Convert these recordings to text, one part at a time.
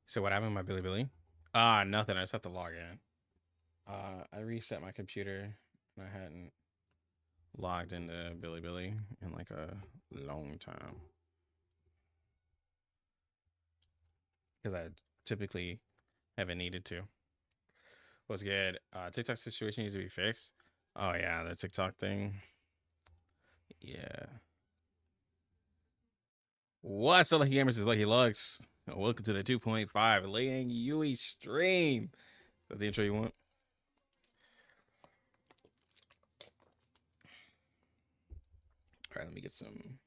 So what happened with my Bilibili? Ah, nothing. I just have to log in. I reset my computer and I hadn't logged into Bilibili in like a long time because I typically haven't needed to. What's good? TikTok situation needs to be fixed. Oh yeah, the TikTok thing. Yeah. What's up, Lucky Gamers? Is Lucky Lux. Welcome to the 2.5 Liang Yue stream. Is that the intro you want? All right, let me get something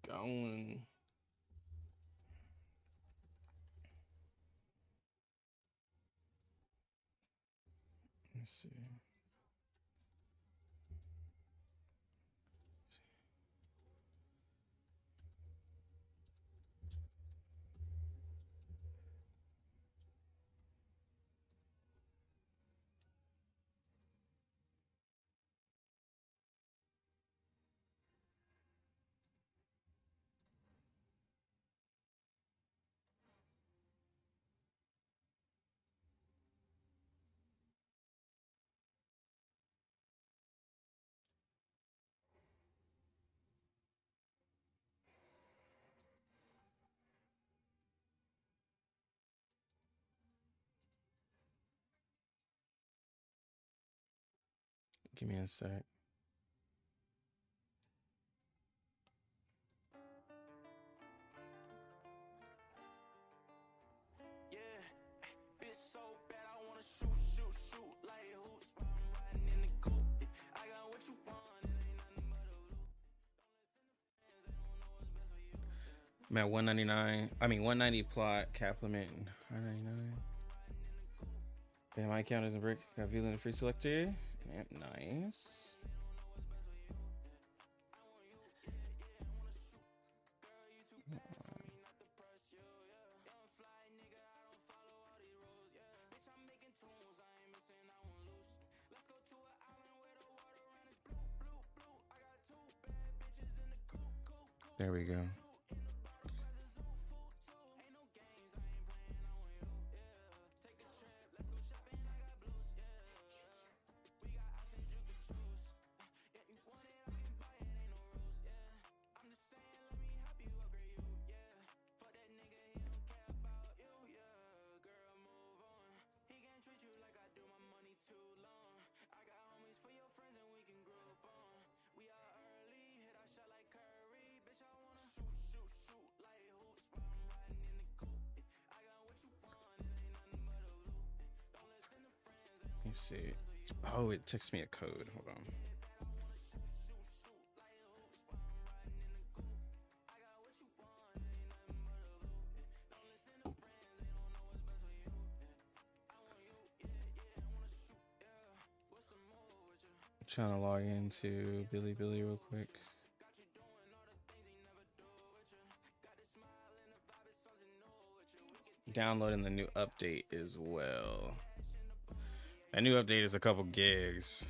going. Let's see. Give me a sec. I'm at 199. I mean 190 plot, cap limit 199. Damn, my account doesn't break. Got view in the free selector. Yep, nice. There we go. Let me see. Oh, it texts me a code. Hold on. I'm trying to log into Bilibili real quick. Downloading the new update as well. That new update is a couple gigs.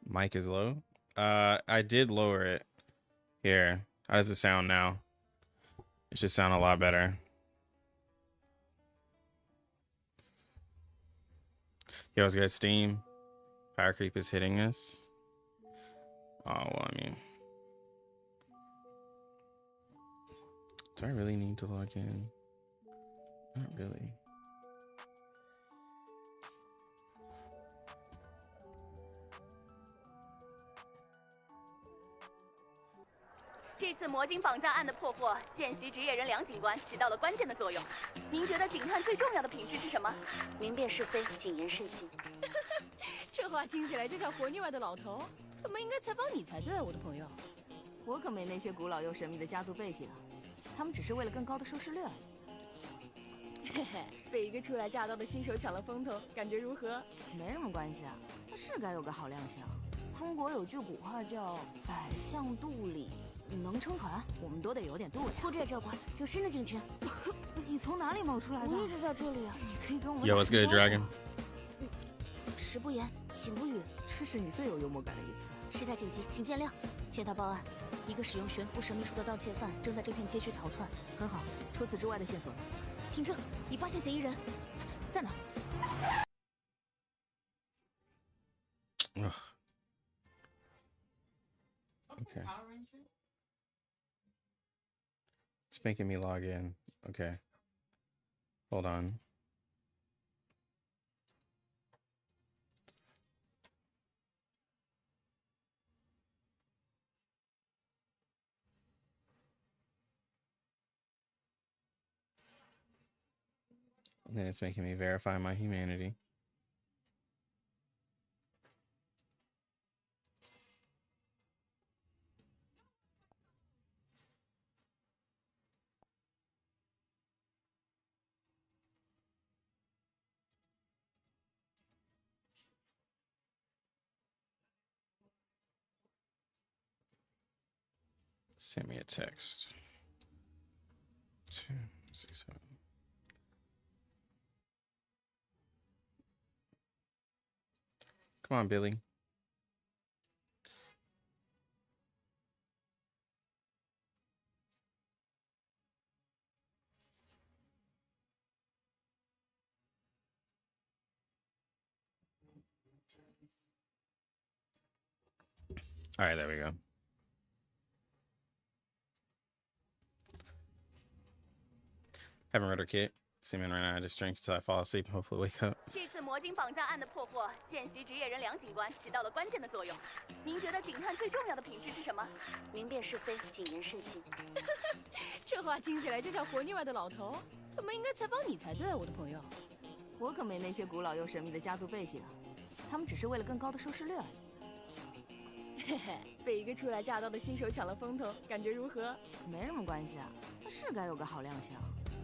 Mic is low. I did lower it. Here. How does it sound now? It should sound a lot better. Yo, what's good, Steam? Power creep is hitting us. Oh, well, I mean. Do I really need to log in? Not really. 次魔晶绑架案的破获，见习职业人梁警官起到了关键的作用。您觉得警探最重要的品质是什么？明辨是非，谨言慎行。这话听起来就像活腻歪的老头，怎么应该采访你才对，我的朋友。我可没那些古老又神秘的家族背景，他们只是为了更高的收视率而已。嘿嘿，被一个初来乍到的新手抢了风头，感觉如何？没什么关系啊，他是该有个好亮相。中国有句古话叫“宰相肚里能撑船”，我们都得有点肚量。副队教官，有新的警权。你从哪里冒出来的？我一直在这里啊。你可以跟我们 Yo, what's good, Dragon? 食不言，寝不语。这是你最有幽默感的一次。事态紧急，请见谅。接到报案，一个使用悬浮神秘术的盗窃犯正在这片街区逃窜。很好，除此之外的线索呢？停车，已发现嫌疑人，在哪？ Ugh. Okay. It's making me log in. Okay. Hold on. And then it's making me verify my humanity. Send me a text. 267. Come on, Billy. All right, there we go. Haven't read her kit. Seeming right now I just drink until I fall asleep and hopefully wake up. 这次魔晶绑架案的破获，见习职业人梁警官起到了关键的作用。您觉得警探最重要的品质是什么？明辨是非，谨言慎行。这话听起来就像活腻歪的老头，怎么应该采访你才对，我的朋友。我可没那些古老又神秘的家族背景，他们只是为了更高的收视率而已。嘿嘿，被一个初来乍到的新手抢了风头，感觉如何？没什么关系啊，他是该有个好亮相。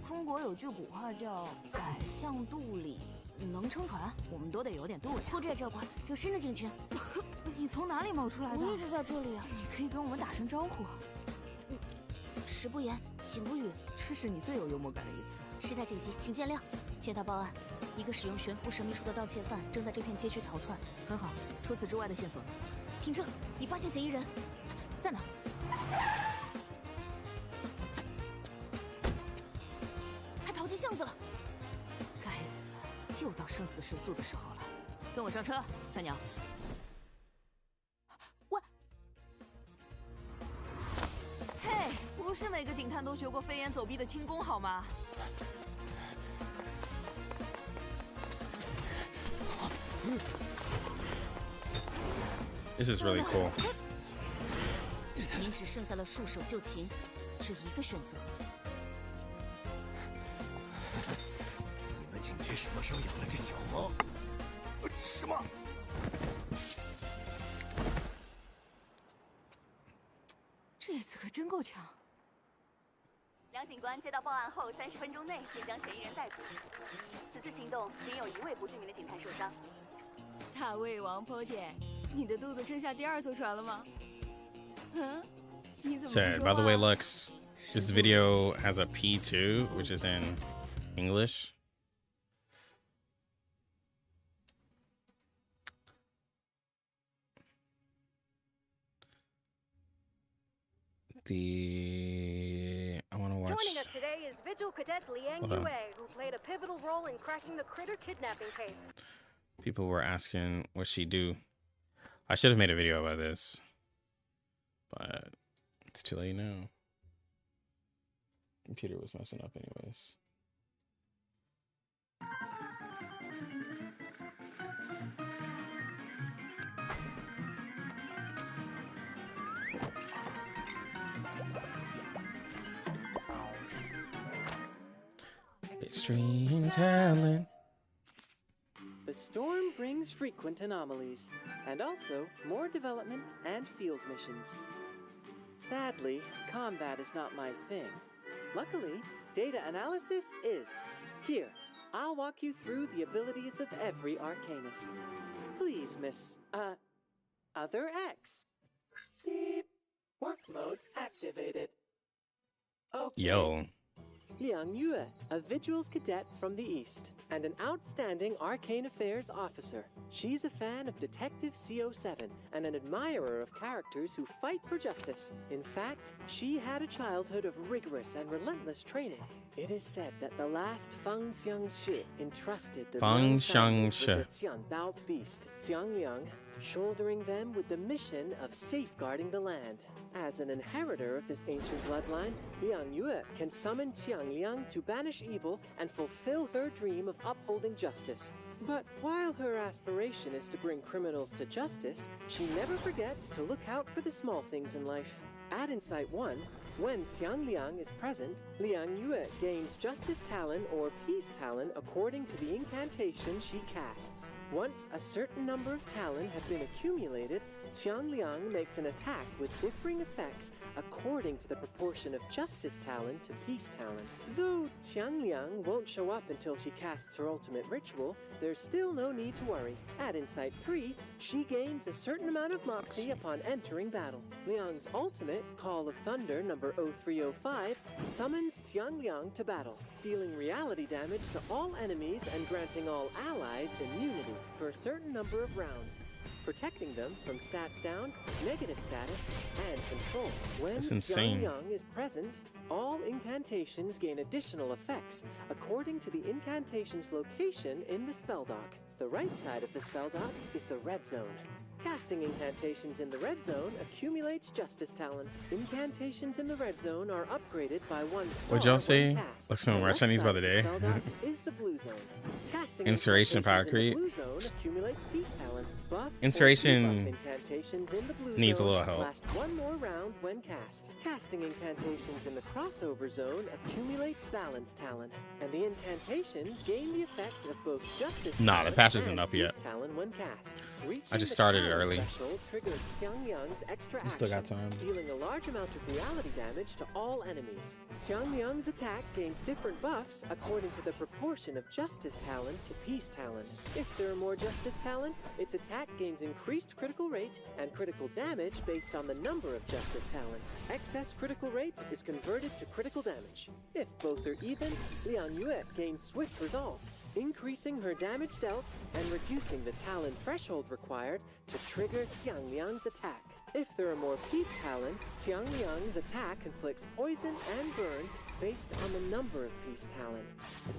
中国有句古话叫“宰相肚里能撑船”，我们都得有点肚量。副队教官，有新的警权。你从哪里冒出来的？我一直在这里啊。你可以跟我们打声招呼。食不言，寝不语。这是你最有幽默感的一次。事态紧急，请见谅。接到报案，一个使用悬浮神秘术的盗窃犯正在这片街区逃窜。很好，除此之外的线索呢？停车，已发现嫌疑人，在哪？他逃进巷子了。该死，又到生死时速的时候了。跟我上车，菜鸟。喂，嘿，不是每个警探都学过飞檐走壁的轻功好吗？ This is really cool. 您只剩下了束手就擒这一个选择。你们警局什么时候养了只小猫？什么？这次可真够呛。梁警官接到报案后30分钟内便将嫌疑人逮捕。此次行动仅有1位不知名的警探受伤。大胃王坡姐，你的肚子撑下第2艘船了吗？嗯？你怎么不说 So, 话？ by the way, Lux, this video has a P2, which is in English. I want to watch. Joining us today is Vigil Cadet Liang Hold on. Yue, who played a pivotal role in cracking the Critter kidnapping case. People were asking what she do. I should have made a video about this, but it's too late now. Computer was messing up anyways. Extreme talent. The storm brings frequent anomalies, and also more development and field missions. Sadly, combat is not my thing. Luckily, data analysis is. Here, I'll walk you through the abilities of every arcanist. Please, Miss, Other X. Beep. Work mode activated. Okay. Yo. Liang Yue, a Vigils cadet from the East, and an outstanding arcane affairs officer. She's a fan of Detective CO7 and an admirer of characters who fight for justice. In fact, she had a childhood of rigorous and relentless training. It is said that the last Feng Xiangshi entrusted the Feng Liang family with Xiangshi. the Qiandao beast, Jiang Liang, shouldering them with the mission of safeguarding the land. As an inheritor of this ancient bloodline, Liang Yue can summon Qiang Liang to banish evil and fulfill her dream of upholding justice. But while her aspiration is to bring criminals to justice, she never forgets to look out for the small things in life. At Insight 1, when Qiang Liang is present, Liang Yue gains Justice Talon or Peace Talon according to the incantation she casts. Once a certain number of Talon have been accumulated, Qiang Liang makes an attack with differing effects according to the proportion of Justice Talon to Peace Talon. Though Qiang Liang won't show up until she casts her ultimate ritual, there's still no need to worry. At Insight 3, she gains a certain amount of moxie upon entering battle. Liang's ultimate, Call of Thunder number 0305, summons Qiang Liang to battle, dealing reality damage to all enemies and granting all allies immunity for a certain number of rounds, protecting them from stats down, negative status, and control. When That's insane. Qiang Liang is present, all incantations gain additional effects according to the incantation's location in the spell dock. The right side of the spell dock is the red zone. Casting incantations in the red zone accumulates Justice Talon. Incantations in the red zone are upgraded by 1 star. What'd y'all say? when cast. Let's go The watch left Chinese side by of the the day. spell dock is the blue zone. Casting Inspiration power incantations in creep. the blue zone accumulates Peace Talon. Buff or Inspiration debuff incantations in the blue needs a zones little help. last one more round when cast. Casting incantations in the crossover zone accumulates Balance Talon, and the incantations gain the effect of both Justice Nah, Talon the patch isn't and up Peace yet. Talon when cast. I just Reaching the started it Talon early. threshold triggers Qiang Liang's extra You still got action, time. dealing a large amount of reality damage to all enemies. Qiang Liang's attack gains different buffs according to the proportion of Justice Talon to Peace Talon. If there are more Justice Talon, its attack gains increased critical rate and critical damage based on the number of Justice Talon. Excess critical rate is converted to critical damage. If both are even, Liang Yue gains Swift Resolve, increasing her damage dealt and reducing the Talon threshold required to trigger Qiang Liang's attack. If there are more Peace Talon, Qiang Liang's attack inflicts poison and burn based on the number of Peace Talon,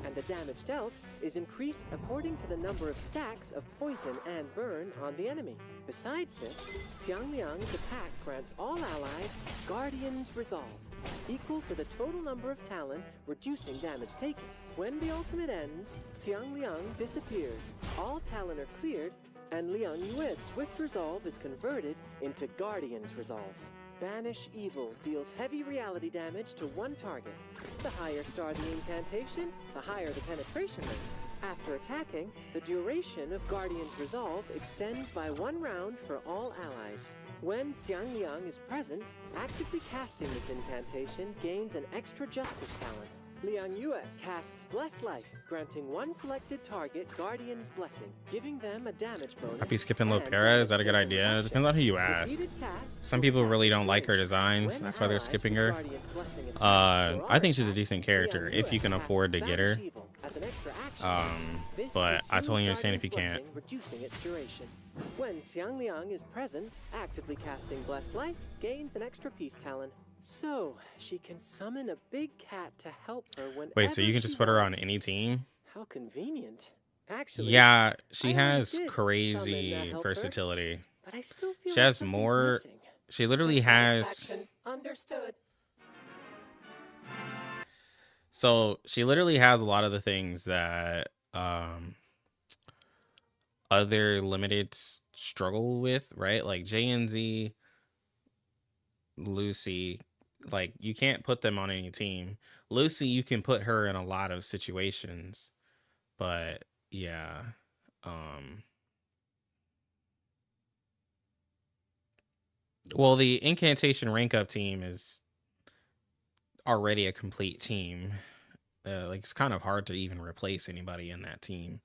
and the damage dealt is increased according to the number of stacks of poison and burn on the enemy. Besides this, Qiang Liang's attack grants all allies Guardian's Resolve, equal to the total number of Talon, reducing damage taken. When the ultimate ends, Qiang Liang disappears, all Talon are cleared, and Liang Yue's Swift Resolve is converted into Guardian's Resolve. Banish Evil deals heavy reality damage to one target. The higher star the incantation, the higher the penetration rate. After attacking, the duration of Guardian's Resolve extends by 1 round for all allies. When Qiang Liang is present, actively casting this incantation gains an extra Justice Talon. Liang Yue casts Bless Life, granting one selected target Guardian's Blessing, giving them a damage bonus. Might be skipping and Lopera. Is that a good damage idea? reduction. Depends on who you ask. Repeated casts Some will people stack really its don't like her damage. designs. When That's why they're allies skipping with her. Guardian's Blessing attack I think she's a Liang decent character Yue if you can casts afford to get her. Banish Evil as an extra action. This But I consumes totally understand if you Guardian's can't. Blessing, reducing its duration. When Qiang Liang is present, actively casting Bless Life gains an extra Peace Talon. So, she can summon a big cat to help her whenever Wait, so you can she just put her on wants. any team? How convenient. Actually, Yeah, she I already has did summon a crazy helper, versatility. but I still feel She like has something's more. missing. She literally has. Satisfaction. Understood. So she literally has a lot of the things that other limiteds struggle with, right? Like JNZ, Lucy, like you can't put them on any team. Lucy, you can put her in a lot of situations, but yeah. Well, the incantation rank up team is already a complete team. Like it's kind of hard to even replace anybody in that team.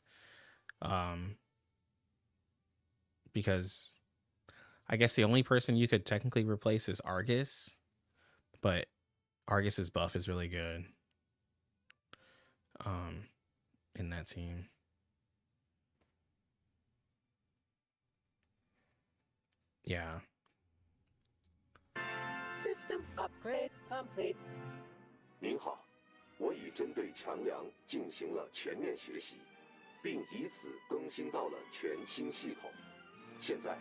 Because I guess the only person you could technically replace is Argus, but Argus's buff is really good. In that team. Yeah. System upgrade complete. 您好，我已针对强梁进行了全面学习，并以此更新到了全新系统。现在，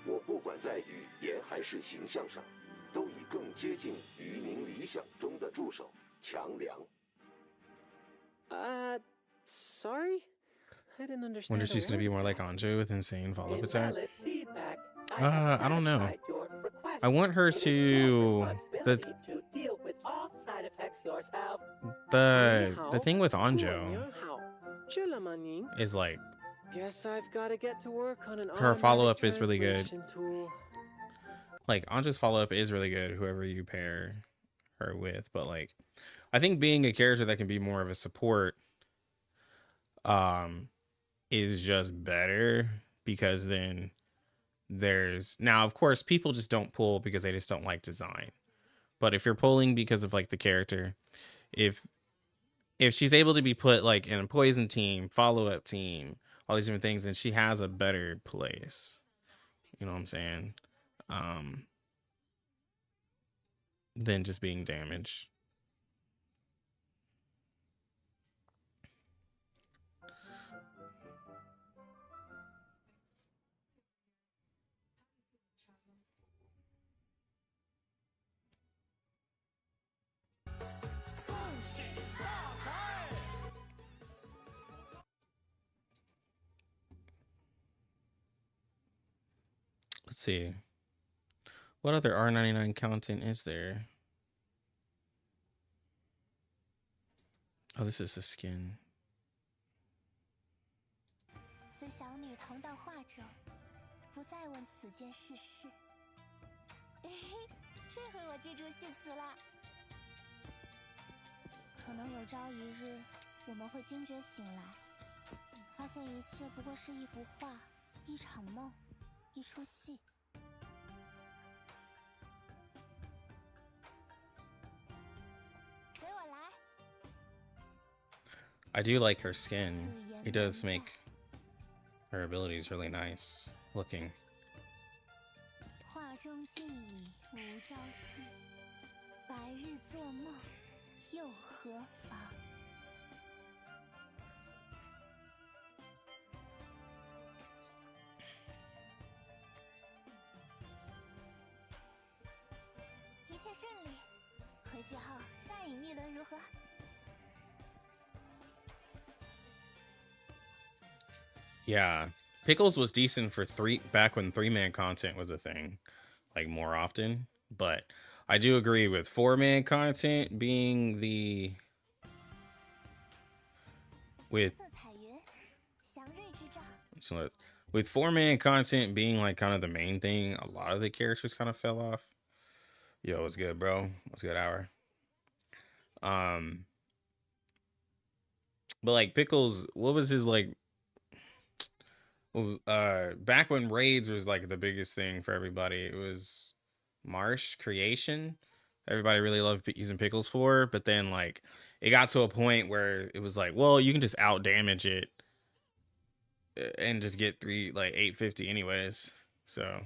我不管在语言还是形象上，都已更接近于您理想中的助手强梁。Sorry? I didn't understand. Wonder if she's gonna be more like Anju with insane follow-up attack. Invalid feedback. I don't know. satisfied your request. I want her It is to your responsibility to deal with all side effects yourself. the thing with Anjo 好，知了吗您？ is like Guess I've got to get to work on an her automatic follow-up is really good. translation tool. Like Anjo's follow-up is really good, whoever you pair her with, but like I think being a character that can be more of a support is just better, because then there's now, of course, people just don't pull because they just don't like design. But if you're pulling because of like the character, if she's able to be put like in a poison team, follow-up team, all these different things, then she has a better place. You know what I'm saying? Than just being damaged. Let's see. What other R99 content is there? Oh, this is the skin. 随小女同到画中，不再问此间世事。这回我记住戏词了。可能有朝一日，我们会惊觉醒来，发现一切不过是一幅画，一场梦，一出戏。随我来。 I do like her skin. It does make her abilities really nice looking. 画中记忆无朝夕，白日做梦又何妨？一切顺利，回去后再饮一轮如何？ Yeah, Pickles was decent for back when 3-man content was a thing, like more often. But I do agree with 4-man content being the with 4-man content being like kind of the main thing. A lot of the characters kind of fell off. Yo, what's good, bro? What's good, Hour? But like Pickles, what was his like? Back when raids was like the biggest thing for everybody, it was Marsh Creation. Everybody really loved using Pickles for, but then like it got to a point where it was like, well, you can just out damage it and just get 850 anyways. So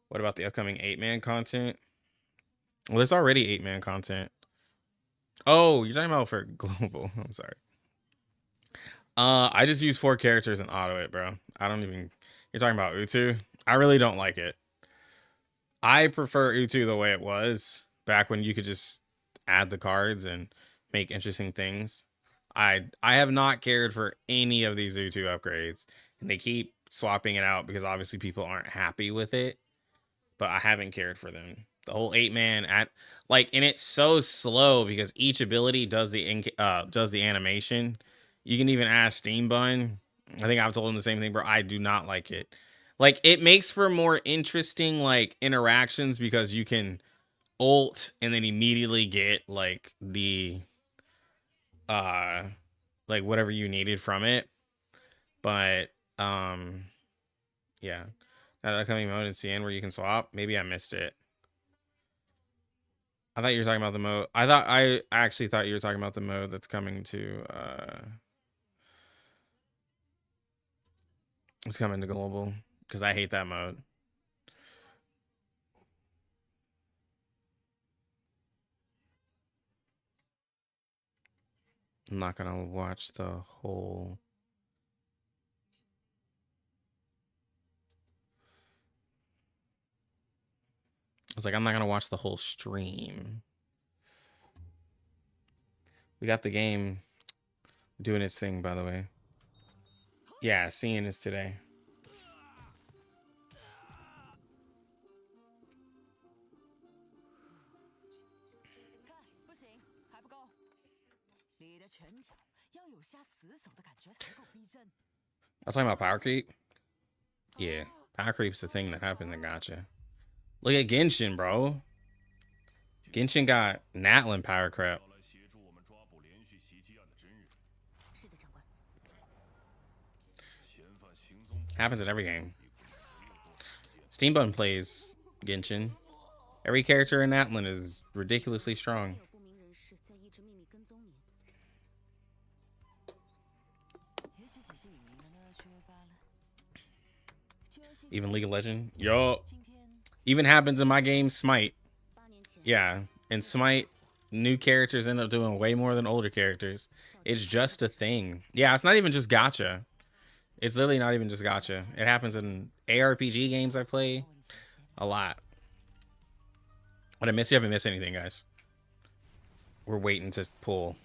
what about the upcoming 8-man content? Well, there's already 8-man content. Oh, you're talking about for global. I'm sorry. I just use 4 characters and auto it, bro. I don't even... You're talking about Utu? I really don't like it. I prefer Utu the way it was back when you could just add the cards and make interesting things. I have not cared for any of these Utu upgrades, and they keep swapping it out because obviously people aren't happy with it, but I haven't cared for them. The whole 8-man at like, and it's so slow because each ability does the animation. You can even ask Steam Bun. I think I've told him the same thing, bro. I do not like it. Like, it makes for more interesting like interactions because you can ult and then immediately get like the like whatever you needed from it. But yeah. That upcoming mode in CN where you can swap. Maybe I missed it. I thought you were talking about the mode. I actually thought you were talking about the mode that's coming to it's coming to global because I hate that mode. I'm not gonna watch the whole. I was like, I'm not gonna watch the whole stream. We got the game doing its thing, by the way. Yeah, seeing is today. I was talking about power creep. Yeah, power creep's the thing that happened that gotcha. Look at Genshin, bro. Genshin got Natlin power crap. Happens in every game. Steambun plays Genshin. Every character in Natlin is ridiculously strong. Even League of Legends. Yo. Even happens in my game, Smite. Yeah. In Smite, new characters end up doing way more than older characters. It's just a thing. Yeah, it's not even just gacha. It's literally not even just gacha. It happens in ARPG games I play a lot. What I miss? You haven't missed anything, guys. We're waiting to pull.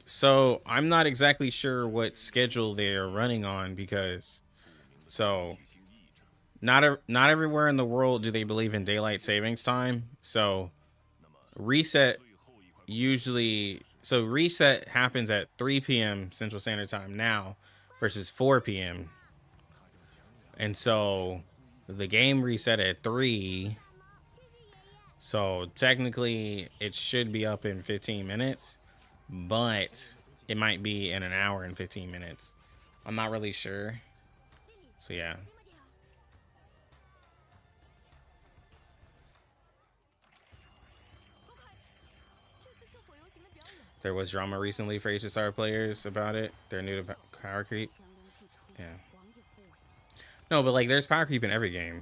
So I'm not exactly sure what schedule they're running on because not everywhere in the world do they believe in daylight savings time. So reset happens at 3 p.m. Central Standard Time now versus 4 p.m. And so the game reset at 3. So technically it should be up in 15 minutes, but it might be in an hour and 15 minutes. I'm not really sure. So yeah. There was drama recently for HSR players about it. They're new to power creep. Yeah. No, but like there's power creep in every game.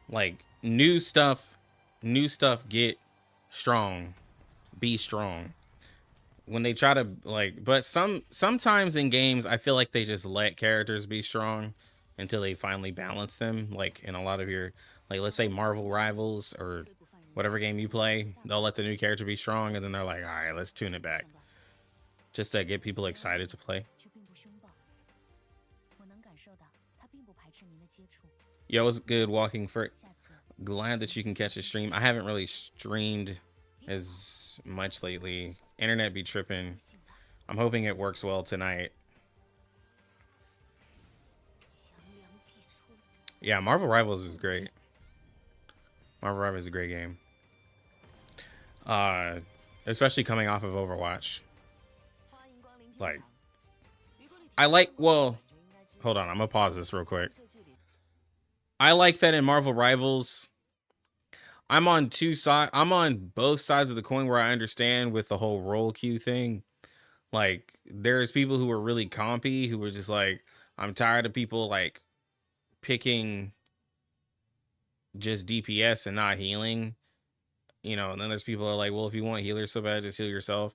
Like new stuff get strong. Be strong. When they try to like, but sometimes in games I feel like they just let characters be strong until they finally balance them. Like in a lot of your, like let's say Marvel Rivals or whatever game you play, they'll let the new character be strong and then they're like, all right, let's tune it back. Just to get people excited to play. Yo, it's good walking for it. Glad that you can catch a stream. I haven't really streamed as much lately. Internet be tripping. I'm hoping it works well tonight. Yeah, Marvel Rivals is great. Marvel Rivals is a great game. Especially coming off of Overwatch. Like, well, hold on, I'm gonna pause this real quick. I like that in Marvel Rivals, I'm on both sides of the coin where I understand with the whole role queue thing. Like, there's people who are really compy who are just like, I'm tired of people like picking just DPS and not healing. You know, and then there's people who are like, well, if you want healers so bad, just heal yourself.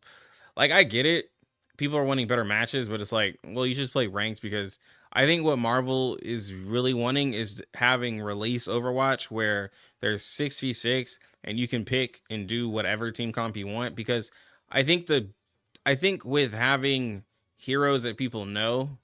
Like, I get it. People are wanting better matches, but it's like, well, you just play ranked because I think what Marvel is really wanting is having release Overwatch where there's 6v6 and you can pick and do whatever team comp you want. Because I think with having heroes that people know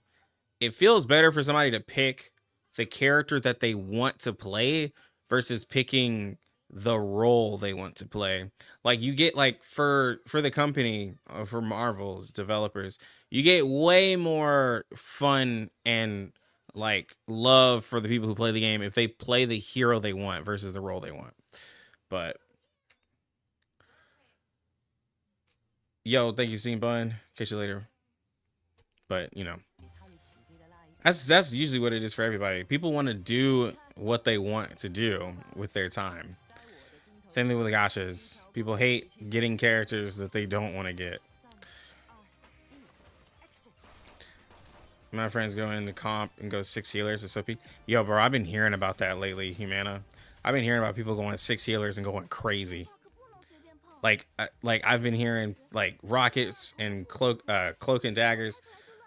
it feels better for somebody to pick the character that they want to play versus picking the role they want to play. Like you get like for the company, for Marvel's developers, you get way more fun and like love for the people who play the game if they play the hero they want versus the role they want. But yo, thank you, Scene Bun. Catch you later. But you know, that's usually what it is for everybody. People want to do what they want to do with their time. Same thing with the gachas. People hate getting characters that they don't want to get. My friends go into comp and go 6 healers or something. Yo, bro, I've been hearing about that lately, Humana. I've been hearing about people going 6 healers and going crazy. Like I've been hearing like rockets and cloak and daggers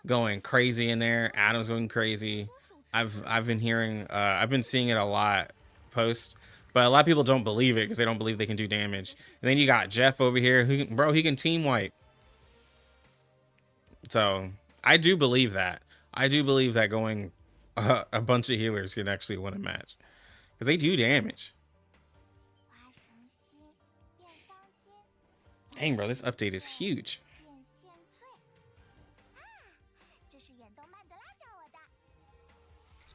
going crazy in there. Adam's going crazy. I've been hearing I've been seeing it a lot post, but a lot of people don't believe it because they don't believe they can do damage. And then you got Jeff over here who he can team wipe. So I do believe that. I do believe that going a bunch of healers can actually win a match because they do damage. Dang, bro, this update is huge.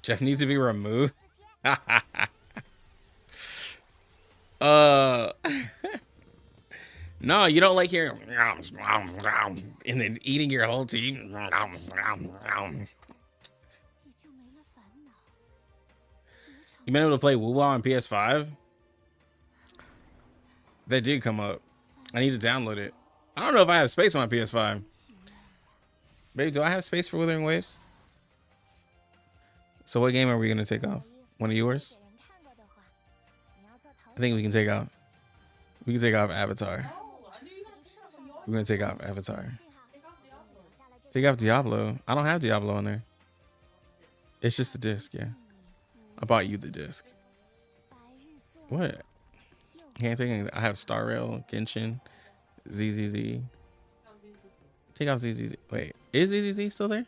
Jeff needs to be removed. No, you don't like hearing and then eating your whole team. You been able to play Woo on PS5? That did come up. I need to download it. I don't know if I have space on my PS5. Babe, do I have space for Withering Waves? So what game are we gonna take off? One of yours? I think we can take off. We can take off Avatar. We're gonna take off Avatar. Take off Diablo. I don't have Diablo on there. It's just the disc, yeah. I bought you the disc. What? Can't take anything. I have Star Rail, Genshin, ZZZ. Take off ZZZ. Wait, is ZZZ still there?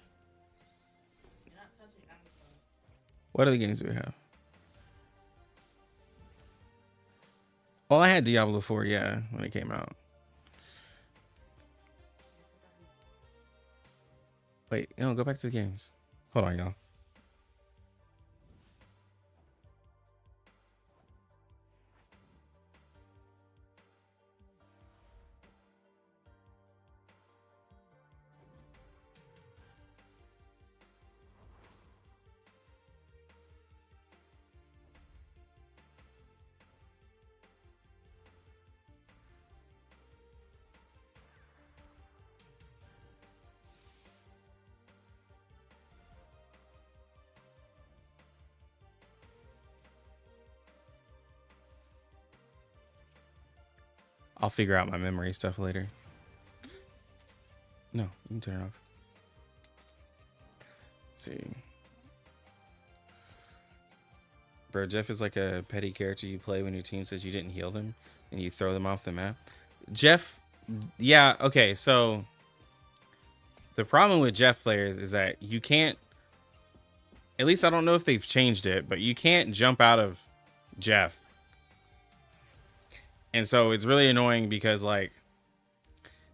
What other games do we have? Oh, I had Diablo 4, yeah, when it came out. Wait, no, go back to the games. Hold on, y'all. I'll figure out my memory stuff later. No, you can turn it off. Let's see. Bro, Jeff is like a petty character you play when your team says you didn't heal them and you throw them off the map. Jeff, yeah, okay, so the problem with Jeff players is that you can't, at least I don't know if they've changed it, but you can't jump out of Jeff. And so it's really annoying because like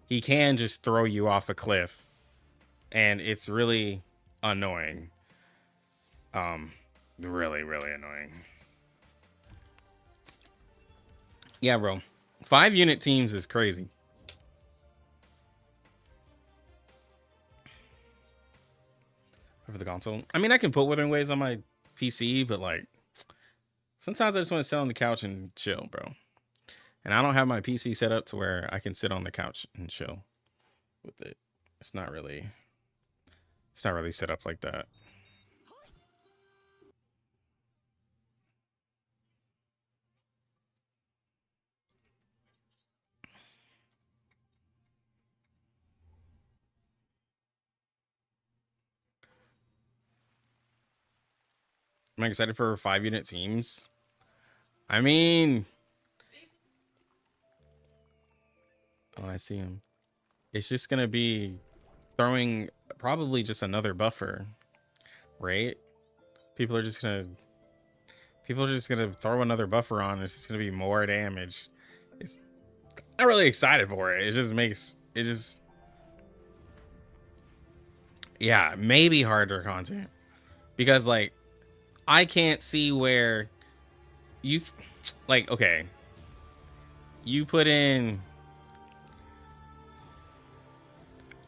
he can just throw you off a cliff and it's really annoying. Really, really annoying. Yeah, bro. 5-unit teams is crazy. For the console. I mean, I can put Withering Waves on my PC, but like sometimes I just want to sit on the couch and chill, bro. And I don't have my PC set up to where I can sit on the couch and chill with it. It's not really set up like that. I'm excited for 5-unit teams. I mean, oh, I see him. It's just gonna be throwing probably just another buffer right? People are just gonna throw another buffer on. It's just gonna be more damage. It's not really excited for it. It just makes it just yeah, maybe harder content because like I can't see where you like okay, you put in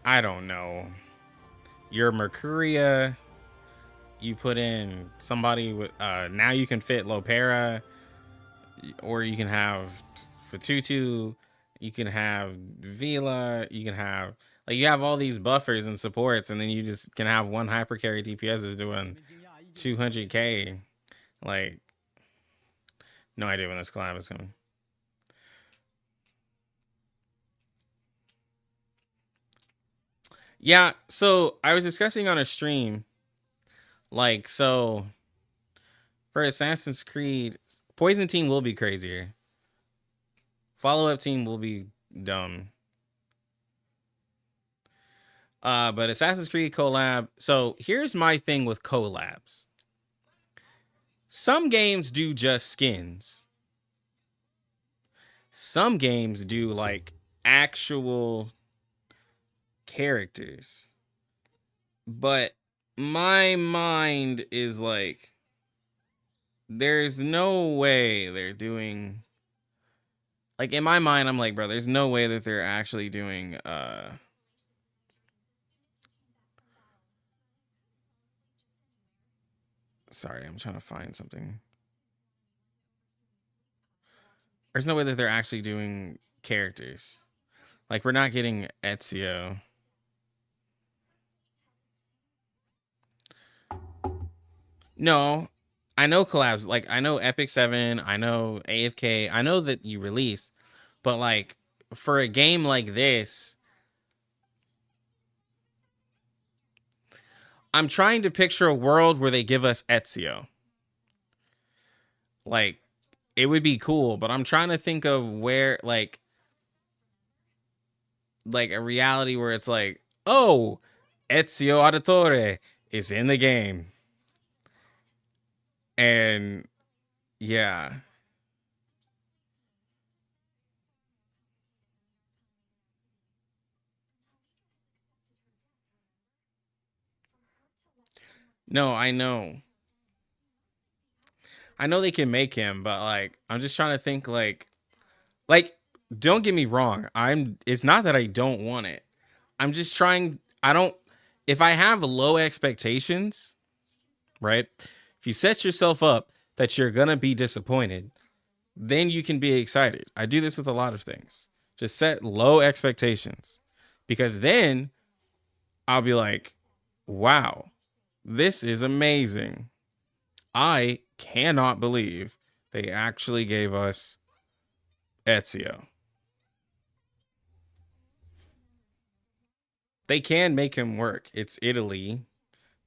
I don't know your Mercuria, you put in somebody with now you can fit Lopera, or you can have Fatutu, you can have Vila, you can have like you have all these buffers and supports, and then you just can have one hyper carry DPS is doing 200k. Like, no idea when this collab is coming. Yeah, so I was discussing on a stream, like, so for Assassin's Creed, Poison Team will be crazier. Follow-up team will be dumb. But Assassin's Creed collab. So here's my thing with collabs. Some games do just skins. Some games do like actual characters. But my mind is like, there's no way they're doing. Like in my mind, I'm like, bro, there's no way that they're actually doing sorry, I'm trying to find something. There's no way that they're actually doing characters. Like we're not getting Ezio. No, I know collabs. Like I know Epic 7, I know AFK, I know that you release, but like for a game like this, I'm trying to picture a world where they give us Ezio. Like it would be cool, but I'm trying to think of where like a reality where it's like, oh, Ezio Auditore is in the game. And yeah. No, I know. I know they can make him, but like I'm just trying to think like don't get me wrong. It's not that I don't want it. I'm just trying I don't if I have low expectations, right? If you set yourself up that you're going to be disappointed, then you can be excited. I do this with a lot of things. Just set low expectations because then I'll be like, wow, this is amazing. I cannot believe they actually gave us Ezio. They can make him work. It's Italy.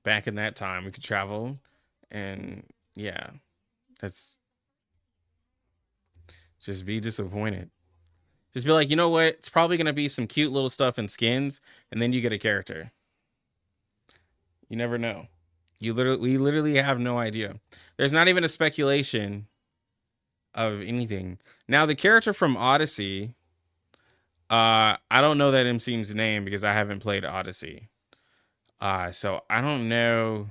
Back in that time, we could travel. And yeah, that's just be disappointed. Just be like, you know what? It's probably going to be some cute little stuff and skins. And then you get a character. You never know. We literally have no idea. There's not even a speculation of anything. Now, the character from Odyssey, I don't know that MC's name because I haven't played Odyssey. So I don't know.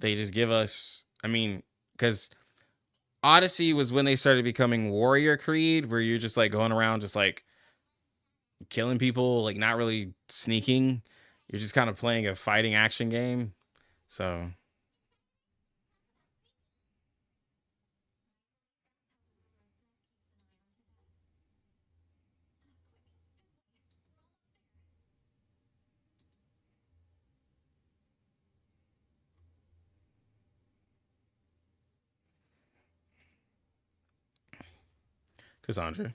They just give us, I mean, because Odyssey was when they started becoming Warrior Creed, where you're just like going around just like killing people, like not really sneaking. You're just kind of playing a fighting action game. So Cassandra.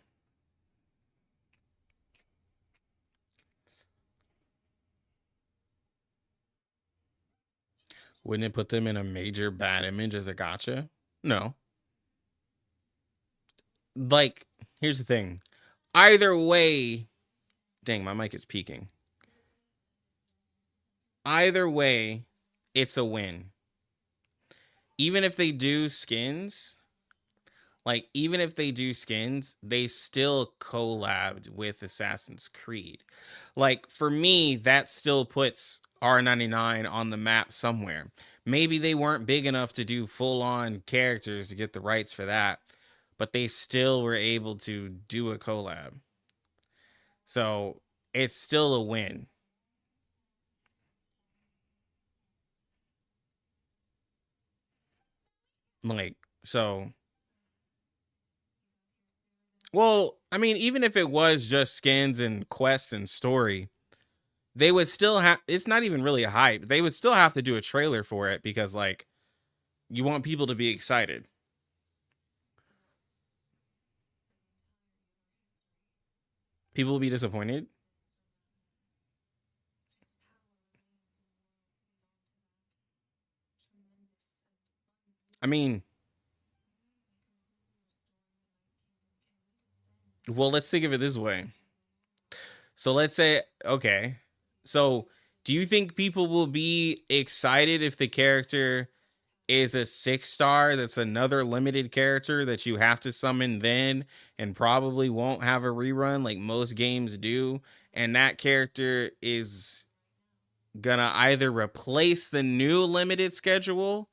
Wouldn't it put them in a major bad image as a gotcha? No. Like, here's the thing. Either way, dang, my mic is peaking. either way, it's a win. Even if they do skins, like, even if they do skins, they still collabed with Assassin's Creed. Like, for me, that still puts R99 on the map somewhere. Maybe they weren't big enough to do full-on characters to get the rights for that, but they still were able to do a collab. So, it's still a win. Like, so... Well, I mean, even if it was just skins and quests and story, they would still have, it's not even really a hype. They would still have to do a trailer for it because, like, you want people to be excited. People will be disappointed. I mean, well, let's think of it this way. So let's say, okay, so do you think people will be excited if the character is a 6-star that's another limited character that you have to summon then and probably won't have a rerun like most games do, and that character is gonna either replace the new limited schedule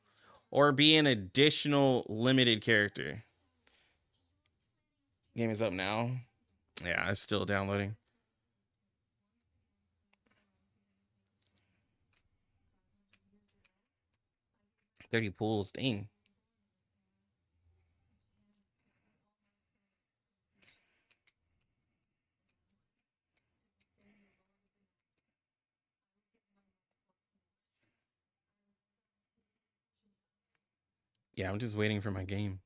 or be an additional limited character? Game is up now. Yeah, it's still downloading. $30 pools, dang. Yeah, I'm just waiting for my game.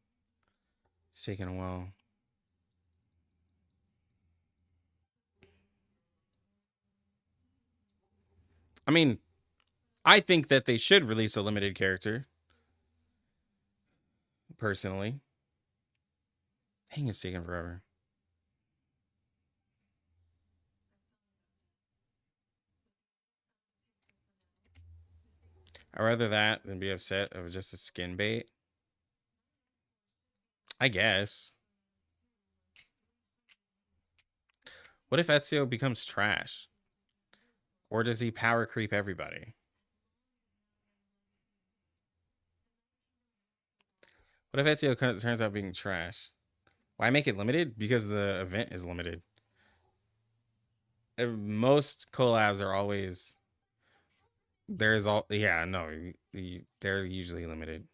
It's taking a while. I mean, I think that they should release a limited character. Personally. Dang, it's taking forever. I'd rather that than be upset over just a skin bait. I guess. What if Ezio becomes trash? Or does he power creep everybody? What if Ezio turns out being trash? Why make it limited? Because the event is limited. Most collabs are always... There's all... Yeah, no. They're usually limited.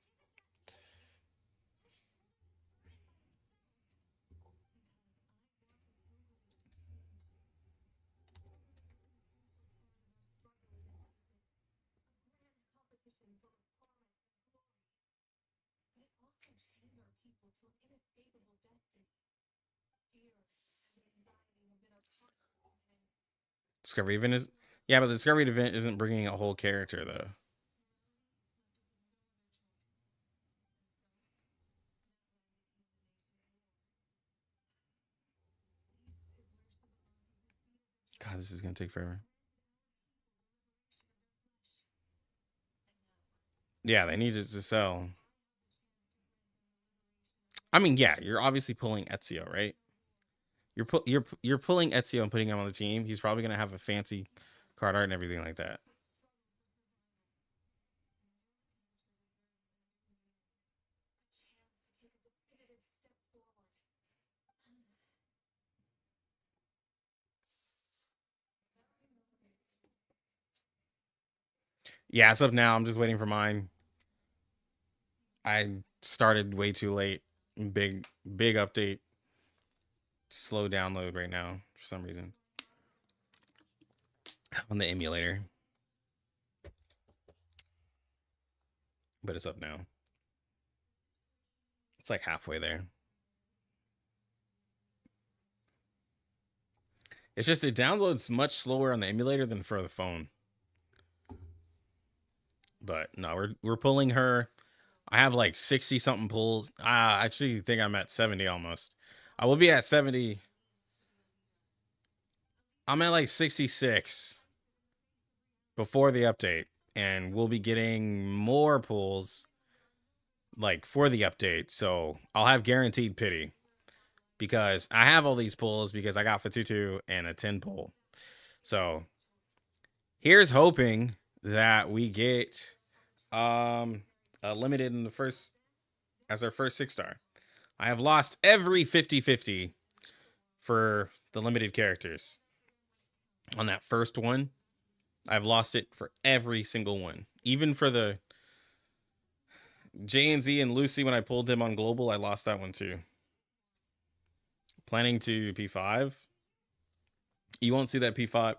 Discovery event is... Yeah, but the Discovery event isn't bringing a whole character, though. God, this is going to take forever. Yeah, they need it to sell. I mean, yeah, you're obviously pulling Ezio, right? You're pulling Ezio and putting him on the team. He's probably going to have a fancy card art and everything like that. Yeah, it's up now. I'm just waiting for mine. I started way too late. Big update. Slow download right now for some reason on the emulator. But it's up now. It's like halfway there. It's just it downloads much slower on the emulator than for the phone. But no, we're pulling her. I have like 60 something pulls. I actually think I'm at 70 almost. I will be at 70. I'm at like 66 before the update, and we'll be getting more pulls like for the update. So I'll have guaranteed pity because I have all these pulls because I got Fatutu and a 10 pull. So here's hoping that we get a limited in the first as our first 6-star. I have lost every 50-50 for the limited characters. On that first one, I've lost it for every single one. Even for the J&Z and Lucy, when I pulled them on global, I lost that one too. Planning to P5. You won't see that P5.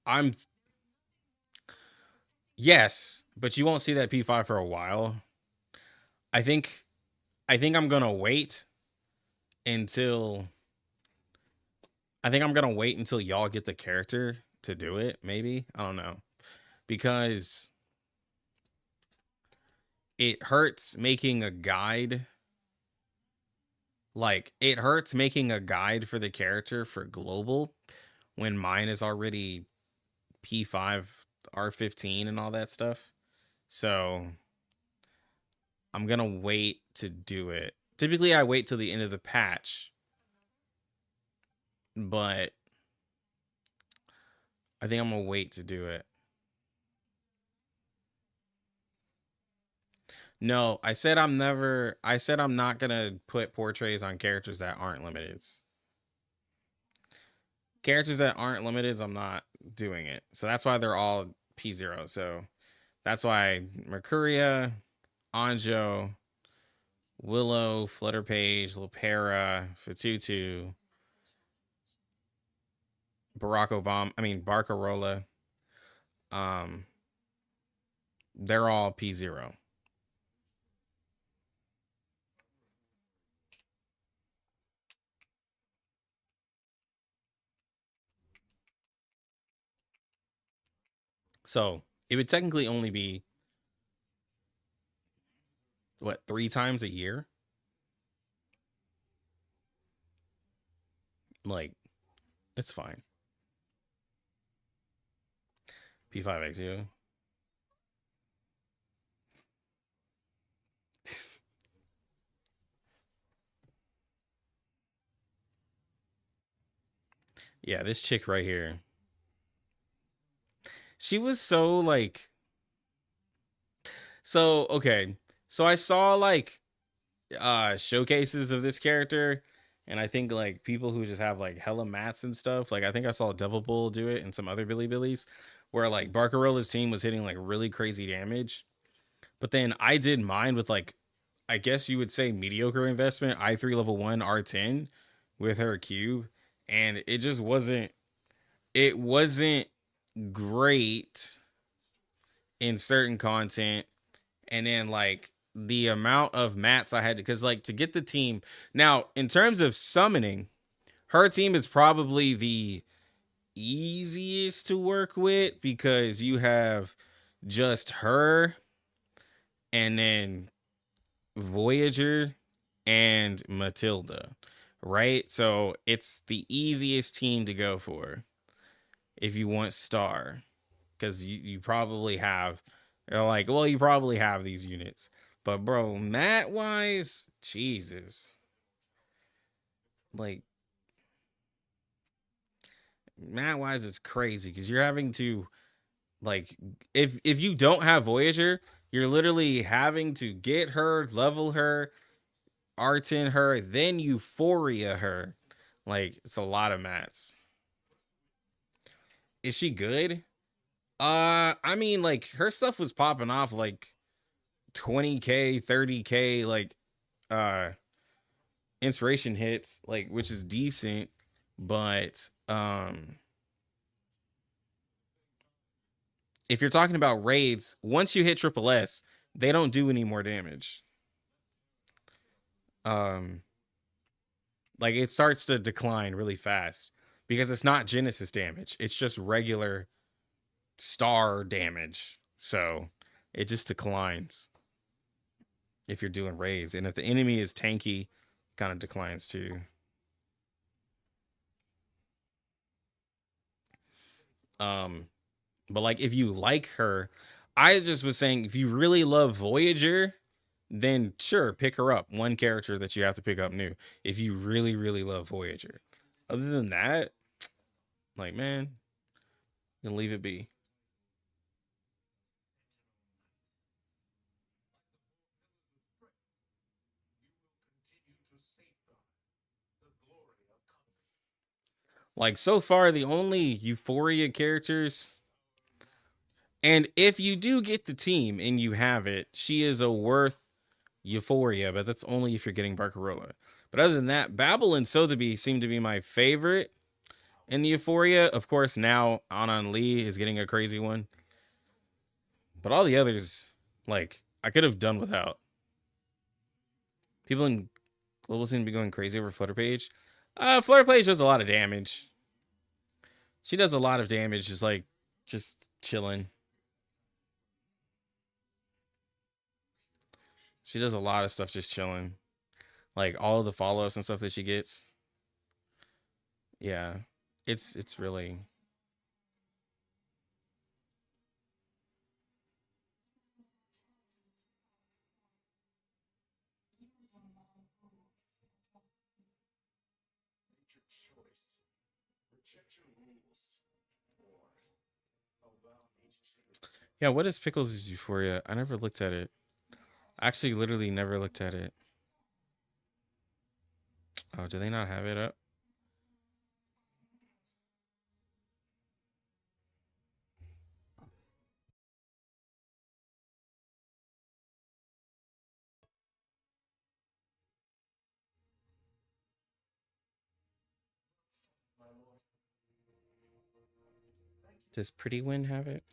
I'm yes, but you won't see that P5 for a while. I think I'm gonna wait until y'all get the character to do it. Maybe, I don't know, because it hurts making a guide. Like, it hurts making a guide for the character for global when mine is already P5 R15 and all that stuff. So I'm gonna wait to do it. Typically I wait till the end of the patch, but I think I'm gonna wait to do it. No, I said I'm not gonna put portraits on characters that aren't limiteds. Characters that aren't limiteds, I'm not doing it. So that's why they're all P0. So that's why Mercuria, Anjo, Willow, Flutterpage, Lopera, Fatutu, Barcarola, they're all P0. So it would technically only be, what, 3 times a year? Like, it's fine. P5X2. Yeah, this chick right here. She was so like, so okay. So I saw like showcases of this character, and I think like people who just have like hella mats and stuff. Like I think I saw Devil Bull do it and some other Billy Billies where like Barcarolla's team was hitting like really crazy damage. But then I did mine with like, I guess you would say mediocre investment, I3 level 1 R10 with her cube, and it just wasn't great in certain content. And then like the amount of mats I had to, because like to get the team now in terms of summoning, her team is probably the easiest to work with because you have just her and then Voyager and Matilda, right? So it's the easiest team to go for if you want star, because you probably have, they're like, well, you probably have these units, but bro, mat wise, Jesus, like mat wise, it's crazy because you're having to like, if you don't have Voyager, you're literally having to get her, level her, R10 her, then Euphoria her. Like, it's a lot of mats. Is she good? I mean, like, her stuff was popping off like 20k, 30k, like, inspiration hits, like, which is decent, but, if you're talking about raids, once you hit triple S, they don't do any more damage. Like it starts to decline really fast because it's not Genesis damage. It's just regular star damage. So it just declines if you're doing raids. And if the enemy is tanky, kind of declines too. But like, if you like her, I just was saying, if you really love Voyager, then sure, pick her up. One character that you have to pick up new. If you really, really love Voyager. Other than that, like, man, you leave it be. Like, so far, the only Euphoria characters, and if you do get the team and you have it, she is a worth Euphoria, but that's only if you're getting Barcarola. But other than that, Babel and Sotheby seem to be my favorite in the Euphoria. Of course, now Anan Lee is getting a crazy one. But all the others, like, I could have done without. People in Global seem to be going crazy over Flutter Page. Flutter Page does a lot of damage. She does a lot of damage, just chilling. She does a lot of stuff just chilling. Like all of the follow-ups and stuff that she gets. Yeah. It's really Yeah, what is Pickles' Euphoria? I never looked at it. I actually literally never looked at it. Oh, do they not have it up? Does Pretty Win have it?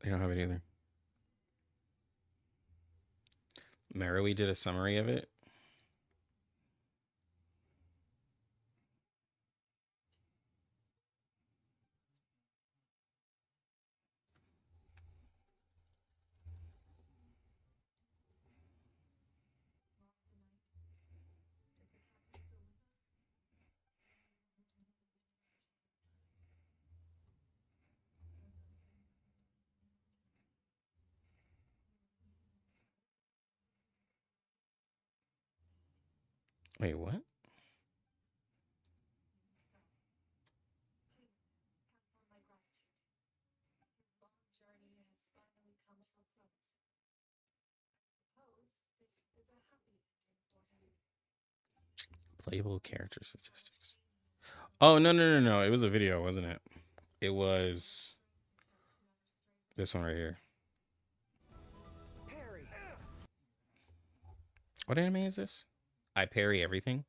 They don't have it either. Marrowy did a summary of it. Wait, what? Playable character statistics. Oh, no. It was a video, wasn't it? It was this one right here. What anime is this? I parry everything.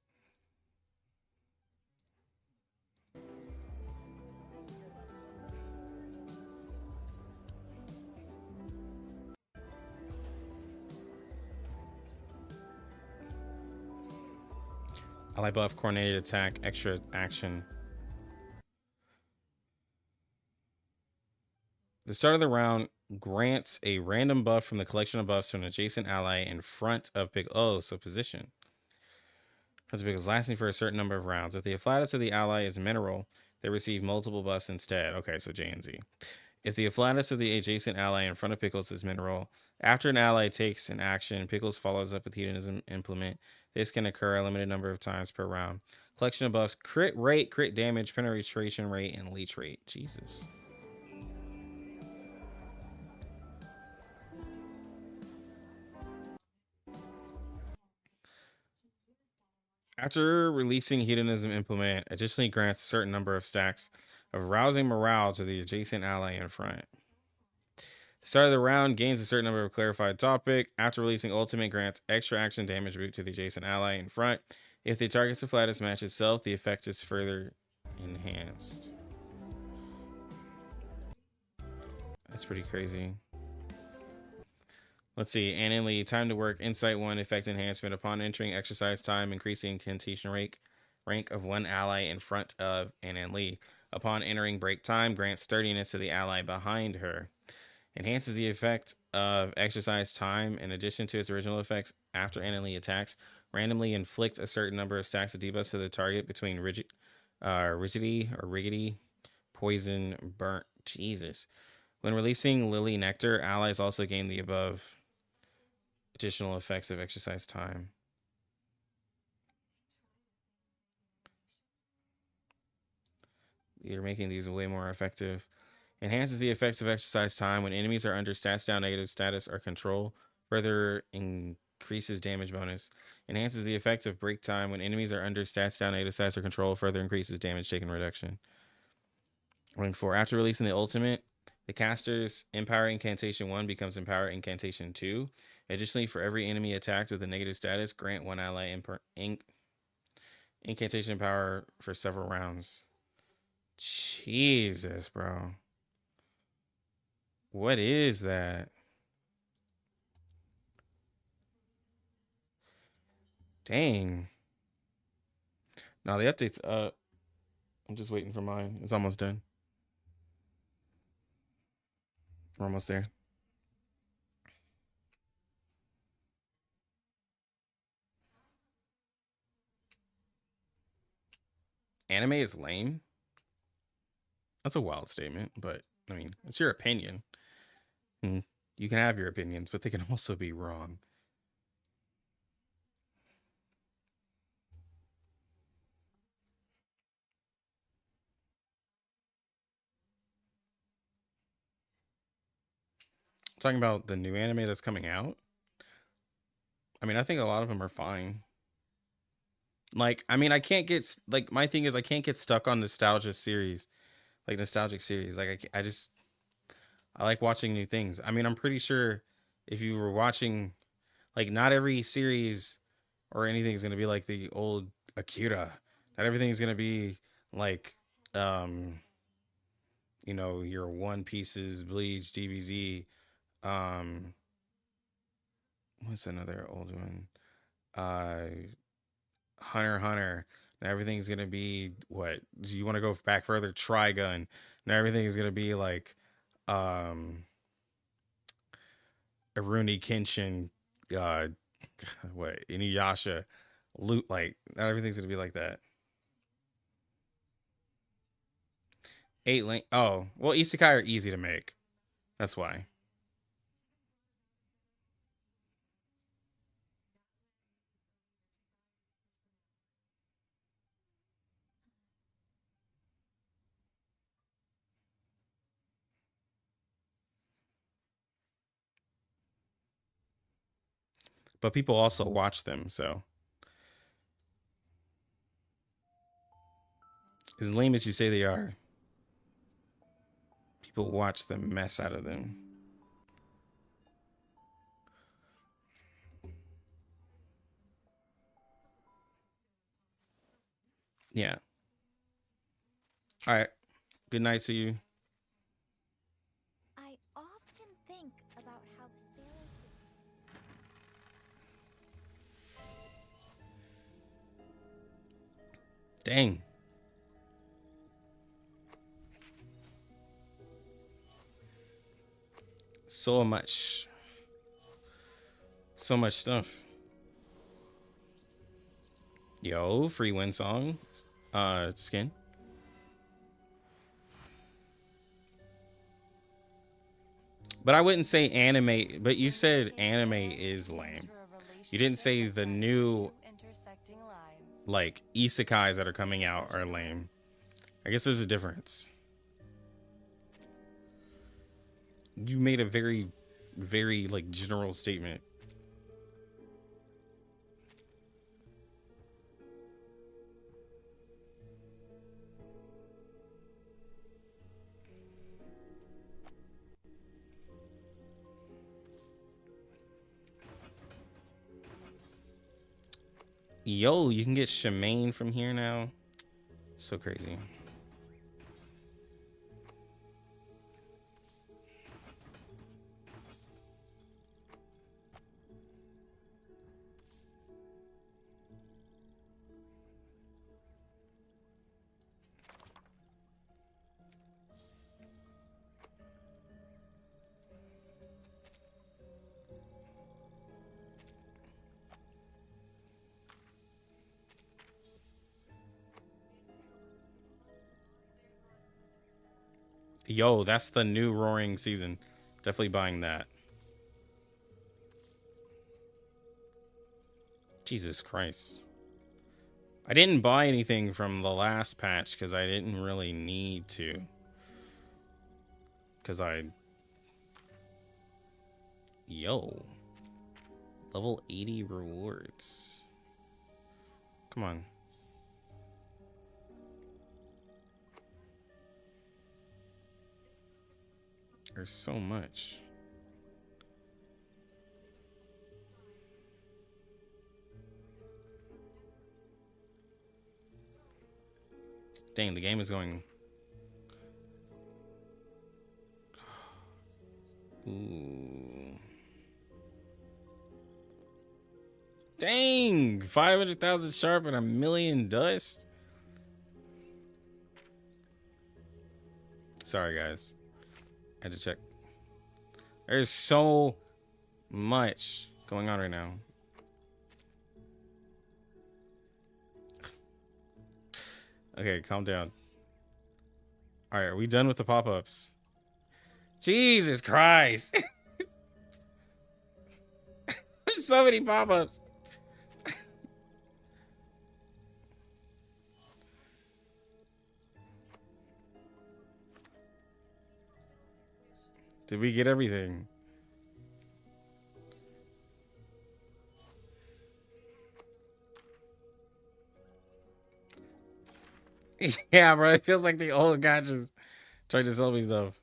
Ally buff, coordinated attack, extra action. The start of the round grants a random buff from the collection of buffs to an adjacent ally in front of Pick. Oh, so position. That's because lasting for a certain number of rounds. If the afflatus of the ally is mineral, they receive multiple buffs instead. Okay, so J and Z. If the afflatus of the adjacent ally in front of Pickles is mineral, after an ally takes an action, Pickles follows up with Hedonism Implement. This can occur a limited number of times per round. Collection of buffs: crit rate, crit damage, penetration rate, and leech rate. Jesus. After releasing Hedonism Implement, additionally grants a certain number of stacks of rousing morale to the adjacent ally in front. The start of the round gains a certain number of clarified topic. After releasing Ultimate, grants extra action damage boot to the adjacent ally in front. If the target's afflatus match itself, the effect is further enhanced. That's pretty crazy. Let's see. Ann Lee, time to work. Insight 1, effect enhancement. Upon entering exercise time, increasing incantation rank of one ally in front of Ann Lee. Upon entering break time, grants sturdiness to the ally behind her. Enhances the effect of exercise time in addition to its original effects after Ann Lee attacks. Randomly inflict a certain number of stacks of debuffs to the target between rigidity, poison, burnt. Jesus. When releasing Lily Nectar, allies also gain the above additional effects of exercise time. You're making these way more effective. Enhances the effects of exercise time when enemies are under stats down, negative status, or control. Further increases damage bonus. Enhances the effects of break time when enemies are under stats down, negative status, or control. Further increases damage taken reduction. Ring 4. After releasing the ultimate, the caster's Empower Incantation 1 becomes Empower Incantation 2. Additionally, for every enemy attacked with a negative status, grant one ally Incantation power for several rounds. Jesus, bro. What is that? Dang. Now the update's up. I'm just waiting for mine. It's almost done. We're almost there. Anime is lame. That's a wild statement, but I mean, it's your opinion. And you can have your opinions, but they can also be wrong. Talking about the new anime that's coming out. I mean, I think a lot of them are fine. Like, I mean, I can't get like my thing is I can't get stuck on nostalgic series. Like I like watching new things. I mean, I'm pretty sure if you were watching, like, not every series or anything is gonna be like the old Akira. Not everything is gonna be like, you know, your One Pieces, Bleach, DBZ. What's another old one? Hunter x Hunter. And everything's gonna be what? Do you want to go back further? Trigun. And everything is gonna be like, Aruni Kenshin, uh, what Inuyasha, Loot. Like, not everything's gonna be like that. 8 link. Oh, well, isekai are easy to make. That's why. But people also watch them, so as lame as you say they are, people watch the mess out of them. Yeah. All right. Good night to you. I often think about how the sailors. Dang. So much stuff. Yo, free win song. Skin. But I wouldn't say anime, but you said anime is lame. You didn't say the new, like, isekais that are coming out are lame. I guess there's a difference. You made a very, very, like, general statement. Yo, you can get Shemaine from here now. So crazy. Yo, that's the new Roaring season. Definitely buying that. Jesus Christ. I didn't buy anything from the last patch because I didn't really need to. Because Yo. Level 80 rewards. Come on. There's so much. Dang, the game is going. Ooh. Dang, 500,000 sharp and 1,000,000 dust. Sorry, guys. I had to check. There's so much going on right now. Okay, calm down. All right, are we done with the pop-ups? Jesus Christ. There's so many pop-ups. Did we get everything? Yeah, bro. It feels like the old guy just tried to sell me stuff.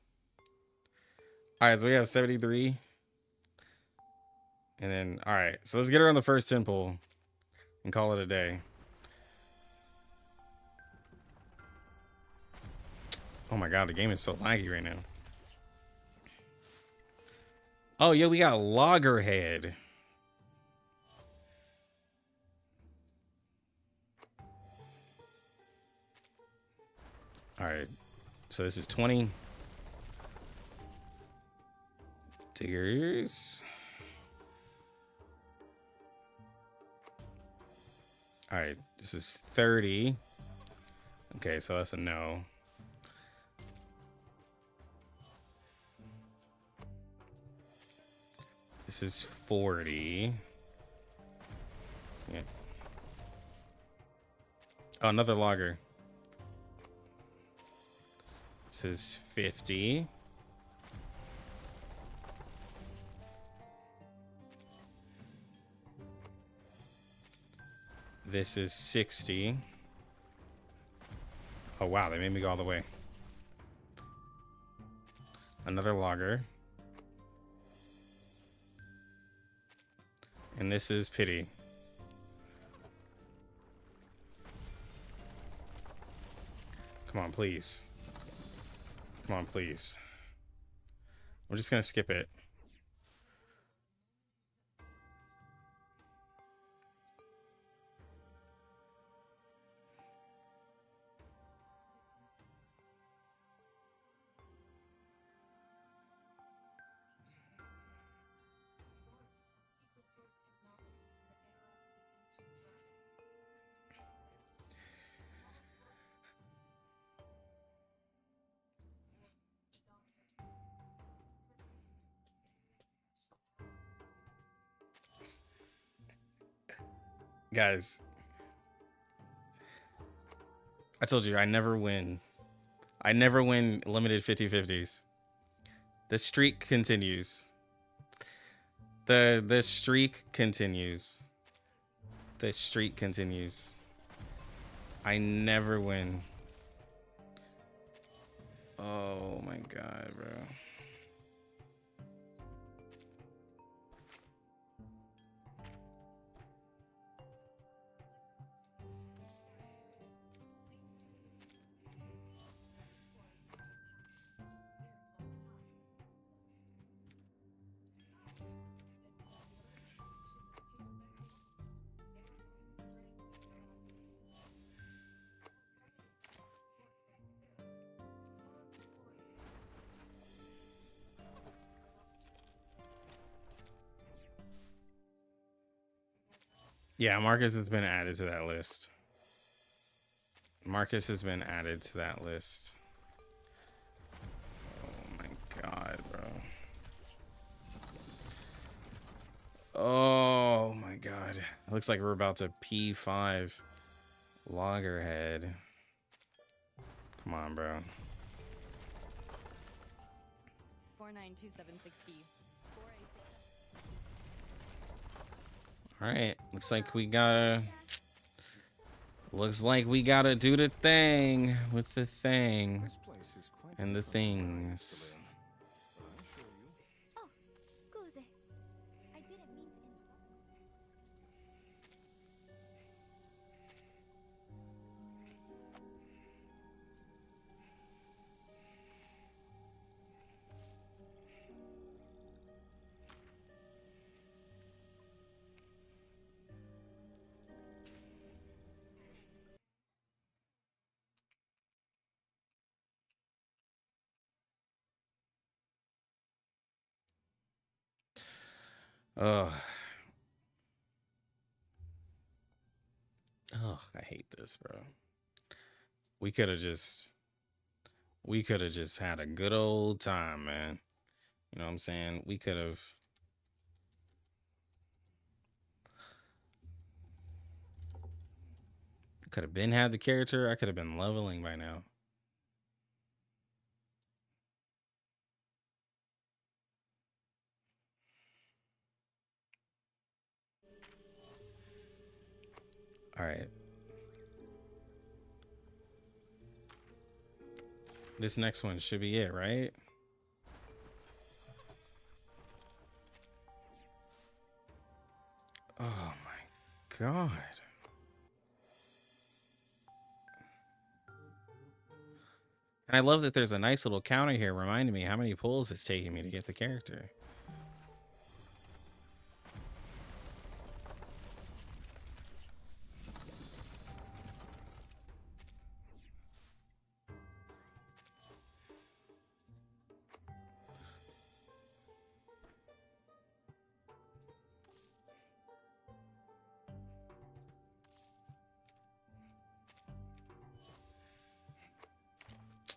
All right, so we have 73. And then, all right. So let's get her on the first 10 pull and call it a day. Oh my God, the game is so laggy right now. Oh, yeah, we got Loggerhead. All right. So this is 20. Diggers. All right. This is 30. Okay, so that's a no. This is 40. Yeah. Oh, another logger. This is 50. This is 60. Oh, wow. They made me go all the way. Another logger. And this is pity. Come on, please. Come on, please. I'm just going to skip it. Guys, I told you I never win. I never win limited 50-50s. The streak continues. The streak continues. The streak continues. I never win. Oh my God, bro. Yeah, Marcus has been added to that list. Marcus has been added to that list. god, bro. Oh my god. Looks like we're about to P5 Loggerhead. Come on, bro. 492760. Alright. Looks like we gotta do the thing with the thing This place is quite and the different from where I used to things. live, but I assure you. Oh, scusi. I didn't mean to interrupt. Ugh. Ugh, I hate this, bro. We could have just had a good old time, man. You know what I'm saying? We could have been had the character. I could have been leveling by now. All right. This next one should be it, right? Oh my god. And I love that there's a nice little counter here reminding me how many pulls it's taking me to get the character.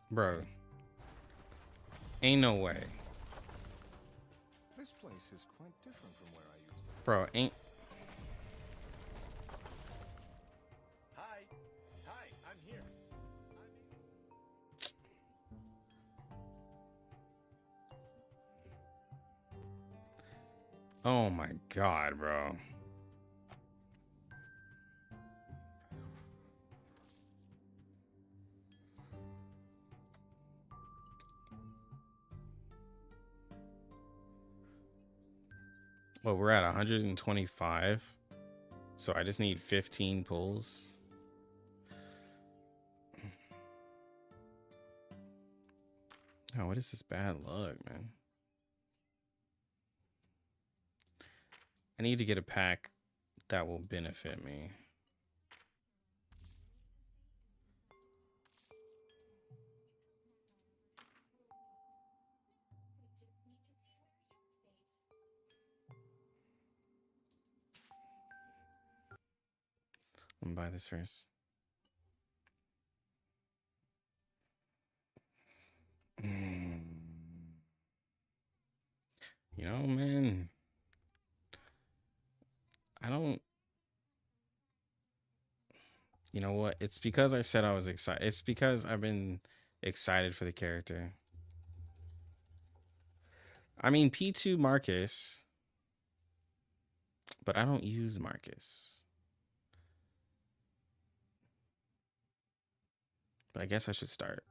Bro. Ain't no way. This place is quite different from where I used to live. Bro, ain't... Hi. Hi, I'm here. Oh my god, bro. Well, we're at 125. So I just need 15 pulls. Oh, what is this bad luck, man? I need to get a pack that will benefit me. I'm gonna buy this first. You know, man, I don't. You know what? It's because I said I was excited. It's because I've been excited for the character. I mean, P2 Marcus, but I don't use Marcus. But I guess I should start.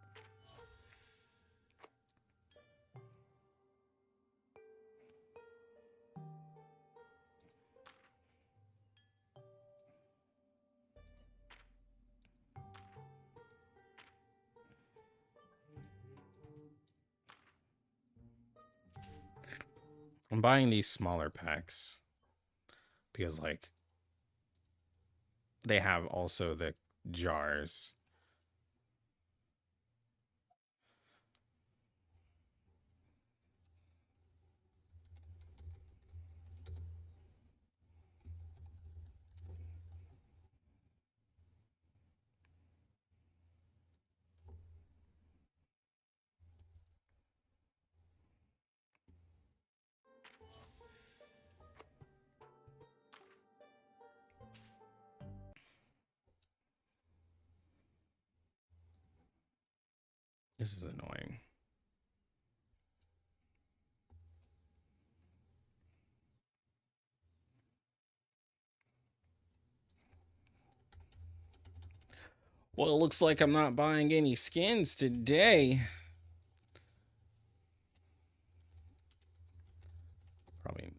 I'm buying these smaller packs because, like, they have also the jars. This is annoying. Well, it looks like I'm not buying any skins today. Probably.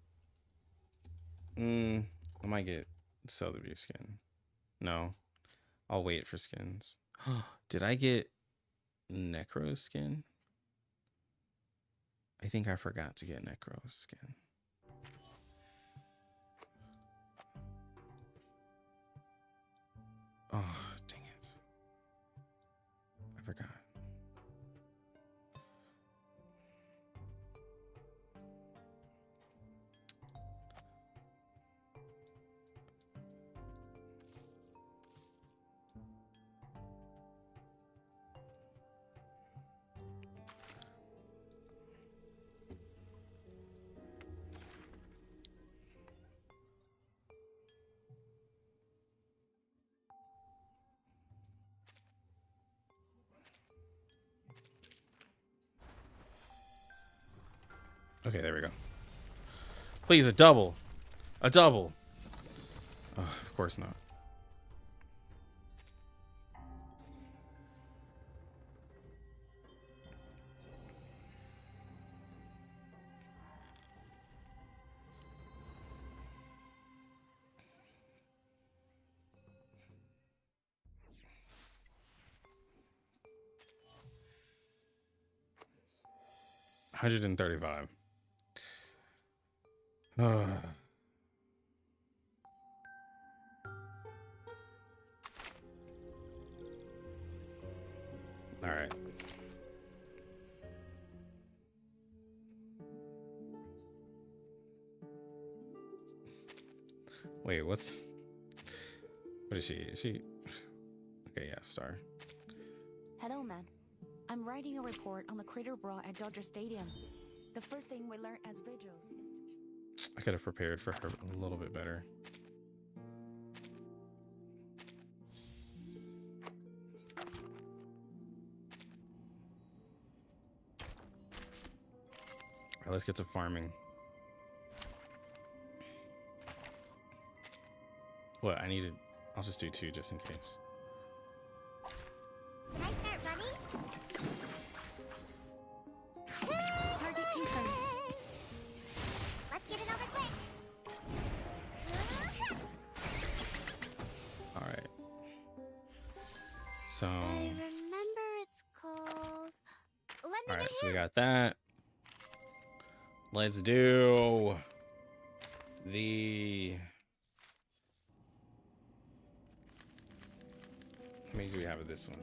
I might get Sotheby skin. No. I'll wait for skins. Did I get Necro's skin? I think I forgot to get Necro's skin. Oh, dang it. I forgot. Okay, there we go. Please, a double. A double. Oh, of course not. $135. All right. Wait, what is she? Is she? Okay, yeah, star. Hello, man. I'm writing a report on the Critter Brawl at Dodger Stadium. The first thing we learn as vigils is I could have prepared for her a little bit better. All right, let's get to farming. What I needed, I'll just do 2 just in case. Can I start running? target confirmed. Let's get it over quick. All right. So, I remember it's called. all right, so we got that. Let's do the. How many do we have of this one?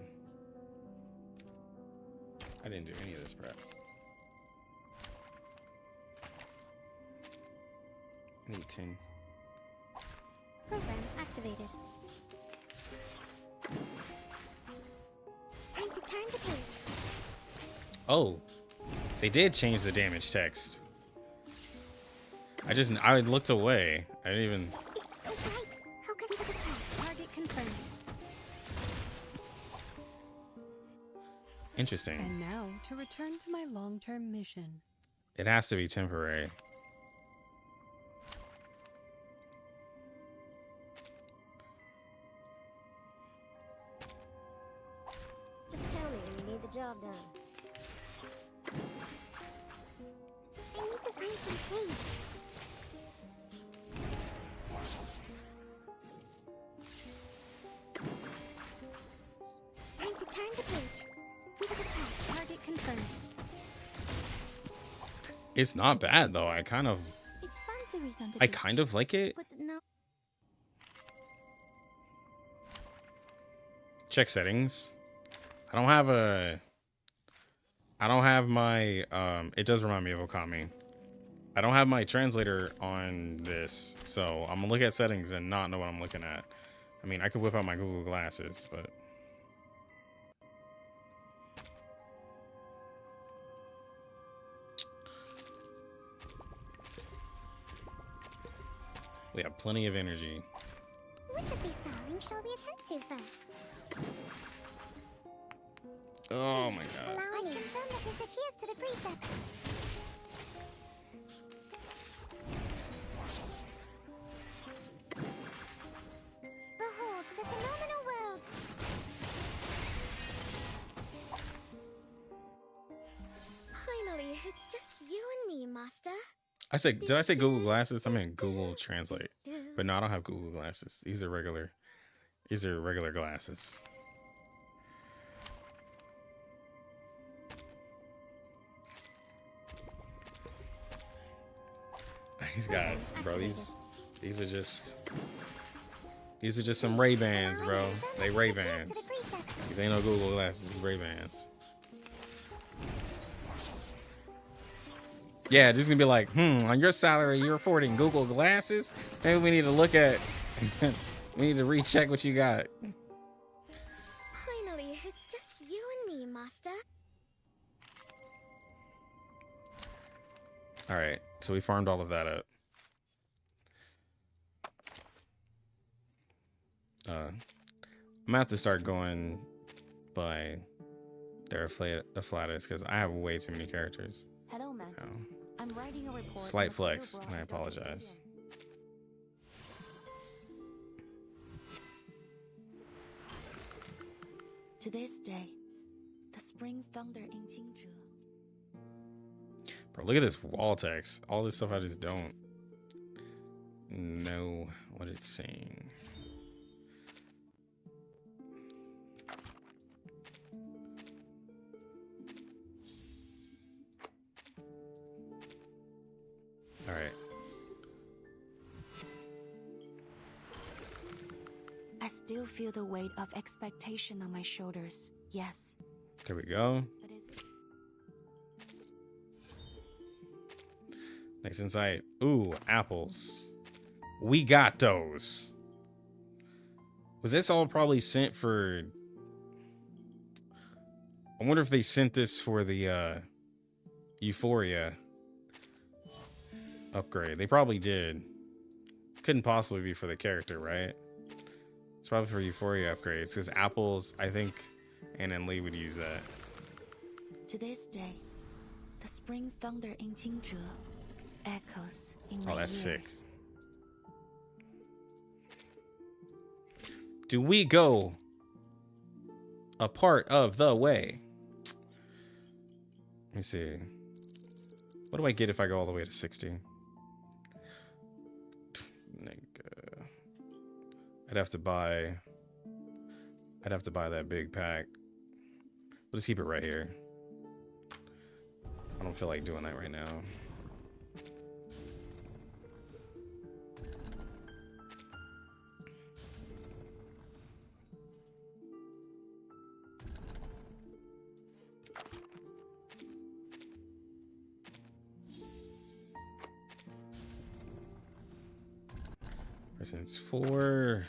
I didn't do any of this prep. I need 10. Program activated. Time to turn the page. Oh, they did change the damage text. I looked away. I didn't even. It's so bright. How could it have been? Target confirmed. Interesting. And now to return to my long-term mission. It has to be temporary. Just tell me when you need the job done. I need to find some shade. Time to turn the page. Give it a try. Target confirmed. It's not bad though. It's fun to read on the I beach, kind of like it. but no. Check settings. I don't have my it does remind me of Okami. I don't have my translator on this, so I'm gonna look at settings and not know what I'm looking at. I mean, I could whip out my Google glasses, but we have plenty of energy. Which of these darlings shall we attend to first? Oh my god. Allow me. I confirm that this adheres to the precepts. Behold the phenomenal world. Finally, it's just you and me, Master. Did I say Google Glasses? I meant Google Translate. But no, I don't have Google Glasses. These are regular glasses. He's got, bro, these are just some Ray-Bans, bro. They Ray-Bans. These ain't no Google Glasses, these Ray-Bans. Yeah, just gonna be like, on your salary, you're affording Google Glasses? Maybe we need to look at, we need to recheck what you got. Finally, it's just you and me, Master. All right, so we farmed all of that up. I'm gonna have to start going by their afflatus because I have way too many characters. Hello, man. Oh. I'm writing a report. Slight flex, and I apologize. To this day, the spring thunder in Jingzhe. Bro, look at this wall text. All this stuff I just don't know what it's saying. All right. I still feel the weight of expectation on my shoulders. Yes. There we go. But is it? Next insight. Ooh, apples. We got those. Was this all probably sent for... I wonder if they sent this for the Euphoria upgrade. They probably did. Couldn't possibly be for the character, right? It's probably for Euphoria upgrades because apples, I think Ann and Lee would use that. To this day, the spring thunder in Jingzhe echoes in my Oh, that's ears. sick. Do we go a part of the way? Let me see. What do I get if I go all the way to 60? I'd have to buy that big pack. We'll just keep it right here. I don't feel like doing that right now. Presence 4.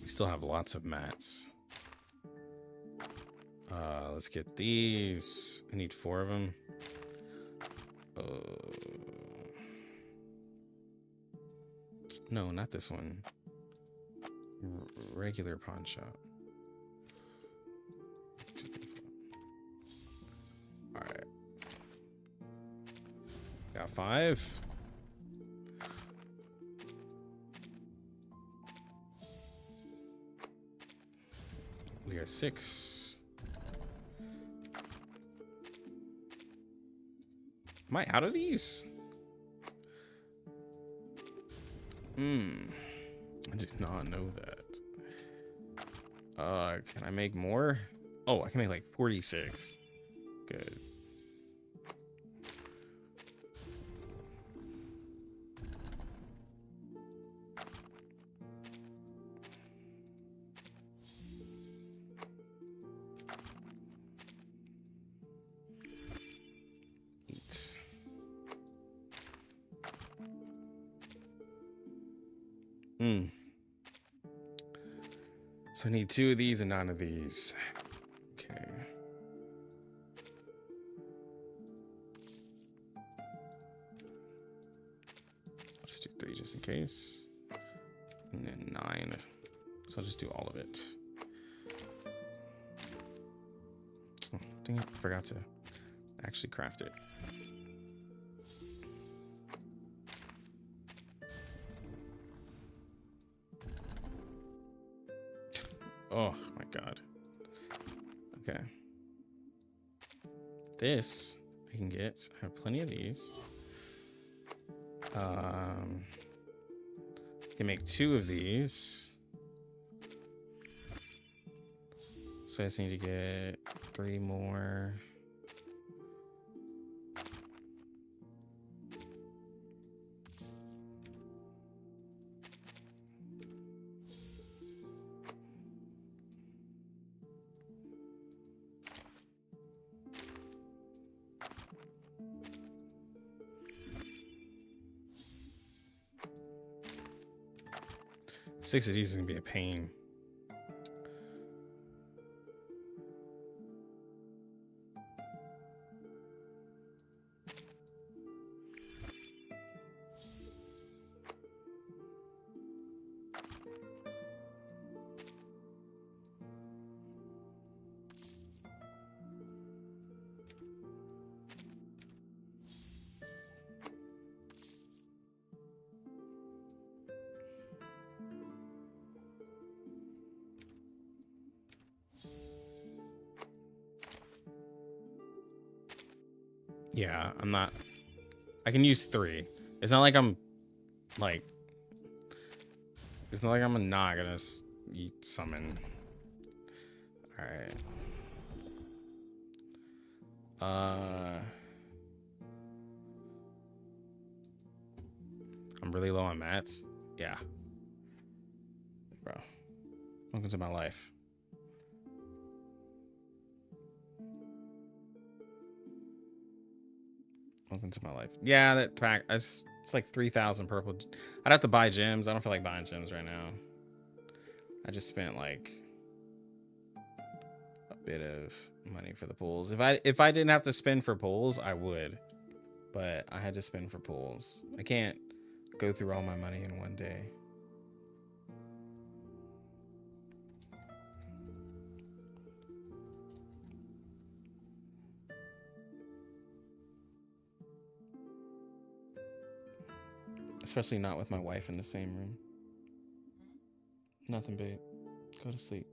We still have lots of mats. Let's get these. I need 4 of them. No, not this one. Regular pawn shop. 2, 3, 4. All right. Got 5. We are 6. Am I out of these? I did not know that. Can I make more? Oh, I can make like 46. Good. So I need 2 of these and 9 of these. Okay. just do 3 just in case. And then 9. So I'll just do all of it. Oh, dang it. Forgot to actually craft it. Oh my god. Okay. This I can get. I have plenty of these. I can make 2 of these. So I just need to get 3 more. Six of these is gonna be a pain. Yeah, I'm not. I can use 3. It's not like I'm like. It's not like I'm not gonna summon. All right. I'm really low on mats. Yeah. Bro. Welcome to my life. Welcome to my life. Yeah, that pack. It's like 3,000 purple. I'd have to buy gems. I don't feel like buying gems right now. I just spent like a bit of money for the pools. If I didn't have to spend for pools, I would. But I had to spend for pools. I can't go through all my money in one day. Especially not with my wife in the same room. Nothing, babe. Go to sleep.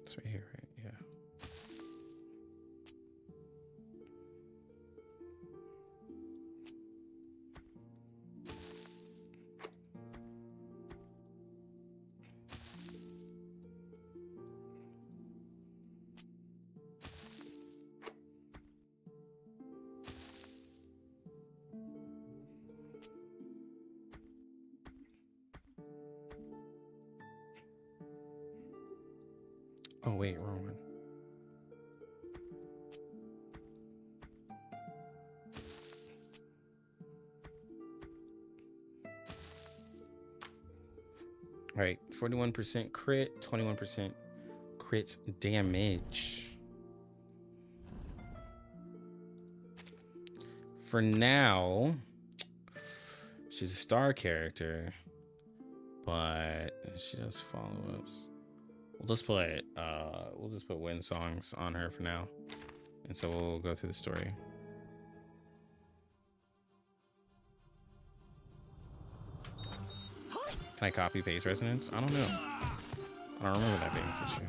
It's right here, right? Yeah. Oh wait, wrong one. All right, 41% crit, 21% crit damage. for now, she's a star character, but she does follow-ups. We'll just put win songs on her for now, and so we'll go through the story. Can I copy paste resonance? I don't know. I don't remember that being a feature.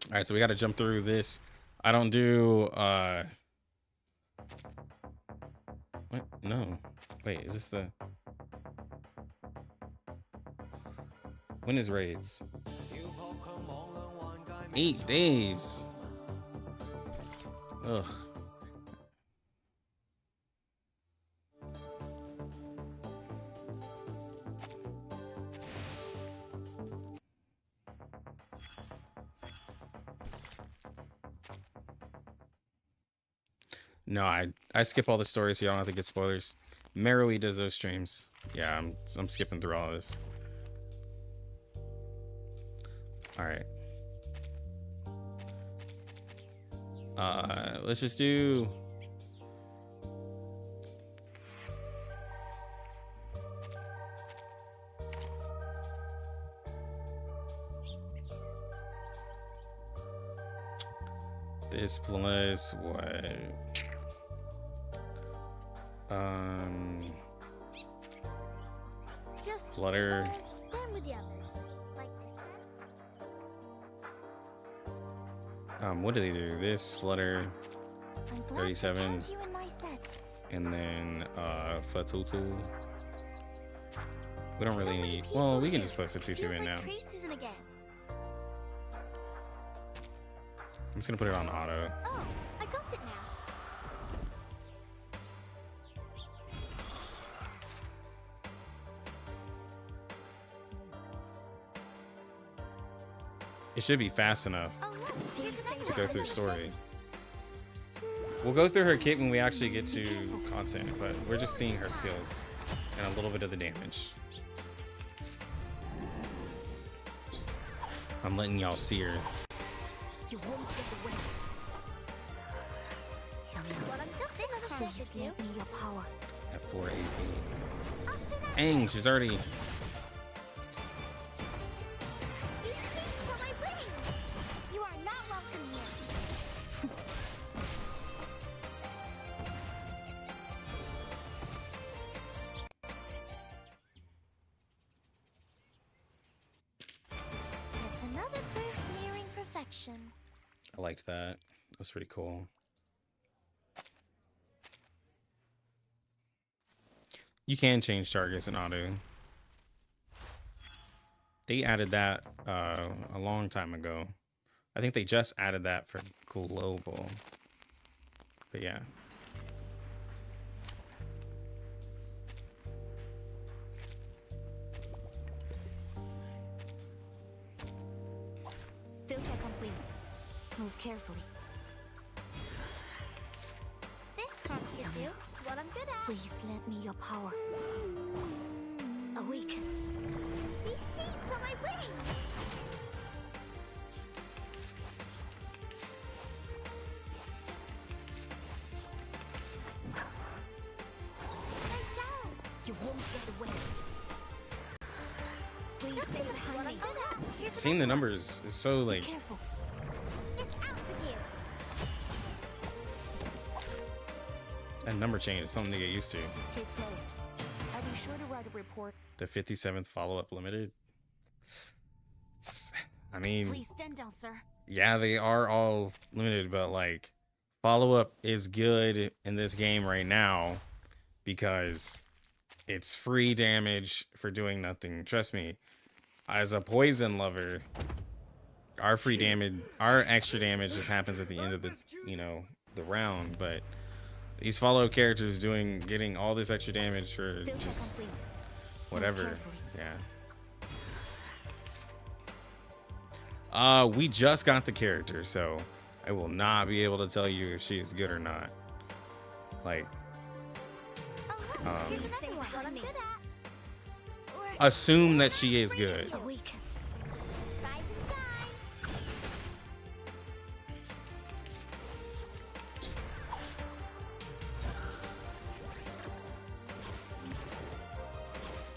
All right, so we got to jump through this. I don't do what? No. Wait, is this the when is raids? 8 days. Ugh. No, I skip all the stories so you don't have to get spoilers. Merrily does those streams. Yeah, I'm skipping through all of this. All right. Let's just do this plus what? Just Flutter. stand with the others, like I said. What do they do? This Flutter I'm glad 37. I found you in my set. and then Fatutu. We don't really So many need. people Well, we can here. just put Fatutu Feels in like now. trade season again. I'm just gonna put it on auto. Oh, I got it now. It should be fast enough Oh, look, here's another to go one. through story. We'll go through her kit when we actually get to content, but we're just seeing her skills and a little bit of the damage. I'm letting y'all see her. You won't get away. Tell me what I'm just Please lend me your power. At 4 AP. Up and at Dang, she's already. These sheets are my wings. You are not welcome here. That's another proof nearing perfection. I liked that. That was pretty cool. You can change targets in auto. They added that a long time ago. I think they just added that for global. But yeah. Filter complete. Move carefully. This constitutes what I'm good at. Please lend me your power. Awaken. These sheets are my wings. You won't get away. Please stay behind me. Seeing the numbers is so like Careful. It's out with you. that number change is something to get used to. Case closed. I'll be sure to write a report. The 57th follow-up limited. I mean, Please stand down, sir. yeah, they are all limited, but like follow-up is good in this game right now because it's free damage for doing nothing. Trust me, as a poison lover, our free damage, our extra damage just happens at the end of the, the round, but these follow characters getting all this extra damage for Filter just complete. whatever. Carefully. Yeah. We just got the character, so I will not be able to tell you if she is good or not. Like, Here's another one. What I'm good at. assume that she is good. Awaken. Rise and shine.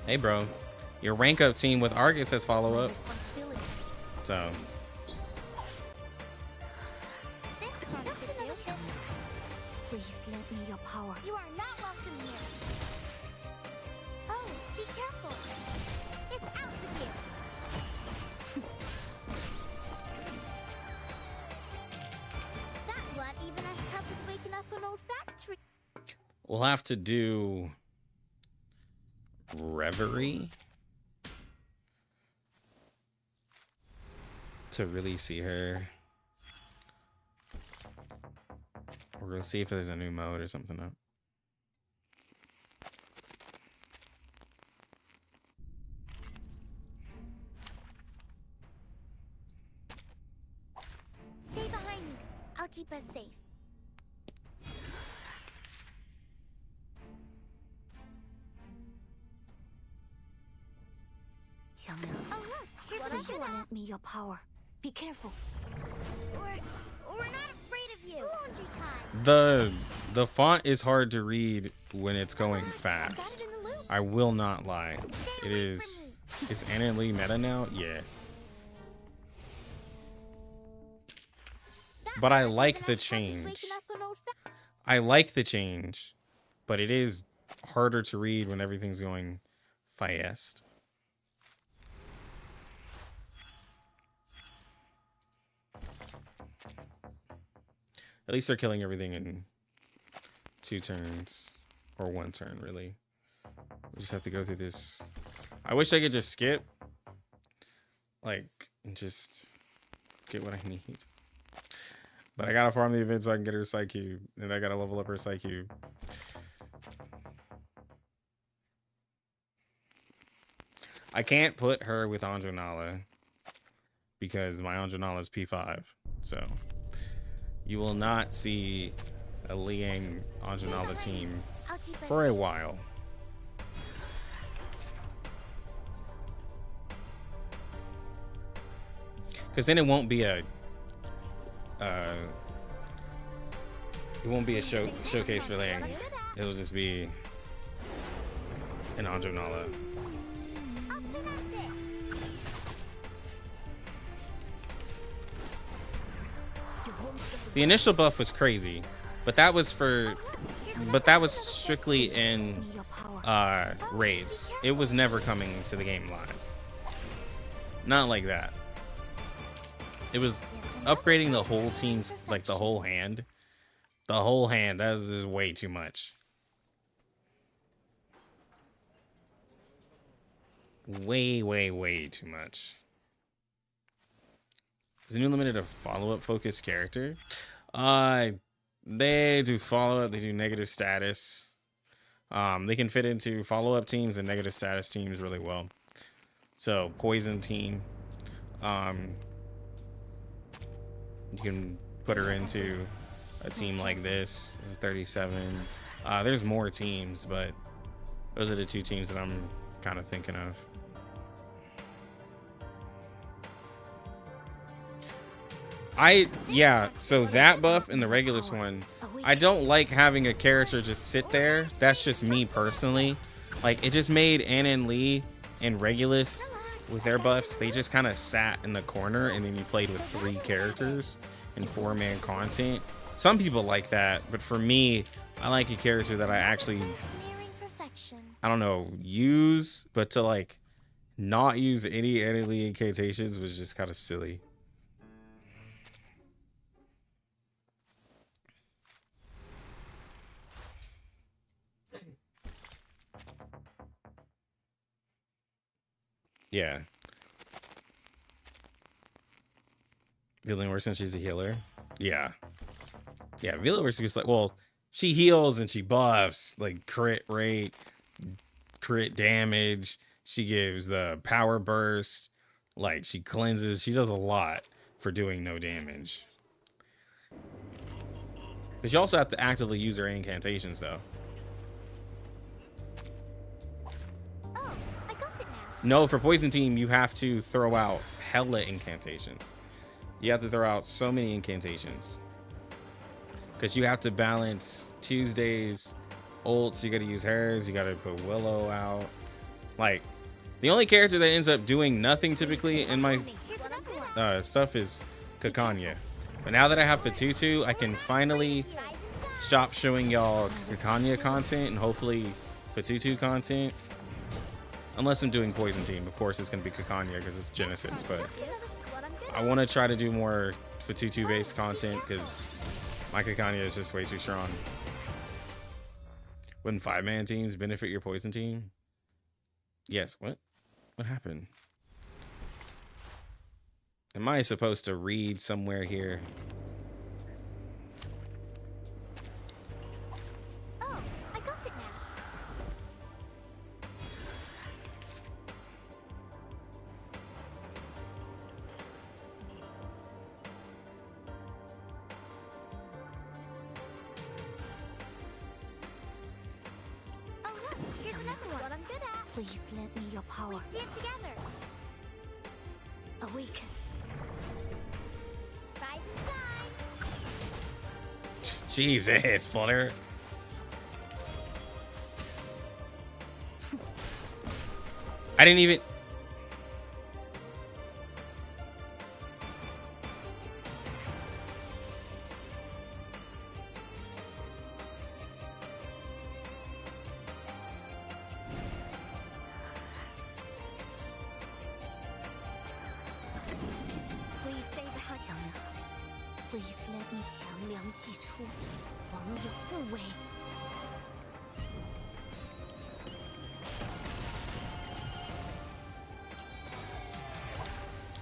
Hey, bro. Your rank up team with Argus has follow up. Responsibility. So, This hard to do. Please lend me your power. You are not welcome here. Oh, be careful. It's out with you. That wasn't even as tough as waking up an old factory. we'll have to do Reverie to really see her. We're gonna see if there's a new mode or something up. Stay behind me. I'll keep us safe. Oh look, here's please lend me your power. Be careful. We're not afraid of you. Laundry time. The font is hard to read when it's going fast. I will not lie. It is. Is Anna Lee meta now? Yeah. But I like the change. I like the change, but it is harder to read when everything's going fast. At least they're killing everything in 2 turns. Or 1 turn, really. We just have to go through this. I wish I could just skip. Like, and just get what I need. But I gotta farm the event so I can get her Psy Cube. And I gotta level up her Psy Cube. I can't put her with Andronala. Because my Andronala is P5. So you will not see a Liang Andronala team for a while. Because then it won't be a showcase for Liang. It'll just be an Andronala. The initial buff was crazy, but that was strictly in raids. It was never coming to the game live. Not like that. It was upgrading the whole team's, like the whole hand. The whole hand, that is just way too much. Way, way, way too much. Is the new limited a follow-up focused character? They do follow-up, they do negative status. They can fit into follow-up teams and negative status teams really well. So, poison team. You can put her into a team like this, 37. There's more teams, but those are the 2 teams that I'm kind of thinking of. So that buff and the Regulus one, I don't like having a character just sit there. That's just me personally. Like, it just made Anna and Lee and Regulus with their buffs, they just kind of sat in the corner and then you played with 3 characters and 4-man content. Some people like that, but for me, I like a character that I actually, I don't know, use, but to like not use any Lee incantations was just kind of silly. Yeah. Feeling worse since she's a healer. Yeah. Yeah, Vila works just like, well, she heals and she buffs like crit rate, crit damage. She gives the power burst. Like, she cleanses. She does a lot for doing no damage. But you also have to actively use her incantations, though. Oh, I got it now. No, for Poison Team, you have to throw out hella incantations. You have to throw out so many incantations. Because you have to balance Tuesday's ults. You got to use hers. You got to put Willow out. Like, the only character that ends up doing nothing typically in my stuff is Kakanya. But now that I have Fatutu, I can finally stop showing y'all Kakanya content and hopefully Fatutu content. Unless I'm doing Poison Team. Of course, it's going to be Kakanya because it's Genesis. But I want to try to do more Fatutu based content because my Kakanya is just way too strong. Wouldn't 5-man teams benefit your Poison Team? Yes. What? What happened? Am I supposed to read somewhere here? Oh, I got it now. Oh, look, here's another one. What I'm good at. Please lend me your power. We stand together. Awaken. Rise and shine. Jesus, Flutter. I didn't even... Please stay behind 祥良. Please let me 祥良祭出，王有不为。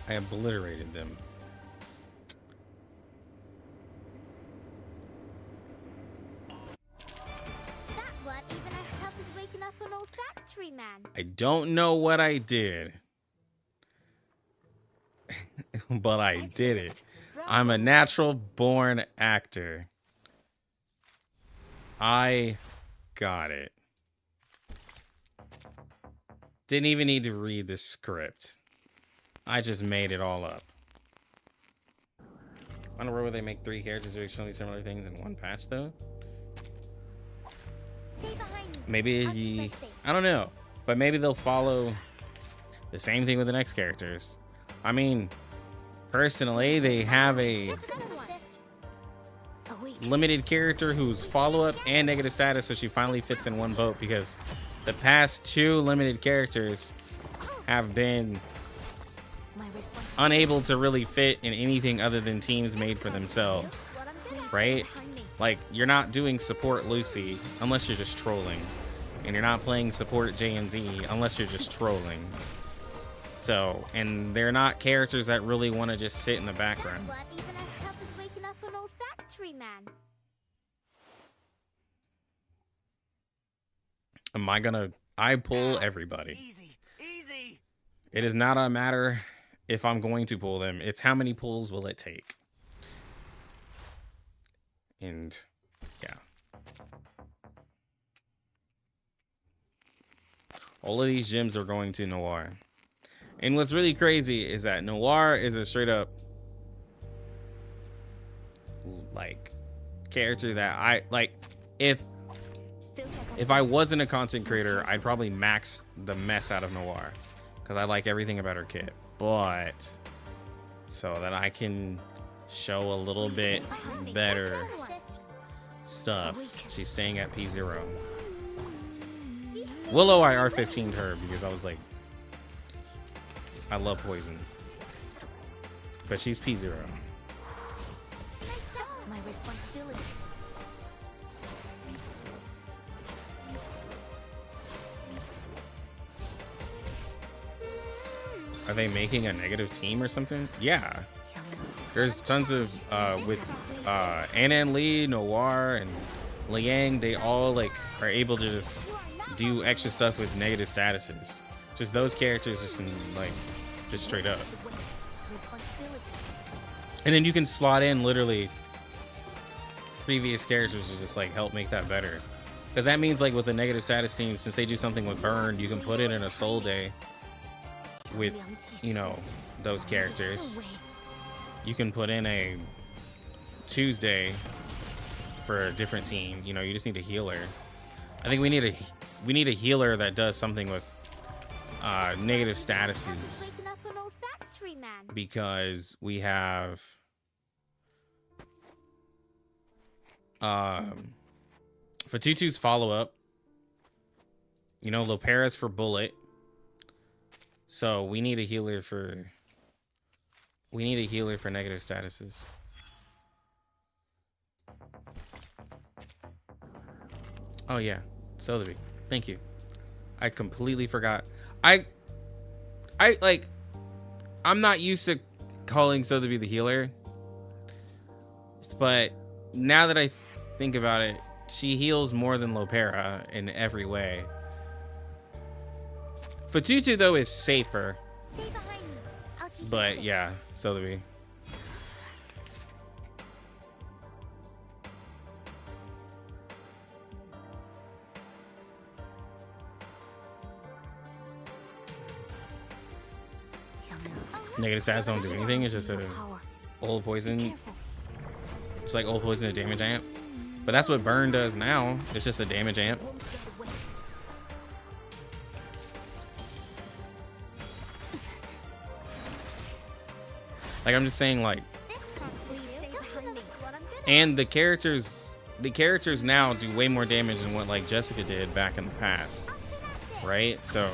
I obliterated them. That wasn't even as tough as waking up an old factory man. I don't know what I did. But I did it. I'm a natural born actor. I got it. Didn't even need to read the script. I just made it all up. On a world where they make 3 characters do extremely similar things in one patch, though? Stay behind me. Maybe, I don't know. But maybe they'll follow the same thing with the next characters. I mean, personally, they have a There's another one. Awaken. limited character who's follow-up and negative status, so she finally fits in one boat because the past 2 limited characters have been My response. unable to really fit in anything other than teams made for themselves, What I'm good at. right? Behind me. Like, you're not doing support Lucy unless you're just trolling, and you're not playing support JNZ unless you're just trolling. So, and they're not characters that really want to just sit in the background. That wasn't even as tough as waking up an old factory man. I pull everybody. Easy, easy. It is not a matter if I'm going to pull them. It's how many pulls will it take. And yeah. All of these gems are going to Noir. And what's really crazy is that Noir is a straight up like character that I like. If I wasn't a content creator, I'd probably max the mess out of Noir because I like everything about her kit. But so that I can show a little bit better stuff, she's staying at P0. Willow, I R15'd her because I was like, I love poison. But she's P0. My responsibility. Are they making a negative team or something? Yeah. There's tons of with Anna and Lee, Noir, and Liang, they all like are able to just do extra stuff with negative statuses. Just those characters just in like just straight up. Responsibility. And then you can slot in literally previous characters to just like help make that better. Because that means like with the negative status team, since they do something with Burn, you can put it in a Soul Day with, you know, those characters. You can put in a Tuesday for a different team. You know, you just need a healer. I think we need a healer that does something with negative statuses because we have Fatutu's follow-up. You know, Lopera's for bullet. So we need a healer for negative statuses. Oh yeah, Sotheby. Thank you. I completely forgot. I'm not used to calling Sotheby the healer, but now that I think about it, she heals more than Lopera in every way. Fatutu though is safer, but yeah, Sotheby. Negative stats don't do anything. It's just a old poison. It's like old poison, a damage amp. But that's what burn does now. It's just a damage amp. Like, I'm just saying, like, and the characters now do way more damage than what like Jessica did back in the past, right? So,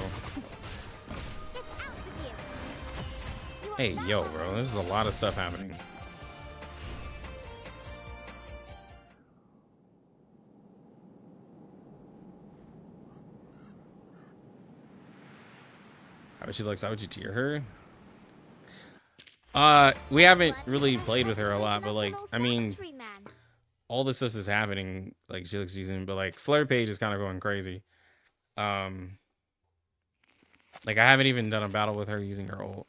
hey, yo, bro, this is a lot of stuff happening. How would she looks? How would you tier her? We haven't really played with her a lot, but like, I mean, all this stuff is happening. Like, she looks decent, but like, Flare Page is kind of going crazy. Like, I haven't even done a battle with her using her ult.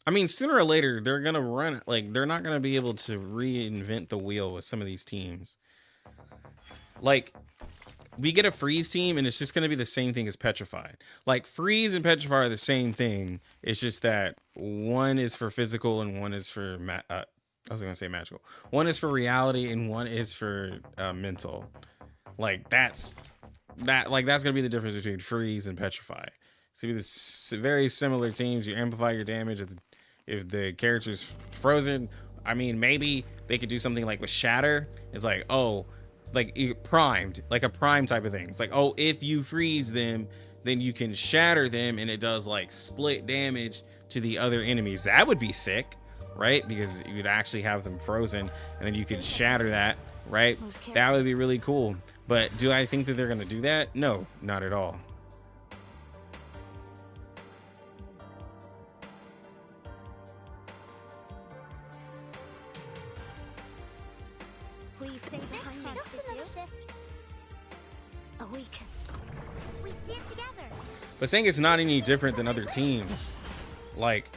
I mean, sooner or later, they're gonna run, like, they're not gonna be able to reinvent the wheel with some of these teams. Like, we get a freeze team and it's just going to be the same thing as petrified. Like, freeze and petrify are the same thing. It's just that one is for physical and one is for I was going to say magical. One is for reality and one is for mental. Like, that's going to be the difference between freeze and petrify. It's going to be this very similar teams. You amplify your damage if the character's frozen. I mean, maybe they could do something like with shatter. It's like, oh, like primed, like a prime type of thing. It's like, oh, if you freeze them, then you can shatter them and it does like split damage to the other enemies. That would be sick, right? Because you would actually have them frozen and then you could shatter that, right? That would be really cool. But do I think that they're going to do that? No, not at all. But saying it's not any different than other teams, like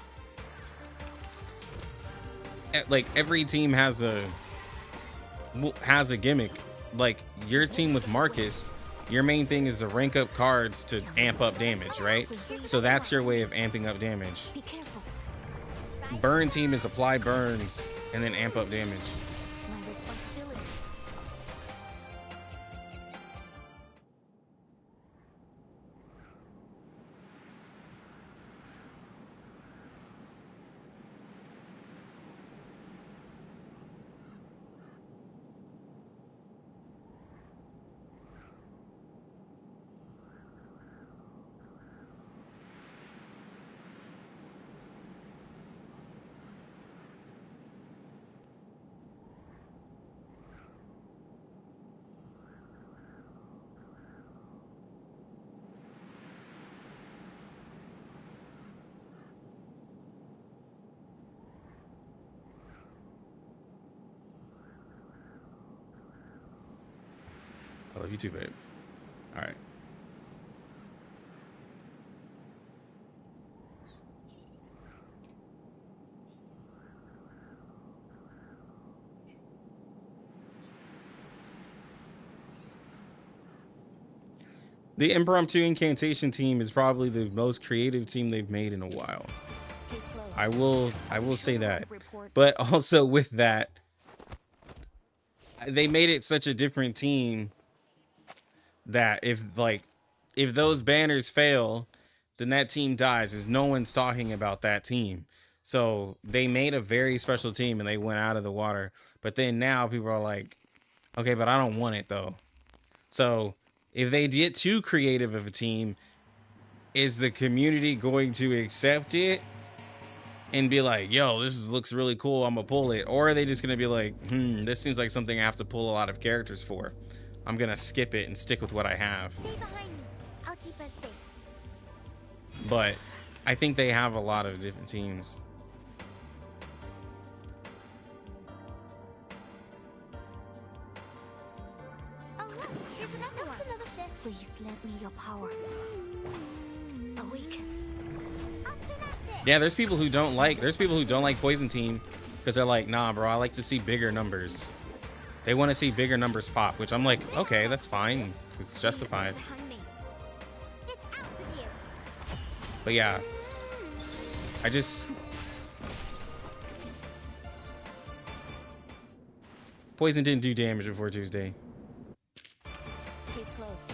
every team has a gimmick. Like, your team with Marcus, your main thing is to rank up cards to amp up damage, right? So that's your way of amping up damage. Burn team is apply burns and then amp up damage. I love you too, babe. All right. The impromptu incantation team is probably the most creative team they've made in a while. I will say that. But also with that, they made it such a different team that if those banners fail, then that team dies. There's no one's talking about that team. So they made a very special team and they went out of the water. But then now people are like, okay, but I don't want it though. So if they get too creative of a team, is the community going to accept it and be like, yo, looks really cool, I'm gonna pull it? Or are they just gonna be like, this seems like something I have to pull a lot of characters for, I'm gonna skip it and stick with what I have? Stay behind me. I'll keep us safe. But I think they have a lot of different teams. Oh look, here's another one. Another shift. Please lend me your power. Awaken. Up and at it. Yeah, there's people who don't like Poison Team because they're like, nah, bro, I like to see bigger numbers. They want to see bigger numbers pop, which I'm like, okay, that's fine. It's justified. Behind me. It's out with you. But yeah, I just... Poison didn't do damage before Tuesday. Case closed.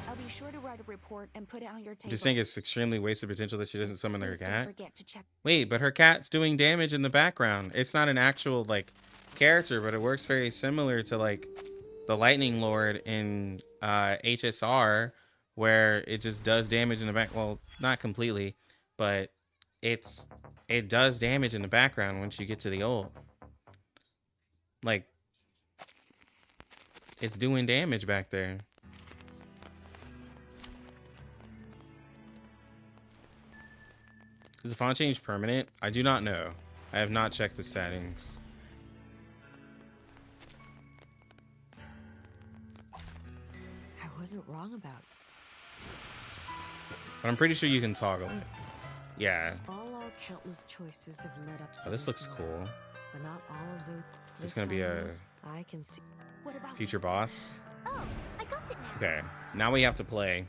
I'll be sure to write a report and put it on your table. Just think it's extremely wasted potential that she doesn't summon her Please don't cat. forget to check. Wait, but her cat's doing damage in the background. It's not an actual, like, character, but it works very similar to, like, the Lightning Lord in HSR, where it just does damage in the back. Well, not completely, but it does damage in the background once you get to the ult. Like, it's doing damage back there. Is the font change permanent? I do not know. I have not checked the settings. I wasn't wrong about it. But I'm pretty sure you can toggle it. Yeah. All our countless choices have led up to Oh, this looks moment, cool. but not all of those. Is this gonna be a I can see. What about future boss? Oh, I got it now. Okay. Now we have to play.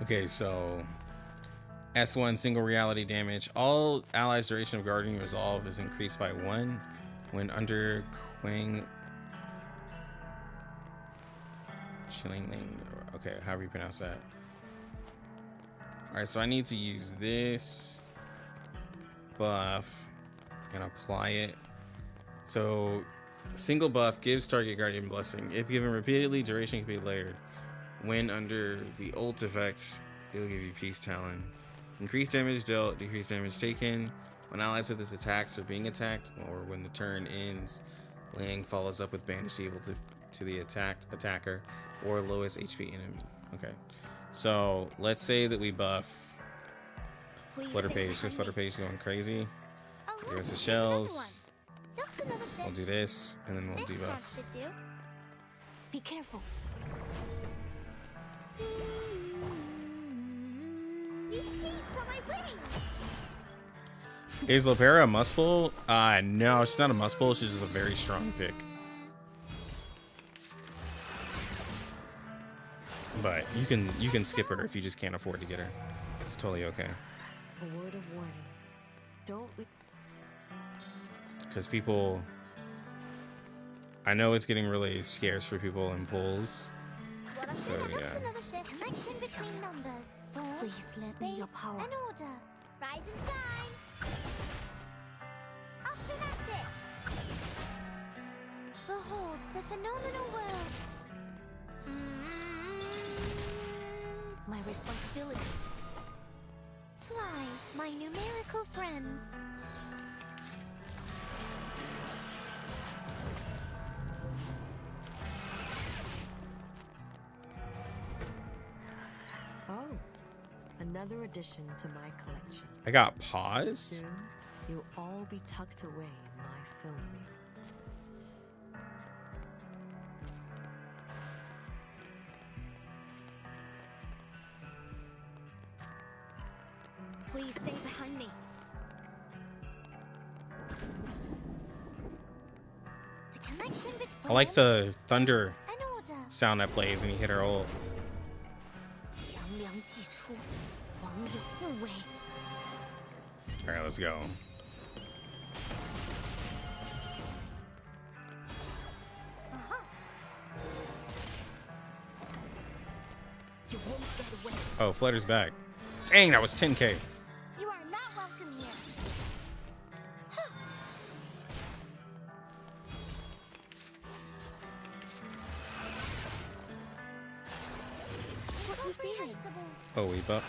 Okay, so S1 single reality damage. All allies' duration of guarding resolve is increased by 1 when under Quang Chilling. Okay, however you pronounce that. Alright, so I need to use this buff and apply it. So single buff gives target guardian blessing. If given repeatedly, duration can be layered. When under the ult effect, it'll give you Peace Talon. Increased damage dealt, decreased damage taken. When allies with this attacks are being attacked, or when the turn ends, Liang follows up with Banished Evil to the attacker or lowest HP enemy. Okay, so let's say that we buff Please Flutter stay Page. So behind Flutter me. Page is going crazy. Oh, Give look, us the here's another shells. one. Just another We'll shift. do this, and then we'll This debuff. part should do. Be careful. These sheets are my wings. Is Lopera a must pull? No, she's not a must pull. She's just a very strong pick. But you can skip her if you just can't afford to get her. It's totally okay. A word of warning. Don't. Because people, I know it's getting really scarce for people in pulls. So yeah. Just another shift. Connection between numbers. Please lend me your power. And order. Rise and shine. Up and at it. Behold the phenomenal world. My responsibility. Fly, my numerical friends. Another addition to my collection. I got paused. Soon, you'll all be tucked away in my film reel. Please stay behind me. The connection between I like the thunder and order. sound that plays when you hit her ult. 强梁既出，王有不为。 All right, let's go. You won't get away. Oh, Flutter's back. Dang, that was 10k. You are not welcome here. Incomprehensible. Oh, we up.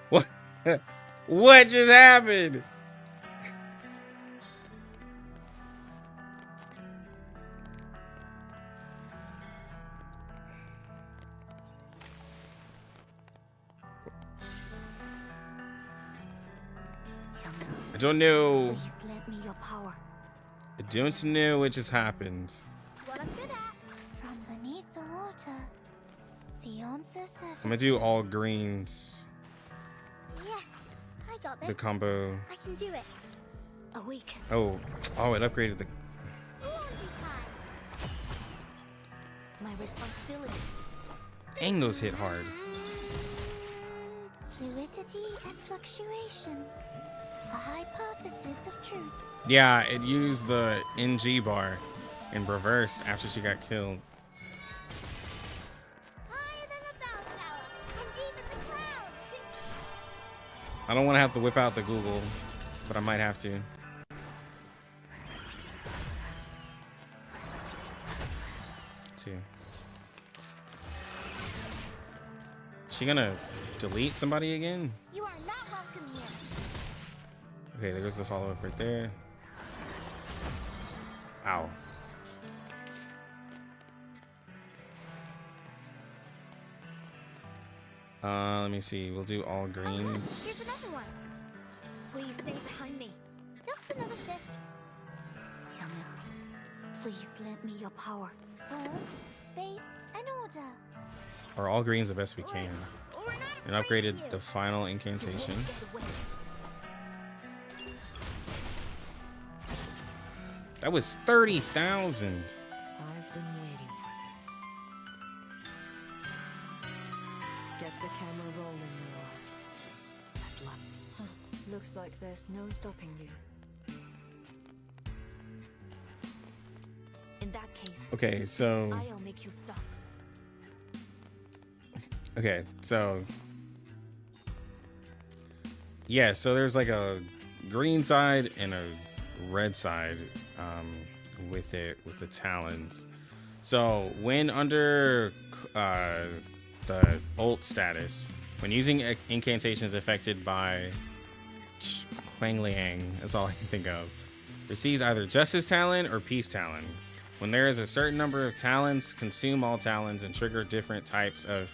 What? What just happened? I don't know. Please lend me your power. I don't know what just happened. What I'm good at. From beneath the water, the answer surfaces. I'm gonna do all greens. Yes, I got The this. combo. I can do it. Awaken. Oh, it upgraded the. Laundry time. My responsibility. Dang, those hit hard. Fluidity and fluctuation. A hypothesis of truth. Yeah, it used the NG bar in reverse after she got killed. Higher than a bell tower, and deep in the clouds. I don't want to have to whip out the Google, but I might have to. Two. She gonna delete somebody again? You are not welcome here. Okay, there goes the follow-up right there. Ow. Let me see. We'll do all Oh, look, greens. here's another one. Please stay behind me. Just another shift. Xiangming, please lend me your power. Form, space, and order. Or all greens the best we can. We're not And afraid upgraded of you. the final incantation. You won't get away. That was 30,000. I've been waiting for this. Get the camera rolling, Noah. At luck. Looks like there's no stopping you. In that case, Okay, so I'll make you stop. okay, so yeah, so there's like a green side and a red side with the talons. So when under the ult status, when using incantations affected by Huang Liang, that's all I can think of, receives either Justice Talon or Peace Talon. When there is a certain number of talons, consume all talons and trigger different types of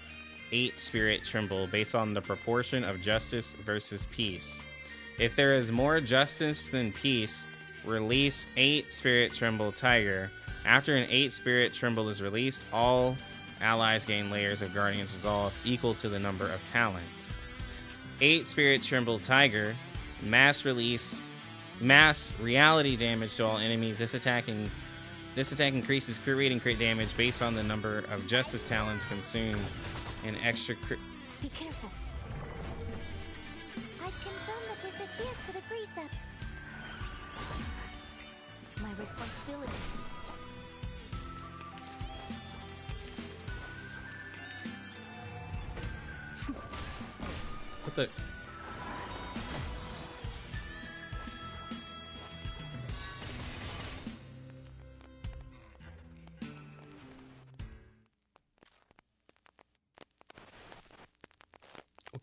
8 Spirit Tremble based on the proportion of Justice versus Peace. If there is more Justice than Peace, release 8 Spirit Tremble Tiger. After an 8 Spirit Tremble is released, all allies gain layers of Guardian's Resolve equal to the number of talents. 8 Spirit Tremble Tiger, mass reality damage to all enemies. This attack increases crit rate and crit damage based on the number of Justice Talons consumed and extra crit. Be careful. I confirm that this adheres to the precepts. My responsibility. What the?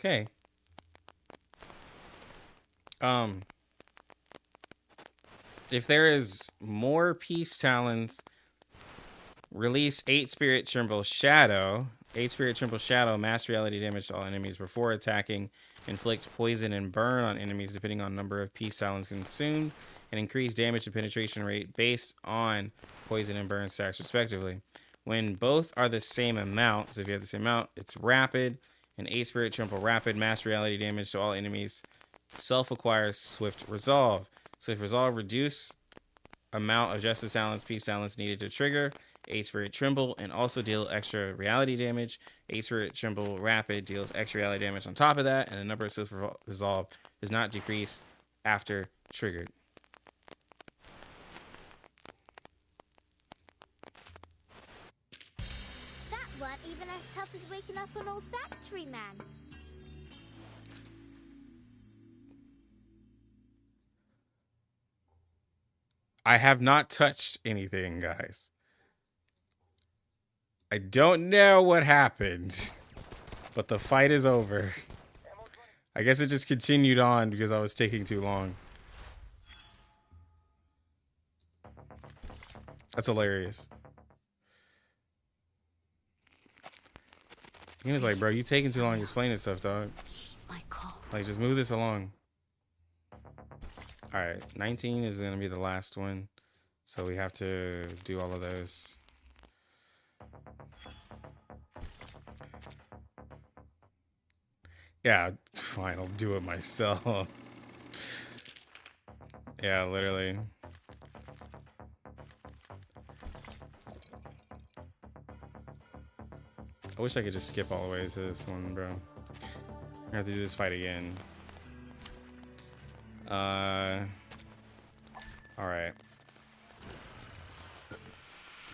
Okay. If there is more Peace Talons, release 8 Spirit Trimble Shadow. 8 Spirit Trimble Shadow, mass reality damage to all enemies before attacking, inflicts poison and burn on enemies depending on number of Peace Talons consumed, and increase damage and penetration rate based on poison and burn stacks respectively. When both are the same amount, so if you have the same amount, it's rapid, and 8 Spirit Trimble Rapid, mass reality damage to all enemies, self-acquires Swift Resolve. Swift Resolve reduce amount of Justice Talents, Peace Talents needed to trigger 8 Spirit Tremble, and also deal extra reality damage. 8 Spirit Tremble Rapid deals extra reality damage on top of that, and the number of Swift Resolve does not decrease after triggered. That weren't even as tough as waking up an old factory man. I have not touched anything, guys. I don't know what happened, but the fight is over. I guess it just continued on because I was taking too long. That's hilarious. He was like, bro, you taking too long explaining stuff, dog. Like, just move this along. All right, 19 is gonna be the last one, so we have to do all of those. Yeah, fine, I'll do it myself. Yeah, literally. I wish I could just skip all the way to this one, bro. I have to do this fight again. All right.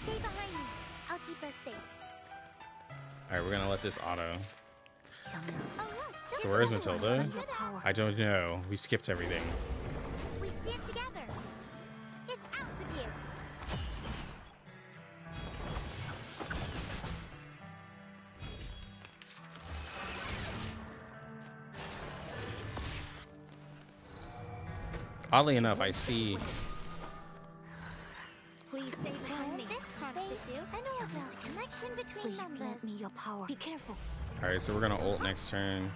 Stay behind me. I'll keep us safe. All right, we're gonna let this auto. Oh, look, So where's Matilda? I don't know. We skipped everything. we stand together. It's out with you. Oddly enough, I see. Please stay behind me. This constitute an order. Connection between members. Lend me your power. Be careful. All right, so we're gonna ult next turn.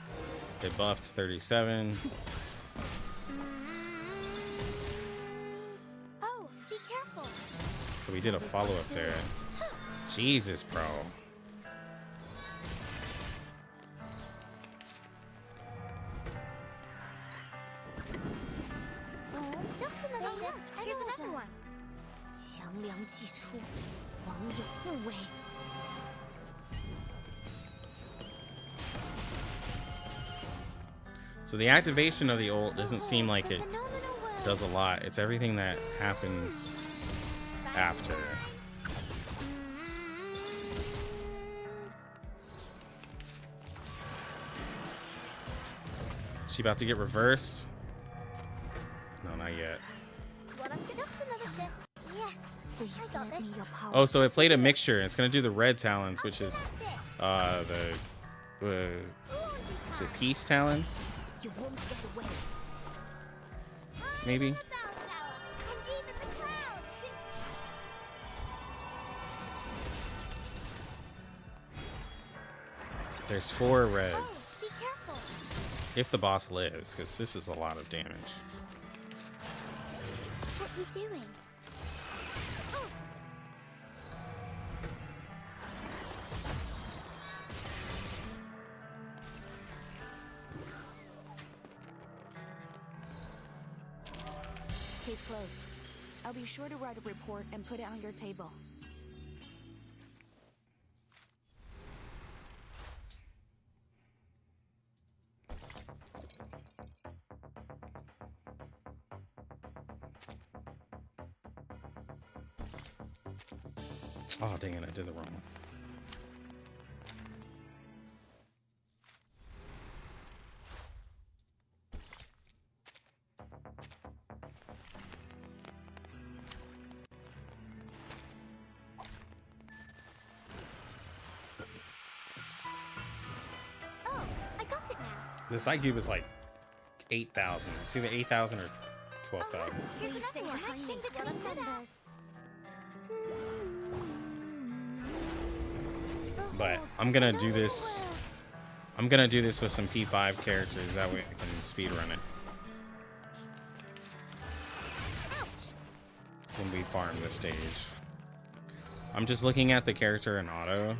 It buffed 37. Oh, be careful. So we did a follow up there. Jesus, bro. Just another one. Here's another one. 强梁既出，王有不为。 So the activation of the ult doesn't seem like it does a lot. It's everything that happens after. She about to get reversed? No, not yet. Oh, so it played a mixture. It's gonna do the red talents, which is the is it Peace Talents? Maybe. There's 4 reds. If the boss lives, because this is a lot of damage. What are you doing? Case closed. I'll be sure to write a report and put it on your table. Oh, dang it, I did the wrong one. Oh, I got it now. The side cube is like 8,000. It's either 8,000 or 12,000. Here's another connection between numbers. But I'm gonna do this. I'm gonna do this with some P5 characters. That way I can speedrun it. When we farm this stage. I'm just looking at the character in auto.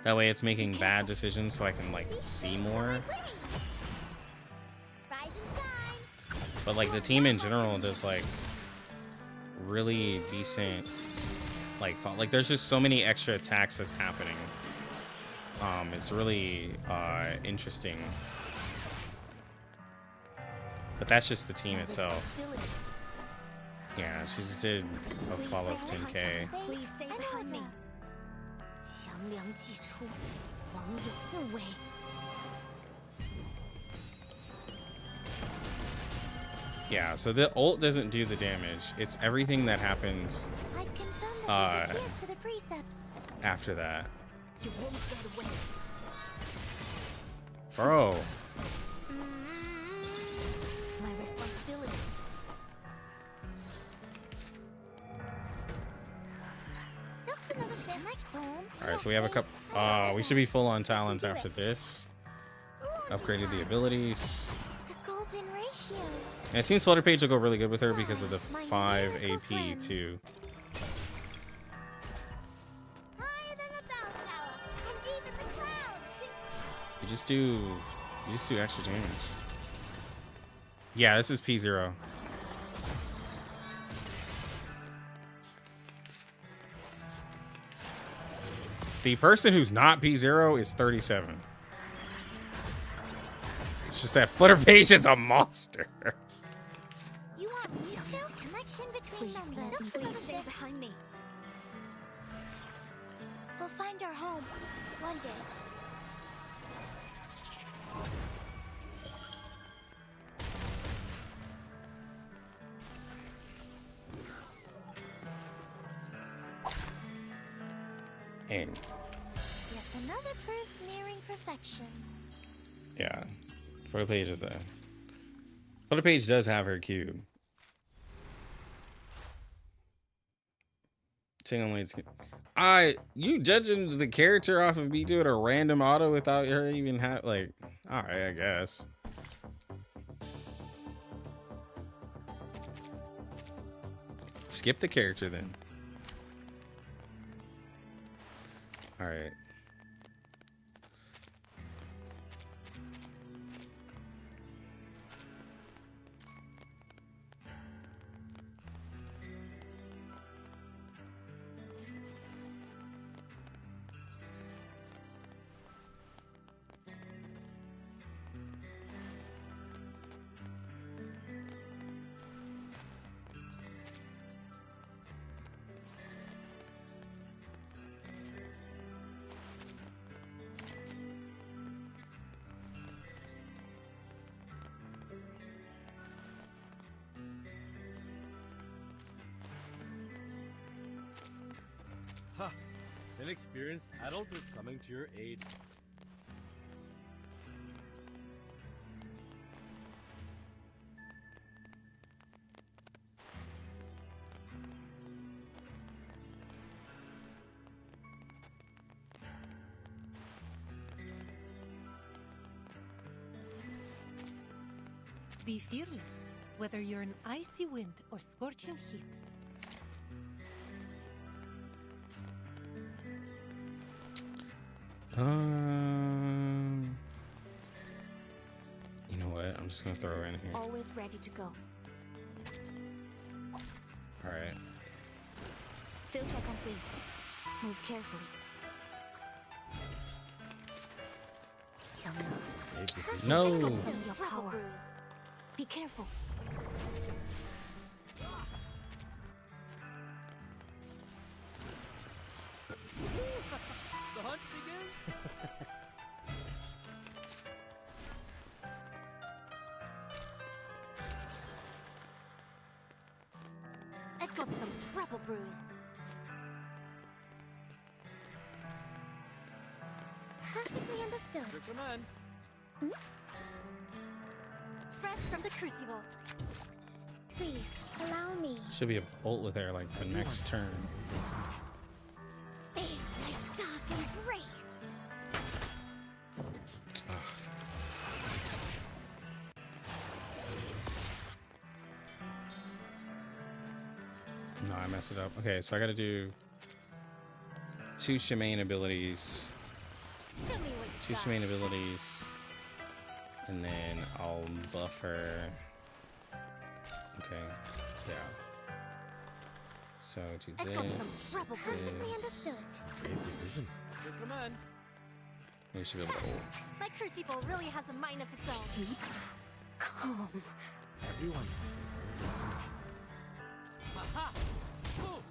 That way it's making bad decisions so I can like see more. But like the team in general does like really decent like there's just so many extra attacks that's happening. It's really interesting. But that's just the team itself. Yeah, she just did a follow-up 10K. Please stay behind me. 强梁既出，王有不为。 Yeah, so the ult doesn't do the damage. It's everything that happens after that. Bro. My responsibility. Just another Alright, so we have a couple. We should be full on talent after this. Upgraded the abilities. The golden ratio. And it seems Flutter Page will go really good with her because of the 5 AP too. Higher than a bell tower, and even the clouds. You just do extra damage. Yeah, this is P0. The person who's not P0 is 37. It's just that Flutter Page is a monster. You want me to? Connection between numbers. Please stay behind me. We'll find our home one day. And Yet another proof nearing perfection. yeah, Flutter Page is Flutter Page does have her cube. You judging the character off of me doing a random auto without her even have like, all right, I guess. Skip the character then. All right. Ha! An experienced adult is coming to your aid. Be fearless, whether you're in icy wind or scorching heat. You know what? I'm just gonna throw her in here. Always ready to go. All right. Filter complete. Move carefully. No. Your power. Be careful. The hunt begins. I've got some trouble brewing. Perfectly understood. Understood. Your command. Fresh from the crucible. Please, allow me. Should be a ult with her like the next turn. Feel my dark embrace. No, I messed it up. Okay, so I gotta do 2 Shemaine abilities. Show me what you 2 got. Shemaine abilities. And then I'll buff her. Okay, yeah. So do I come this. from trouble. Perfectly understood. Great division. Your command. We should be able to ult. My crucible really has a mind of its own. Calm. Everyone. Aha! Oh!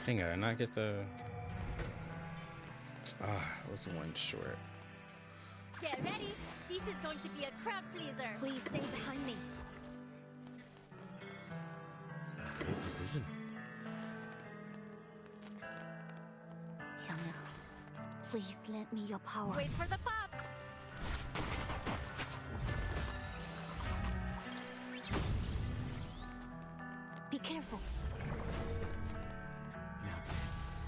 Dang it, I not get the. I was one short. Get ready. This is going to be a crowd pleaser. Please stay behind me. Great division. Xiangmiao, please lend me your power. Wait for the pop. Be careful. Now dance.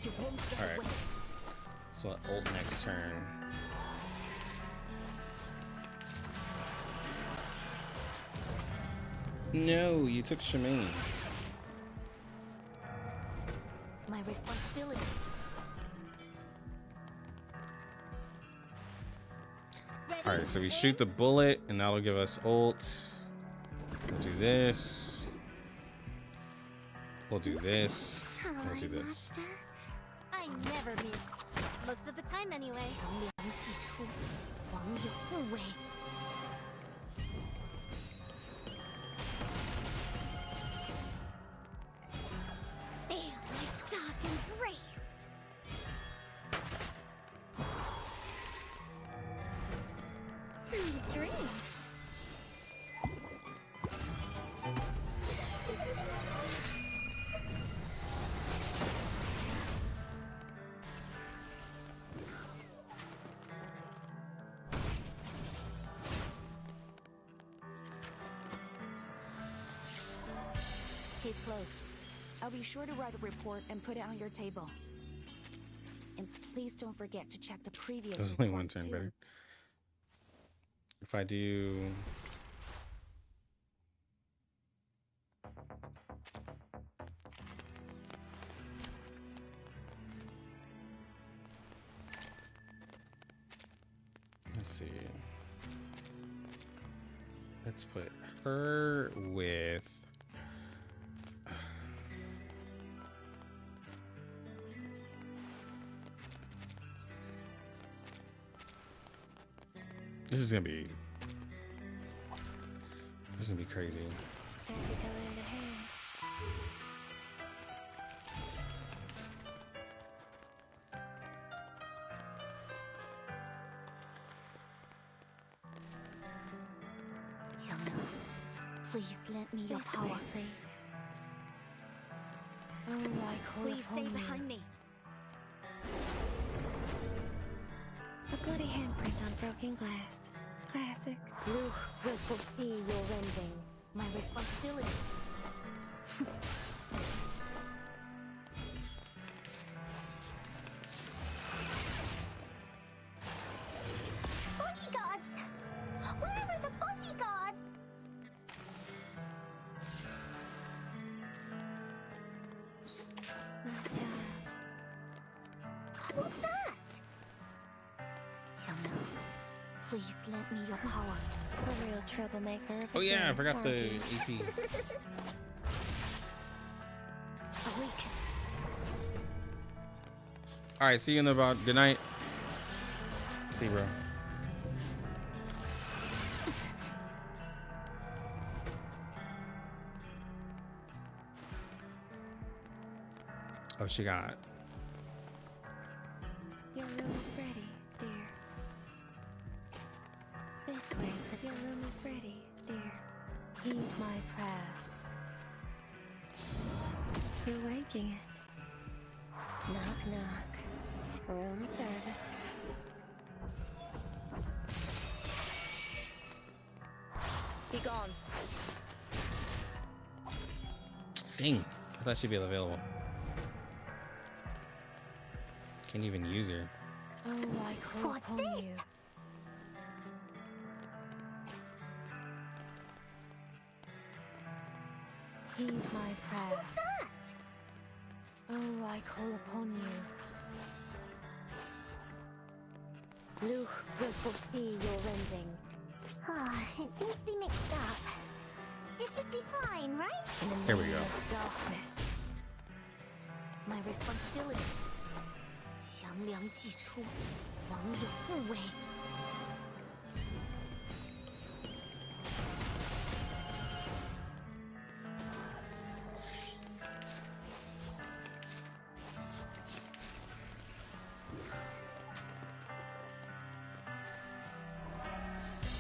You won't get Alright. away. So I'll ult next turn. No, you took Shemaine. My responsibility. Ready? Alright, so we shoot the bullet, and that'll give us ult. We'll do this. We'll do this. We'll do this. Master? I never miss. Most of the time, anyway. 良计出，网友不为。Feel my dark embrace. Sweet dreams. Case closed. I'll be sure to write a report and put it on your table. And please don't forget to check the previous There's only one reports, turn too. better. If I do. Let's see. Let's put her with. This is gonna be crazy. Xiangmiao, please lend me your power. Please. Please stay behind me. A bloody handprint on broken glass. Classic. Luke will foresee your rending. My responsibility. Bodyguards! Where are the bodyguards? What's that? Xiangmiao, please lend me your power. A real troublemaker of a Oh yeah, I guest, forgot aren't the you? EP. Awake. All right, see you in about. Good night. See you, bro. Oh, she got. Your room is ready, dear. This way, your room is ready, dear. Heed my prayer. You're waking it. Knock, knock. Room service. Be gone. Dang, I thought she'd be available. Can't even use her. Oh, I call upon you. Heed my prayer. What's that? Oh, I call upon you. Luke will foresee your rending. Ah, it seems to be mixed up. It should be fine, right? In the Here we name go. of darkness. My responsibility. 强梁既出，王有不为。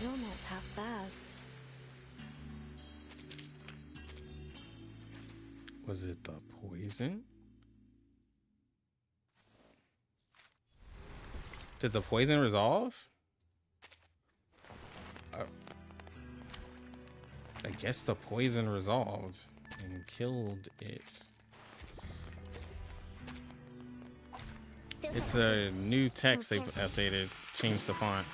You're not half bad. Was it the poison? Did the poison resolve? I guess the poison resolved and killed it. It's a new text they've updated, changed the font.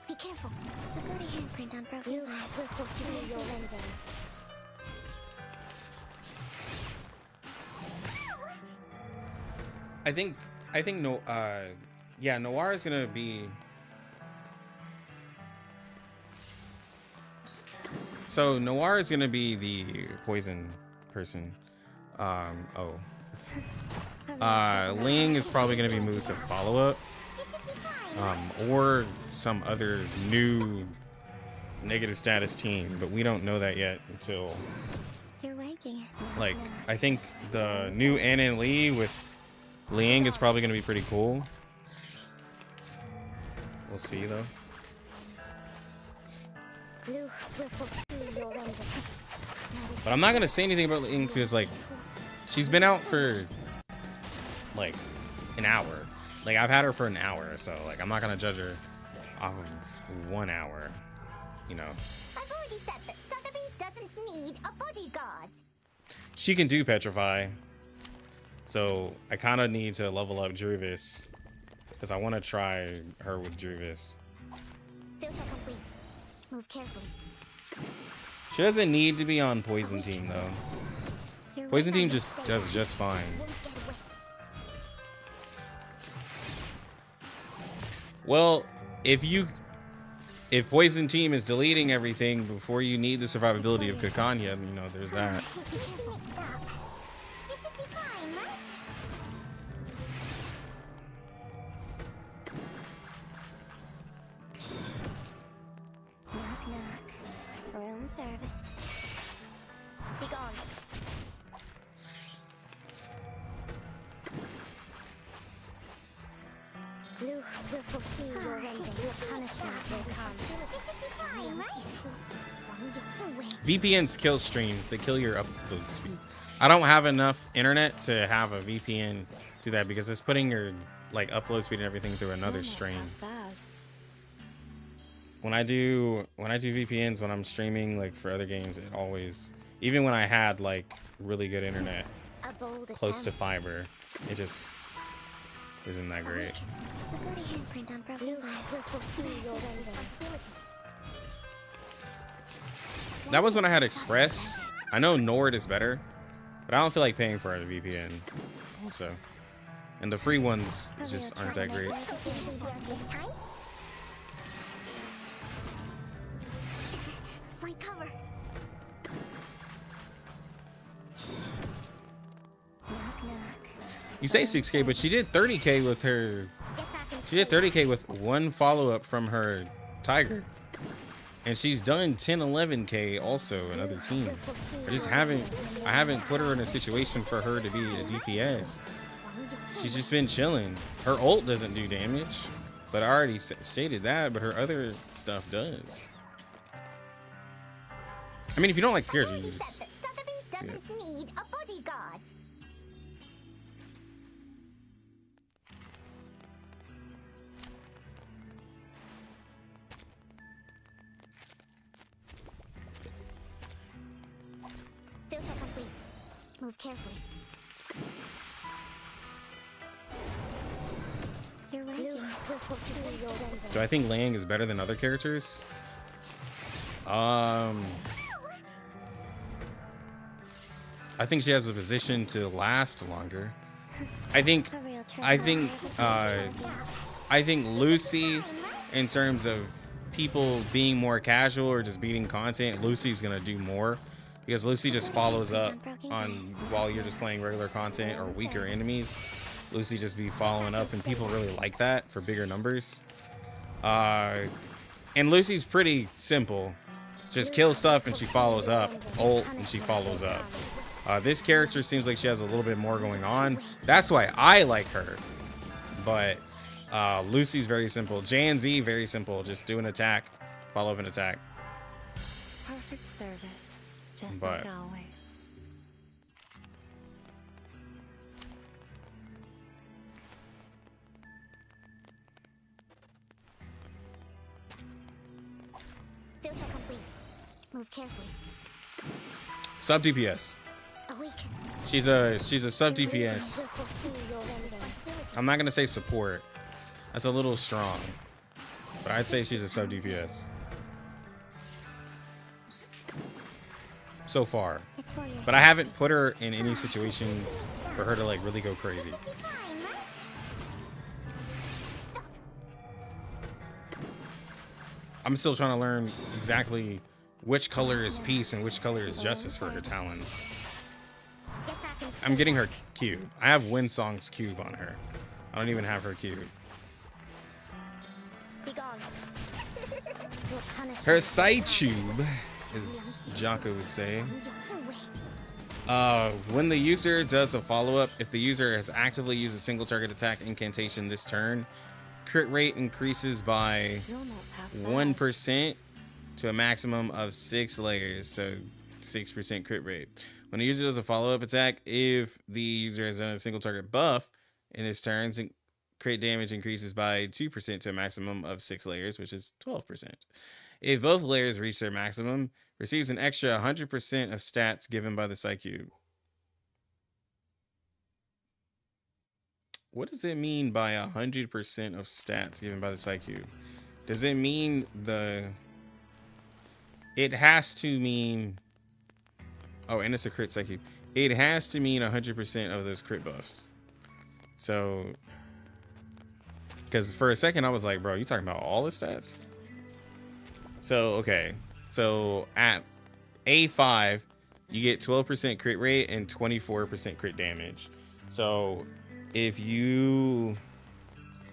Be careful. The bloody handprint on broken glass will foresee your rending. I think no yeah, Noir is gonna be. So Noir is gonna be the poison person. Oh, it's Ling is probably gonna be moved to follow up, or some other new negative status team, but we don't know that yet until You're waking it. like I think the new Anna and Lee with Liang is probably gonna be pretty cool. We'll see though. Luke will foresee your rending. But I'm not gonna say anything about Liang because like she's been out for like an hour. Like I've had her for an hour, so like I'm not gonna judge her off of 1 hour. You know. I've already said that Sotheby doesn't need a bodyguard. She can do petrify. So I kinda need to level up Druvis. Because I wanna try her with Druvis. Filter complete. Move carefully. She doesn't need to be on Poison Team though. Your Poison Team weapon just is does safe. just fine. Won't get away. Well, if Poison Team is deleting everything before you need the survivability of Kakanya, you know, there's that. Keep it mixed up. It should be fine, right? Knock, knock. Room service. Be gone. Luke will foresee your rending. Your punishment will come. It should be fine, right? VPNs kill streams. They kill your upload speed. I don't have enough internet to have a VPN do that because it's putting your like upload speed and everything through another stream. Bad. When I do VPNs when I'm streaming like for other games, it always, even when I had like really good internet A bold close to attempt. fiber, it just isn't that great. The bloody handprint on broken glass will foresee your rending. That was when I had Express. I know Nord is better, but I don't feel like paying for a VPN also. And the free ones just aren't that great. Find cover. Knock, knock. You say 6K, but she did 30K with her. Get back in She did place. 30K with one follow-up from her Tiger. And she's done 10, 11K also in other teams. I haven't put her in a situation for her to be a DPS. She's just been chilling. Her ult doesn't do damage, but I already stated that, but her other stuff does. I mean, if you don't like the character, you just see it. doesn't need a bodyguard. Filter complete. Move carefully. You're ranking. Do I think Liang is better than other characters? I think she has the position to last longer. I think Lucy, in terms of people being more casual or just beating content, Lucy's gonna do more because Lucy just follows up on while you're just playing regular content or weaker enemies. Lucy just be following up, and people really like that for bigger numbers. And Lucy's pretty simple. Just kill stuff and she follows up. Ult and she follows up. This character seems like she has a little bit more going on. That's why I like her. But Lucy's very simple. J and Z, very simple. Just do an attack, follow up an attack. Perfect service, just But like always. Filter complete. Move carefully. sub DPS. Awaken. She's a sub DPS. I'm not gonna say support. That's a little strong. But I'd say she's a sub DPS. So far. But I haven't put her in any situation for her to like really go crazy. I'm still trying to learn exactly which color is peace and which color is justice for her talons. I'm getting her cube. I have Windsong's cube on her. I don't even have her cube. Her side tube, as Jocko would say. When the user does a follow-up, if the user has actively used a single target attack incantation this turn, crit rate increases by 1% to a maximum of 6 layers, so 6% crit rate. When the user does a follow-up attack, if the user has done a single target buff in his turns, crit damage increases by 2% to a maximum of 6 layers, which is 12%. If both layers reach their maximum, receives an extra 100% of stats given by the Psy Cube. What does it mean by 100% of stats given by the Psy Cube? Does it mean it has to mean... Oh, and it's a crit Psy Cube. It has to mean 100% of those crit buffs. So... Because for a second I was like, bro, you talking about all the stats? So, okay. So at A5, you get 12% crit rate and 24% crit damage. So if you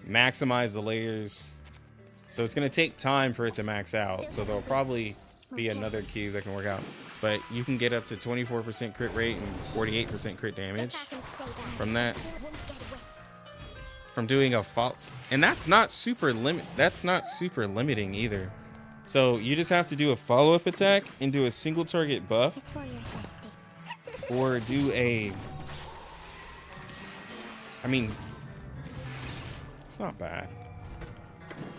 maximize the layers, so it's going to take time for it to max out. So there'll probably be another cube that can work out. But you can get up to 24% crit rate and 48% crit damage from that. From doing a follow, and that's not super limiting either. So you just have to do a follow-up attack and do a single target buff, or do a, I mean, it's not bad.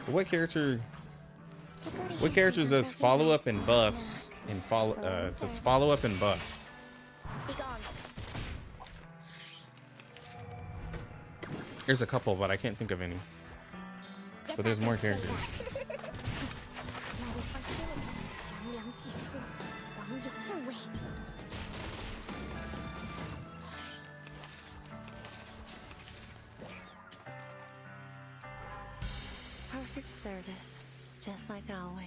But what characters does follow-up and buffs and just follow-up and buff? There's a couple, but I can't think of any. But there's more characters. Perfect service, just like always.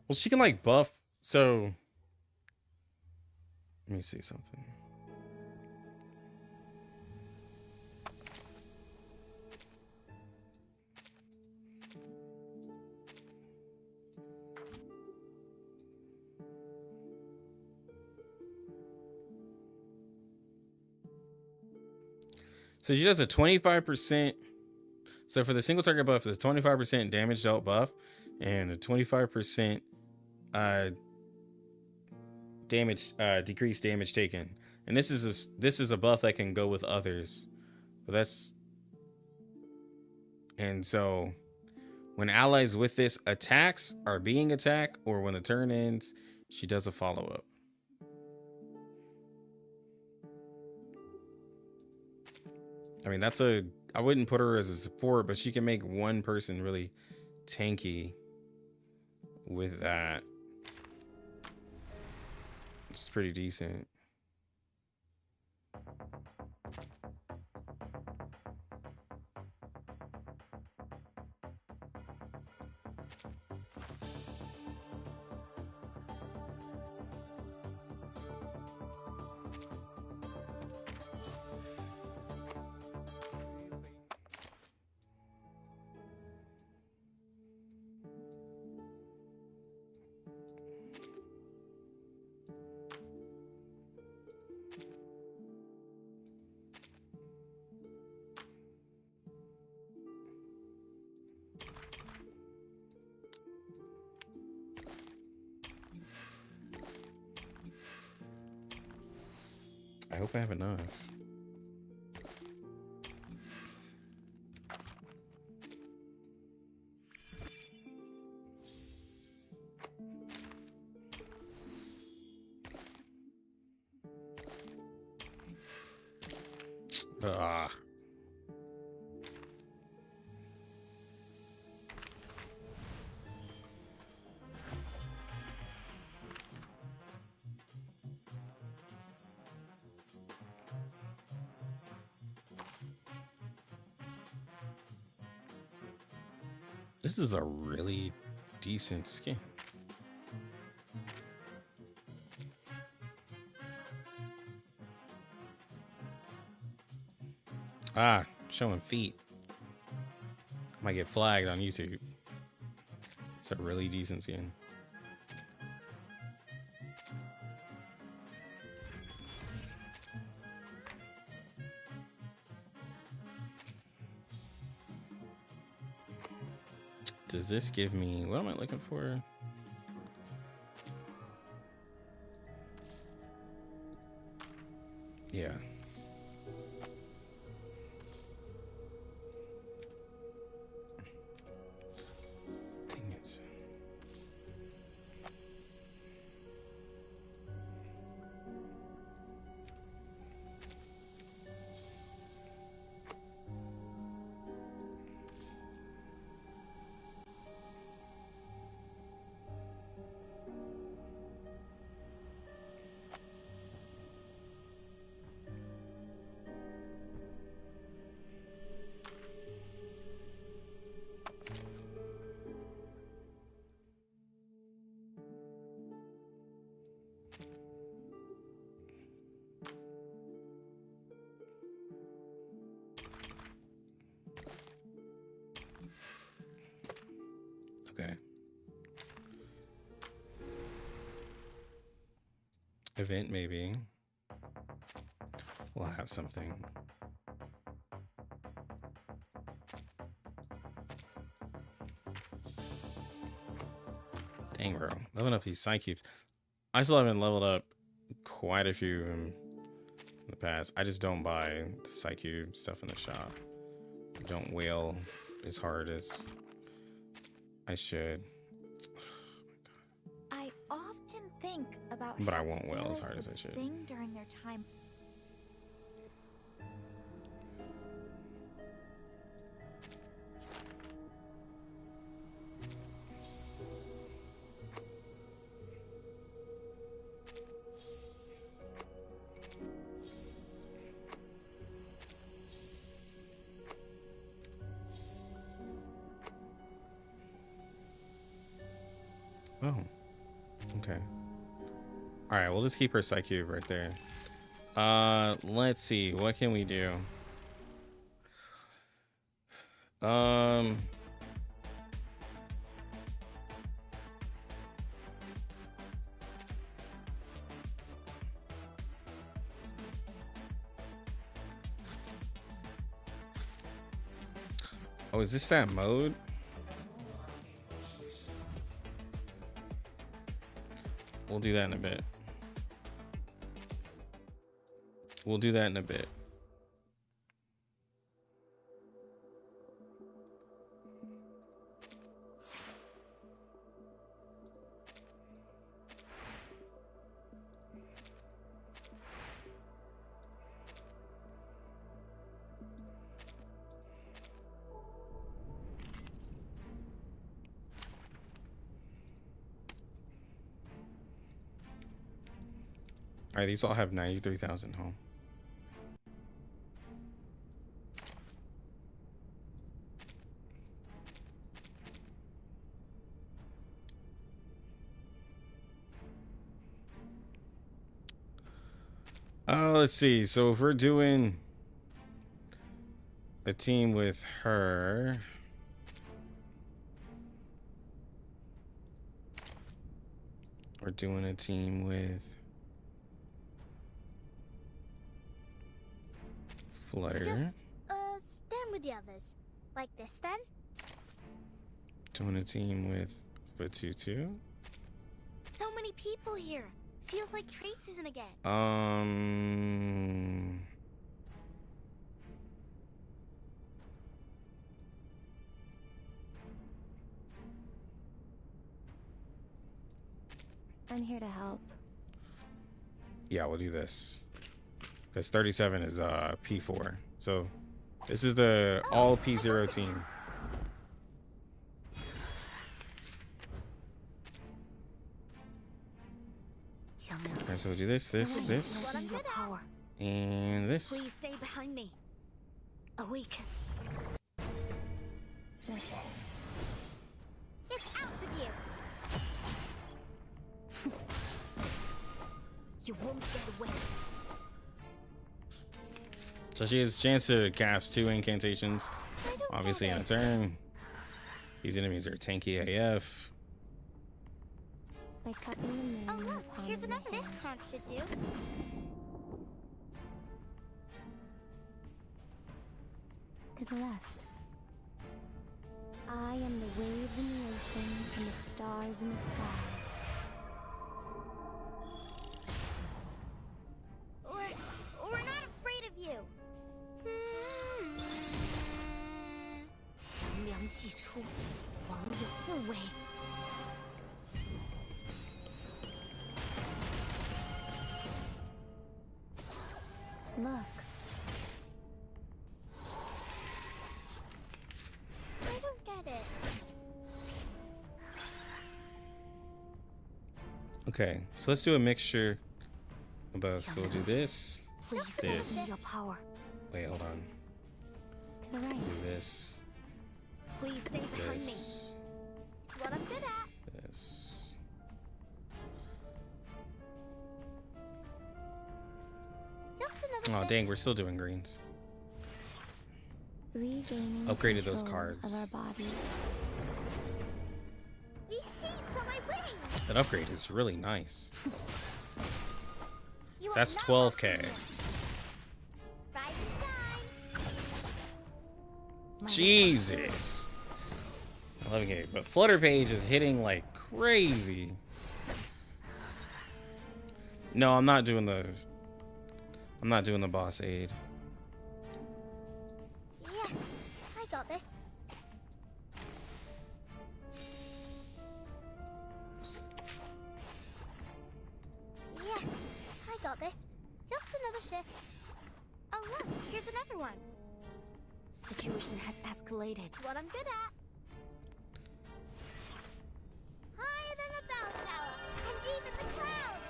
Well, she can like buff. So, let me see something. So she does a 25%. So for the single target buff, the 25% damage dealt buff and a 25% damage decreased damage taken. And this is a buff that can go with others. But that's, and so when allies with this attacks are being attacked, or when the turn ends, she does a follow-up. I mean, I wouldn't put her as a support, but she can make one person really tanky with that. It's pretty decent. I hope I have enough. Ah. This is a really decent skin. Ah, showing feet. Might get flagged on YouTube. It's a really decent skin. Does this give me, what am I looking for? Yeah. Dang it. Okay. Event maybe. We'll have something. Dang, bro. Leveling up these side cubes. I still haven't leveled up quite a few in the past. I just don't buy the side cube stuff in the shop. I don't wail as hard as I should. I often think about But how I won't wail as sailors hard as would I should. sing during their time. Oh, okay. All right, we'll just keep her side cube right there. Let's see, what can we do? Oh, is this that mode? We'll do that in a bit. We'll do that in a bit. All right, these all have 93,000 home. Let's see. So if we're doing a team with her, we're doing a team with Flutter. Just, stand with the others. Like this, then? Doing a team with Fatutu. So many people here. Feels like trade season again. I'm here to help. Yeah, we'll do this. Because 37 is P4. So this is the all P0 team. Alright, so we'll do this, and this. Please stay behind me. Awaken. Listen. It's out with you. You won't get away. So she has a chance to cast 2 incantations, obviously in a turn. These enemies are tanky AF. By cupping the moon Oh, look, upon here's the another hand. this card should do. To the left. I am the waves in the ocean and the stars in the sky. We're not afraid of you. 强梁既出，王有不为。Look. I don't get it. Okay, so let's do a mixture of both. So we'll do this, Please this. use your power. Wait, hold on. To the right. Do this, Please stay behind me. this, It's what I'm good at. this. Just another Oh dang, we're still doing greens. Regaining Upgraded those control cards. of our bodies. These sheets are my wings. That upgrade is really nice. You That's are not 12K. welcome here. Rise and shine. Jesus. 11K, but Flutter Page is hitting like crazy. No, I'm not doing the boss aid. Yes, I got this. Yes, I got this. Just another shift. Oh look, here's another one. Situation has escalated. It's what I'm good at. Higher than a bell tower, and deep in the clouds.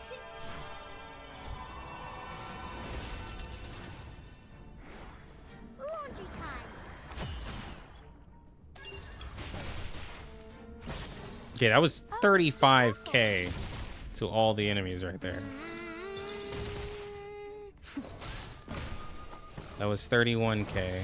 Laundry time. Okay, that was 35K to all the enemies right there. That was 31K.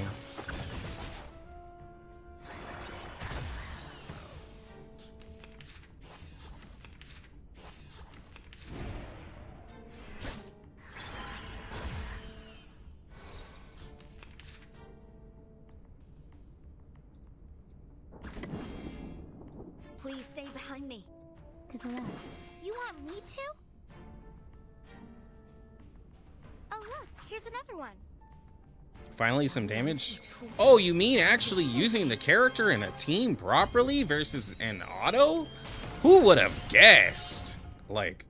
behind me. To the left. You want me to? Oh look, here's another one. Finally, some damage. Oh, you mean actually using the character in a team properly versus an auto? Who would have guessed? Like,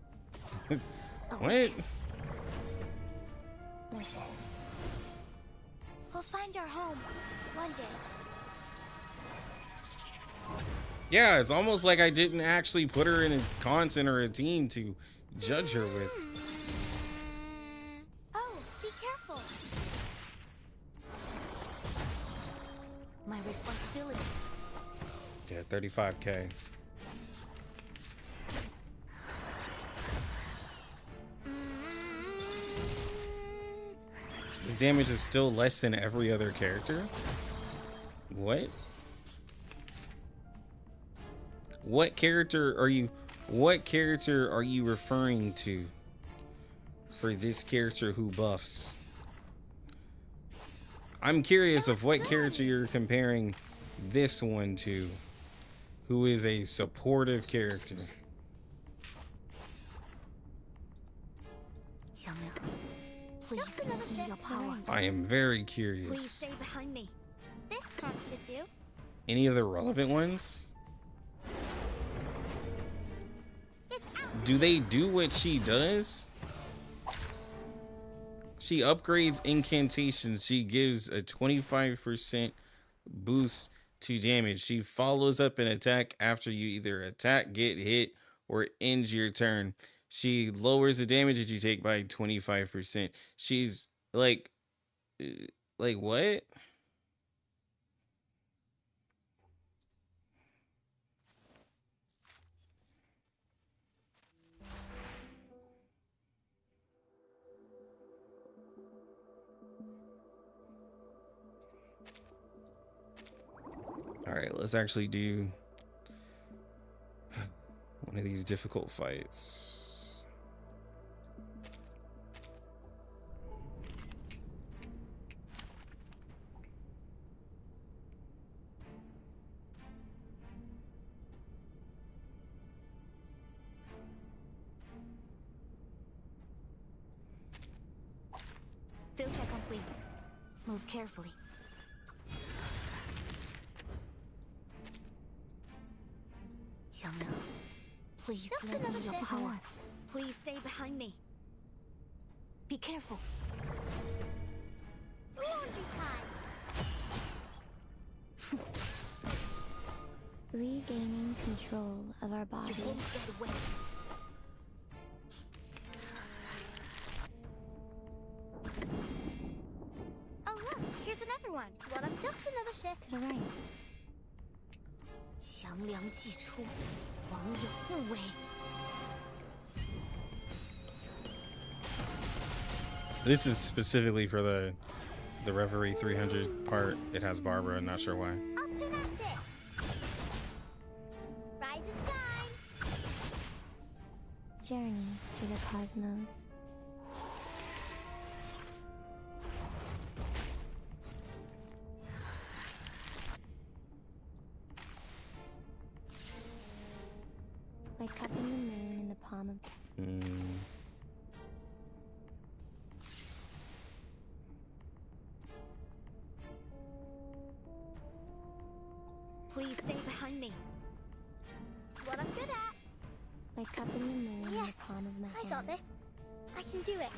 what? Listen. We'll find our home one day. Yeah, it's almost like I didn't actually put her in a content or a team to judge her with. Oh, be careful. My responsibility. Yeah, 35k. His damage is still less than every other character? What? What character are you referring to for this character who buffs? I'm curious of what character you're comparing this one to, who is a supportive character. Please lend me your power. I am very Please curious. stay behind me. This card should do. Any of the relevant ones? Do they do what she does? She upgrades incantations. She gives a 25% boost to damage. She follows up an attack after you either attack, get hit, or end your turn. She lowers the damage that you take by 25%. She's like what? All right, let's actually do one of these difficult fights. Field check complete. Move carefully. Xiangna, please lend me your power. Please stay behind me. Be careful. Laundry time. Regaining control of our body. You won't get away. Oh look, here's another one. What up? Just another ship. To the right. 强梁既出，王有不为。 This is specifically for the Reverie 300 part. It has Barbara. I'm not sure why. Up and at it. Rise and shine. Journey to the cosmos. Like cupping the moon in the palm of... Please stay behind me. What I'm good at. Like cupping the moon in the palm of my hand. I got this. I can do it.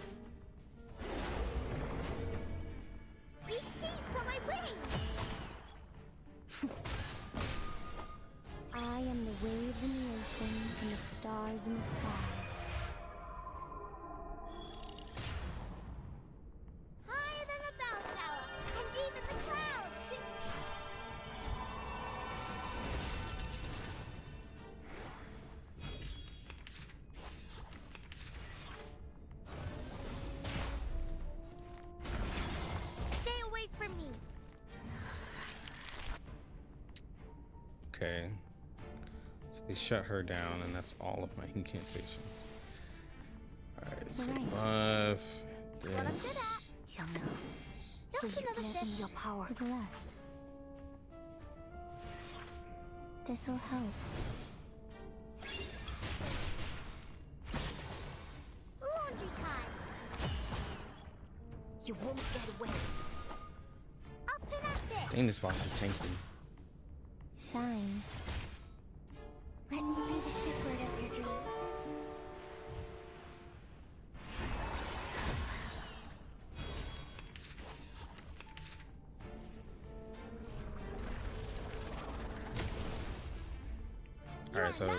These sheets are my wings. I am the waves in the ocean and the stars in the sky. Higher than a bell tower, and deep in the clouds. Stay away from me. Okay. So they shut her down, and that's all of my incantations. Alright, so buff this. Xiangna, just another step. Your power. To the left. This'll help. You won't get away. Up and at it. Dang, this boss is tanky. Shine. Let me be the shepherd of your dreams. Alright, so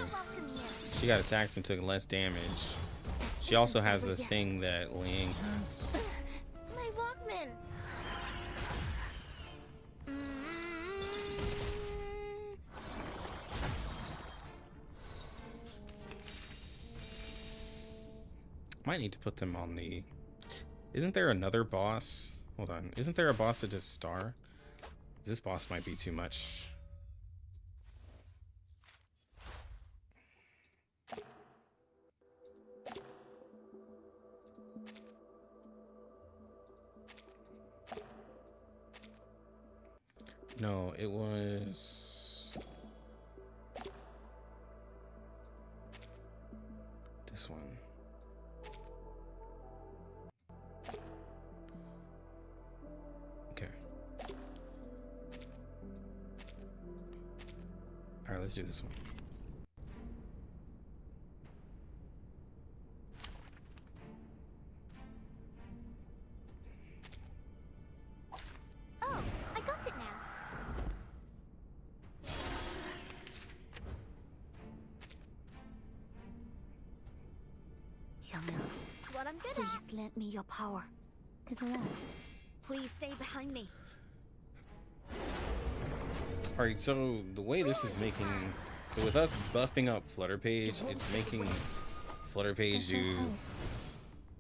she got attacked and took less damage. She also has the thing that Liang has. My Walkman. Might need to put them on the... Isn't there another boss? Hold on. Isn't there a boss that does star? This boss might be too much. No, it was this one. Okay. All right, let's do this one. Oh, I got it now. What I'm good at. Please lend me your power. Good luck. Please stay behind me. All right, so the way this is making, so with us buffing up Flutter Page, it's making Flutter Page do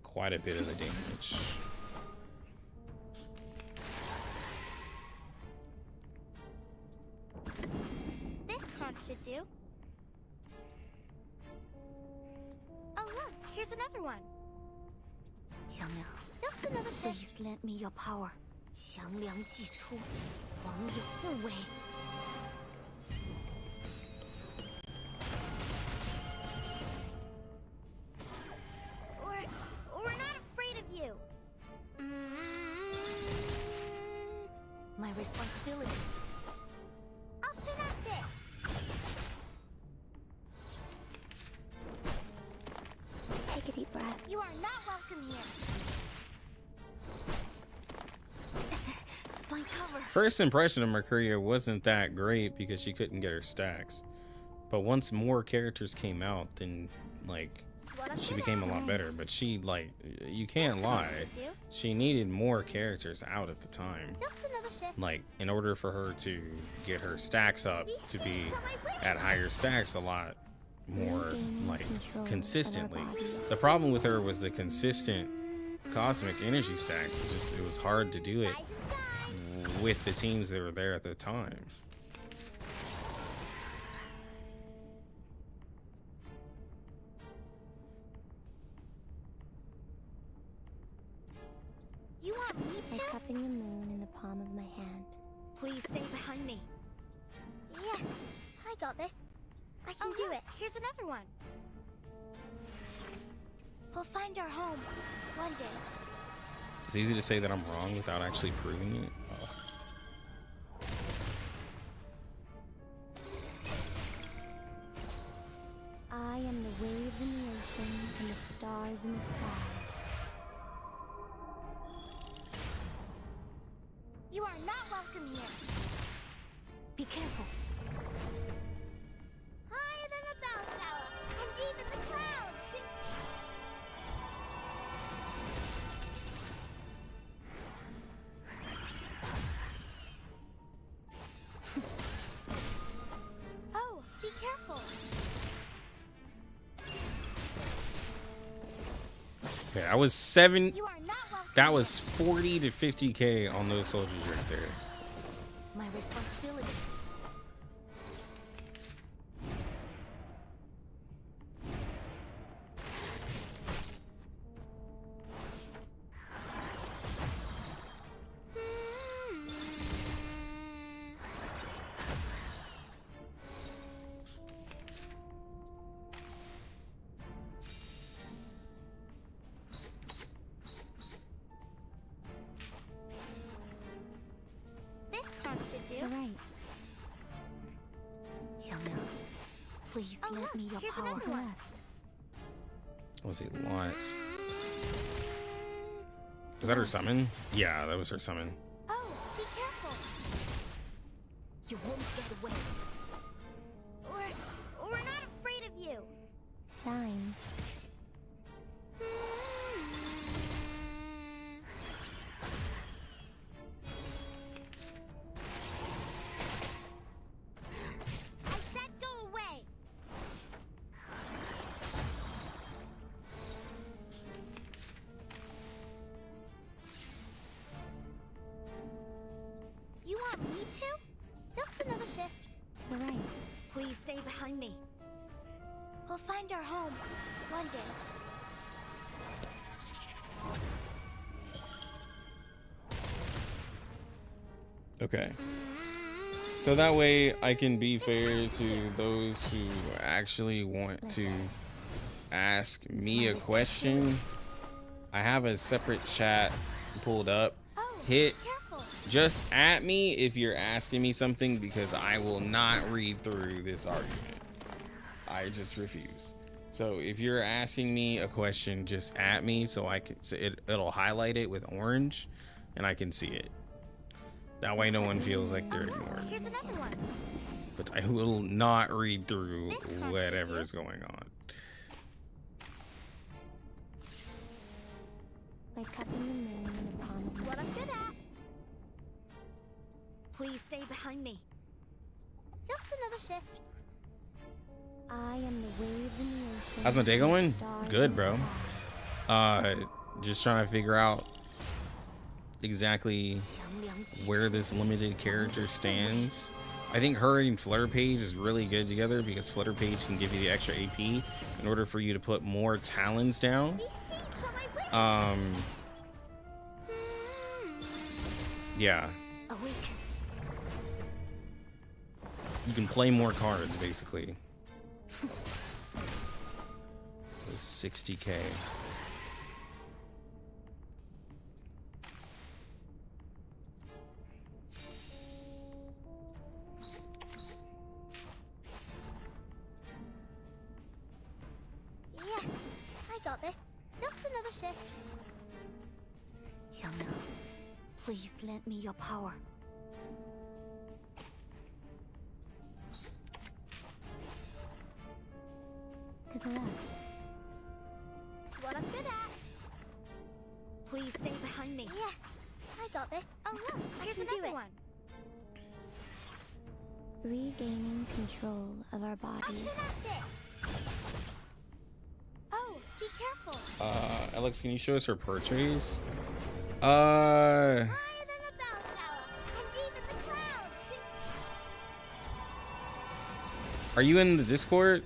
quite a bit of the damage. This card should do. Oh look, here's another one. Just another fish. Please lend me your power. 强梁既出，王有不为。We're not afraid of you. My responsibility. Up and at it. Take a deep breath. You are not welcome here. Find cover. First impression of Mercuria wasn't that great because she couldn't get her stacks. But once more characters came out, then like she became a lot better. But she, like, you can't lie, she needed more characters out at the time. Just another shift. Like, in order for her to get her stacks up to be at higher stacks a lot more, like, consistently. The problem with her was the consistent cosmic energy stacks. It was hard to do it with the teams that were there at the time. You want me Like to? cupping the moon in the palm of my hand. Please stay behind me. Yes, I got this. I can do it. Here's another one. We'll find our home one day. It's easy to say that I'm wrong without actually proving it. I am the waves in the ocean and the stars in the sky. You are not welcome here. Be careful. Higher than a bell tower and deep in the clouds. Oh, be careful. Okay, I was 7. You are not welcome. That was 40 to 50k on those soldiers right there. My responsibility. Please let me your power. Was it Lance? Was that her summon? Yeah, that was her summon. Oh, be careful. You won't get away. We're not afraid of you. Fine. I said go away. You want me to? Just another shift. You're right. Please stay behind me. We'll find our home one day. Okay. So that way I can be fair to those who actually want to ask me a question. I have a separate chat pulled up. Hit just at me if you're asking me something, because I will not read through this argument. I just refuse. So if you're asking me a question, just at me so I can it'll highlight it with orange and I can see it. That way no one feels like they're ignored. Here's another one. But I will not read through whatever is going on. By cupping the moon in the palm of what I'm good at. Please stay behind me. Just another shift. I am the waves in the ocean. How's my day going? Good, bro. Just trying to figure out exactly where this limited character stands. I think her and Flutter Page is really good together, because Flutter Page can give you the extra AP in order for you to put more talons down. Yeah. You can play more cards, basically. 60K. Yes, I got this. Just another shift. Xiangna, please lend me your power. To the left. What I'm good at. Please stay behind me. Yes, I got this. Oh look, here's another one. Regaining control of our bodies. Oh, be careful. Alex, can you show us her portraits? Higher than a bell tower, and even the clouds. Are you in the Discord?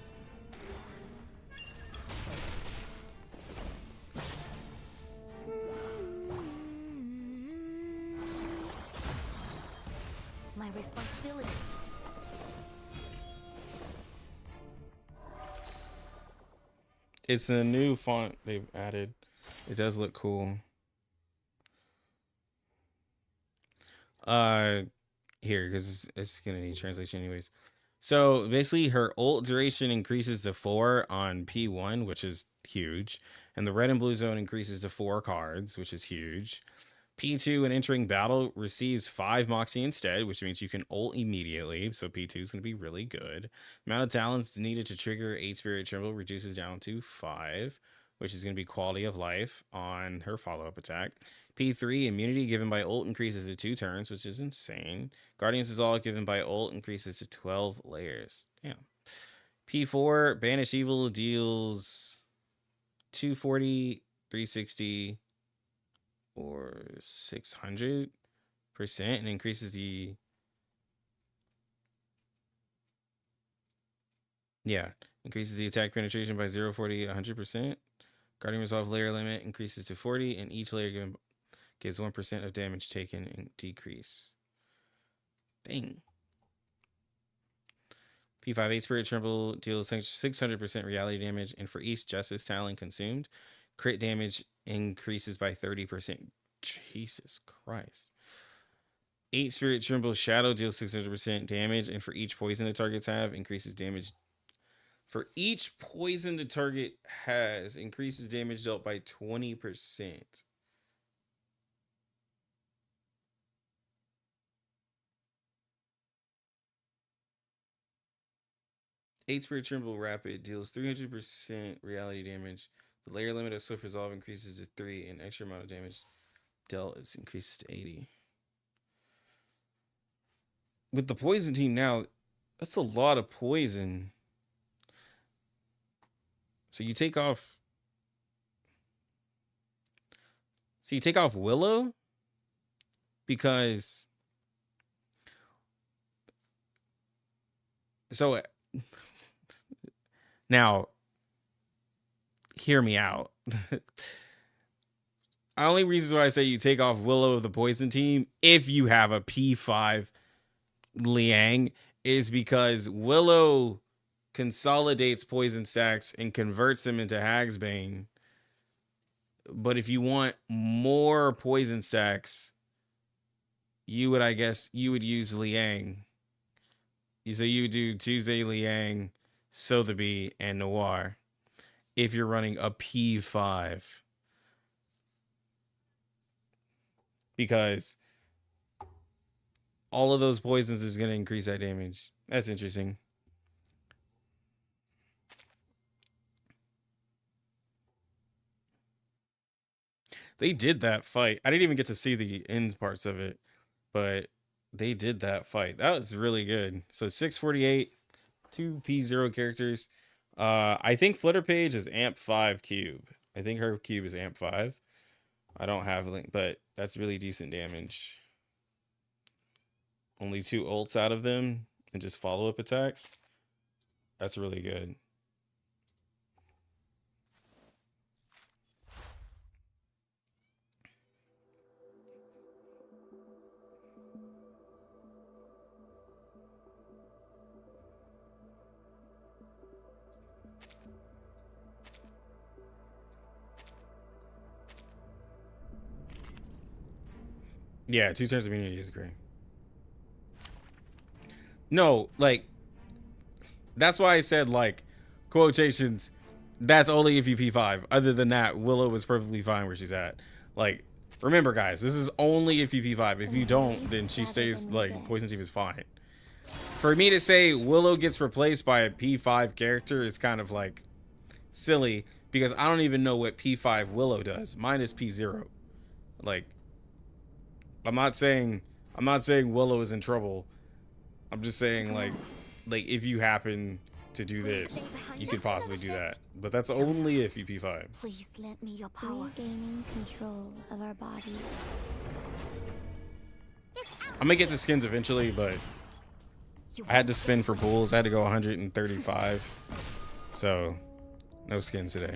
My responsibility. It's a new font they've added. It does look cool. Here, because it's gonna need translation anyways. So basically her ult duration increases to 4 on P1, which is huge, and the red and blue zone increases to 4 cards, which is huge. P2 when entering battle receives 5 Moxie instead, which means you can ult immediately. So P2 is going to be really good. Amount of talents needed to trigger 8 Spirit Tremble reduces down to 5, which is going to be quality of life on her follow-up attack. P3 immunity given by ult increases to 2 turns, which is insane. Guardians Dissolve given by ult increases to 12 layers. Damn. P4 Banish Evil deals 240, 360, or 600% and increases the increases the attack penetration by 0.40 100%. Guardian Resolve layer limit increases to 40, and each layer gives 1% of damage taken and decrease. Dang. P5 8 Spirit Tremble deals 600% reality damage, and for each Justice Talon consumed, crit damage increases by 30%. Jesus Christ. 8 Spirit Tremble Shadow deals 600% damage, and for each poison the targets have, increases damage For each poison the target has, increases damage dealt by 20%. Eight Spirit Tremble Rapid deals 300% reality damage. The layer limit of Swift Resolve increases to 3, and extra amount of damage dealt is increases to 80. With the poison team now, that's a lot of poison. So you take off. So you take off Willow because. So now, hear me out. Only reasons why I say you take off Willow of the poison team if you have a P5 Liang is because Willow consolidates poison stacks and converts them into Hagsbane. But if you want more poison stacks, you would use Liang. So you do Tuesday Liang, Sotheby, and Noir if you're running a P5. Because all of those poisons is going to increase that damage. That's interesting. They did that fight. I didn't even get to see the end parts of it, but they did that fight. That was really good. So 648, 2 P0 characters. I think Flutterpage is AMP 5 cube. I think her cube is AMP 5. I don't have a link, but that's really decent damage. Only 2 ults out of them and just follow-up attacks. That's really good. Yeah, 2 turns of immunity is great. No, like, that's why I said, like, quotations, that's only if you P5. Other than that, Willow was perfectly fine where she's at. Like, remember, guys, this is only if you P5. If you don't, then she stays, like, poison team is fine. For me to say Willow gets replaced by a P5 character is kind of, like, silly, because I don't even know what P5 Willow does. Mine is P0. Like, I'm not saying Willow is in trouble. I'm just saying, like if you happen to do this, you could possibly do that. But that's only if you P5. Please lend me your power. Regaining control of our bodies. I'm gonna get the skins eventually, but I had to spin for pools. I had to go 135. So, no skins today.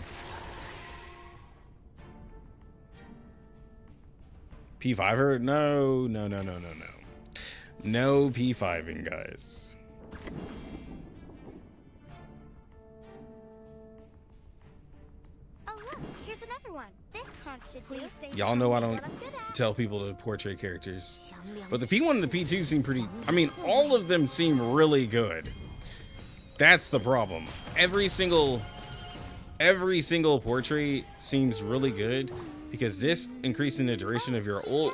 P5er? No. No P5ing, guys. Oh look, here's another one. This card should do. Y'all know I don't tell people to portrait characters. But the P1 and the P2 seem pretty... I mean, all of them seem really good. That's the problem. Every single portrait seems really good because this increasing the duration of your ult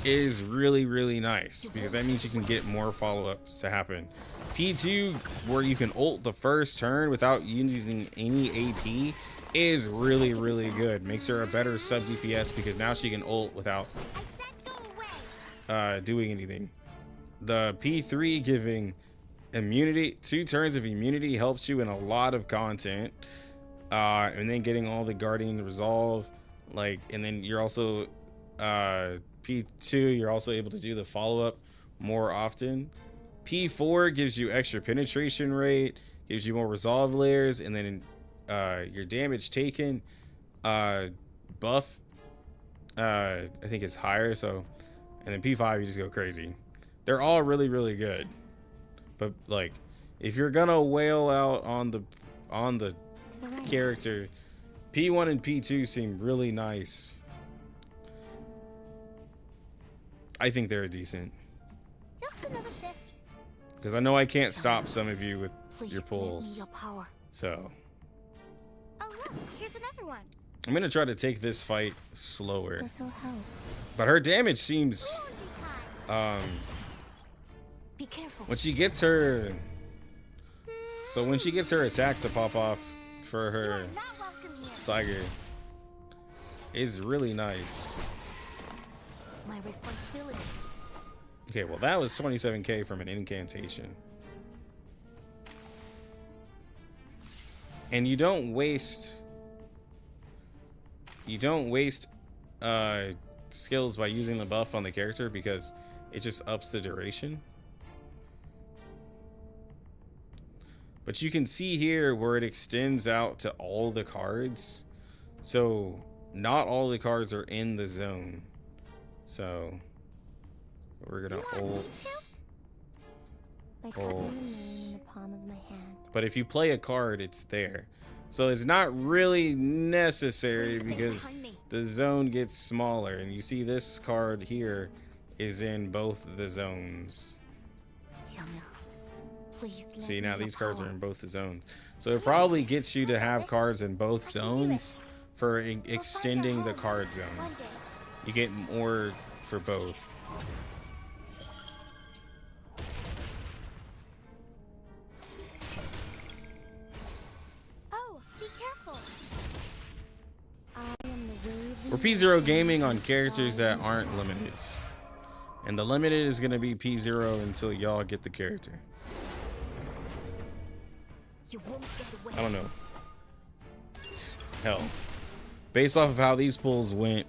is really, really nice because that means you can get more follow-ups to happen. P2, where you can ult the first turn without using any AP, is really, really good. Makes her a better sub DPS because now she can ult without doing anything. The P3 giving immunity, 2 turns of immunity helps you in a lot of content. And then getting all the Guardian Resolve, like, and then you're also P2, you're also able to do the follow-up more often. P4 gives you extra penetration rate, gives you more resolve layers, and then your damage taken buff I think is higher. So, and then P5 you just go crazy. They're all really, really good. But like, if you're gonna wail out on the character, P1 and P2 seem really nice. I think they're decent. Just another shift. Because I know I can't stop some of you with your pulls. Your power. So Oh look, here's another one. I'm gonna try to take this fight slower. This'll help. But her damage seems Be careful. when she gets her when she gets her attack to pop off for her Not welcome here. tiger is really nice. My responsibility. Okay, well that was 27k from an incantation. And you don't waste skills by using the buff on the character because it just ups the duration. But you can see here where it extends out to all the cards. So not all the cards are in the zone. So we're gonna ult. Like cupping the moon in the palm of my hand. But if you play a card, it's there. So it's not really necessary because the zone gets smaller. And you see this card here is in both the zones. Please let See, me now your these cards are power. in both the zones. So it probably gets you to have cards in both zones for extending the card zone. One day. You get more for both. Oh, be careful. I am the waves. We're P0 gaming on characters that aren't limited. And the limited is going to be P0 until y'all get the character. You won't get away. I don't know. Hell. Based off of how these pulls went,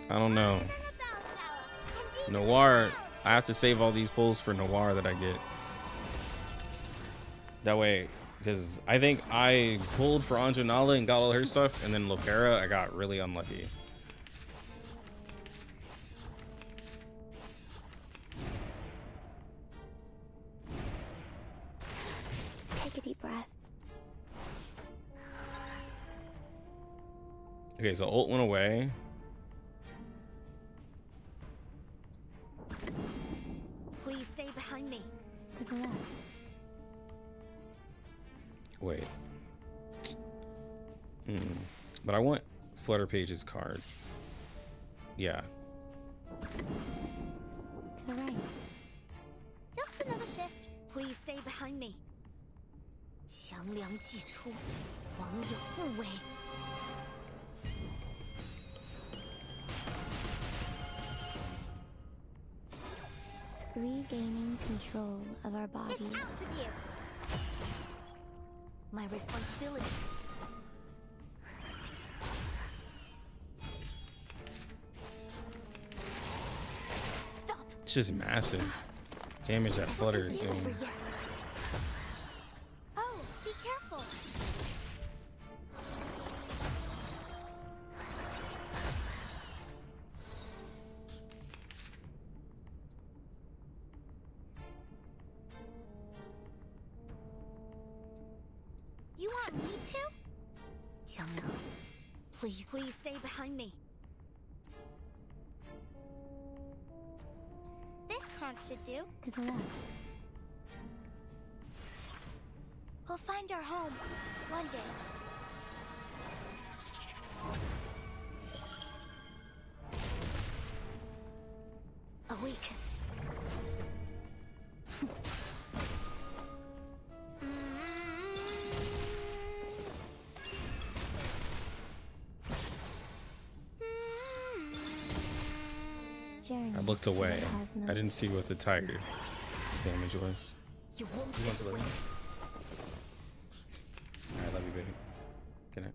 I don't know. Noir, I have to save all these pulls for Noir that I get. That way, because I think I pulled for Anjanala and got all her stuff, and then Lopera, I got really unlucky. Take a deep breath. Okay, so ult went away. Please stay behind me. To the left. Wait. But I want Flutter Page's card. Yeah. To the right. Just another shift. Please stay behind me. 强梁既出，王有不为。 Regaining control of our It's bodies. out with you. My responsibility. Stop. It's just massive damage that Flutter is Over doing. yet. Oh, be careful. You want me to? 强梁 please stay behind me. This card should do. To the left. We'll find our home one day. Awaken. Journey. I looked away. to the cosmos. I didn't see what the tiger damage was. You won't You want get to let away. me? I love you, baby. Good night.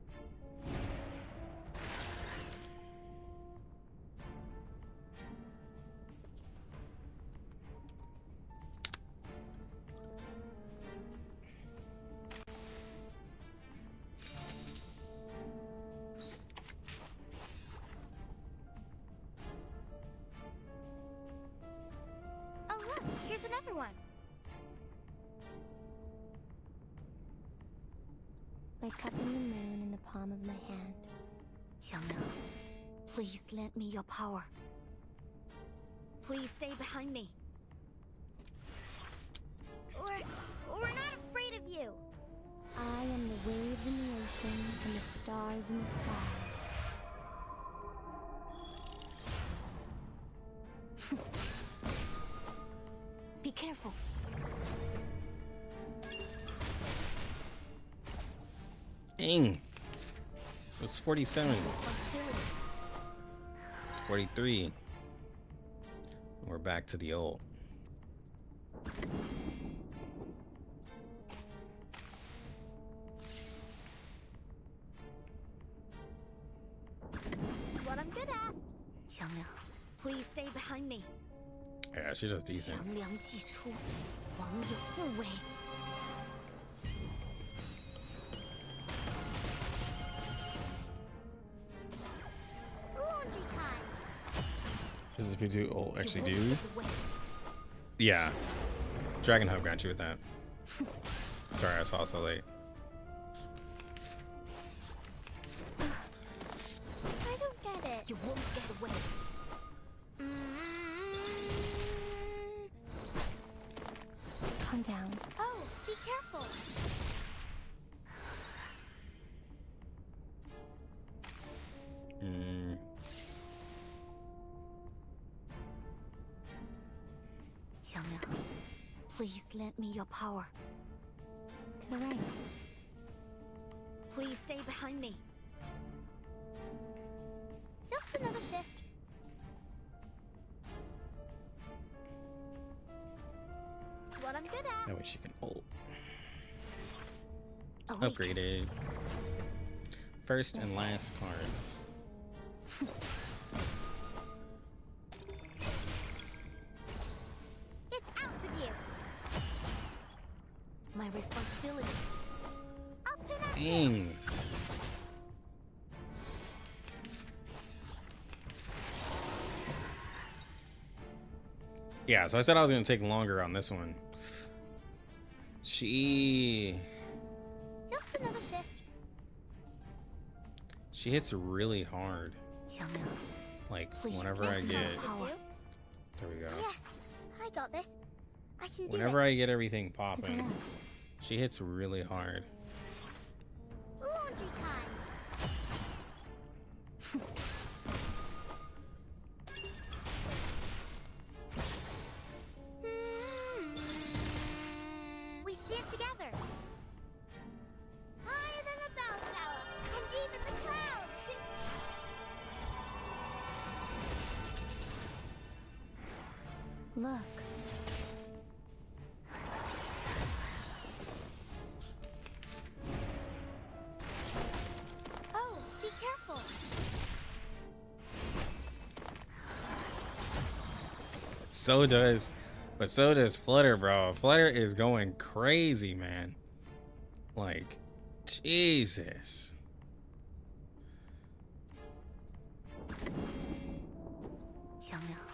Oh look, here's another one. Like cupping the moon in the palm of my hand. 强梁 please lend me your power. Please stay behind me. We're not you. I am the waves in the ocean and the stars in the sky. Be careful. Dang. So it's 47. 43. We're back to the old. What I'm good at. Qiangliang, please stay behind me. Yeah, she does decent. 强梁既出，王有不为。Laundry time. This is if you do ult actually do. Yeah. Dragon Hub got you with that. Sorry, I saw it so late. I don't get it. You won't get away. Calm down. Oh, be careful. Qiangliang, please lend me your power. To the right. Please stay behind me. Just another shift. What I'm good at. That way she can ult. Awake. Upgraded. First and last card. It's out of you. My responsibility. Up and at Dang. Yeah, so I said I was gonna take longer on this one. She Just another shift. hits really hard. Qiangliang, Like please whenever lend I me get, your power. there we go. Yes, I got this. I can do Whenever it. I get everything popping, she hits really hard. Laundry time. We stand together. Higher than a bell tower, and deep in the clouds. Look. Oh, be careful. But so does Flutter, bro. Flutter is going crazy, man. Like, Jesus. Qiangliang,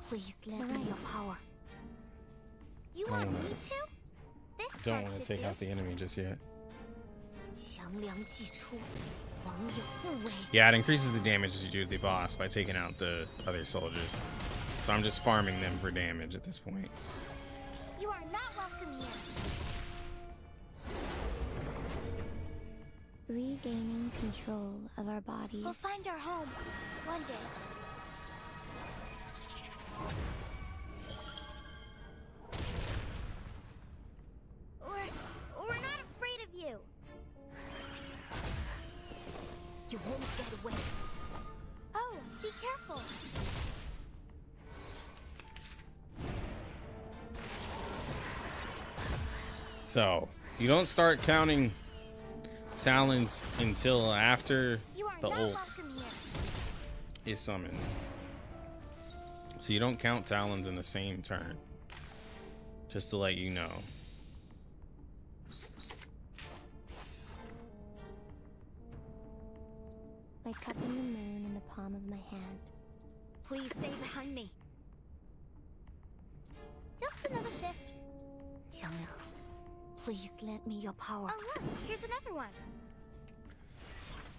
please lend me your power. You I want don't me know. to? This Don't part want to should take do. out the enemy just yet. 强梁既出，王有不为。 Yeah, it increases the damage as you do to the boss by taking out the other soldiers. So I'm just farming them for damage at this point. You are not welcome here. Regaining control of our bodies. We'll find our home one day. We're not afraid of you. You won't get away. Oh, be careful. So you don't start counting talons until after You are the not ult welcome here. is summoned. So you don't count talons in the same turn. Just to let you know. Like cupping the moon in the palm of my hand. Please stay behind me. Just another shift. 强梁, please lend me your power. Oh look, here's another one.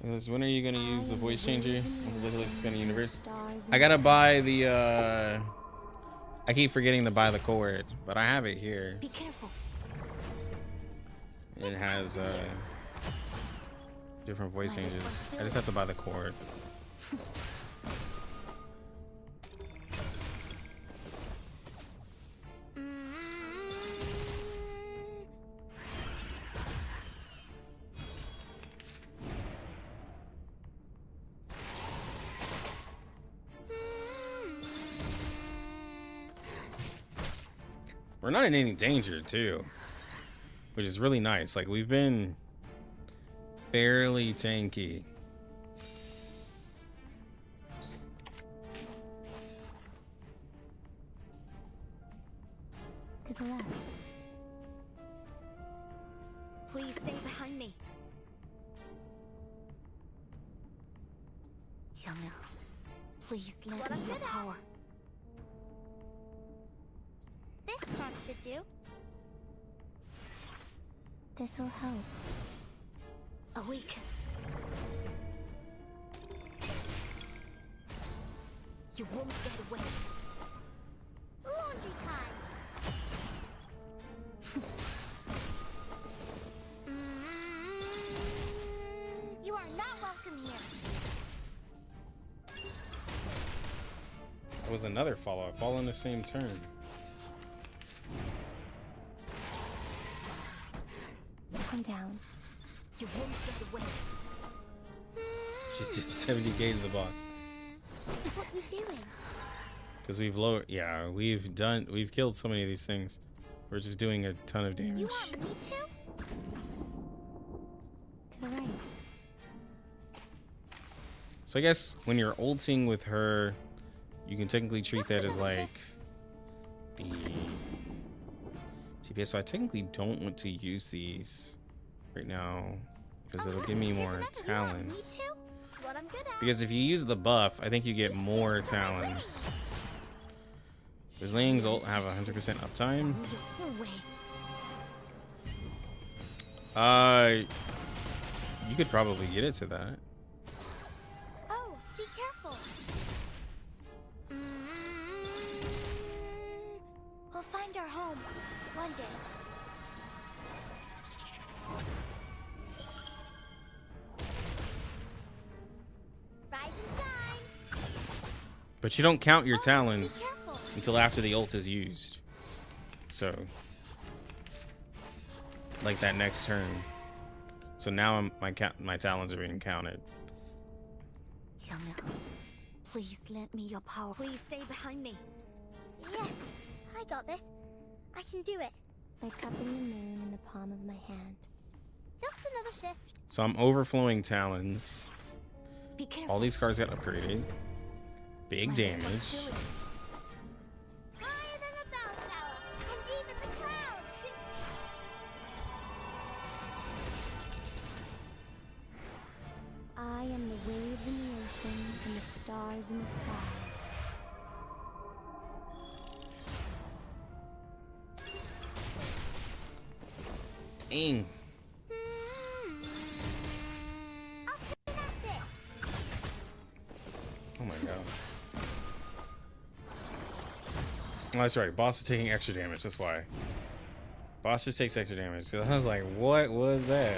When are you gonna use the voice changer on the Little Extended Universe? Stars I gotta buy the I keep forgetting to buy the cord, but I have it here. Be careful. It has different voice changes. I just have to buy the cord. We're not in any danger too, which is really nice. Like, we've been fairly tanky. To the left. Please stay behind me. Xiangmiao, please let me your power. This part should do. This'll help. Awaken. You won't get away. Laundry time. You are not welcome here. That was another follow-up, all in the same turn. Come down. You won't get away. She did 70k to the boss. What are you doing? Because we've lowered, yeah, we've killed so many of these things. We're just doing a ton of damage. You want me to? To the right. So I guess when you're ulting with her, you can technically treat that as like the GPS. So I technically don't want to use these right now because it'll give me more talents. Because if you use the buff, I think you get more talents. Does Liang's ult have 100% uptime? You could probably get it to that. Oh, be careful. We'll find our home one day. Rise and shine. But you don't count your talents until after the ult is used. So, like that next turn. So now my talents are being counted. Xiangmiao, please lend me your power. Please stay behind me. Yes, I got this. I can do it. By cupping the moon in the palm of my hand. Just another shift. So I'm overflowing talons. Be careful. All these cards got upgraded. Big damage. Higher than a bell tower, and even the clouds. I am the waves in the ocean and the stars in the sky. Dang. Oh my god. Oh, that's right. Boss is taking extra damage. That's why. Boss just takes extra damage. So I was like, what was that?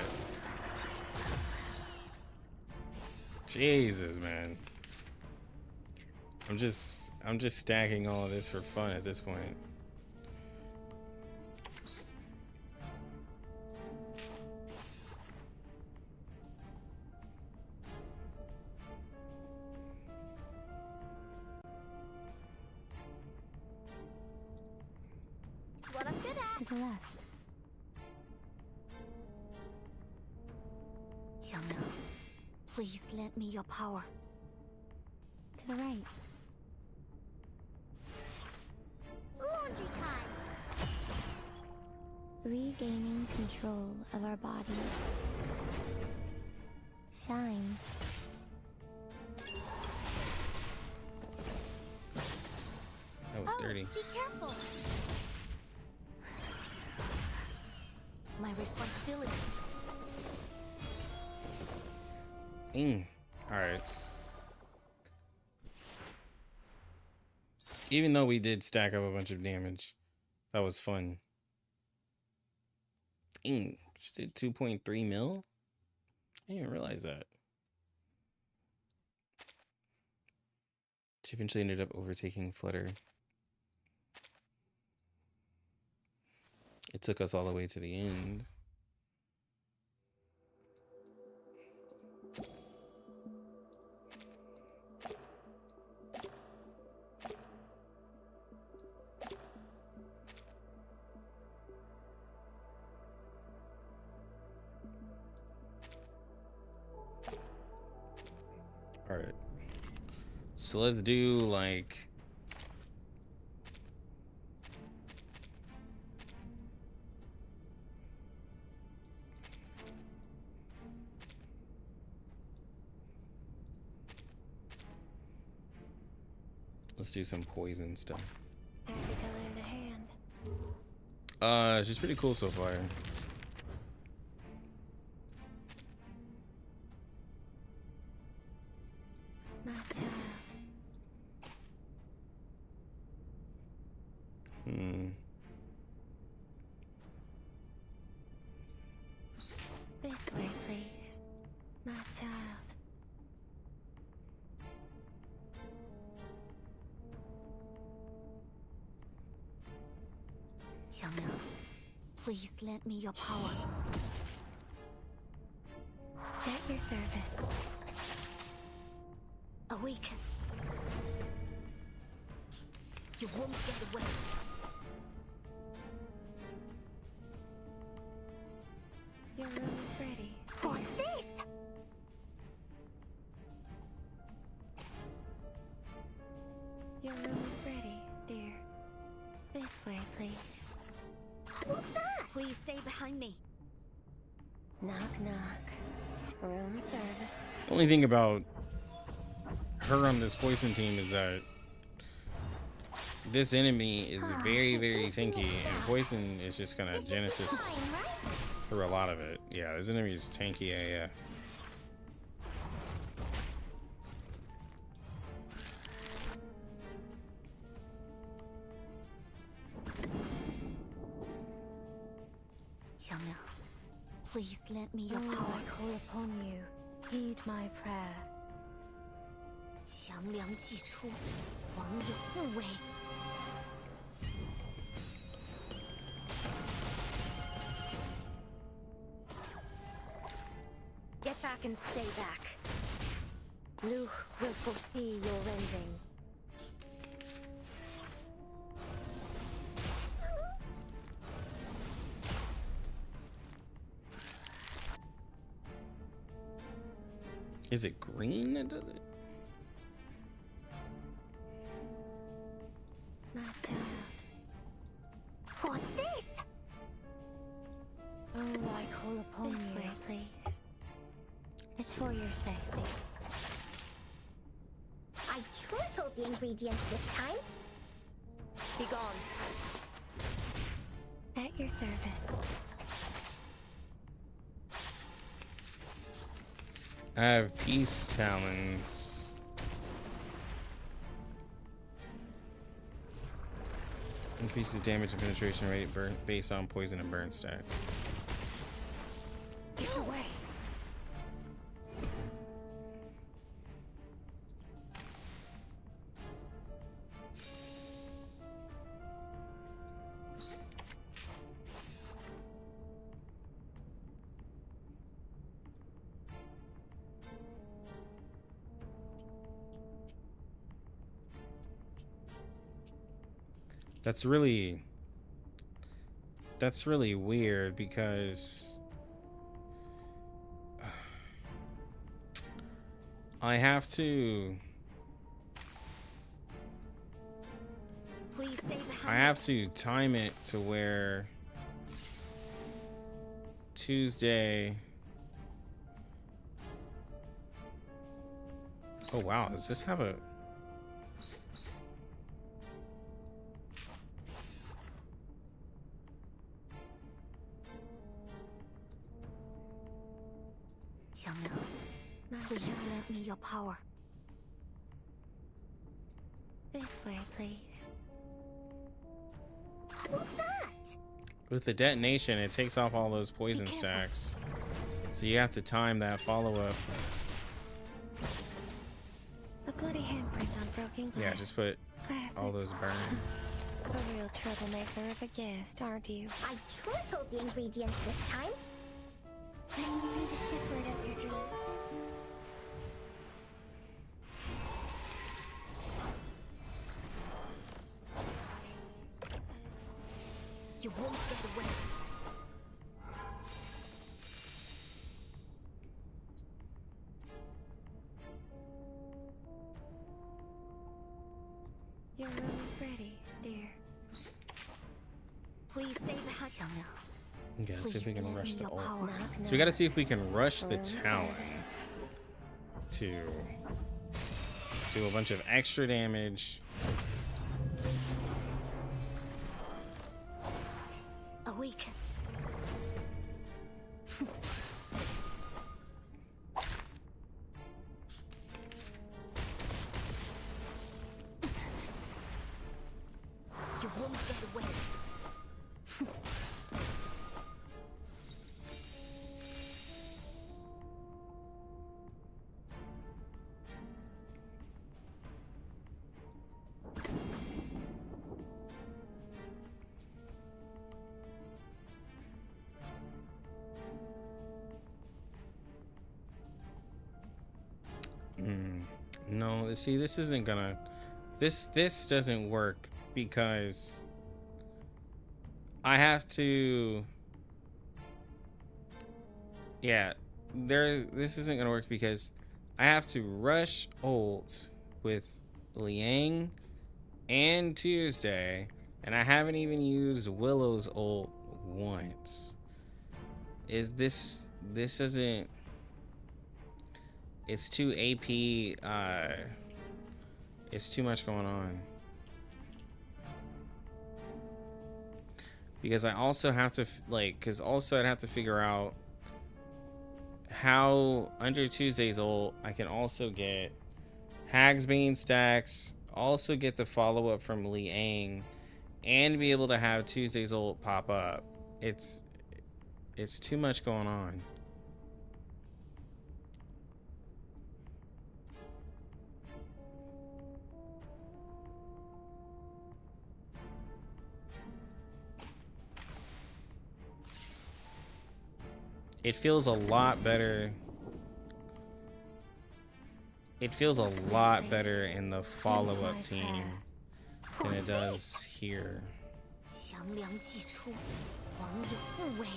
Jesus, man. I'm just stacking all of this for fun at this point. What I'm good at. To the left. Xiangmiao, please lend me your power. To the right. Laundry time. Regaining control of our bodies. Shine. That was dirty. Be careful. My responsibility. Alright. Even though we did stack up a bunch of damage, that was fun. She did 2.3 mil. I didn't even realize that. She eventually ended up overtaking Flutter. It took us all the way to the end. All right. So let's do like let's do some poison stuff. Happy to lend a hand. She's pretty cool so far. My child. This way, please. My child. Xiangmiao, please lend me your power. At your service. Awaken. You won't get away. Your room is ready. What's this? Your room is ready, dear. This way, please. What's that? Please stay behind me. Knock, knock. Room service. Only thing about her on this poison team is that this enemy is very, very tanky, and poison is just gonna Genesis through a lot of it. Yeah, this enemy is tanky. Yeah. Xiangmiao, please lend me your Oh, power. I call upon you. Heed my prayer. 强梁既出，王有不为。 Get back and stay back. Luke will foresee your rending. Is it green that does it? My child. What's this? Oh, I call upon you. This way, please. It's for your safety. I tripled the ingredients this time. Be gone. At your service. I have peace talons. Increases damage and penetration rate based on poison and burn stats. Get away. That's really weird because I have to Please stay behind. I have to time it to where Tuesday. Oh wow, does this have a Please lend me your power. This way, please. What's that? With the detonation, it takes off all those poison stacks. So you have to time that follow-up. A bloody handprint on broken glass. Yeah, just put all those burn. A real troublemaker is a guest, aren't you? I tripled the ingredients this time. I'm only the shepherd of your dreams. You won't get away. Your room is ready, dear. Please stay behind. Okay, let's see if we can rush the your ult. power. So we gotta see if we can rush the Talon to do a bunch of extra damage. Awaken. You won't get away. No, see, this isn't gonna. This doesn't work because I have to. Yeah, this isn't gonna work because I have to rush ult with Liang and Tuesday, and I haven't even used Willow's ult once. This isn't. It's too AP. It's too much going on. Because I also have to because also I'd have to figure out how under Tuesday's ult I can also get Hagsbane stacks, also get the follow up from Liang, and be able to have Tuesday's ult pop up. It's too much going on. It feels a lot better. It feels a lot better in the follow-up team than it does here. 强梁既出，王有不为。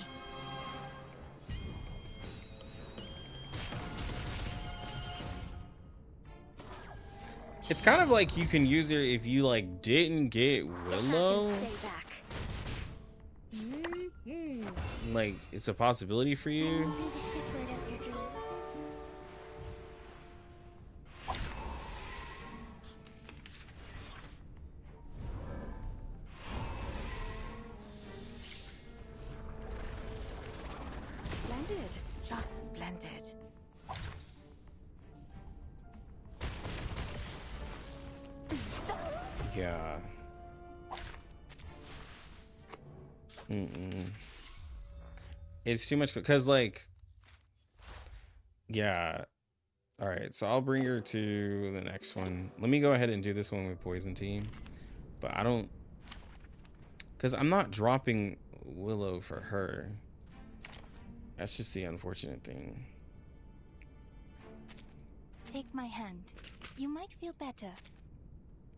It's kind of like you can use her if you didn't get Willow. Like it's a possibility for you. Splendid, just splendid. Yeah. It's too much because yeah. All right, so I'll bring her to the next one. Let me go ahead and do this one with Poison Team, but I don't, because I'm not dropping Willow for her. That's just the unfortunate thing. Take my hand. You might feel better.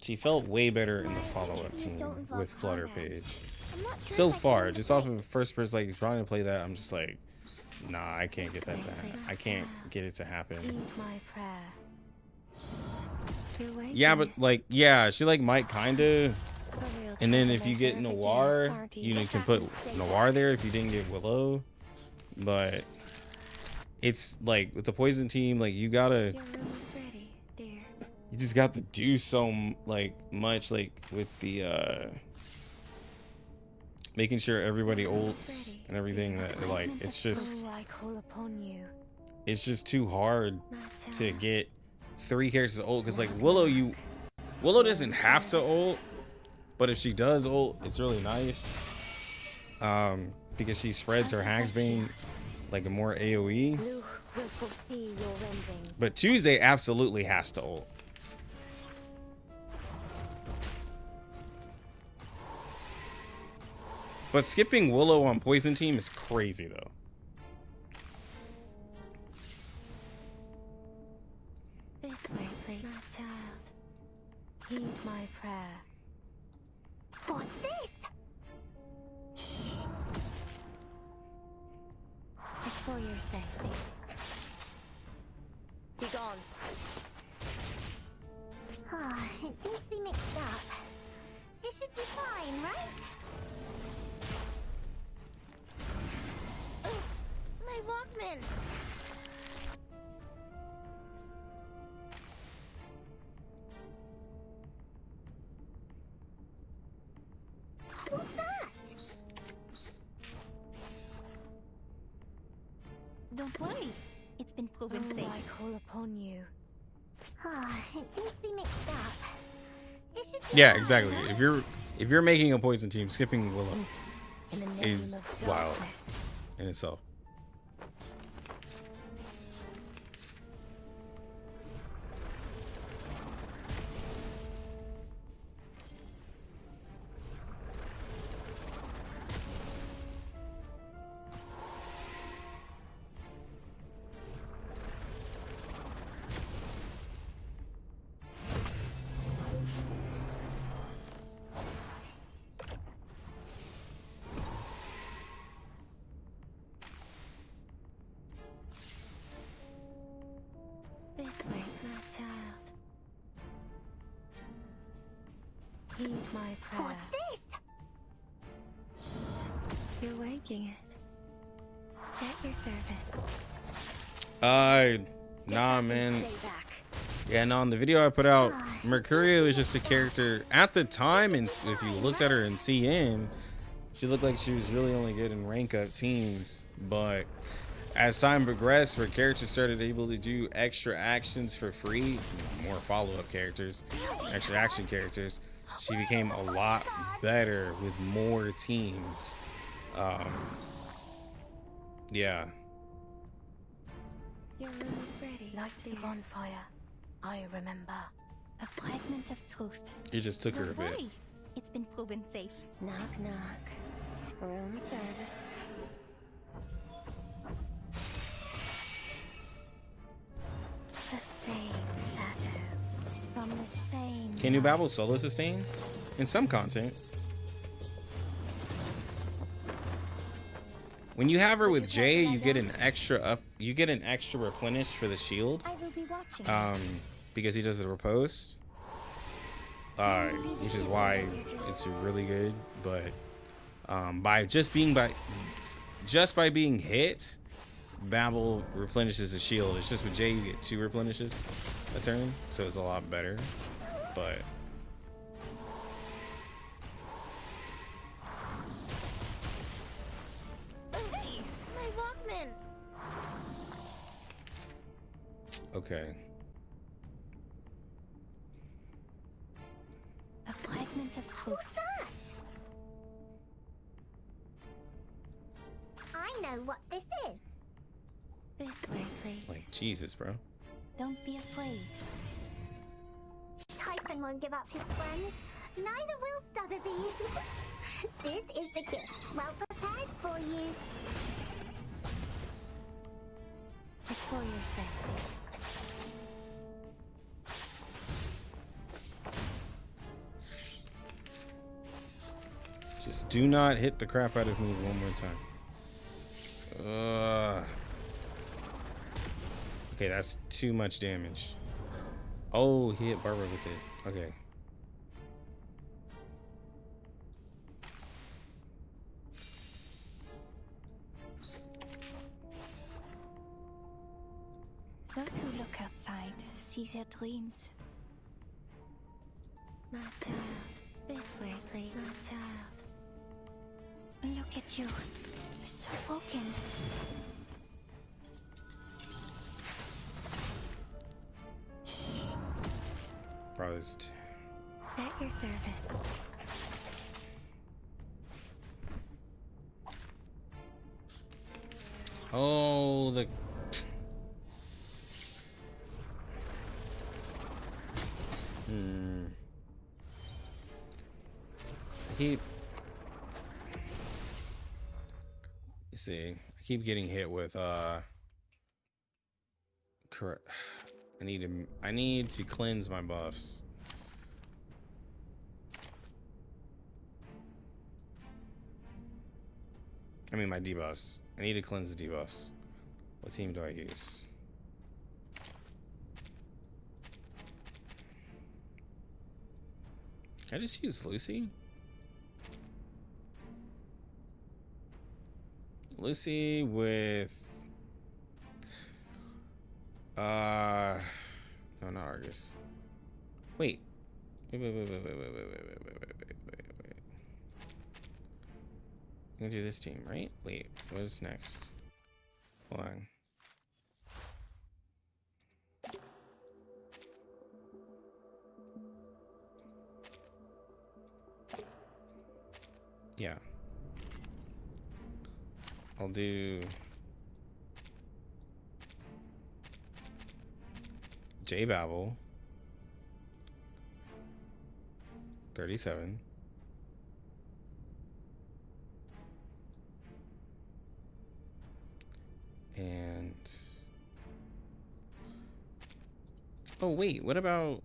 She felt way better in the follow-up team with Flutter Page. So far, just off of first person, trying to play that, I'm just like, nah, I can't get that to happen. I can't get it to happen. Yeah, but yeah, she might kinda. And then if you get Noir, you can put Noir there if you didn't get Willow. But it's with the Poison Team, you gotta. You just got to do so much with the making sure everybody ults and everything that it's just too hard to get 3 characters to ult because Willow doesn't have to ult, but if she does ult, it's really nice. because she spreads her Hagsbane like a more AoE. Luke will foresee your rending. But Tuesday absolutely has to ult. But skipping Willow on Poison Team is crazy though. This way, please. My child. Heed my prayer. What's this? It's for your safety. Be gone. Ah, it seems to be mixed up. This should be fine, right? Ugh, my Walkman! What's that? Don't worry. It's been proven safe. I call upon you. Ah, it seems to be mixed up. This should be Yeah, fine, exactly. right? If you're making a Poison Team, skipping Willow In the name is of wild darkness. in itself. This way, my child. Heed my prayer. What's this? You're waking it. At your service. Nah, man. Stay back. Yeah, no, in the video I put out, Mercurio is just a character at the time, and if you looked at her in CN, she looked like she was really only good in rank up teams. But as time progressed, her character started able to do extra actions for free, more follow-up characters, extra action characters. She became a lot better with more teams. Yeah. Your room is ready. Light the bonfire. I remember. A fragment of truth. It just took her a Don't bit. worry. It's been proven safe. Knock, knock. Room service. The same shadow. From the same. Can you babble solo sustain? In some content. When you have her with Jay, you get an extra replenish for the shield. I will be watching. Because he does the riposte. Which is why it's really good. But by being hit, Babel replenishes the shield. It's just with Jay you get 2 replenishes a turn, so it's a lot better. But Hey, my Walkman. okay. A fragment of truth. What's that? I know what this is. This way, please. Like Jesus, bro. Don't be afraid. Typhon won't give up his friends. Neither will Sotheby. This is the gift, well prepared for you. It's for your safety. Just do not hit the crap out of me one more time. Okay, that's too much damage. Oh, he hit Barbara with it. Okay. Those who look outside see their dreams. My child. This way, please. My child. Look at you. So broken. Roused. At your service. Oh, the. You see, I keep getting hit with correct. I need to cleanse my buffs. I mean my debuffs. I need to cleanse the debuffs. What team do I use? Can I just use Lucy? Lucy with no, not Argus. Wait. Wait. I'm gonna do this team, right? Wait, what is next? Hold on. Yeah. I'll do J Babel 37. And oh wait, what about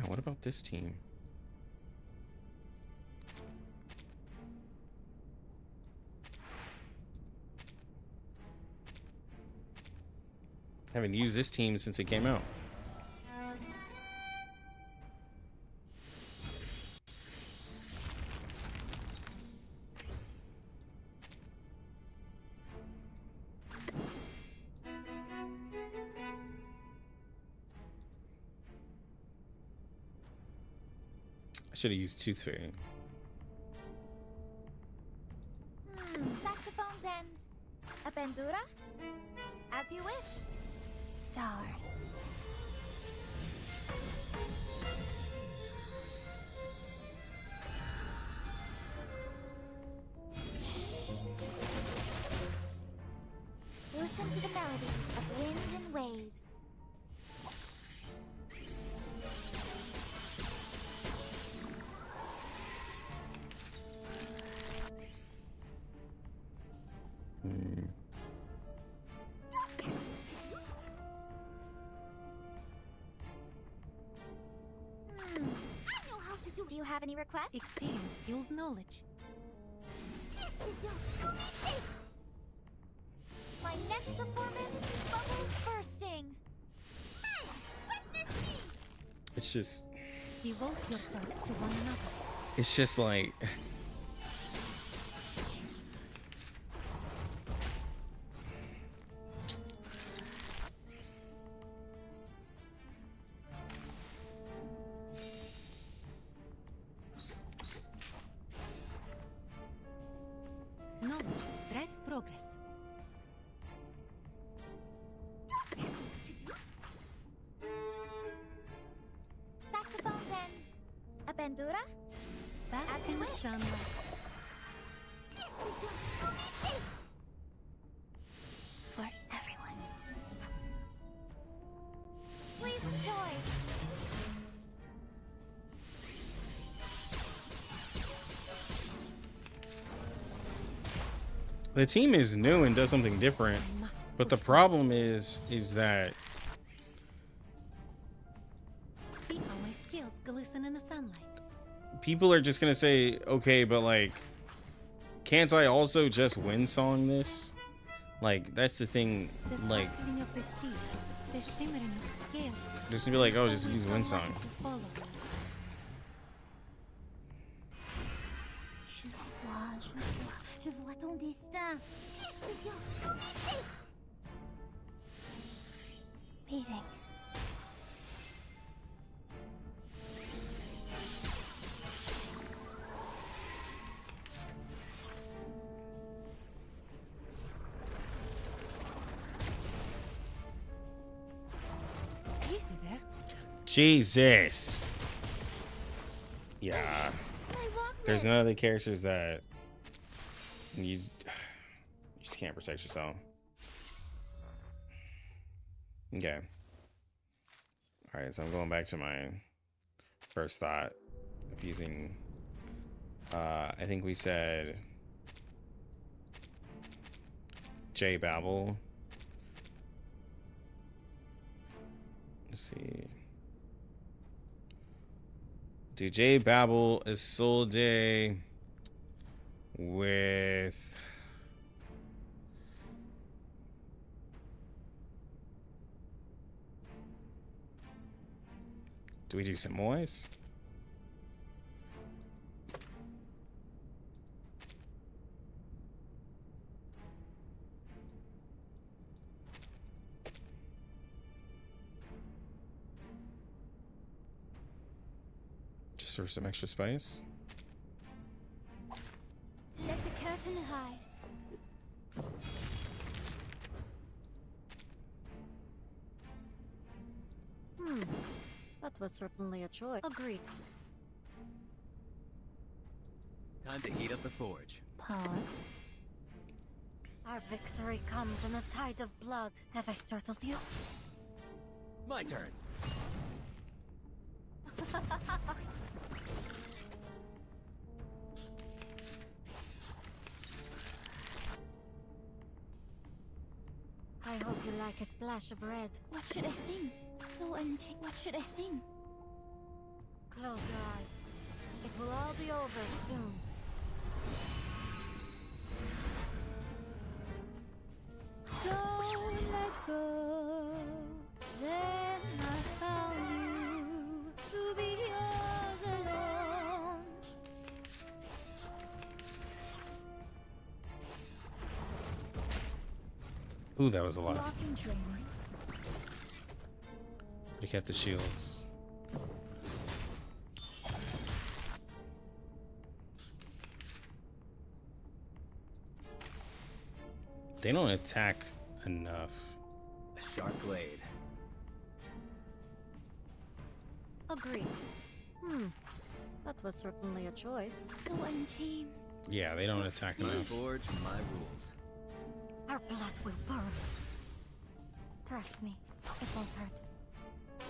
what about this team? I haven't used this team since it came out. I should have used Tooth Fairy. Saxophones and a bandura? As you wish. Stars. Listen to the melodies of wind and waves. I know how to do. Do you have any requests? Experience fuels knowledge. My next performance, bubbles bursting. Hey, witness me! It's just Devote yourselves to one another. it's just like Knowledge drives progress. Saxophones and a bandura? Bask As you in the wish. sunlight. For everyone. Please enjoy. the team is new and does something different. But the problem is that See how my skills glisten in the sunlight. people are just gonna say, okay, but like, can't I also just win song this? Like, that's the thing. The Like, sparkling of the sea, the shimmering of scales. there's gonna be like, oh, just use win song. To follow. Je vois ton destin. Meeting. Easy there. Jesus. Yeah. My Walkman. There's none of the characters that you. just can't protect yourself. Okay. All right, so I'm going back to my first thought of using. I think we said J Babel. Let's see. Do J Babel is Solde with do we do Samoys? Just for some extra spice? Let the curtain rise. That was certainly a choice. Agreed. Time to heat up the forge. Pause. Our victory comes in a tide of blood. Have I startled you? My turn. I hope you like a splash of red. What should I sing? So untamed. What should I sing? Close your eyes. It will all be over soon. Don't let go. Then I found you to be yours alone. Ooh, that was a lot. Walking training. But he kept the shields. They don't attack enough. A sharp blade. Agreed. That was certainly a choice. So untamed. Yeah, they don't attack My enough. forge, my rules. Our blood will burn. Trust me, it won't hurt.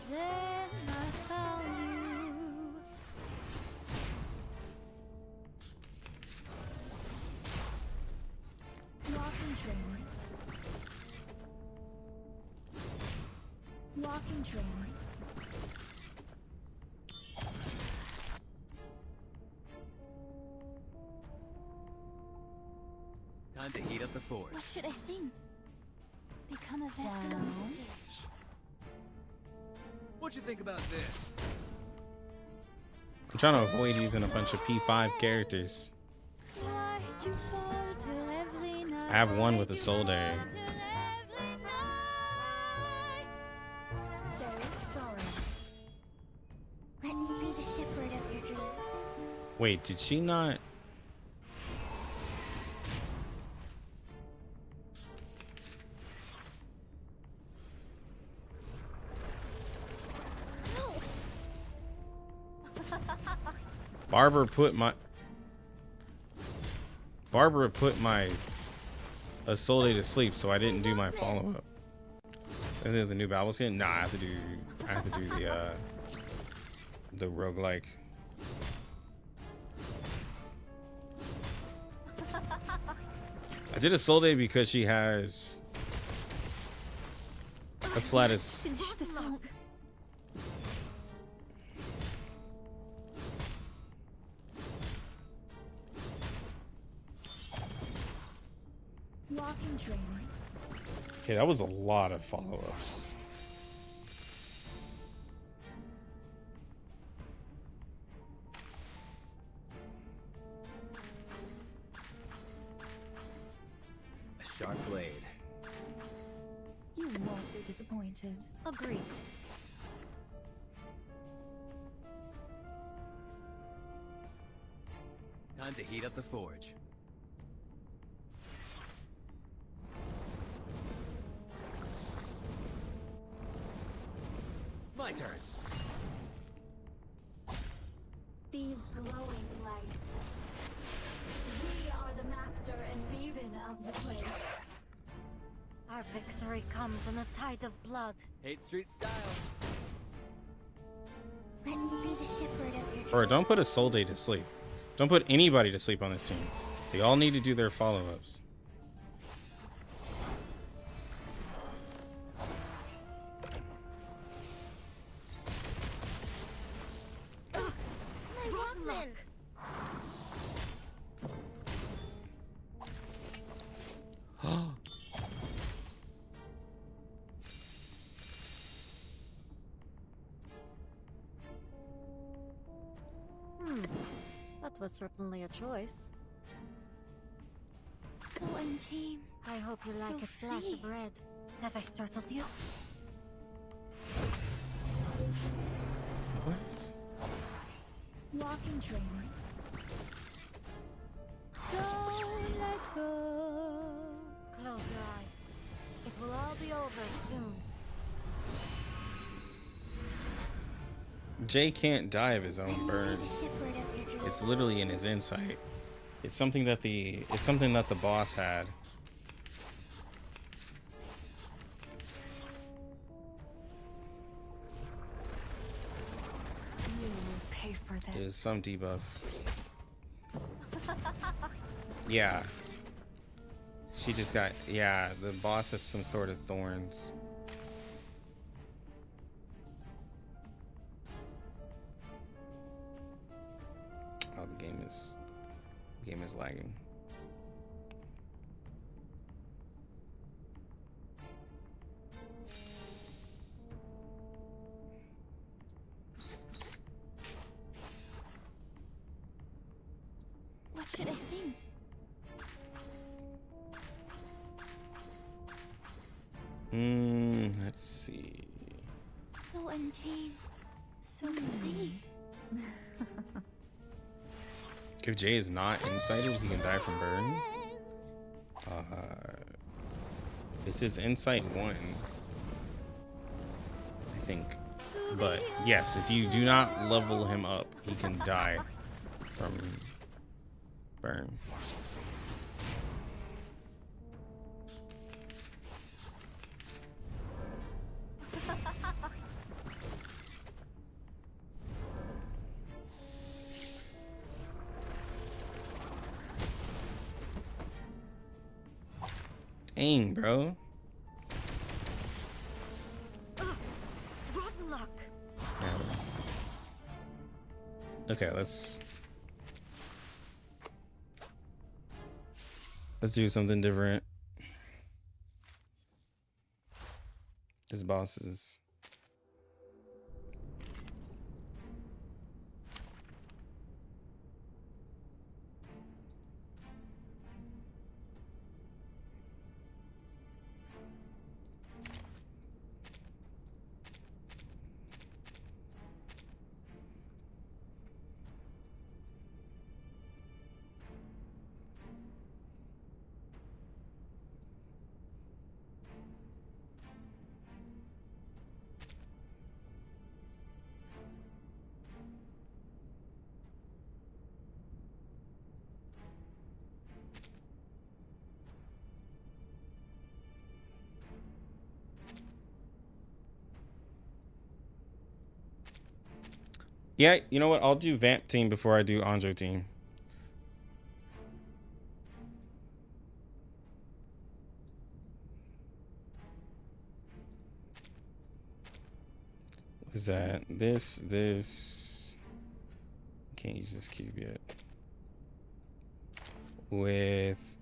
Then I found you. Walking training. Walking training. Time to heat up the forge. What should I sing? Become a vessel on the stage. What you think about this? I'm trying to avoid using a bunch of P5 characters. Why'd you fall till every night? I have one with a Soul Day. Till every night. So sorrowless. Let me be the shepherd of your dreams. Wait, did she not? Barbara put my Isolde to sleep, so I didn't do my follow up. And then the new Babel skin? Nah, I have to do the roguelike. I did Isolde because she has a flatus. Finish the song. Walking training. Okay, that was a lot of follow-ups. A sharp blade. You won't be disappointed. Agreed. Time to heat up the forge. My turn. These glowing lights. We are the master and maven of the place. Our victory comes in a tide of blood. Hate Street style. Let me be the shepherd of your Or don't put a Soul Day to sleep. Don't put anybody to sleep on this team. They all need to do their follow-ups. My Rockman! That was certainly a choice. So untamed. I hope you like So a splash free. of red. Have I startled you? What? Walking training. Don't let go. Close your eyes. It will all be over soon. Jay can't die of his own burn. The shepherd of your dreams. It's literally in his insight. It's something that the boss had. You will pay for Is this. some debuff. Yeah. She just got, yeah, the boss has some sort of thorns. Oh, the game is lagging. What should I sing? Let's see. So untamed. So complete. If Jay is not incited, he can die from burn. It's his insight 1, I think. But yes, if you do not level him up, he can die from burn. Dang, bro. Rotten luck. Okay, let's do something different. This boss is yeah, you know what? I'll do Vamp team before I do Anjo team. What is that? This. Can't use this cube yet. With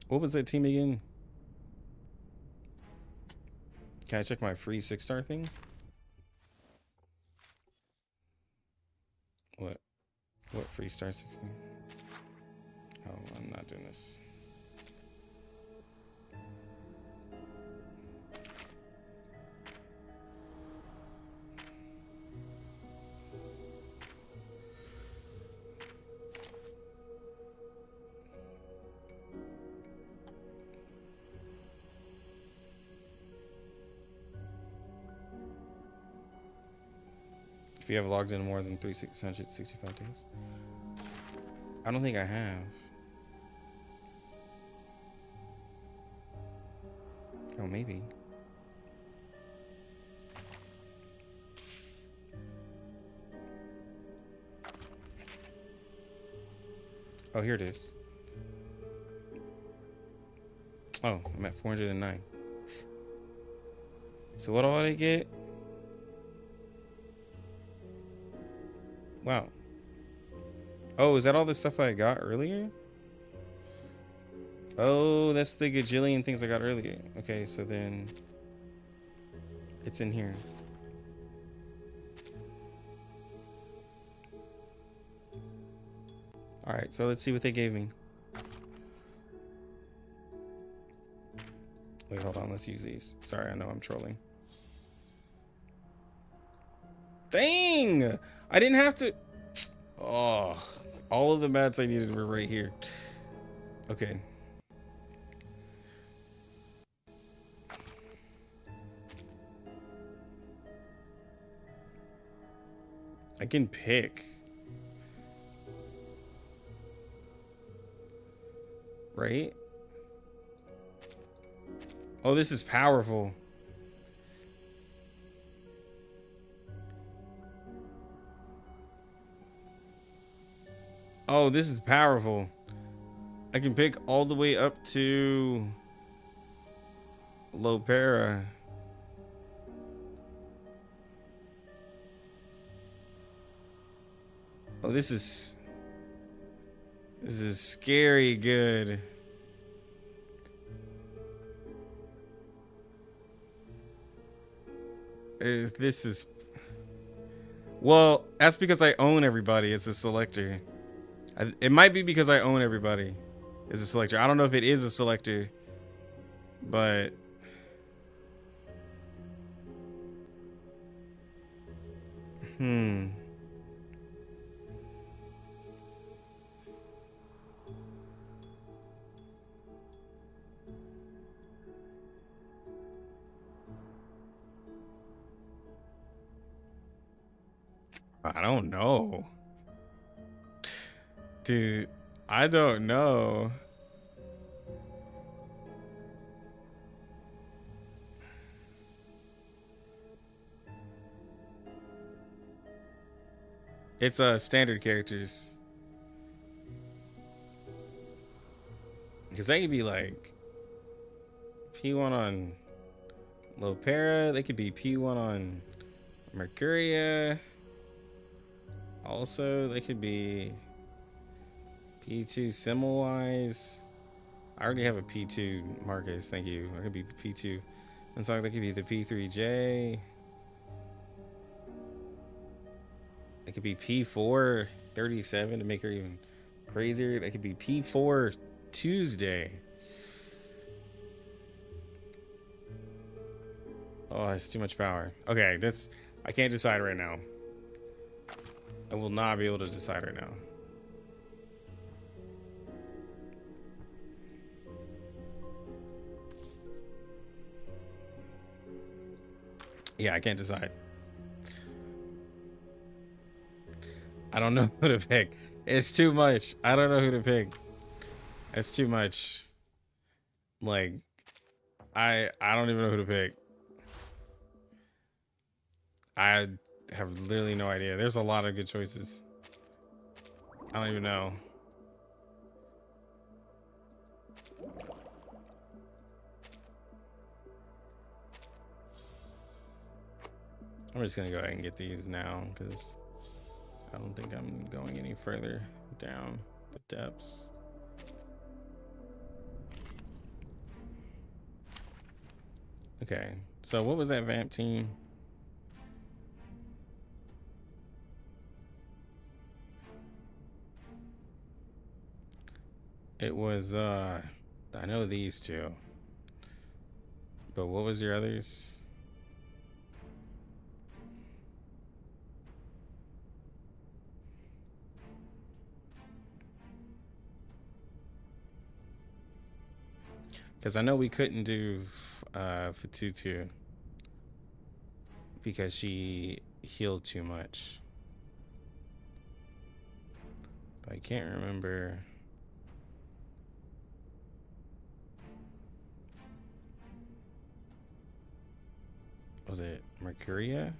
what was that team again? Can I check my free 6-star thing? What free star 16? Oh, I'm not doing this. If you have logged in more than 365 days. I don't think I have. Oh, maybe. Oh, here it is. Oh, I'm at 409. So what do I get? Wow. Oh, is that all the stuff that I got earlier? Oh, that's the gajillion things I got earlier. Okay, so then it's in here. All right, so let's see what they gave me. Wait, hold on. Let's use these. Sorry, I know I'm trolling. Dang! I didn't have to. Oh, all of the mats I needed were right here. Okay. I can pick. Right? Oh, this is powerful. Oh, this is powerful. I can pick all the way up to Lopera. Oh, this is scary good. This is, well, that's because I own everybody. It's a selector. It might be because I own everybody. It's a selector. I don't know if it is a selector, but I don't know. Dude, I don't know. It's standard characters. Because they could be like P1 on Lopera. They could be P1 on Mercuria. Also, they could be P2 Semmelweis. I already have a P2 Marcus. Thank you. I could be P2. And so they could be the P3J. It could be P4 37 to make her even crazier. They could be P4 Tuesday. Oh, that's too much power. Okay, I can't decide right now. I will not be able to decide right now. Yeah, I can't decide. I don't know who to pick. It's too much. I don't know who to pick. It's too much. Like, I don't even know who to pick. I have literally no idea. There's a lot of good choices. I don't even know. I'm just gonna go ahead and get these now because I don't think I'm going any further down the depths. Okay, so what was that vamp team? It was I know these two. But what was your others? Because I know we couldn't do Fatutu because she healed too much. I can't remember. Was it Mercuria?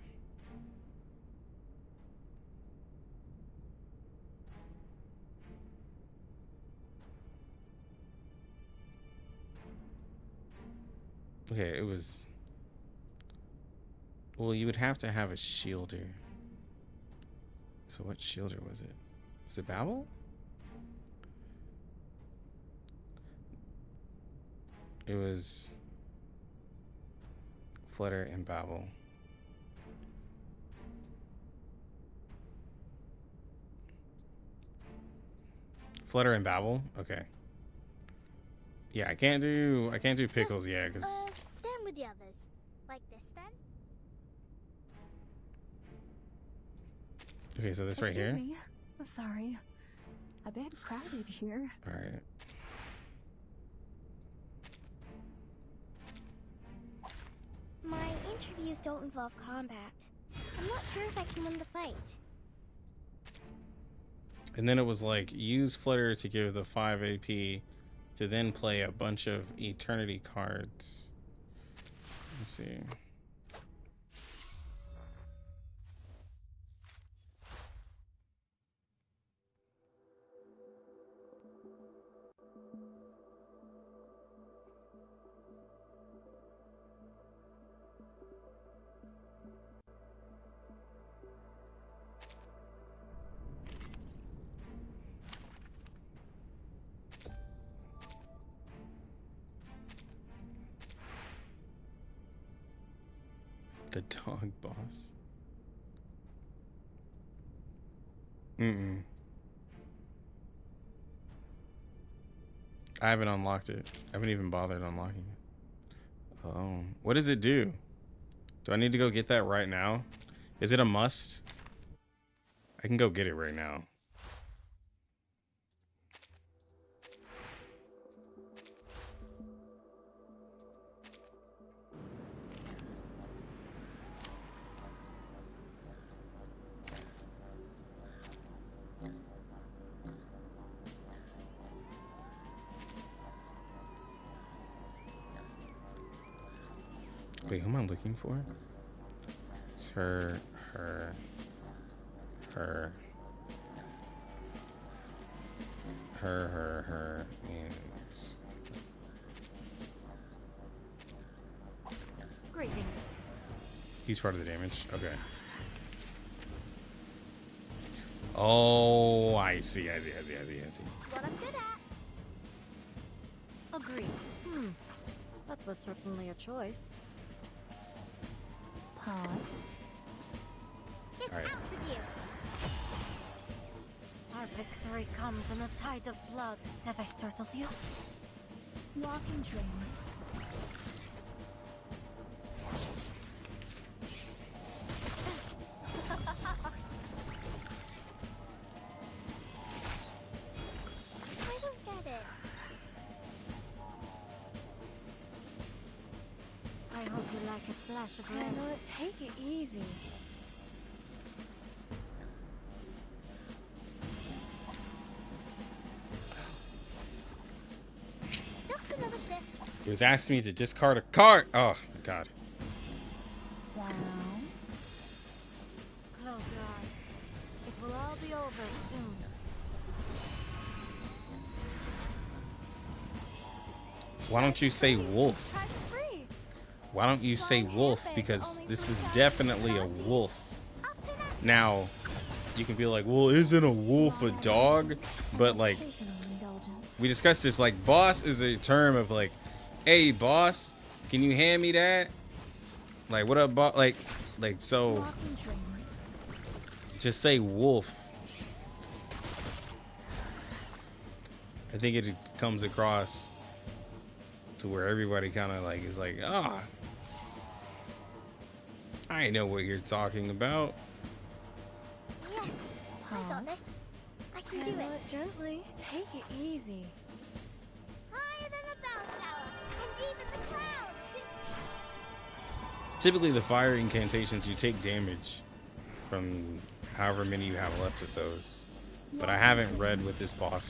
Okay, it was. Well, you would have to have a shielder. So what shielder was it? Was it Babel? It was Flutter and Babel. Flutter and Babel? Okay. Yeah, I can't do pickles yet because stand with the others. Like this then? okay, so this right here. Excuse me. I'm sorry. A bit crowded here. All right. My interviews don't involve combat. I'm not sure if I can win the fight. And then it was like use Flutter to give the 5 AP to then play a bunch of eternity cards. Let's see. The dog boss. I haven't unlocked it. I haven't even bothered unlocking it. Oh, what does it do? Do I need to go get that right now? Is it a must? I can go get it right now. Wait, who am I looking for? It's her, and Greetings. he's part of the damage. Okay. Oh, I see. What I'm good at. Agreed. That was certainly a choice. Pause. Get All right. out with you. Our victory comes in a tide of blood. Have I startled you? Walking train. I don't get it. I hope you like a splash of red. Take it easy. Just another shift. He was asking me to discard a card. Oh my god. Wow. Close your eyes. It will all be over soon. Why don't you say wolf? Free. Why don't you say wolf? Because this is definitely a wolf. Now, you can be like, well, isn't a wolf a dog? But like, Occasional indulgence. we discussed this. Like, boss is a term of like, hey, boss, can you hand me that? Like, what up, boss? Like, so Walking train. just say wolf. I think it comes across to where everybody kind of like is like, ah, I know what you're talking about. Yes, I got this. I can do Handle it. it gently. Take it easy. Higher than a bell tower, and deep in the clouds. Typically, the fire incantations, you take damage from however many you have left of those. but I haven't read what this Flying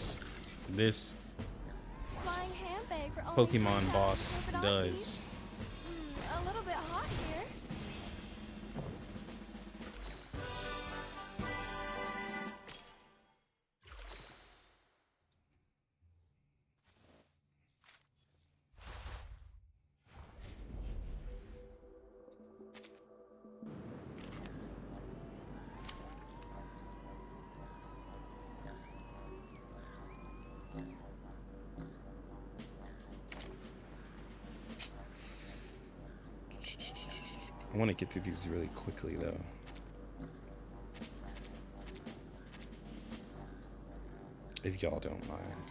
handbag for only Pokemon 3,000 boss Flippin' does. A little bit hot here. I want to get through these really quickly though. If y'all don't mind.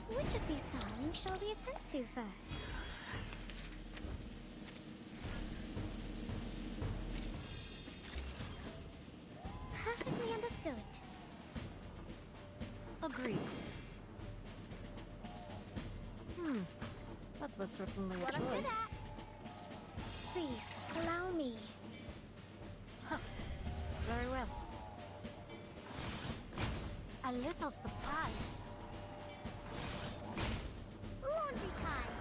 Which of these darlings shall we attend to first? Perfectly understood. Agreed. That was certainly a What I'm good choice. at. Please, allow me. Very well. A little surprise. Laundry time.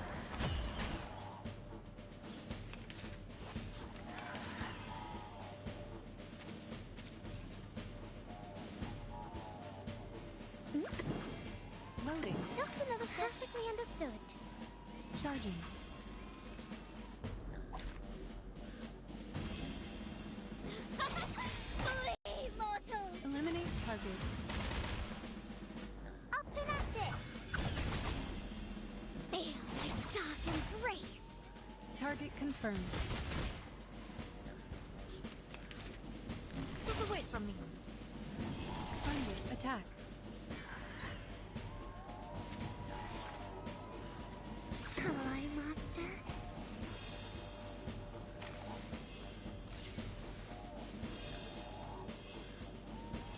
Loading. Just another perfectly understood. Charging. Flee, mortals! Eliminate target. Up and at it! Feel my dark embrace! Target confirmed. Look away from me. Target attack. Hello, Master.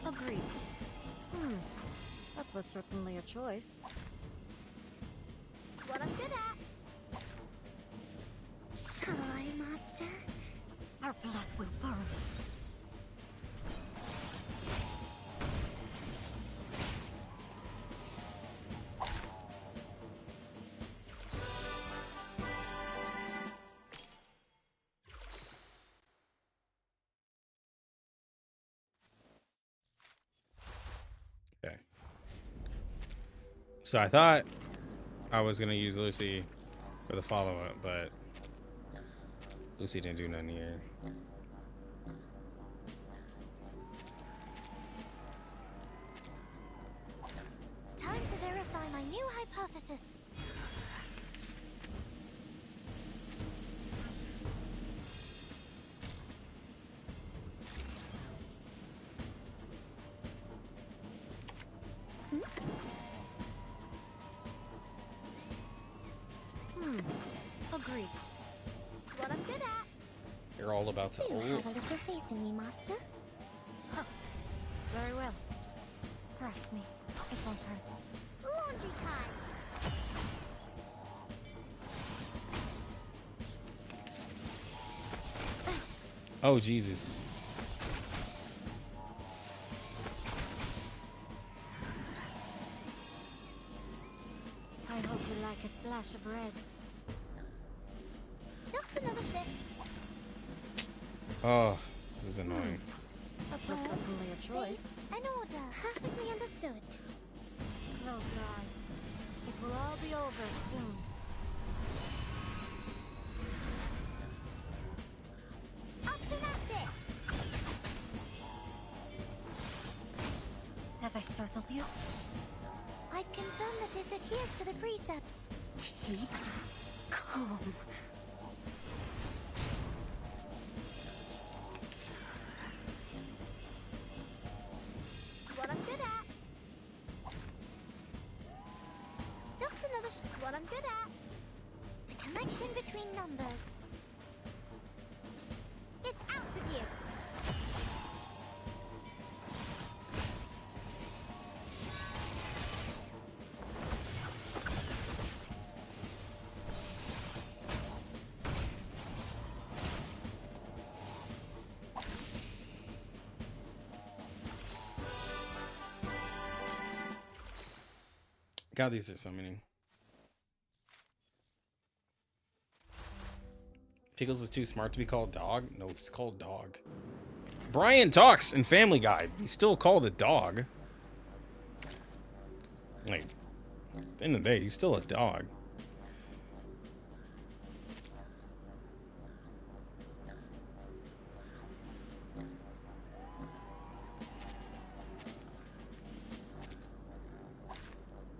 Agreed. That was certainly a choice. What I'm good at. Hello, Master. Our blood will burn. Okay. So I thought I was gonna use Lucy for the follow-up, but Lucy didn't do nothing here. Time to verify my new hypothesis. Agreed. What I'm good at. You're all about to You ult. have a little faith in me, Master. Very well. Trust me. It won't hurt. Laundry time. Oh Jesus. I hope you like a splash of red. Just another sip. Oh, this is annoying. That was certainly a choice. Faith and order. Perfectly understood. Close your eyes. It will all be over soon. Up and at it. Have I startled you? I've confirmed that this adheres to the precepts. Keep calm. connection between numbers. It's out with you. God, these are so many. Pickles is too smart to be called dog? No, it's called dog. Brian talks in Family Guy. He's still called a dog. Like, at the end of the day, he's still a dog.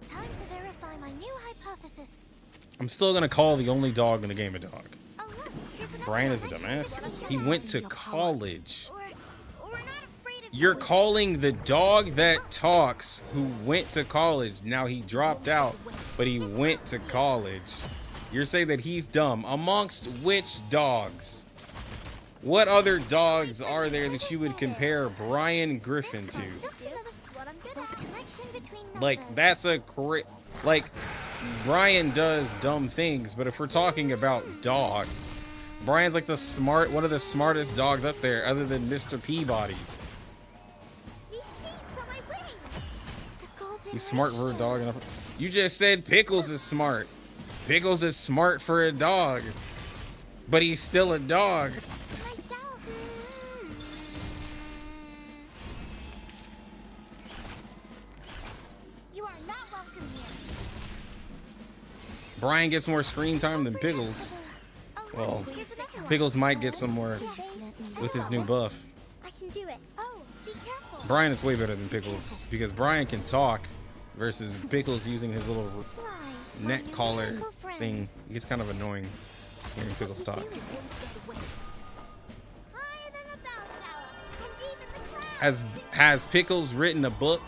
Time to verify my new hypothesis. I'm still gonna call the only dog in the game a dog. Oh, look, here's another Brian is a connection. dumbass. He went to college. We're not afraid of You're you. calling the dog that talks who went to college. Now he dropped out, but he went to college. You're saying that he's dumb. Amongst which dogs? What other dogs are there that you would compare Brian Griffin to? Just another what I'm good at. Connection between numbers. Like, that's a like, Brian does dumb things, but if we're talking about dogs, Brian's like one of the smartest dogs up there other than Mr. Peabody. These sheets are my wings. The golden He's smart for a ratio. dog enough. You just said Pickles is smart. Pickles is smart for a dog, but he's still a dog. Myself. You are not welcome here. Brian gets more screen time than Pickles. Oh, Well, look, here's another one. Pickles might get some more Yes. with his new buff. I can do it. Oh, be careful. Brian is way better than Pickles because Brian can talk versus Pickles using his little Fly, neck my collar beautiful friends. thing. It gets kind of annoying hearing Pickles talk. Higher than a bell tower, and deep in the clouds. Has Pickles written a book?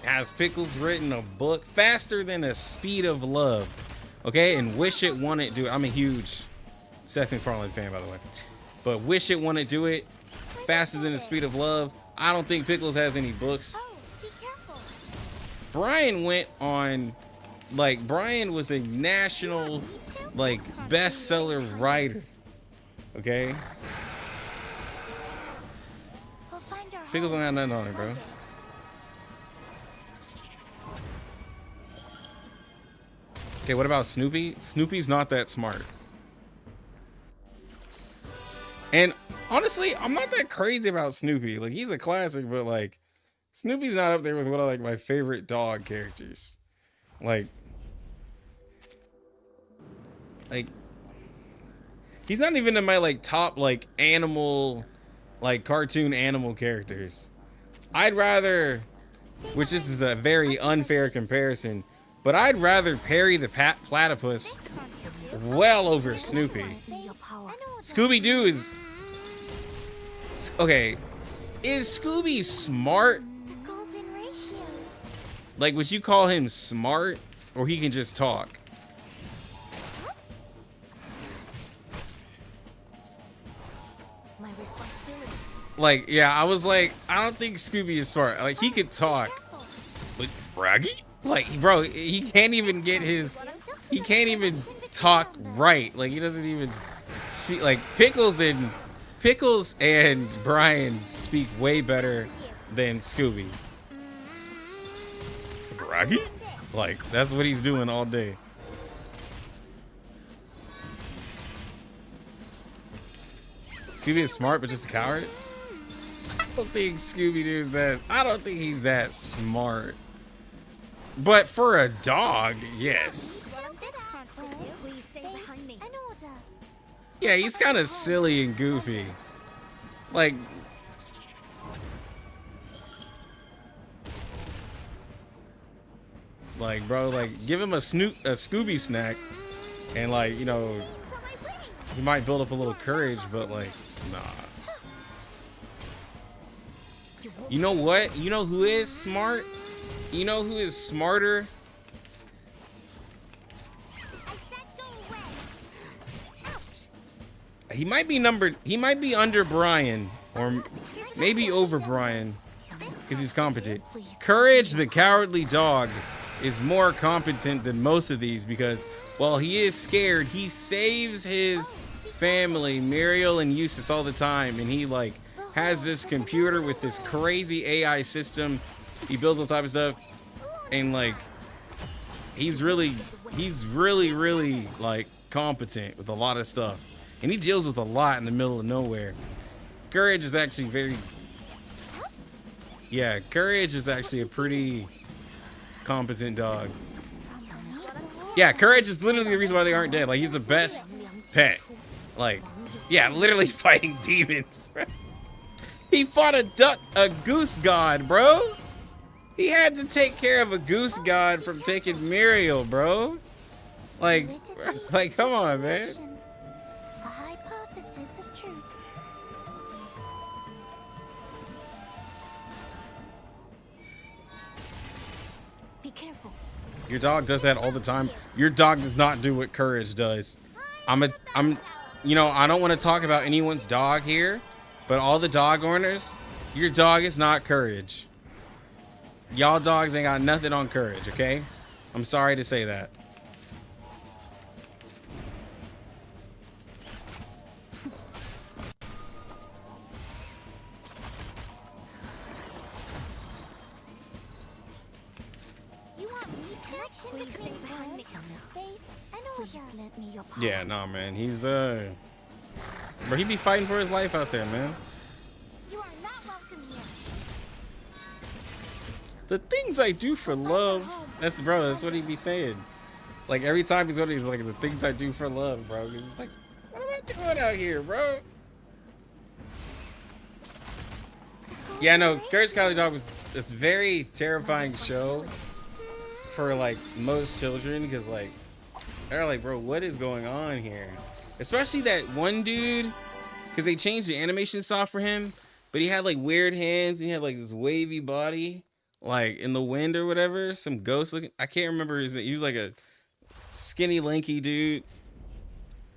Has Pickles written a book? Faster Than a Speed of Love. Okay, and Wish It Wanted Do It. I'm a huge Seth MacFarlane fan, by the way. But Wish It Wanted Do It. Faster Than the Speed of Love. I don't think Pickles has any books. Oh, be careful. Brian went on, like, Brian was a national, like, bestseller writer. Okay? We'll find our Pickles don't home. have nothing on it, bro. Okay, what about Snoopy? Snoopy's not that smart. And honestly, I'm not that crazy about Snoopy. Like, he's a classic, but like, Snoopy's not up there with one of like my favorite dog characters. Like, he's not even in my like top like animal, like cartoon animal characters. I'd rather, which this is a very unfair comparison, but I'd rather Perry the Platypus well over Snoopy. Scooby-Doo is... Okay, is Scooby smart? The golden ratio. Like, would you call him smart? Or he can just talk? My responsibility. Like, yeah, I was like, I don't think Scooby is smart. Like, he could talk. But Froggy? Like, bro, he can't even get his... He can't even talk right. Like, he doesn't even speak. Like, Pickles and Brian speak way better than Scooby. Froggy? Like, that's what he's doing all day. Scooby is smart, but just a coward? I don't think Scooby-Doo's that... I don't think he's that smart. But for a dog, yes. Please stay behind me. An order. Yeah, he's kind of silly and goofy. Like... Like, bro, like, give him a Scooby snack, and like, you know, he might build up a little courage, but like, nah. You know what? You know who is smart? you know who is smarter? He might be under Brian, or maybe over Brian, because he's competent. Courage, the cowardly dog, is more competent than most of these because while he is scared, he saves his family, Muriel and Eustace, all the time, and he like has this computer with this crazy AI system. He builds all type of stuff, and like he's really like competent with a lot of stuff, and he deals with a lot in the middle of nowhere. Courage is actually Courage is actually a pretty competent dog. Yeah, Courage is literally the reason why they aren't dead. Like, he's the best pet. Like, yeah, literally fighting demons. He fought a goose god, bro. He had to take care of a goose god from taking Muriel, bro. Like, come on, man. A hypothesis of truth. Be careful. Your dog does that all the time. Your dog does not do what Courage does. You know, I don't want to talk about anyone's dog here, but all the dog owners, your dog is not Courage. Y'all dogs ain't got nothing on Courage, okay? I'm sorry to say that. You want me connection between time, space, and order. Please let me your power. Yeah, nah, man. He's but he be fighting for his life out there, man. You are not welcome here. The things I do for love. That's what he be saying. Like every time he's like the things I do for love, bro. He's like, what am I doing out here, bro? Yeah, no, Courage Cowardly Dog was this very terrifying show for like most children because like they're like, bro, what is going on here? Especially that one dude, because they changed the animation style for him, but he had like weird hands and he had like this wavy body, like in the wind or whatever. Some ghost looking. I can't remember his name. He was like a skinny, lanky dude.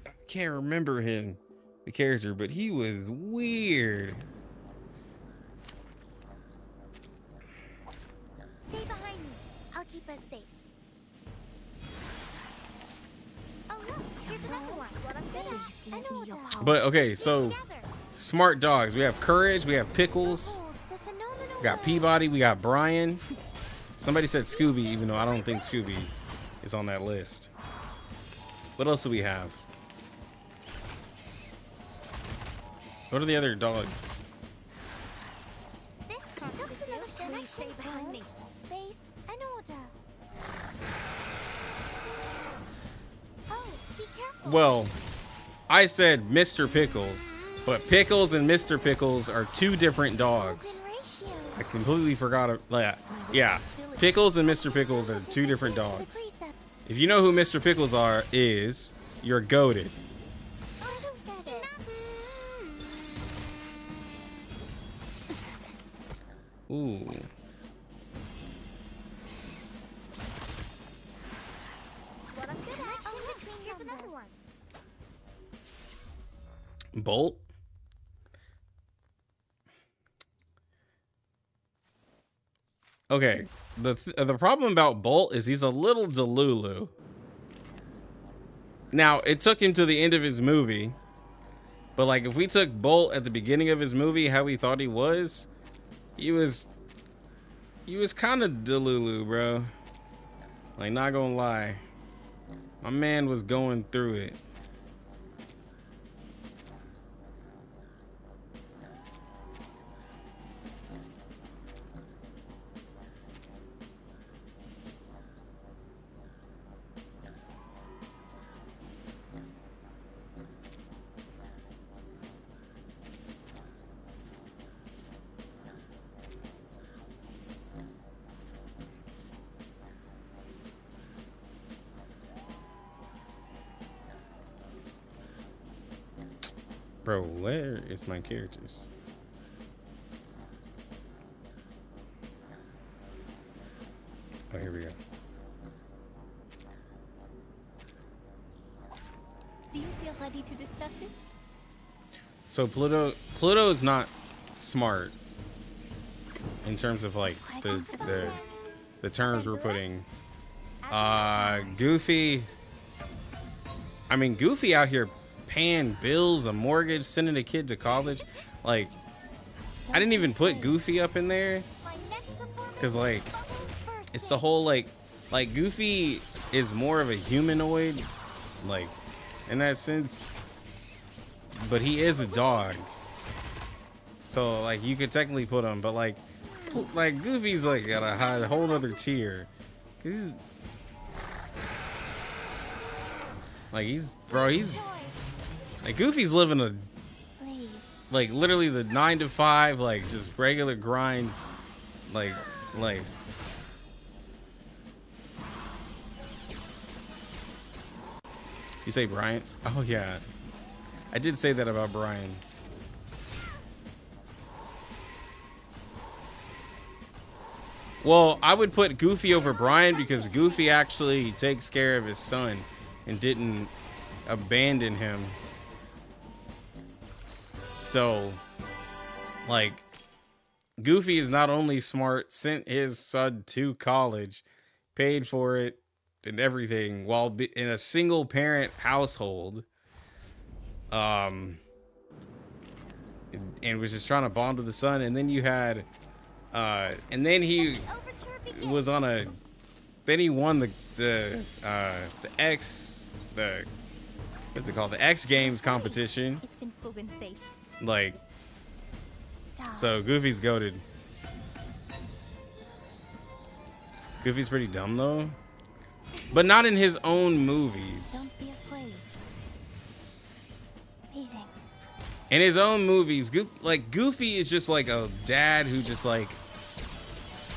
I can't remember him, the character, but he was weird. Stay behind me. I'll keep us safe. Oh look, here's another one. Space and order. But okay, so smart dogs. We have Courage. We have Pickles. We got Peabody. We got Brian. Somebody said Scooby, even though I don't think Scooby is on that list. What else do we have? What are the other dogs? This constellation, stay behind me. Space and order. Oh, be careful. Well, I said Mr. Pickles, but Pickles and Mr. Pickles are two different dogs. I completely forgot. Yeah, Pickles and Mr. Pickles are two different dogs. If you know who Mr. Pickles is, you're goated. Ooh. Bolt? Okay, the problem about Bolt is he's a little delulu. Now, it took him to the end of his movie, but like if we took Bolt at the beginning of his movie, how we thought he was kind of delulu, bro. Like, not gonna lie, my man was going through it. Bro, where is my characters? Oh, here we go. Do you feel ready to discuss it? So Pluto is not smart in terms of like the terms we're putting. Goofy. I mean, Goofy out here paying bills, a mortgage, sending a kid to college. Like, I didn't even put Goofy up in there because like it's the whole like Goofy is more of a humanoid, like in that sense, but he is a dog. So like you could technically put him, but like Goofy's like at a whole other tier. He's like Goofy's living a like literally the 9 to 5 like just regular grind like life. You say Brian? Oh yeah, I did say that about Brian. Well, I would put Goofy over Brian because Goofy actually takes care of his son and didn't abandon him. So, like, Goofy is not only smart, sent his son to college, paid for it and everything while in a single parent household, and was just trying to bond with the son. And then you had and then he was on a then he won the X what's it called, the X Games competition. It's been proven safe. Like, so Goofy's goated. Goofy's pretty dumb though, but not in his own movies. Don't be afraid. Meeting. In his own movies, Goofy is just like a dad who just like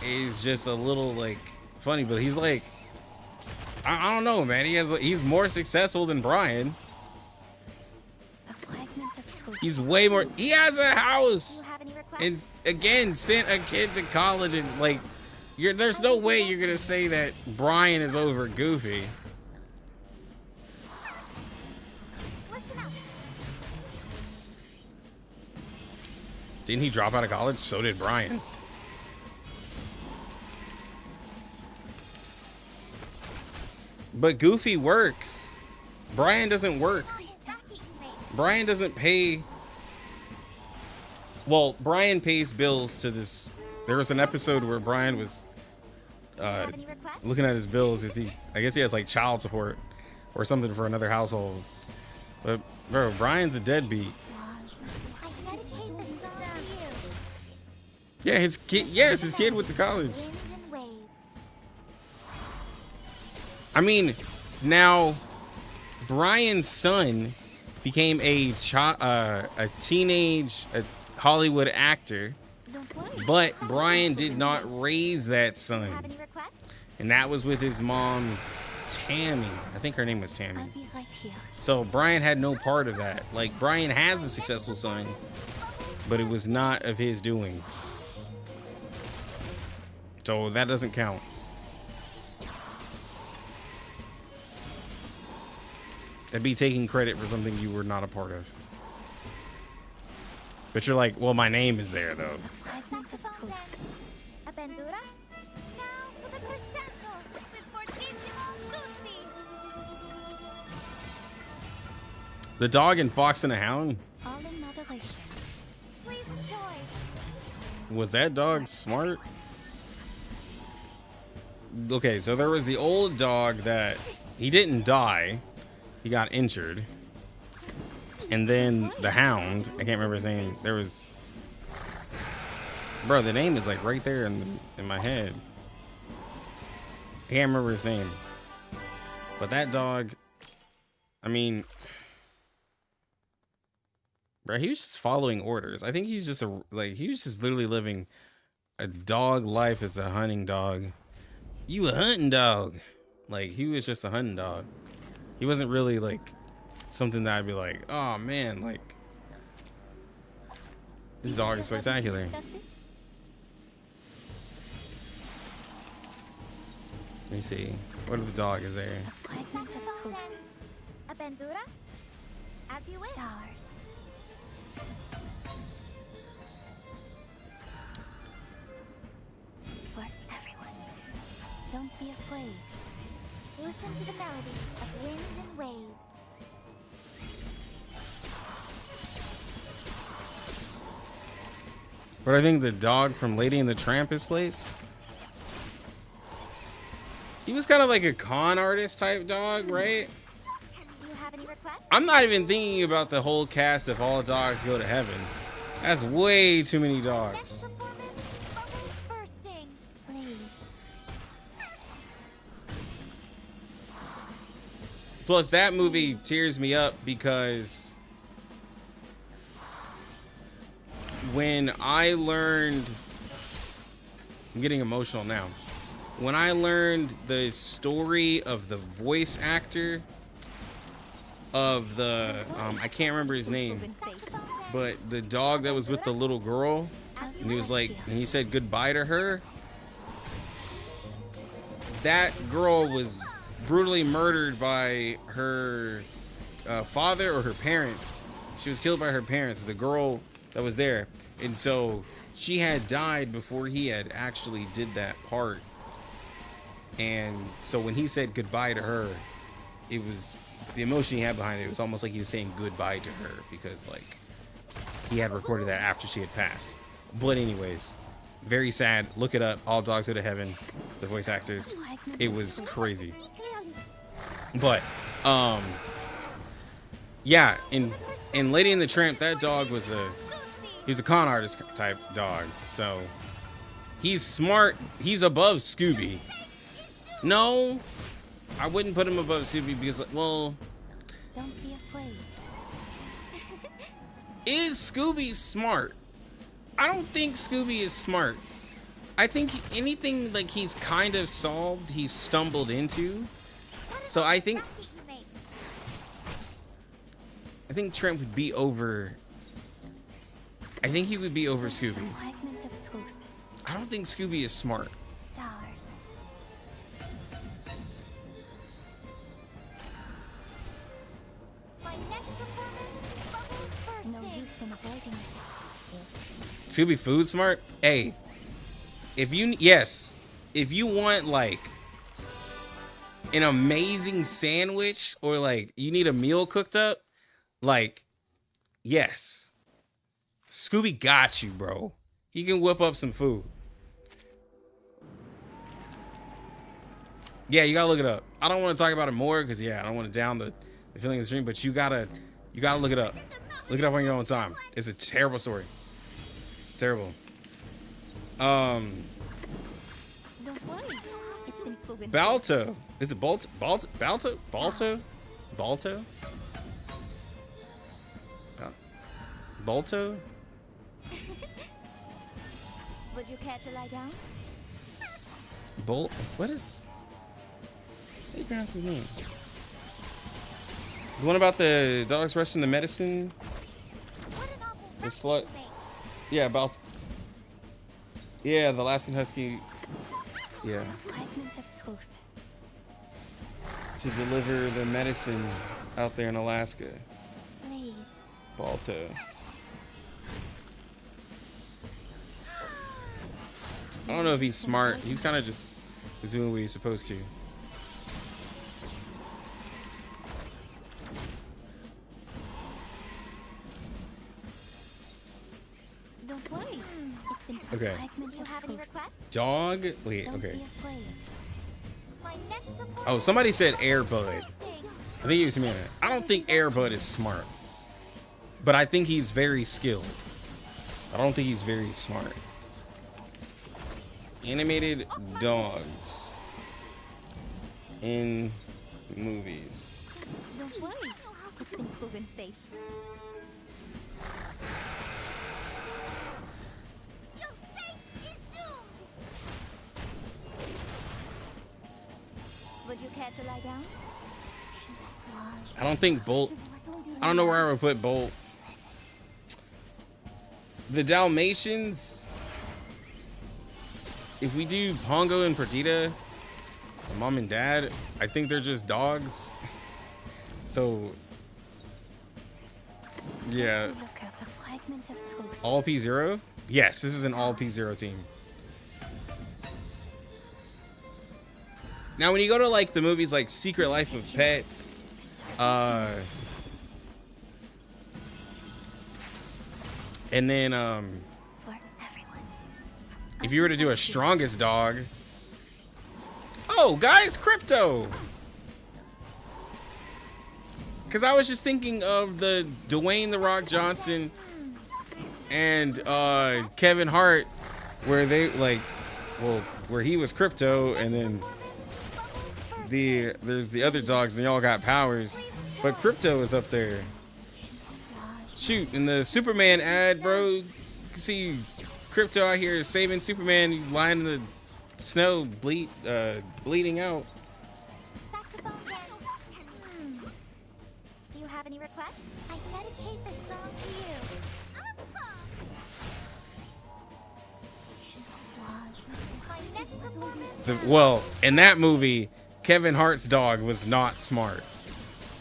is just a little like funny, but he's like, I don't know, man. He's more successful than Brian. A fragment of truth. He's way more. He has a house, Do you have any requests? and again sent a kid to college, and like, there's no way you're gonna say that Brian is over Goofy. Listen up. Didn't he drop out of college? So did Brian. But Goofy works. Brian doesn't work. Brian doesn't pay. Well, Brian pays bills to this. There was an episode where Brian was looking at his bills. I guess he has like child support or something for another household. But bro, Brian's a deadbeat. I dedicate this song to you. Yeah, his kid. Yes, his kid went to college. Wind and waves. I mean, now Brian's son became a teenage Hollywood actor, Don't worry. but Brian did not raise that son, Have any requests? and that was with his mom, Tammy. I think her name was Tammy. I'll be right here. So Brian had no part of that. Like, Brian has a successful son, but it was not of his doing. So that doesn't count. That'd be taking credit for something you were not a part of. But you're like, well, my name is there, though. Fragment of truth. A bandura? Now for the crescendo with fortissimo tutti. The Dog and Fox and a Hound? All in moderation. Please enjoy. Was that dog smart? Okay, so there was the old dog that he didn't die. He got injured. And then the Hound, I can't remember his name. There was, bro, the name is like right there in my head. I can't remember his name. But that dog, I mean, bro, he was just following orders. I think he's just he was just literally living a dog life as a hunting dog. You a hunting dog. Like, he was just a hunting dog. He wasn't really like something that I'd be like, oh man, like, this dog is spectacular. Let me see. What if the dog is there? A bandura? As you wish. Stars. For everyone. Don't be afraid. Listen to the melody of wind and waves. But I think the dog from Lady and the Tramp is placed. He was kind of like a con artist type dog, right? Do you have any requests? I'm not even thinking about the whole cast if all dogs go to heaven. That's way too many Next dogs. performance, bubbles bursting. Please. Plus, that movie tears me up because when I learned, I'm getting emotional now. When I learned the story of the voice actor of the, I can't remember his name, but the dog that was with the little girl, and he was like, and he said goodbye to her. That girl was brutally murdered by her father or her parents. She was killed by her parents, the girl that was there. And so she had died before he had actually did that part. And so when he said goodbye to her, it was the emotion he had behind it. It was almost like he was saying goodbye to her because like he had recorded that after she had passed. But anyways, very sad. Look it up. All Dogs Go to Heaven. The voice actors. It was crazy. But yeah, in Lady and the Tramp, that dog was he was a con artist type dog. So he's smart. He's above Scooby. No, I wouldn't put him above Scooby because, well, Don't be afraid. is Scooby smart? I don't think Scooby is smart. I think anything like he's kind of solved, he's stumbled into. So I think Trent would be over. I think he would be over Scooby. I don't think Scooby is smart. Stars. My next performance, bubbles bursting. No use in avoiding it. Scooby food smart? Hey, if you want like an amazing sandwich or like you need a meal cooked up, like yes. Scooby got you, bro. He can whip up some food. Yeah, you gotta look it up. I don't want to talk about it more because yeah, I don't want to down the feeling of the stream, but you gotta look it up. Look it up on your own time. It's a terrible story. Terrible. Don't worry. It's been proven. Balto. Is it Balto? Balto? Balto? Balto? Balto? Would you care to lie down? What is? How do you pronounce his name? The one about the dogs rushing the medicine? What an awful The mess slut? you make. Yeah, Balto. Yeah, the Alaskan Husky. Yeah. Fragment of truth. To deliver the medicine out there in Alaska. Please. Balto. I don't know if he's smart. He's kind of just doing what he's supposed to. Don't worry. It's been Okay. fragment of have any requests? Dog. Wait. Don't Okay. be afraid. My next performance, Oh, somebody said Airbud. bursting. I think it was me. I don't think Airbud is smart, but I think he's very skilled. I don't think he's very smart. Animated dogs in movies. Don't worry. It's been proven safe. Your fate is doomed. Would you care to lie down? I don't think Bolt. I don't know where I would put Bolt. The Dalmatians. If we do Pongo and Perdita, Mom and dad, I think they're just dogs. So yeah. Look at the fragment of truth. All P0? Yes, this is an all P0 team. Now when you go to like the movies like Secret Life of Pets, and then For everyone. if you were to do a strongest dog, oh guys, Crypto. Because I was just thinking of the Dwayne "The Rock" Johnson and Kevin Hart, where they like, well, where he was Crypto, and then there's the other dogs, and they all got powers, but Crypto is up there. Shoot, in the Superman ad, bro, you can see Crypto out here saving Superman. He's lying in the snow, bleeding out. Saxophone again. Do you have any requests? I dedicate this song to you. My next performance. Well, in that movie, Kevin Hart's dog was not smart.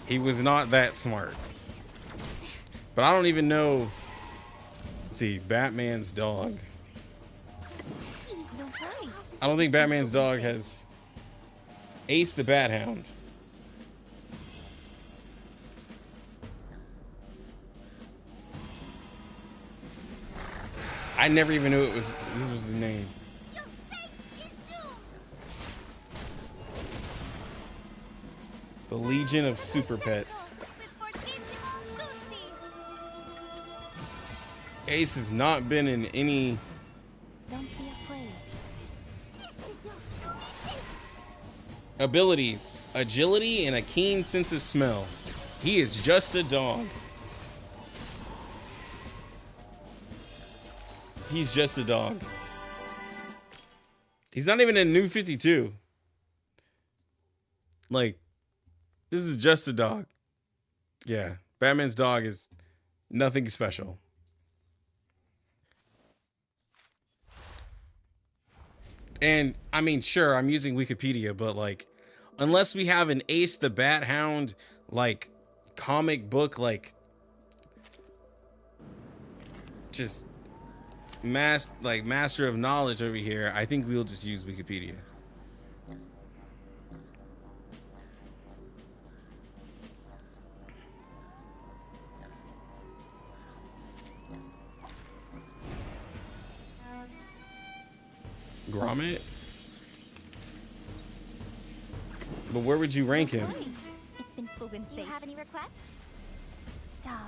He was not that smart. But I don't even know. Let's see, Batman's dog. Don't worry. I don't think Batman's dog has Ace the Bat Hound. I never even knew this was the name. Your fate is doomed. The Legion of Super Pets. With fortissimo tutti. Ace has not been in any Don't be afraid. abilities, agility, and a keen sense of smell. He is just a dog. He's just a dog. He's not even in New 52. Like, this is just a dog. Yeah, Batman's dog is nothing special. And I mean, sure, I'm using Wikipedia, but like, unless we have an Ace the Bat Hound, like, comic book, like, just master of knowledge over here, I think we'll just use Wikipedia. Gromit? But where would you rank him? It's been proven safe. Do you have any requests? Stars.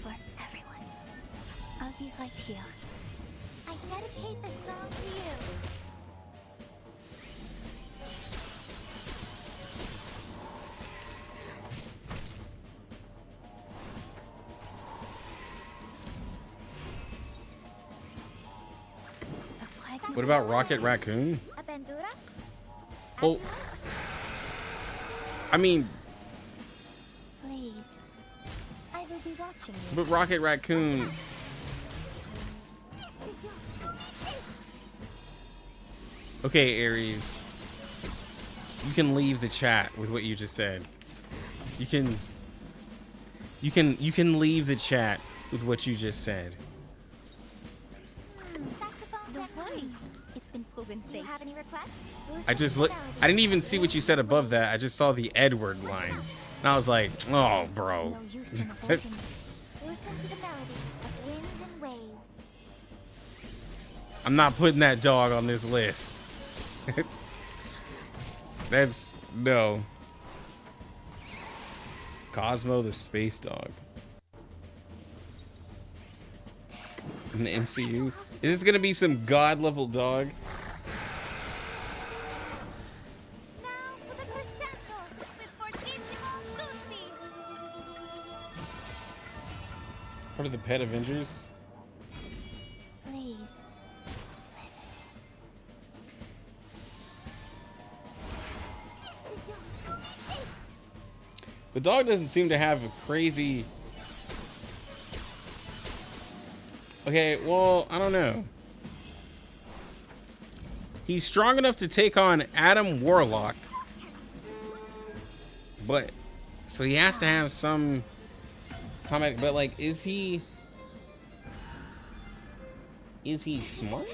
For everyone. I'll be right here. I dedicate this song to you. What about Rocket Raccoon? A bandura? Oh, I mean, Please. I will be watching you. but Rocket Raccoon. Okay, Aries. You can leave the chat with what you just said. You can leave the chat with what you just said. Don't worry. It's been proven safe. Do you have any requests? I didn't even see what you said above that. I just saw the Edward line. And I was like, oh, bro. No use in avoiding. Listen to the melody of wind and waves. I'm not putting that dog on this list. That's no. Cosmo the space dog. In the MCU? Is this gonna be some god level dog? Now for the crescendo with fortissimo tutti. Part of the Pet Avengers? Please. The dog doesn't seem to have a crazy Okay, well, I don't know. He's strong enough to take on Adam Warlock. But, so he has to have some comment, but like, is he smart?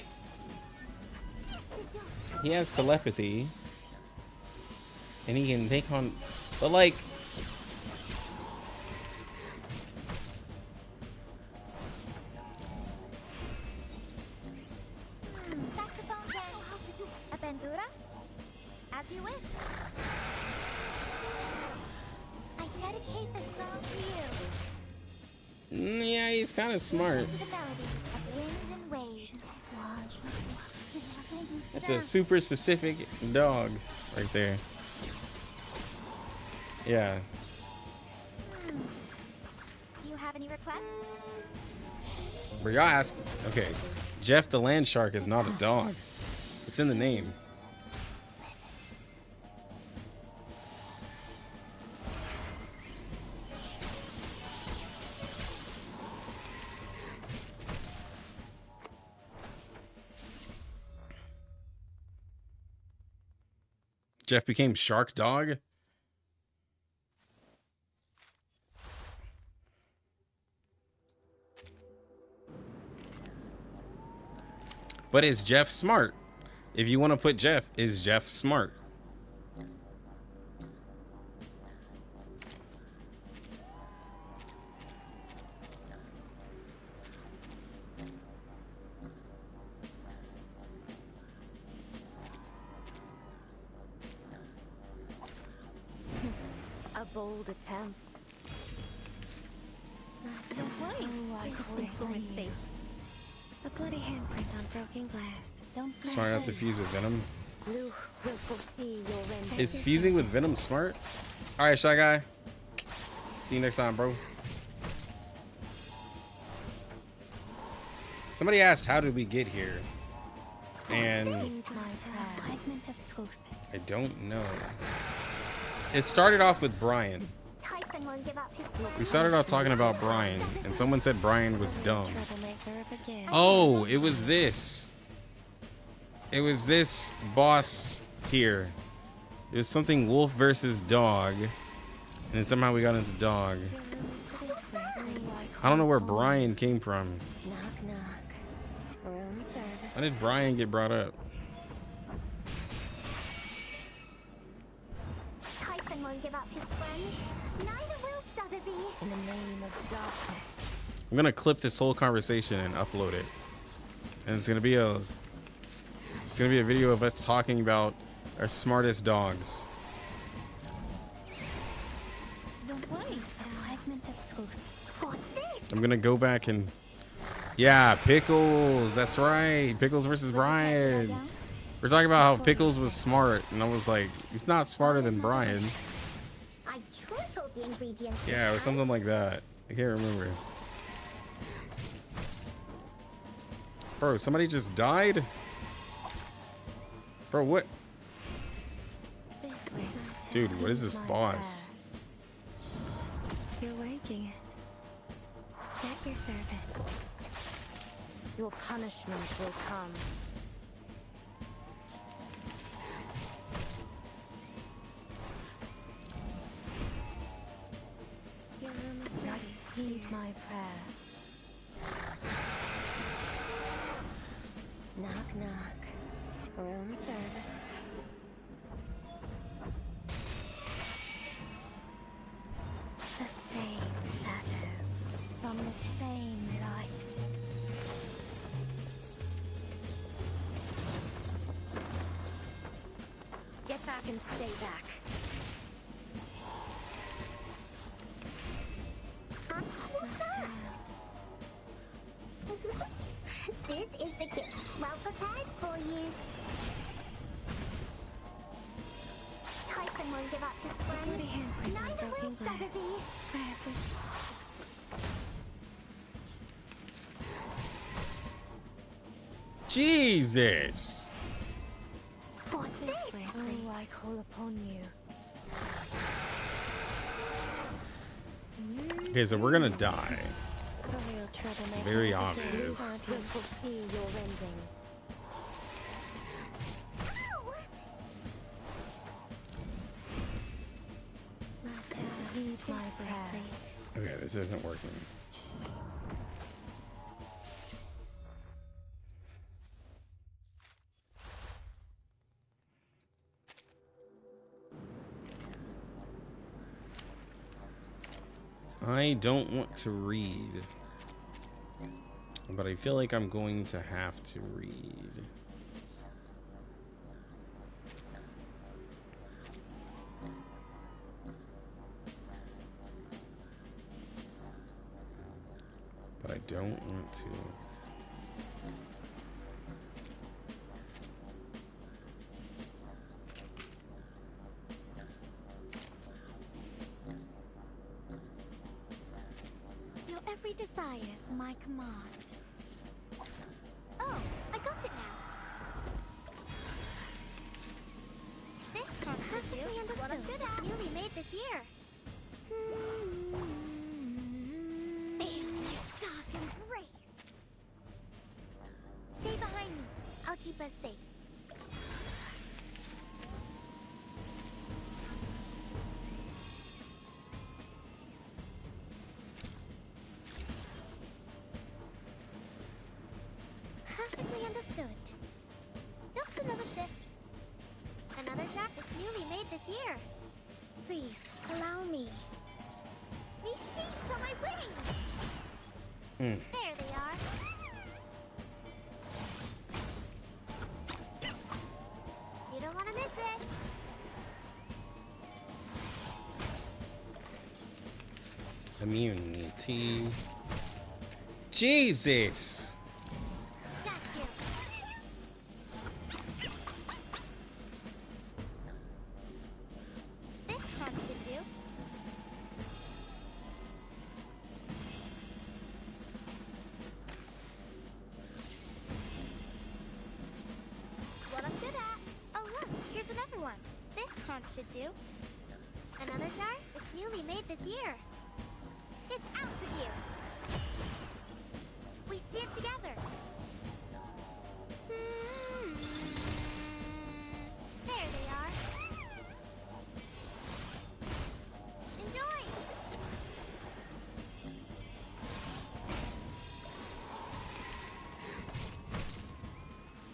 He has telepathy. And he can take on, but like, Saxophone gang. Aventura? As you wish. I dedicate this song to you. yeah, he's kind of smart. To the melodies of winds and waves. That's a super specific dog right there. Yeah. Do you have any requests? But y'all ask, okay, Jeff the land shark is not a dog. It's in the name. Jeff became Shark Dog. But is Jeff smart? If you want to put Jeff, is Jeff smart? A bold attempt. Don't worry. I call it blade. A bloody handprint on broken glass. Don't Smart enough to fuse with Venom. Luke will foresee your render. Is fusing with Venom smart? All right, Shy Guy. See you next time, bro. Somebody asked, how did we get here? And I don't know. It started off with Brian. Typhon won't give up his plan. We started off talking about Brian, and someone said Brian was dumb. Oh, it was this. It was this boss here. It was something wolf versus dog. And then somehow we got into dog. I don't know where Brian came from. Knock, knock. Room service. When did Brian get brought up? Typhon won't give up his friends. Neither will Sotheby. In the name of darkness. I'm gonna clip this whole conversation and upload it. And it's gonna be a video of us talking about our smartest dogs. Don't worry. Fragment of truth. What's this? I'm gonna go back and yeah, Pickles. That's right. Pickles versus Brian. We're talking about how Pickles was smart, and I was like, he's not smarter than Brian. I trickled the ingredients. Yeah, it was something like that. I can't remember. Bro, somebody just died? Bro, what? This way. Dude, what is this boss? You're waking it. Get your service. Your punishment will come. Your room is ready. Heed my prayer. Knock, knock. Room service. The same shadow from the same light. Get back and stay back. This is the gift. Well prepared for you. Typhon won't give up his friends. Bloody handprint on Neither will broken glass. Sotheby. Jesus. What's this? Oh, I call upon you. Okay, so we're gonna die. The real troublemaker. very obvious. Will foresee your ending. Master, heed my prayer. Okay, this isn't working. I don't want to read, but I feel like I'm going to have to read. But I don't want to. Your every desire is my command. Oh, I got it now. This should do what I'm good at. Newly made this year. Dark embrace. Stay behind me. I'll keep us safe. Perfectly understood. Just another shift. Another graphics newly made this year. Please, allow me. These sheets are my wings! There they are. You don't want to miss it. Immunity. Jesus! Got you. This card should do. What I'm good at. Oh look, here's another one. This card should do. Another jar? It's newly made this year. It's out with you. We stand together. There they are. Enjoy.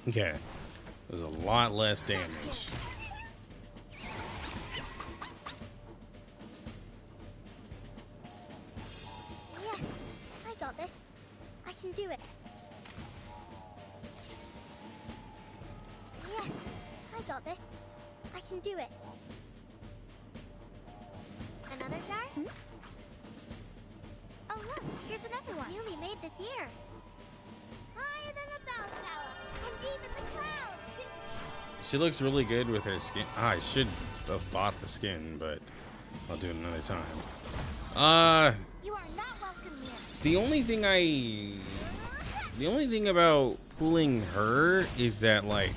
Okay. There's a lot less damage. Yes, I got this. I can do it. Yes, I got this. I can do it. Another jar? Oh look, here's another one. Newly made this year. Higher than a bell tower, and deep in the clouds. She looks really good with her skin. I should have bought the skin, but I'll do it another time. You are not welcome here. The only thing about pulling her is that, like,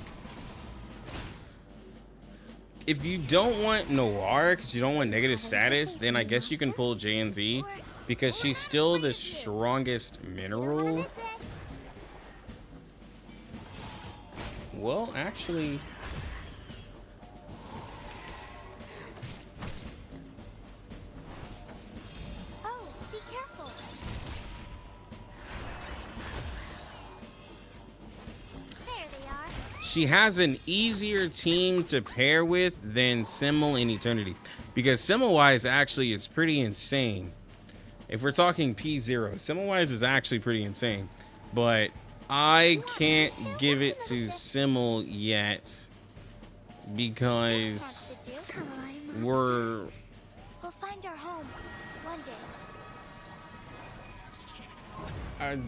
if you don't want Noir because you don't want negative status, then I guess you can pull JNZ because she's still the strongest mineral. Well, actually, Oh, be careful. There they are. she has an easier team to pair with than Simmel and Eternity. Because Semmelweis actually is pretty insane. If we're talking P0, Semmelweis is actually pretty insane. But I can't give it to Simmel yet. Because we're... We'll find our home one day.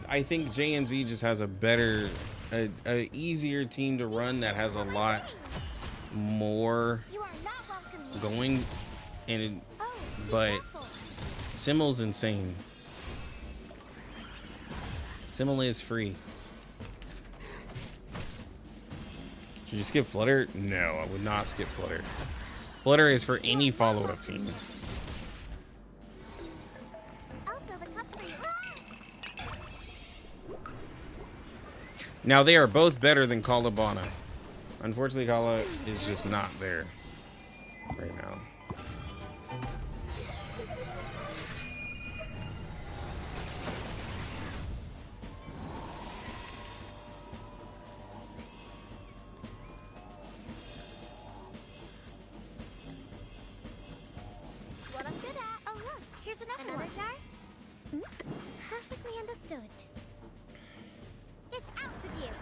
I think JNZ just has a better, a easier team to run that has a lot more You are not welcome here. going, and it, Oh, be but careful. Simmel's insane. Simmel is free. Should you skip Flutter? No, I would not skip Flutter. Flutter is for any follow-up team. I'll fill the cup for you. Now they are both better than Kalabana. Unfortunately, Kala is just not there right now. What I'm good at. Oh look, here's another jar. Perfectly understood. It's out with you.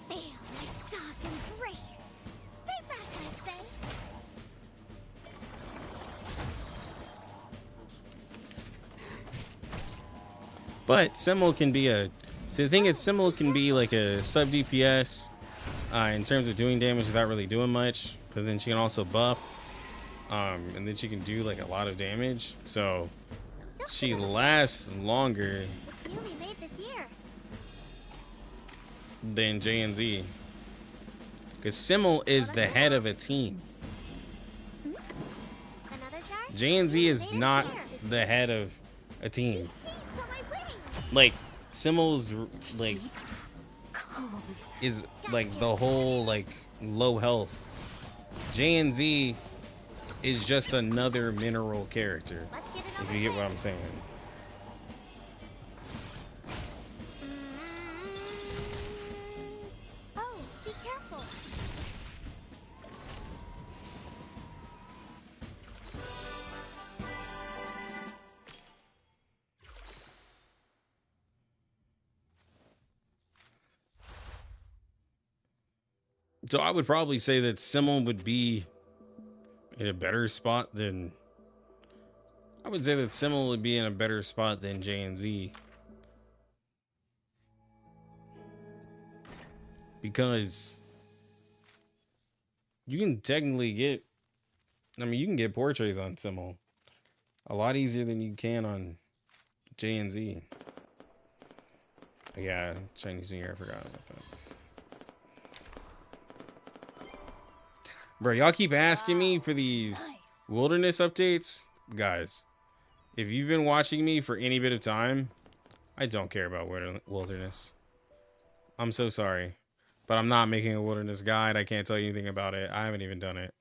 Feel my dark embrace. Stay back, I say. But Simmel can be a. So the thing is, Simmel can be like a sub DPS in terms of doing damage without really doing much. But then she can also buff, and then she can do like a lot of damage. So she lasts longer It's newly made this year. than JNZ. Because Simmel is the head of a team. Another jar? JNZ is not the head of a team. Like Simmel's like is like the whole like low health. JNZ is just another mineral character. If you get what I'm saying. Oh, be careful. So I would probably say that Simmel would be in a better spot than. I would say that Simmel would be in a better spot than JNZ. Because you can technically get. I mean, you can get portraits on Simmel a lot easier than you can on JNZ. Yeah, Chinese New Year, I forgot about that. Bro, y'all keep asking me for these wilderness updates. Guys, if you've been watching me for any bit of time, I don't care about wilderness. I'm so sorry. But I'm not making a wilderness guide. I can't tell you anything about it. I haven't even done it.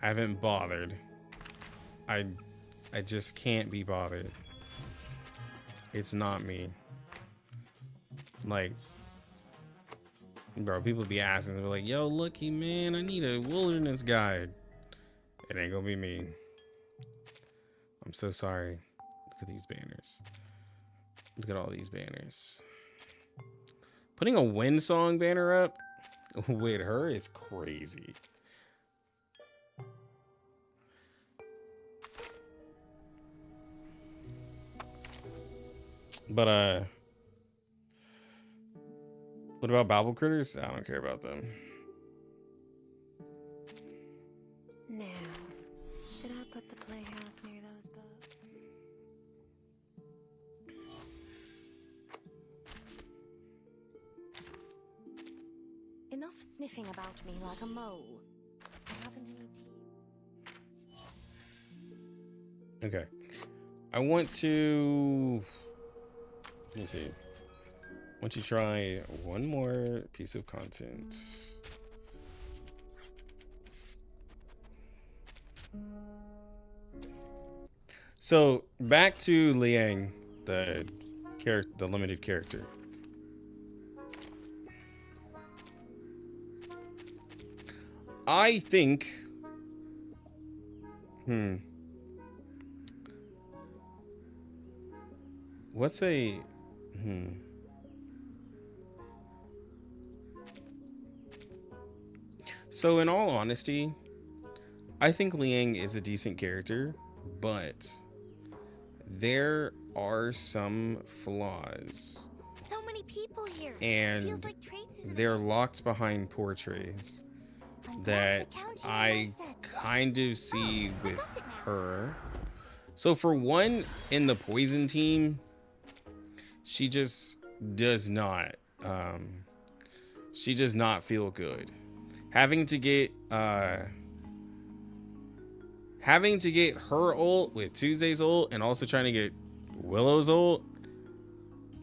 I haven't bothered. I just can't be bothered. It's not me. Like, bro, people be asking, they're like, yo, Lucky, man, I need a wilderness guide. It ain't gonna be me. I'm so sorry. Look at these banners. Look at all these banners. Putting a Wind Song banner up with her is crazy. But, what about Babel Critters? I don't care about them. Now, should I put the playhouse near those books? Enough sniffing about me like a mole. I have a new team. Okay. I want to... Let me see. I want you to try one more piece of content. So back to Liang, the limited character. I think. What's a? So in all honesty, I think Liang is a decent character, but there are some flaws. So many people here. And Feels like traits is they're locked behind portraits that I kind of see with her. So for one, in the poison team, she just does not feel good. Having to get having to get her ult with Tuesday's ult and also trying to get Willow's ult,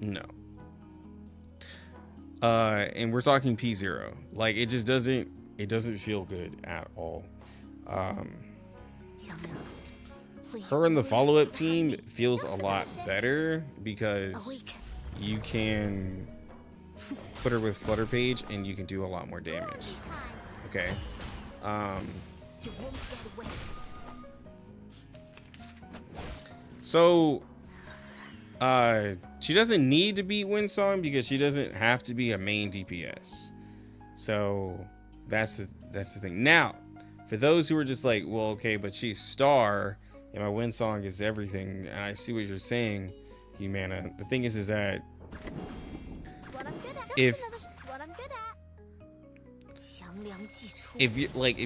no. And we're talking P0. Like, it just doesn't feel good at all. Her and the follow-up team feels a lot better because you can put her with Flutter Page and you can do a lot more damage. Okay. So she doesn't need to beat Windsong because she doesn't have to be a main DPS. So that's the thing. Now, for those who are just like, well, okay, but she's star and my Windsong is everything, and I see what you're saying, Humana. The thing is that if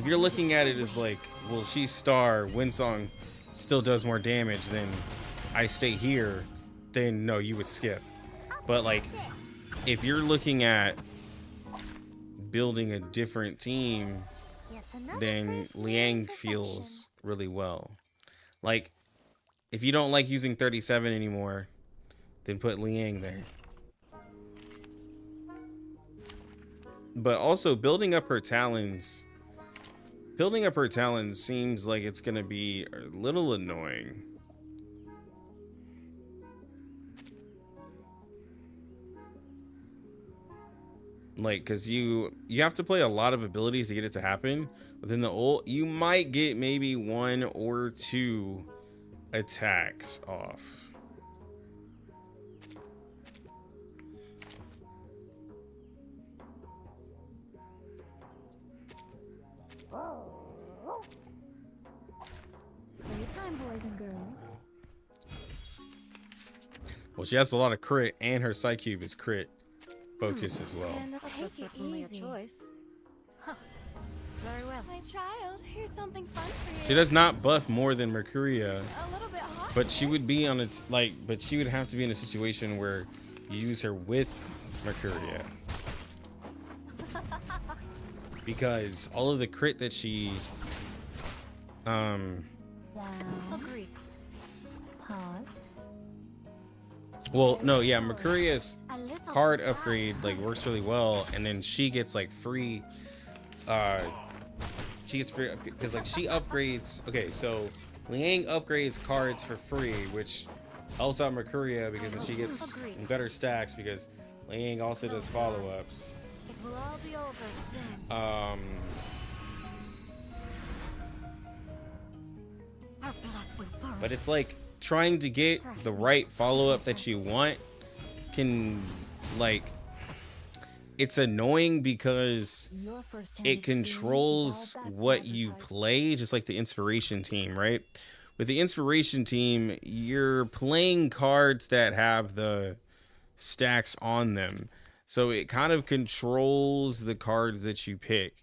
you're looking at it as like, well, she's star, Windsong still does more damage than I stay here, then no, you would skip. But like, if you're looking at building a different team, then Liang feels really well. Like, if you don't like using 37 anymore, then put Liang there. But also building up her talons seems like it's gonna be a little annoying. Like, because you have to play a lot of abilities to get it to happen. Within the ult, you might get maybe 1 or 2 attacks off. Playtime, boys and girls. Well, she has a lot of crit, and her Psy Cube is crit focus as well. And take it easy. choice. Very well. My child, here's something fun for you. She does not buff more than Mercuria, A little bit hot. but she would be on it but she would have to be in a situation where you use her with Mercuria. Because all of the crit that she Agreed. Pause. well, no, yeah, Mercuria's card upgrade like works really well, and then she gets like free because like she upgrades. Okay, so Liang upgrades cards for free, which helps out Mercuria because then she gets better stacks because Liang also does follow-ups. It will all be over soon. Our blood will burn. But it's like trying to get the right follow-up that you want can like, it's annoying because Your first-hand it experience is controls all best what you advertised. play, just like the inspiration team, right? With the inspiration team, you're playing cards that have the stacks on them, so it kind of controls the cards that you pick.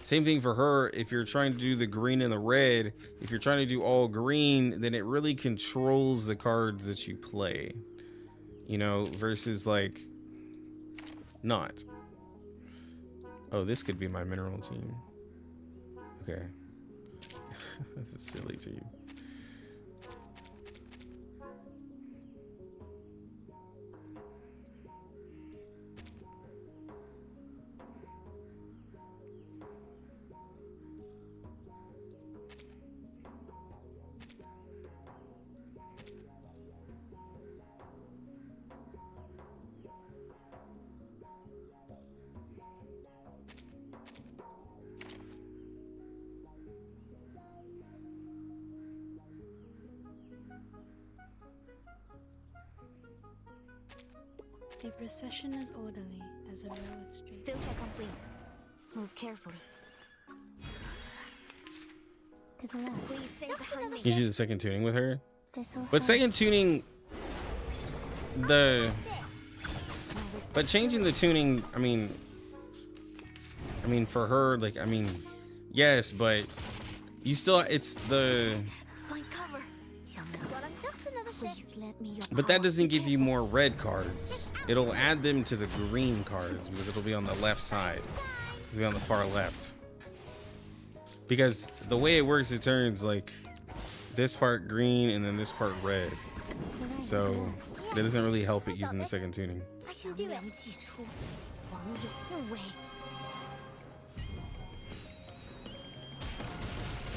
Same thing for her. If you're trying to do the green and the red, if you're trying to do all green, then it really controls the cards that you play, you know, versus like not. Oh, this could be my mineral team. Okay. That's a silly team. A procession as orderly as a row of streets. Field check complete. Move carefully. To the left. Please stay behind me. You do the second tuning with her, This'll but help. second tuning but changing the tuning, I mean for her, like, I mean, yes, but you still, it's the, Find cover. Please let me your but that doesn't give you more red cards. It'll add them to the green cards because it'll be on the left side. It'll be on the far left. because the way it works, it turns like this part green and then this part red. So that doesn't really help it using the second tuning. I can do it. 网友误会。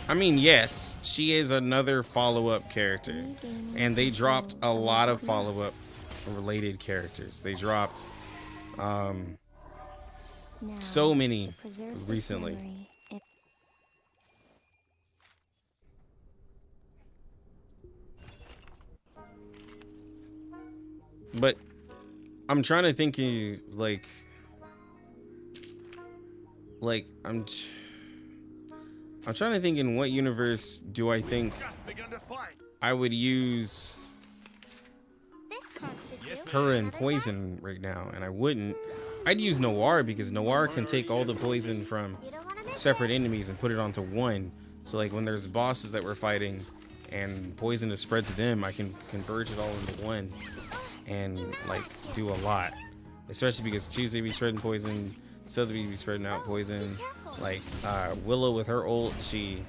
I mean, yes, she is another follow-up character, and they dropped a lot of follow-up related characters. They dropped so many recently. But I'm trying to think of like I'm trying to think in what universe do I think I would use her and poison right now, and I wouldn't. I'd use Noir because Noir can take all the poison from separate enemies and put it onto one. So like when there's bosses that we're fighting and poison is spread to them, I can converge it all into one and like do a lot. Especially because Tuesday be spreading poison, Sotheby be spreading out poison. Like Willow with her ult, she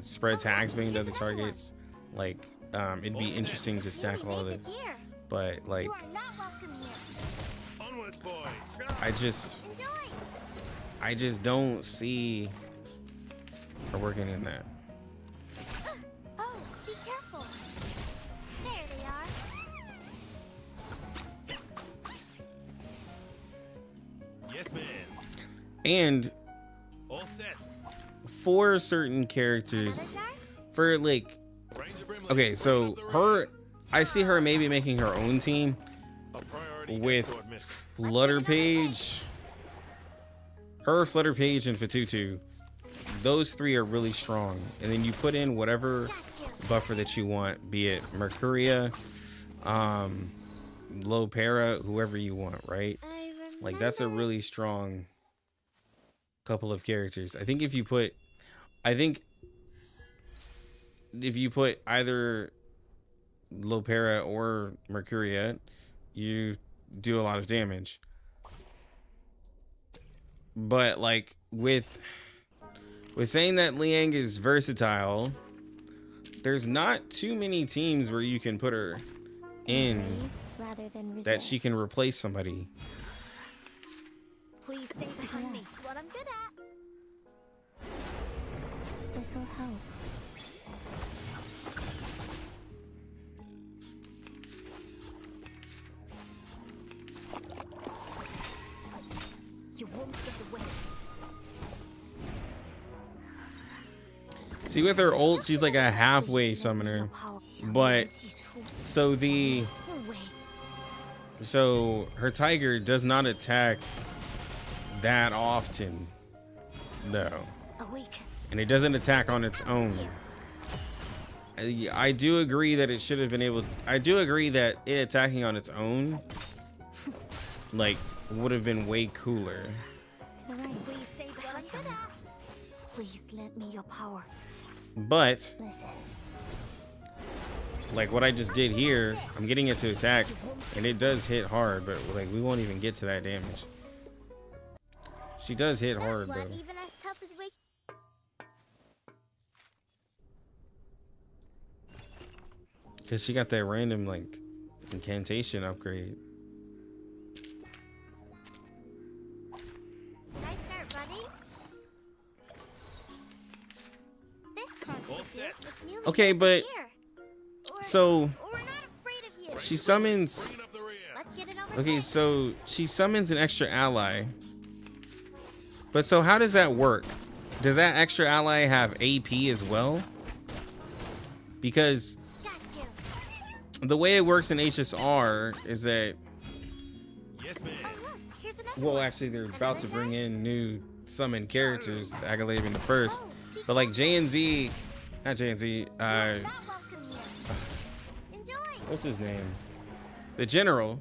spreads Hagsbane to other targets. Like it'd be interesting to stack all of this, but like I just don't see her working in that. Oh, be careful. There they are. Yes, man. And All set. for certain characters, for like, okay, so her, I see her maybe making her own team with Flutter Page, her, Flutter Page, and Fatutu. Those three are really strong, and then you put in whatever buffer that you want, be it Mercuria, Lopera, whoever you want, right? Like that's a really strong couple of characters. I think if you put either Lopera or Mercuria, you do a lot of damage. But like with saying that Liang is versatile, there's not too many teams where you can put her in that she can replace somebody. Please stay behind me. What I'm good at. This will help. You won't get away. See, with her ult, she's like a halfway summoner, but so her tiger does not attack that often though, and it doesn't attack on its own. I do agree that it should have been able, I do agree that it attacking on its own like would have been way cooler. Please stay behind me. Please lend me your power. But like what I just did here, I'm getting it to attack and it does hit hard, but like we won't even get to that damage. She does hit hard though. Even as tough as we. Cause she got that random like incantation upgrade. Nice start, buddy. This concept is newly Okay, but here. so We're not afraid of you. she summons, Let's get it over okay, with. so she summons an extra ally. But so how does that work? Does that extra ally have AP as well? Because the way it works in HSR is that, well, actually they're about to bring in new summon characters, Agalae being the first, but like JNZ, not JNZ, what's his name? The general.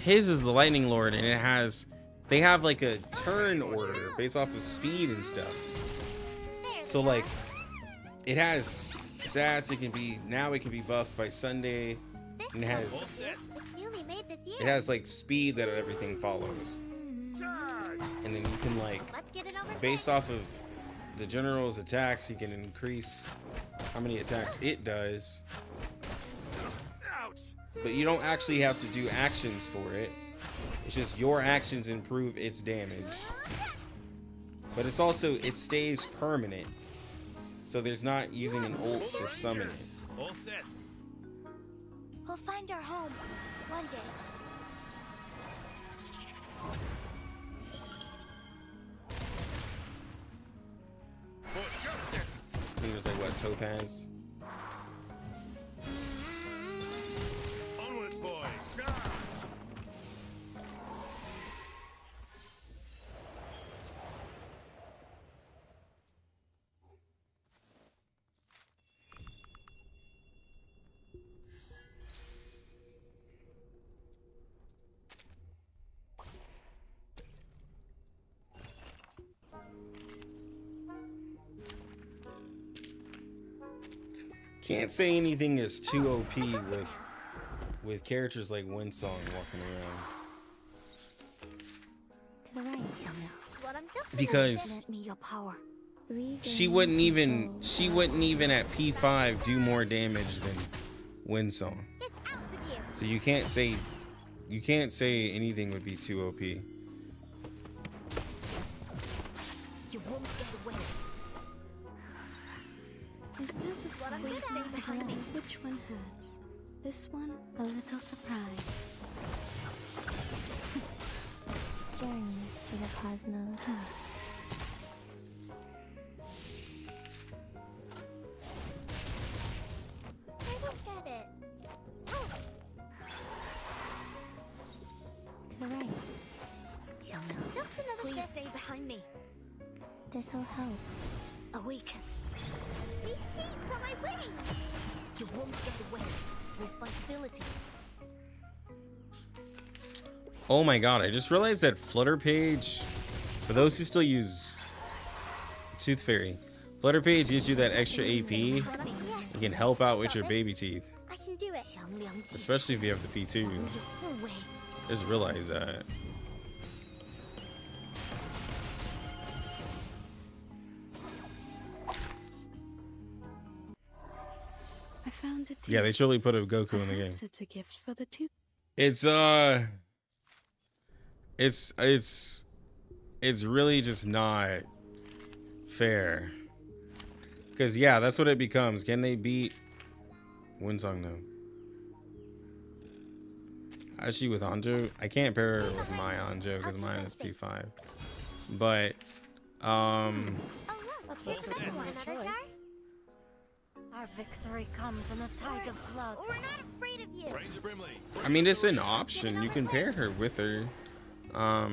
His is the Lightning Lord, and they have like a turn order based off of speed and stuff. So like, it has stats. It can be buffed by Sunday, and it has like speed that everything follows. And then you can like, Let's get it over based off of the general's attacks, he can increase how many attacks it does. But you don't actually have to do actions for it. It's just your actions improve its damage. But it's also, it stays permanent. So there's not using an ult to summon it. All set. We'll find our home one day. I think it was like, what, Topaz? Onward, boy. Charge. Can't say anything is too OP with characters like Windsong walking around. To the right, Xiaomao. What I'm just Because Let me your power. she wouldn't even at P5 do more damage than Windsong. Get out with you. So you can't say anything would be too OP. You won't get away. Is that a Please stay behind me. Which one hurts? This one, a little surprise. Journey to the cosmos. I don't get it. To the right. Xiaomao. Just another Please stay behind me. This'll help. Awaken. These sheets are my wings. You won't get away. Responsibility. Oh my god, I just realized that Flutter Page, for those who still use Tooth Fairy, Flutter Page gives you that extra AP. It can help out with your baby teeth. I can do it. Especially if you have the P2. Just realize that. I found it. Yeah, they truly put a Goku in the game. It's a gift for the tooth. It's really just not fair. Cause yeah, that's what it becomes. Can they beat Winsong though? How's she with Anjo? I can't pair her with my Anjo because mine is P5. But Oh look, here's another jar. Our victory comes in a tide of blood. We're not afraid of you. Ranger Brimley. I mean, it's an option. You can pair her with her. I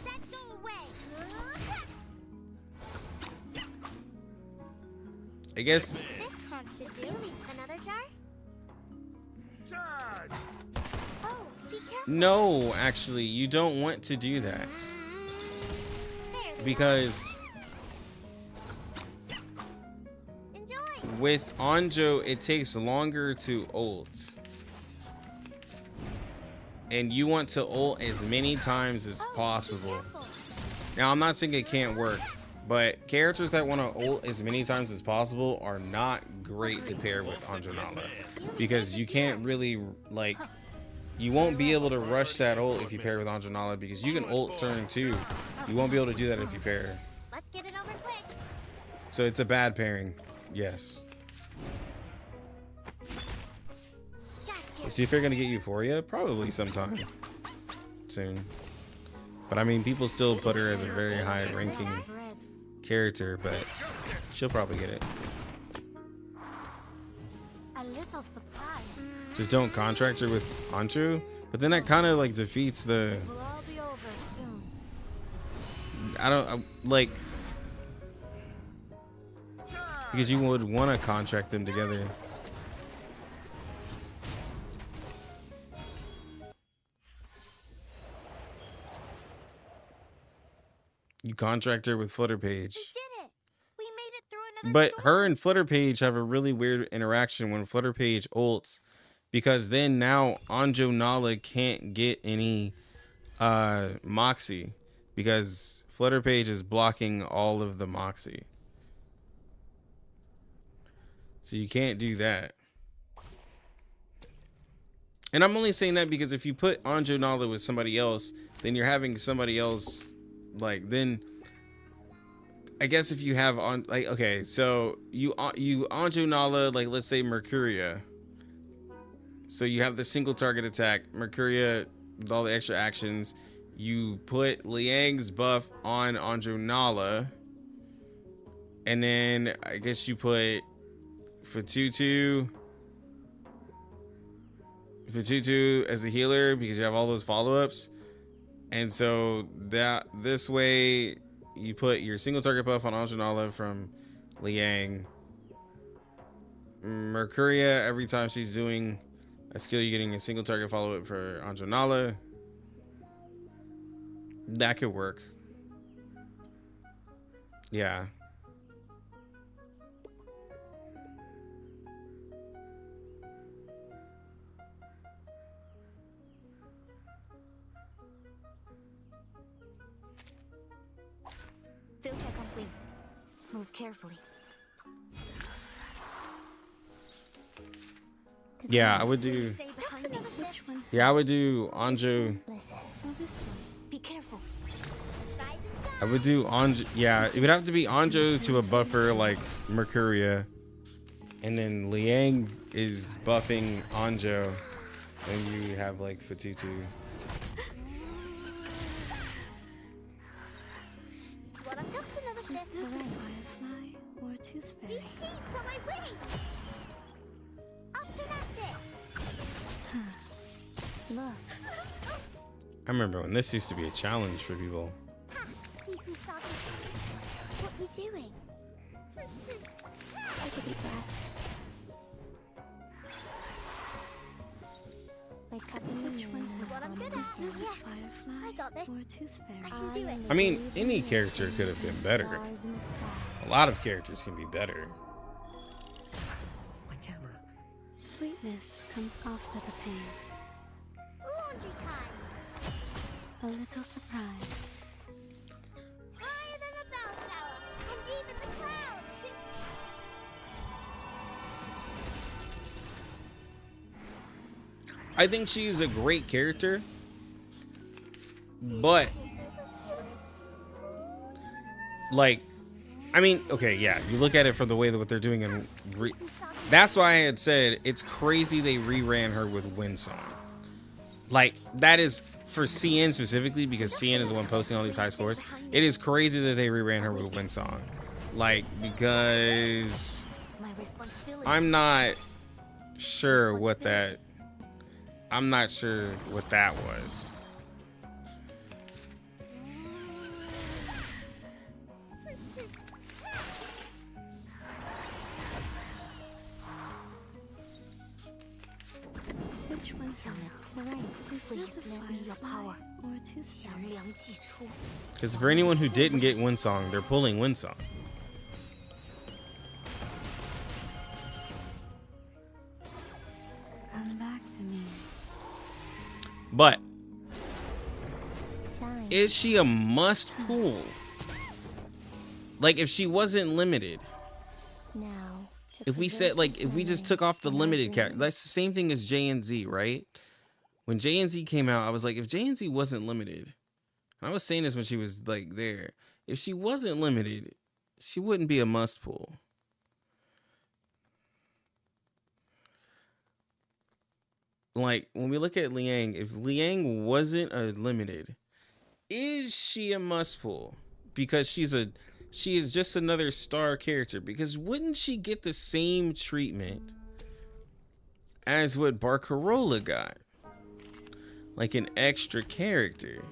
said go away. I guess. This card should do. Another jar? Charge. Oh, be careful. No, actually, you don't want to do that. There. Because Enjoy. with Anjo, it takes longer to ult. And you want to ult as many times as possible. Now, I'm not saying it can't work, but characters that want to ult as many times as possible are not great to pair with Anjo Nala. Because you can't really, like, you won't be able to rush that ult if you pair with Anjo Nala because you can ult turn 2. You won't be able to do that if you pair. Let's get it over quick. So it's a bad pairing. Yes. Gotcha. See if they're gonna get Euphoria? Probably sometime soon. But I mean, people still put her as a very high ranking character, but she'll probably get it. A little surprise. Just don't contract her with Anju. But then that kind of like defeats the. We'll all be over soon. I don't like. Because you would want to contract them together. You contract her with Flutter Page. We did it. We made it through another But storm. her and Flutter Page have a really weird interaction when Flutter Page ults. Because then now Anjo Nala can't get any Moxie, because Flutter Page is blocking all of the Moxie. So you can't do that. And I'm only saying that because if you put Anjo Nala with somebody else, then you're having somebody else, like, then I guess if you have on, like, okay, so you Anjo Nala, like, let's say Mercuria. So you have the single target attack, Mercuria with all the extra actions. You put Liang's buff on Anjo Nala, and then I guess you put Fatutu as a healer because you have all those follow-ups. And so that this way you put your single target buff on Anjo Nala from Liang. Mercuria, every time she's doing a skill, you're getting a single target follow-up for Anjo Nala. That could work. Yeah. Field check complete. Move carefully. Yeah, I would do. Stay behind me. Which one? Yeah, I would do Anjo. Listen. Oh, this one. Be careful. I would do Anjo. Yeah, it would have to be Anjo to a buffer like Mercuria, and then Liang is buffing Anjo, and you have like Fatutu. Just another shift. Is this a firefly or a tooth fairy? These sheets are my wings. Up and at it. Look. I remember when this used to be a challenge for people. What are you doing? Take a deep breath. Wake up in the morning. What I'm good at. Yes. Firefly. I got this. Or a tooth fairy. I can do it. I mean, any character could have been better. A lot of characters can be better. My camera. Sweetness comes after the pain. Laundry time. A little surprise. Higher than a bell tower, and even the clouds. I think she's a great character, but like, I mean, okay, yeah, you look at it from the way that what they're doing, and that's why I had said it's crazy they reran her with Windsong. Like, that is for CN specifically, because CN is the one posting all these high scores. It is crazy that they reran her with Windsong, like, because I'm not sure what that. I'm not sure what that was. Which one's right? Please lend me your power. Or a tooth fairy. Because for anyone who didn't get Windsong, they're pulling Windsong. Come back to me. But is she a must pull? Like, if she wasn't limited, Now, if we said, like, if we just took off the limited character, that's the same thing as JNZ, right? When JNZ came out, I was like, if JNZ wasn't limited, and I was saying this when she was like there, if she wasn't limited, she wouldn't be a must pull. Like, when we look at Liang, if Liang wasn't a limited, is she a must pull? Because she is just another star character. Because wouldn't she get the same treatment as what Barcarola got? Like an extra character.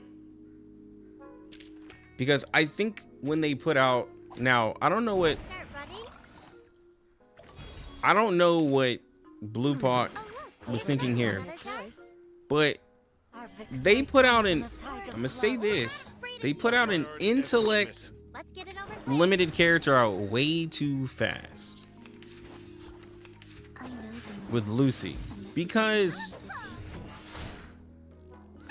Because I think when they put out, now I don't know what Blue Pac was thinking here, but they put out an, I'm gonna say this, they put out an intellect limited character out way too fast with Lucy, because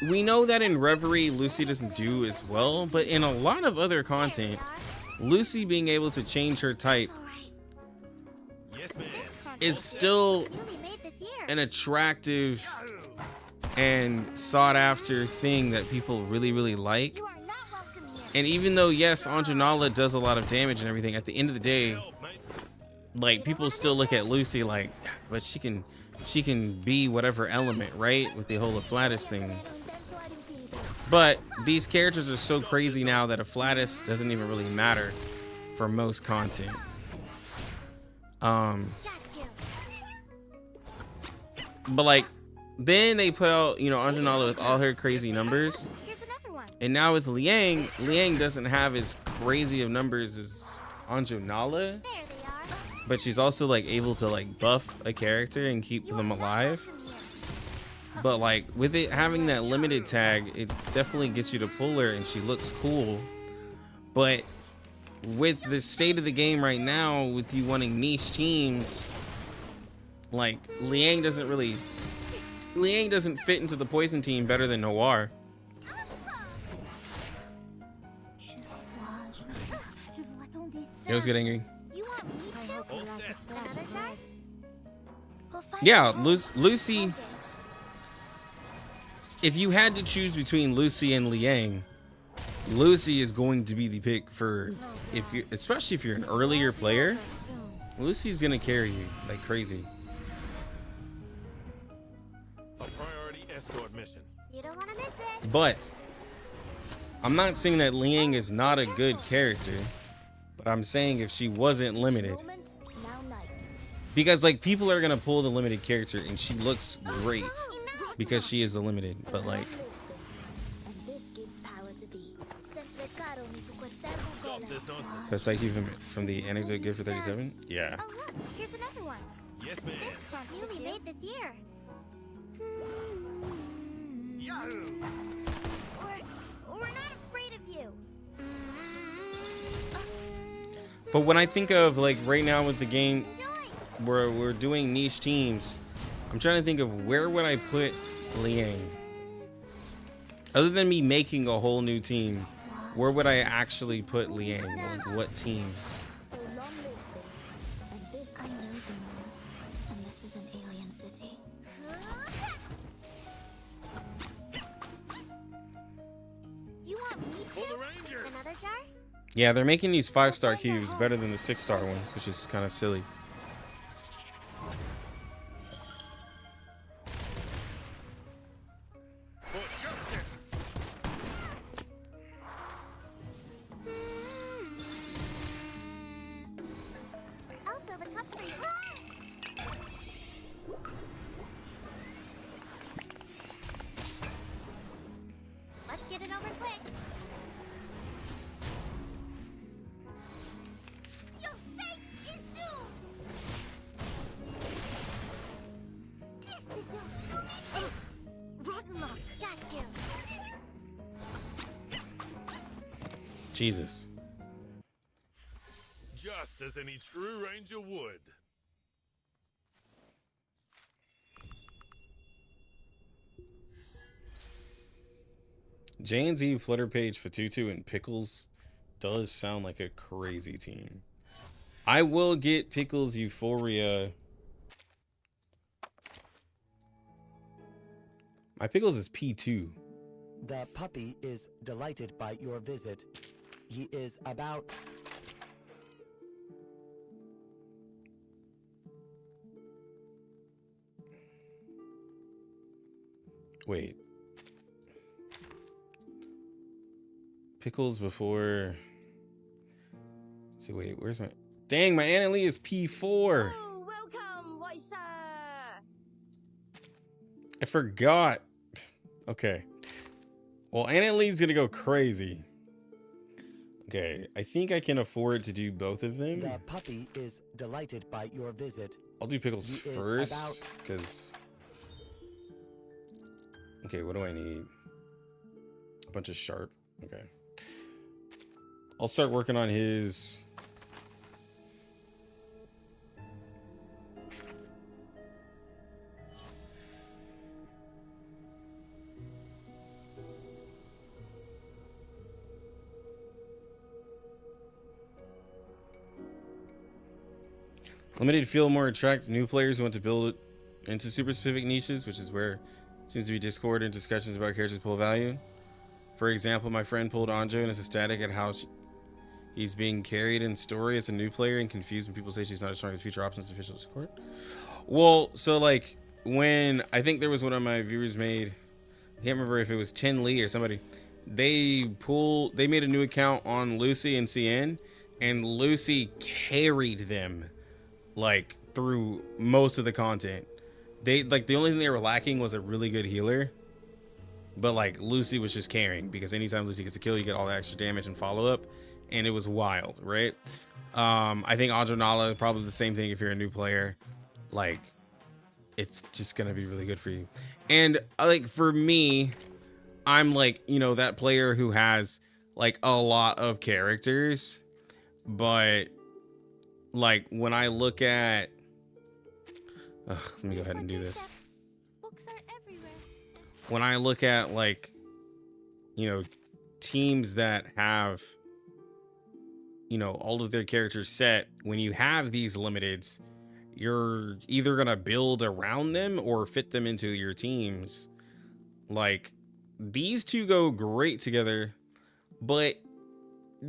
we know that in Reverie, Lucy doesn't do as well, but in a lot of other content, Lucy being able to change her type is still an attractive and sought after thing that people really, really like. And even though, yes, Anjanala does a lot of damage and everything, at the end of the day, like, people still look at Lucy like, but she can be whatever element, right? With the whole Afflatus thing. But these characters are so crazy now that Afflatus doesn't even really matter for most content. But like, then they put out, you know, Anjanala with all her crazy numbers. And now with Liang doesn't have as crazy of numbers as Anjanala. But she's also like able to like buff a character and keep them alive. But like with it having that limited tag, it definitely gets you to pull her and she looks cool. But with the state of the game right now, with you wanting niche teams, like Liang doesn't fit into the poison team better than Noir. It was getting angry. Yeah, Lucy. If you had to choose between Lucy and Liang, Lucy is going to be the pick for especially if you're an earlier player. Lucy's gonna carry you like crazy. A priority escort mission. You don't want to miss it. But I'm not saying that Liang is not a good character, but I'm saying if she wasn't limited, because like people are gonna pull the limited character and she looks great because she is a limited, but like so it's like even from the anecdote good for 37. Yeah. Oh look, here's another one. Yes, ma'am. This one's newly made this year. Yahoo! We're not afraid of you. But when I think of like right now with the game where we're doing niche teams, I'm trying to think of where would I put Liang? Other than me making a whole new team, where would I actually put Liang? Like what team? So long lives this. And this I know the moon. And this is an alien city. You want me to? Another jar? Yeah, they're making these 5-star cubes better than the 6-star ones, which is kind of silly. I'll fill the cup for you. Let's get it over quick. Your fate is doomed. This is your only chance. Rotten luck. Got you. Jesus. Just as any true ranger would. J&Z, Flutterpage, Fatutu, and Pickles does sound like a crazy team. I will get Pickles Euphoria. My Pickles is P2. The puppy is delighted by your visit. He is about... Wait. Pickles before... Let's see, wait, where's my... Dang, my Anna Lee is P4. Oh, welcome, white sir. I forgot. Okay. Well, Anna Lee's gonna go crazy. Okay, I think I can afford to do both of them. The puppy is delighted by your visit. I'll do Pickles He is first, because... Okay, what do I need? A bunch of sharp. Okay. I'll start working on his... Limited feel more attract new players who want to build it into super specific niches, which is where seems to be discord and discussions about characters pull value. For example, my friend pulled Anjo and is ecstatic at how he's being carried in story as a new player and confused when people say she's not as strong as future options to official support. Well, so like when I think there was one of my viewers made, I can't remember if it was Tin Lee or somebody, they made a new account on Lucy and CN, and Lucy carried them like through most of the content. They like the only thing they were lacking was a really good healer, but like Lucy was just carrying, because anytime Lucy gets a kill, you get all the extra damage and follow up, and it was wild, right? I think Adrenala probably the same thing if you're a new player. Like, it's just gonna be really good for you. And like for me, I'm like, you know, that player who has like a lot of characters, but like when I look at let me go ahead and do this. Books are everywhere. When I look at like, you know, teams that have, you know, all of their characters set, when you have these limiteds, you're either gonna build around them or fit them into your teams. Like, these two go great together, but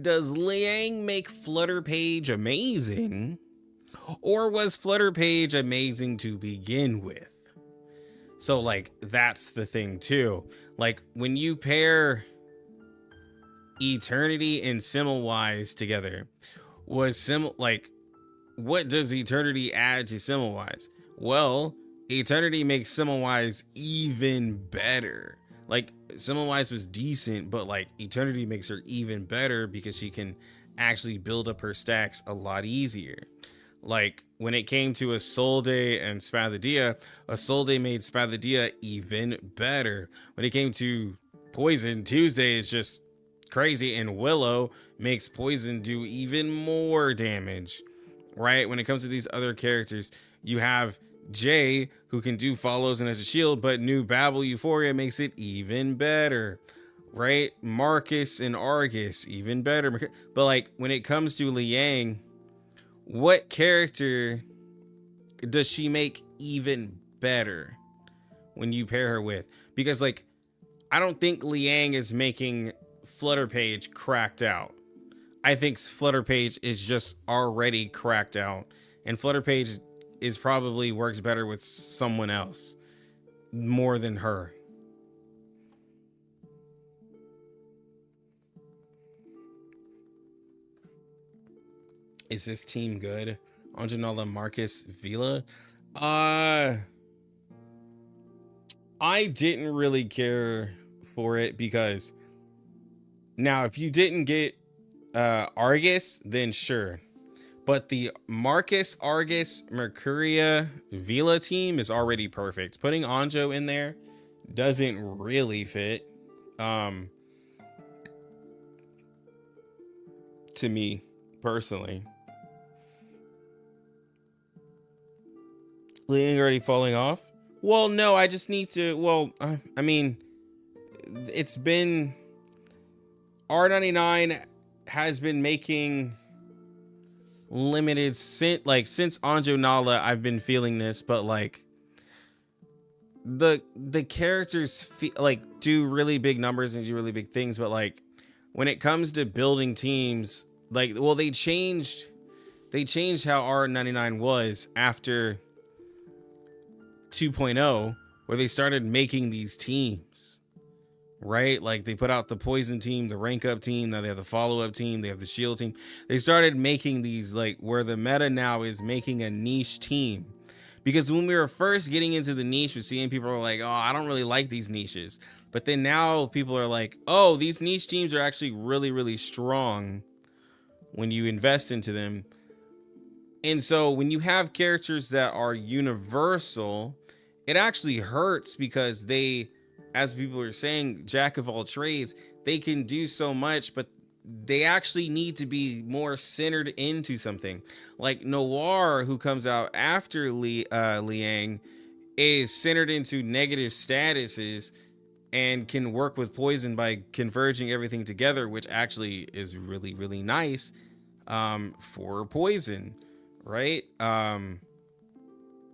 does Liang make Flutter Page amazing? Or was Flutter Page amazing to begin with? So like, that's the thing too. Like when you pair Eternity and Similwise together, what does Eternity add to Similwise? Well, Eternity makes Similwise even better. Like, Similwise was decent, but like Eternity makes her even better because she can actually build up her stacks a lot easier. Like when it came to Isolde and Spathadia, Isolde made Spathadia even better. When it came to Poison, Tuesday is just crazy, and Willow makes Poison do even more damage, right? When it comes to these other characters, you have Jay, who can do follows and has a shield, but new Babel Euphoria makes it even better, right? Marcus and Argus, even better. But like when it comes to Liang, what character does she make even better when you pair her with? Because like, I don't think Liang is making Flutter Page cracked out. I think Flutter Page is just already cracked out, and Flutter Page is probably works better with someone else more than her. Is this team good? Anjanala, Marcus, Vila? I didn't really care for it, because now if you didn't get Argus, then sure. But the Marcus, Argus, Mercuria, Vila team is already perfect. Putting Anjo in there doesn't really fit. To me personally. Liang already falling off? Well, no, I just need to, well, I mean, it's been, R99 has been making limited since Anjo Nala, I've been feeling this, but like the characters do really big numbers and do really big things, but like when it comes to building teams, like, well, they changed how R99 was after 2.0, where they started making these teams, right? Like they put out the poison team, the rank up team, now they have the follow up team, they have the shield team. They started making these, like, where the meta now is making a niche team. Because when we were first getting into the niche, we're seeing people are like, oh, I don't really like these niches. But then now people are like, oh, these niche teams are actually really, really strong when you invest into them. And so when you have characters that are universal, it actually hurts, because they, as people are saying, jack of all trades, they can do so much, but they actually need to be more centered into something. Like Noir, who comes out after Liang, is centered into negative statuses and can work with poison by converging everything together, which actually is really, really nice for poison. right?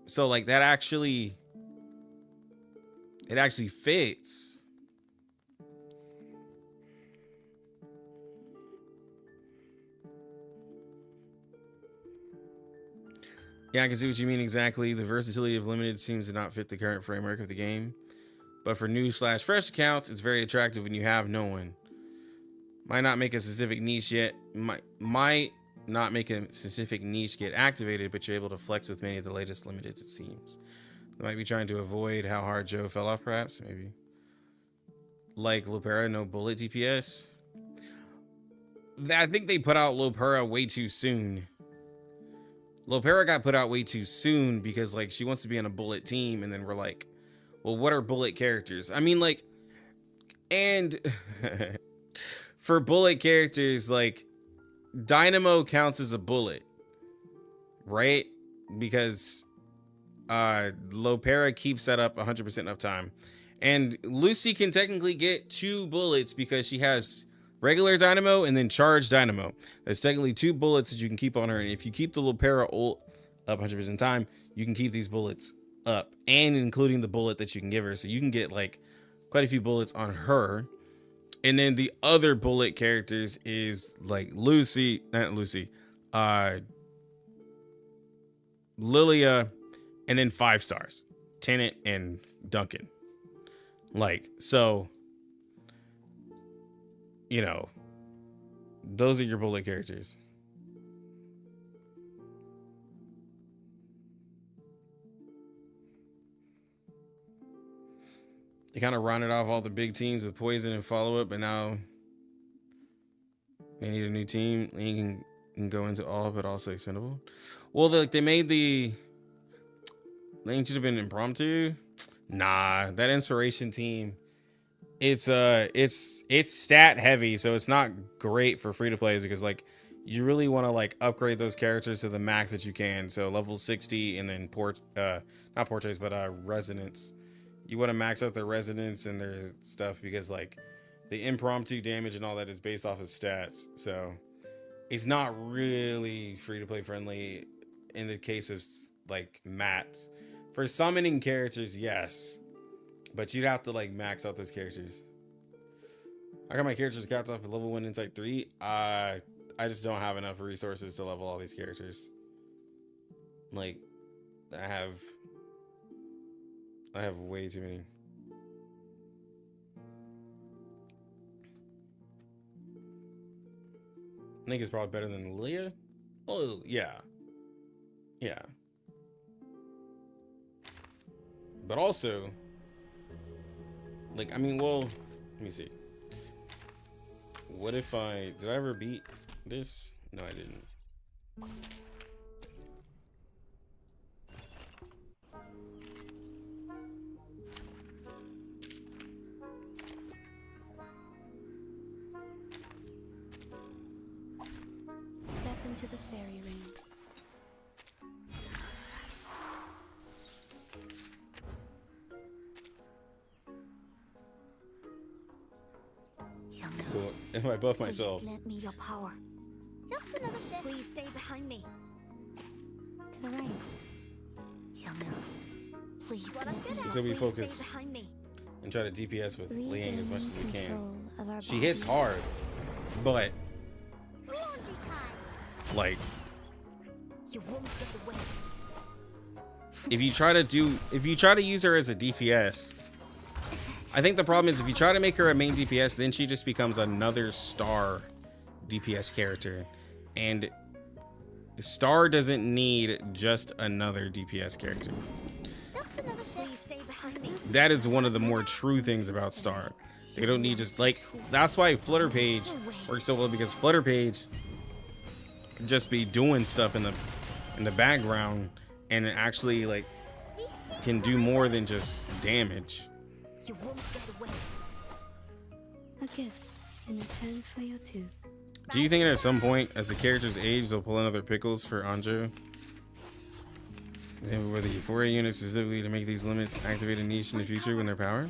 So like that actually, it actually fits. Yeah, I can see what you mean exactly. The versatility of limited seems to not fit the current framework of the game. But for new/fresh accounts, it's very attractive when you have no one. Might not make a specific niche yet. Might not make a specific niche get activated, but you're able to flex with many of the latest limiteds, it seems. They might be trying to avoid how hard Joe fell off, perhaps, maybe. Like Lopera, no bullet DPS. I think they put out Lopera way too soon. Lopera got put out way too soon because like she wants to be on a bullet team, and then we're like, well, what are bullet characters? I mean, like, and for bullet characters, like Dynamo counts as a bullet, right? Because Lopera keeps that up 100% uptime. And Lucy can technically get 2 bullets because she has regular Dynamo and then charged Dynamo. There's technically 2 bullets that you can keep on her. And if you keep the Lopera ult up 100% time, you can keep these bullets up, and including the bullet that you can give her. So you can get like quite a few bullets on her. And then the other bullet characters is like Lilia, and then 5 stars, Tenet and Duncan. Like, so, you know, those are your bullet characters. They kind of rounded off all the big teams with Poison and follow-up, but now they need a new team. Liang can go into all, but also expendable. Well, they made the Liang should have been impromptu. Nah, that inspiration team, it's stat heavy, so it's not great for free to plays because like you really want to like upgrade those characters to the max that you can. So level 60 and then not portraits, but resonance. You want to max out their resonance and their stuff because like the impromptu damage and all that is based off of stats. So it's not really free to play friendly in the case of like mats. For summoning characters, yes, but you'd have to like max out those characters. I got my characters capped off at level 1 Insight 3. I just don't have enough resources to level all these characters. Like, I have way too many. I think it's probably better than Lilia. Oh, yeah. Yeah. But also, like, I mean, well, let me see. What if did I ever beat this? No, I didn't. Step into the fairy ring. So, am I buff myself? Please lend me your power. Just another shift. Please stay behind me. To the right. Xiangmiao, please So we focus stay behind me. and try to DPS with Liang as much as we can. Control of She hits hard, but Laundry time. like You won't get away. if you try to use her as a DPS, I think the problem is if you try to make her a main DPS, then she just becomes another star DPS character, and Star doesn't need just another DPS character. Just another shift. Please stay behind me. That is one of the more true things about Star. They don't need just like, that's why Flutter Page works so well, because Flutter Page can just be doing stuff in the background and actually like can do more than just damage. You won't get away. A gift in return for your tooth. Do you think at some point, as the characters age, they'll pull another Pickles for Anjo? Example whether Euphoria units specifically to make these limits activate a niche in the future when they're powered?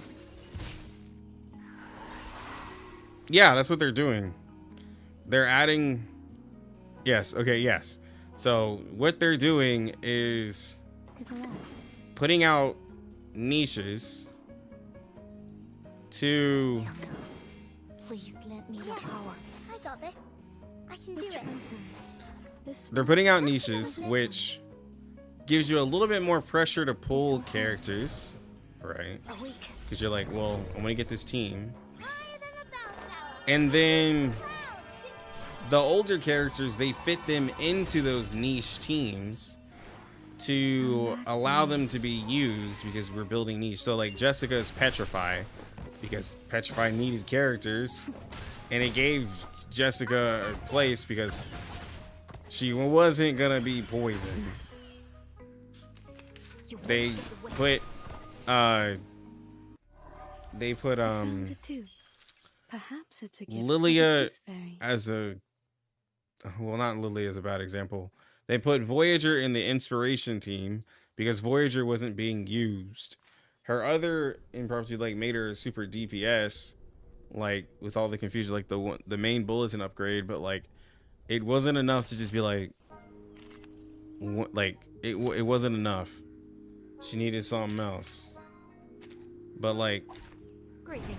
Yeah, that's what they're doing. They're adding... Yes, okay, yes. So what they're doing is putting out niches to Please let me your power. I got this. I can do it. they're putting out niches which gives you a little bit more pressure to pull characters, right? Because you're like, well, I'm gonna get this team, and then the older characters, they fit them into those niche teams to allow them to be used because we're building niche. So like Jessica is Petrify because Petrify needed characters, and it gave Jessica a place because she wasn't gonna be Poison. They put Perhaps it's a gift Lilia from the Tooth Fairy. as a, well, not Lilia is a bad example. They put Voyager in the inspiration team because Voyager wasn't being used. Her other impromptu like made her a super DPS, like with all the confusion, like the main bulletin upgrade, but like it wasn't enough to just be like it wasn't enough. She needed something else. But like, Great things.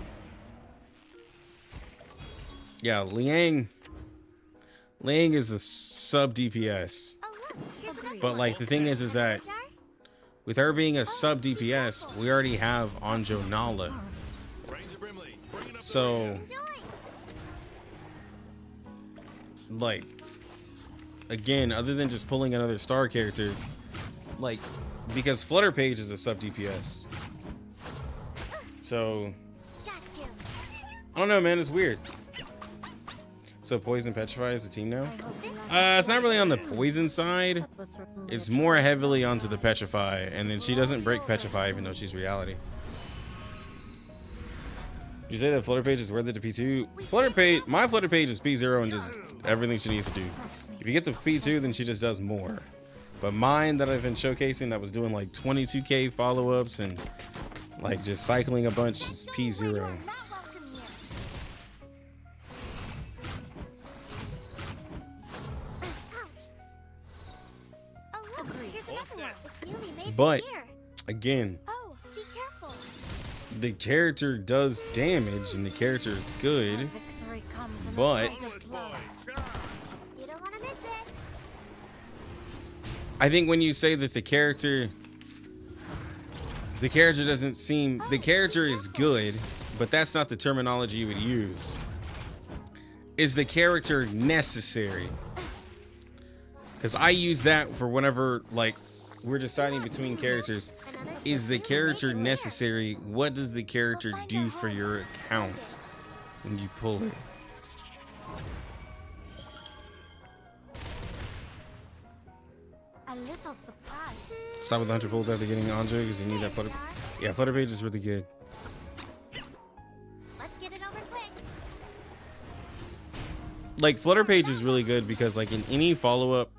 yeah, Liang is a sub DPS. But like the thing is that with her being a sub DPS, we already have Anjo Nala. So like again, other than just pulling another star character, like because Flutter Page is a sub DPS. So I don't know, man, it's weird. So Poison Petrify is a team now? It's not really on the Poison side. It's more heavily onto the Petrify, and then she doesn't break Petrify even though she's reality. Did you say that Flutter Page is worth it to P2? My Flutter Page is P0 and does everything she needs to do. If you get the P2, then she just does more. But mine that I've been showcasing that was doing like 22k follow-ups and like just cycling a bunch is P0. But again, the character does damage and the character is good, but I think when you say that the character doesn't seem, the character is good, but that's not the terminology you would use. Is the character necessary? Because I use that for whenever like we're deciding between characters. Is the character necessary? What does the character do for your account when you pull it? Stop with the 100 pulls after getting Anjo because you need that Flutter. Yeah, Flutter Page is really good. Let's get it over quick. Like Flutter Page is really good because like in any follow-up,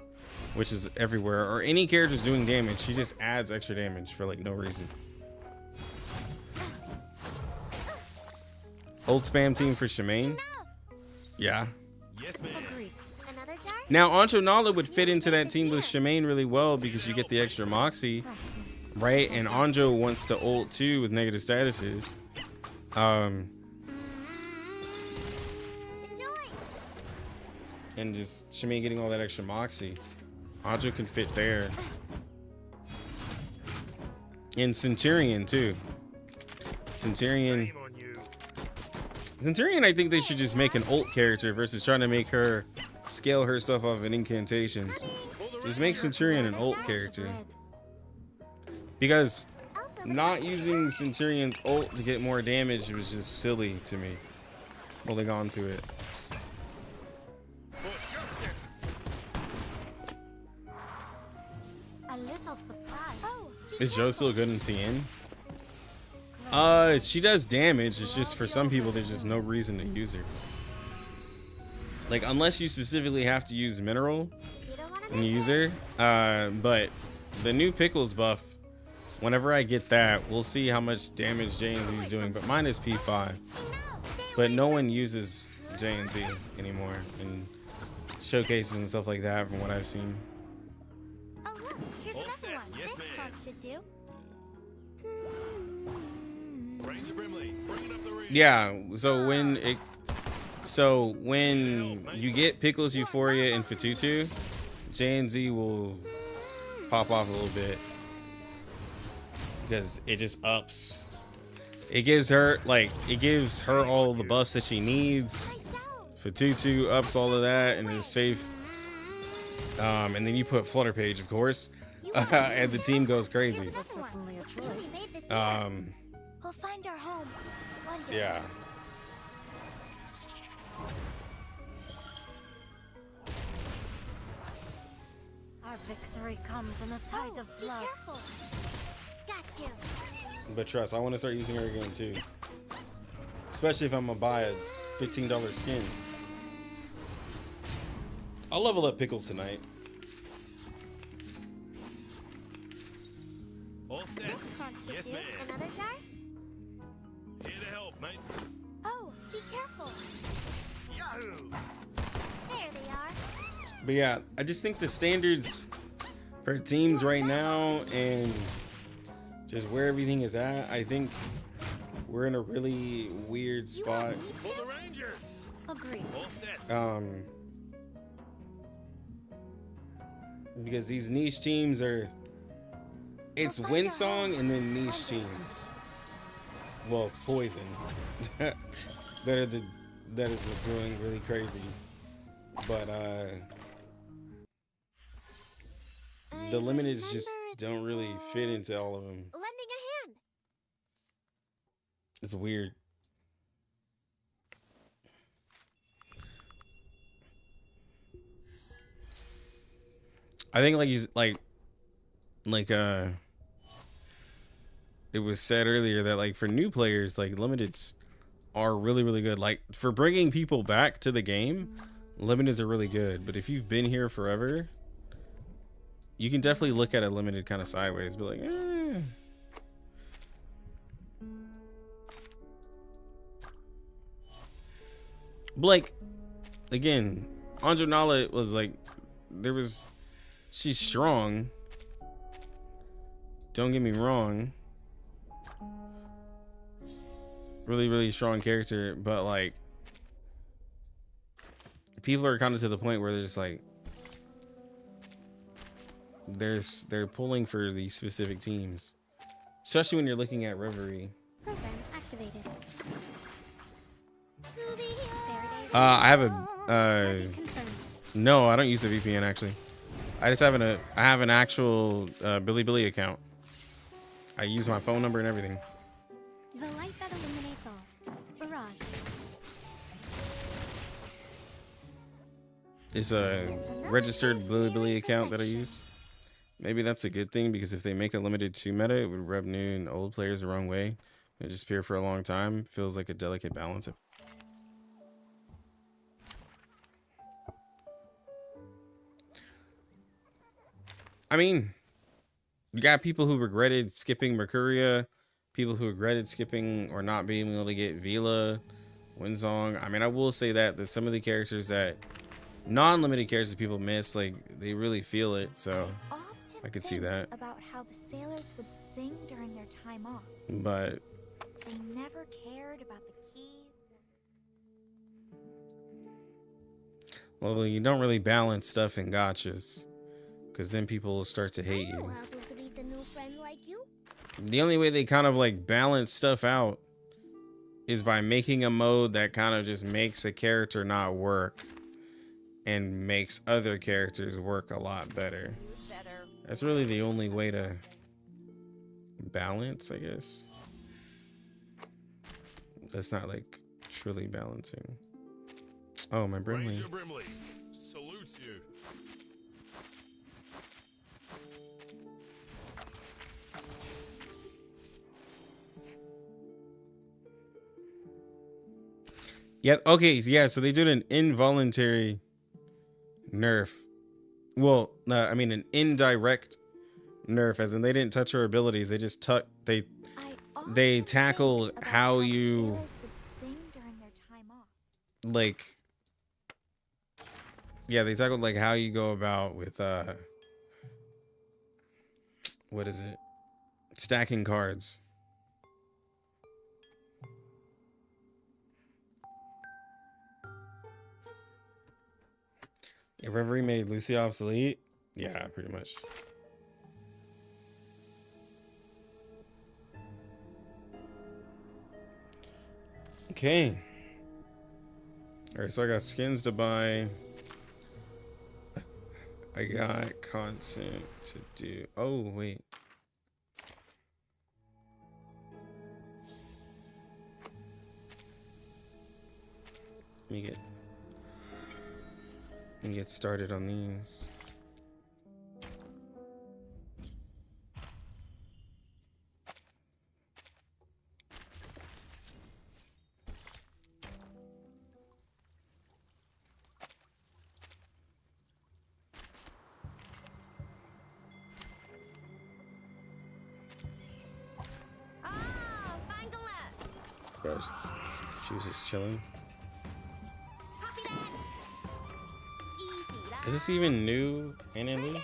which is everywhere, or any character's doing damage, she just adds extra damage for like no reason. Old spam team for Shemaine? Yeah. Now Anjo Nala would fit into that team with Shemaine really well because you get the extra Moxie, right? And Anjo wants to ult too with negative statuses. And just Shemaine getting all that extra Moxie. Anjo can fit there. And Centurion too. Centurion, I think they should just make an ult character versus trying to make her scale her stuff off of incantations. Just make Centurion an ult character. Because not using Centurion's ult to get more damage was just silly to me. Holding on to it. Is Joe still good in CN? She does damage. It's just for some people there's just no reason to use her. Like unless you specifically have to use mineral when you use her. But the new Pickles buff, whenever I get that, we'll see how much damage JNZ is doing. But mine is P5. But no one uses JNZ anymore in showcases and stuff like that from what I've seen. Here's All another set. one. Yes, This ma'am. part should do. Ranger Brimley, bring it up the rear. Yeah. So when you get Pickles, Euphoria, and Fatutu, J and Z will pop off a little bit because it just ups. It gives her all the buffs that she needs. Fatutu ups all of that and is safe. And then you put Flutter Page, of course, and the team goes crazy. Certainly a choice. We made this We'll find our home one day. Yeah. Our victory comes in a tide of blood. Be careful. Got you. But trust, I want to start using her again too. Especially if I'm gonna buy a $15 skin. I'll level up Pickles tonight. All set. This part should Yes, do. ma'am. Another jar? Here to help, mate. Oh, be careful. Yahoo! There they are. But yeah, I just think the standards for teams right now and just where everything is at, I think we're in a really weird spot. For the Rangers. Agreed. All set. Because these niche teams are, it's Winsong and then niche teams. Well, Poison. that is what's going really crazy. But the limiteds just don't really fit into all of them. Lending a hand. It's weird. I think it was said earlier that like for new players, like limiteds are really, really good. Like for bringing people back to the game, limiteds are really good. But if you've been here forever, you can definitely look at a limited kind of sideways, be like, eh. But like, again, Andra Nala was like, she's strong. Don't get me wrong. Really, really strong character, but like, people are kind of to the point where they're just like, they're pulling for these specific teams, especially when you're looking at Reverie. Program activated. I have no, I don't use a VPN actually. I just have I have an actual Bilibili account. I use my phone number and everything. The light that illuminates all. Barrage. It's a registered Bilibili account that I use. Maybe that's a good thing, because if they make a limited 2 meta, it would rub new and old players the wrong way. They just appear for a long time. Feels like a delicate balance. I mean, you got people who regretted skipping Mercuria, people who regretted skipping or not being able to get Vila, Winsong. I mean, I will say that some of the characters that non-limited characters that people miss, like they really feel it. So I could see that. About how the sailors would sing during their time off. But They never cared about the key. well, you don't really balance stuff in gotchas, because then people will start to hate you. Happen to meet a new friend like you. The only way they kind of like balance stuff out is by making a mode that kind of just makes a character not work and makes other characters work a lot better. That's really the only way to balance, I guess. That's not like truly balancing. Oh, my Brimley. Ranger Brimley salutes you. Yeah, okay, yeah, so they did an involuntary nerf. Well, no, I mean an indirect nerf, as in they didn't touch her abilities. They just they tackled how you like, yeah, they tackled like how you go about with what is it? Stacking cards. If Reverie made Lucy obsolete, yeah, pretty much. Okay. All right, so I got skins to buy. I got content to do. Oh, wait. Let me get started on these. Gosh, she was just chilling. Is this even new, Anna Lee?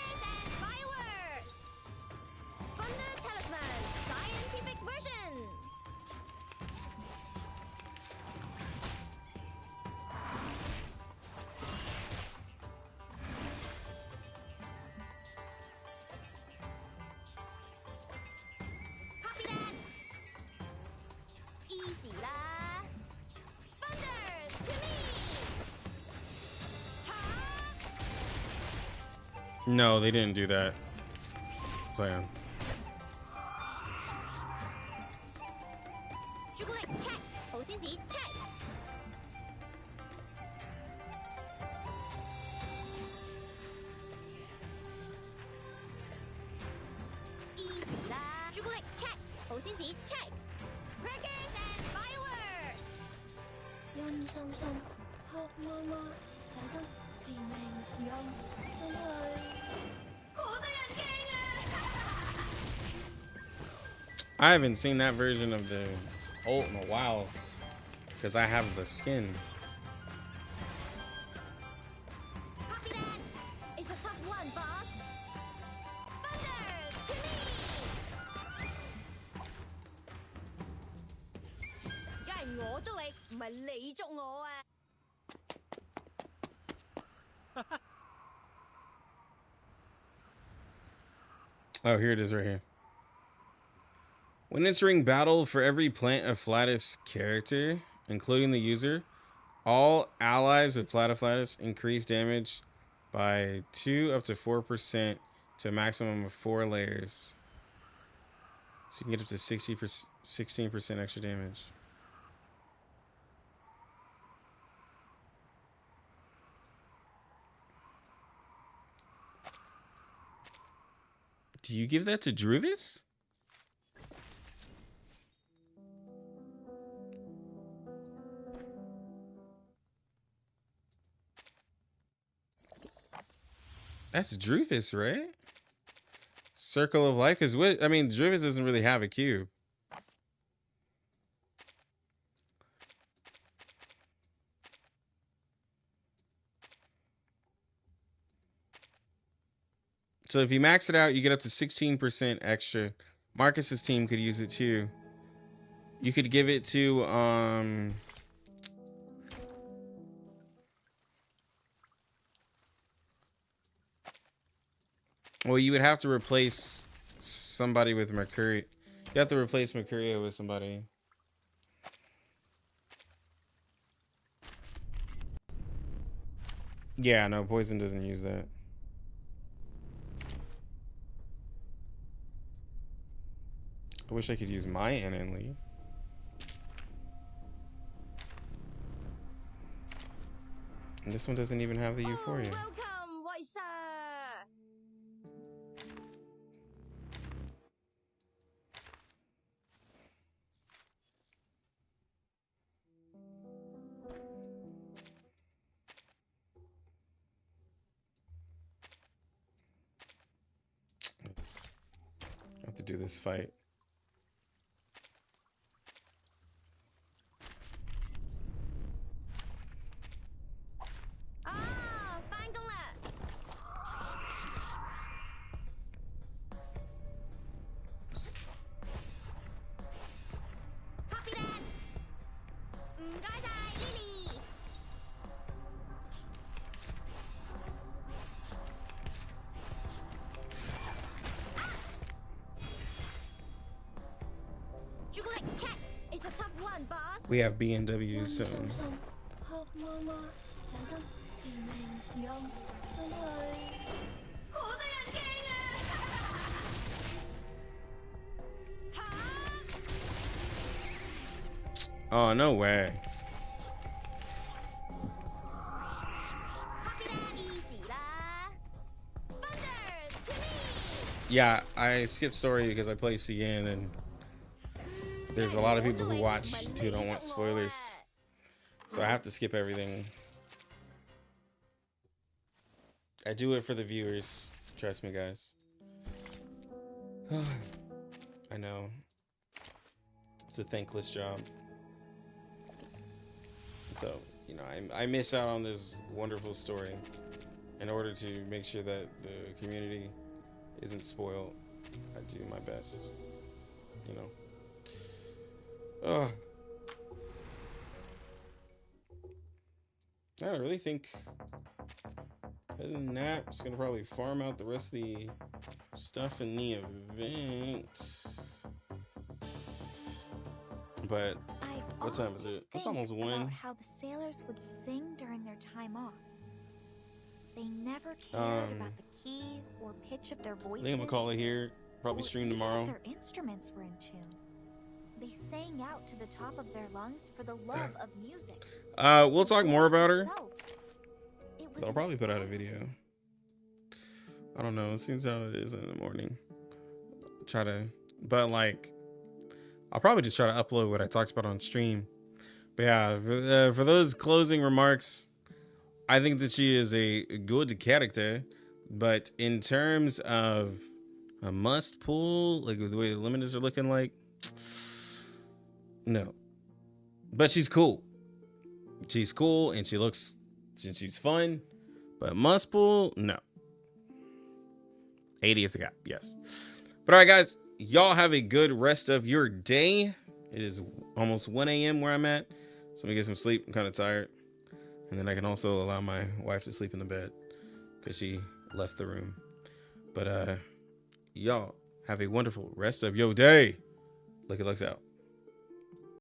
No, they didn't do that. Zion. I haven't seen that version of the ult in a while because I have the skin. Oh, here it is right here. When entering battle, for every Platyflatus character, including the user, all allies with Platyflatus increase damage by 2 up to 4% to a maximum of 4 layers. So you can get up to 16% extra damage. Do you give that to Druvis? That's Druvis, right? Circle of Life is what I mean. Druvis doesn't really have a cube. So if you max it out, you get up to 16% extra. Marcus's team could use it too. You could give it to well, you would have to replace somebody with Mercury. You have to replace Mercurio with somebody. Yeah, no, Poison doesn't use that. I wish I could use my Ananli. And this one doesn't even have the Euphoria. Welcome, White Sir. I have to do this fight. We have BMW soon. Oh, no way. Yeah, I skipped story because I play CN and there's a lot of people who watch who don't want spoilers. So I have to skip everything. I do it for the viewers. Trust me, guys. I know. It's a thankless job. So, you know, I miss out on this wonderful story in order to make sure that the community isn't spoiled. I do my best, you know. Oh, I don't really think. Other than that, I'm just gonna probably farm out the rest of the stuff in the event. But what time is it? It's almost 1. About how the sailors would sing during their time off. They never cared about the key or pitch of their I voices. think I'm gonna call it here. Probably stream tomorrow. Their instruments were in tune. They sang out to the top of their lungs for the love of music. We'll talk more about her. I'll probably put out a video. I don't know. It seems how it is in the morning. But like, I'll probably just try to upload what I talked about on stream. But yeah, for those closing remarks, I think that she is a good character. But in terms of a must pull, like the way the limiters are looking like, no. But she's cool. She's cool and she's fun. But must pull, no. 80 is the gap, yes. But all right, guys, y'all have a good rest of your day. It is almost 1 a.m. where I'm at. So let me get some sleep. I'm kind of tired. And then I can also allow my wife to sleep in the bed because she left the room. But y'all have a wonderful rest of your day. Lucky Lux out.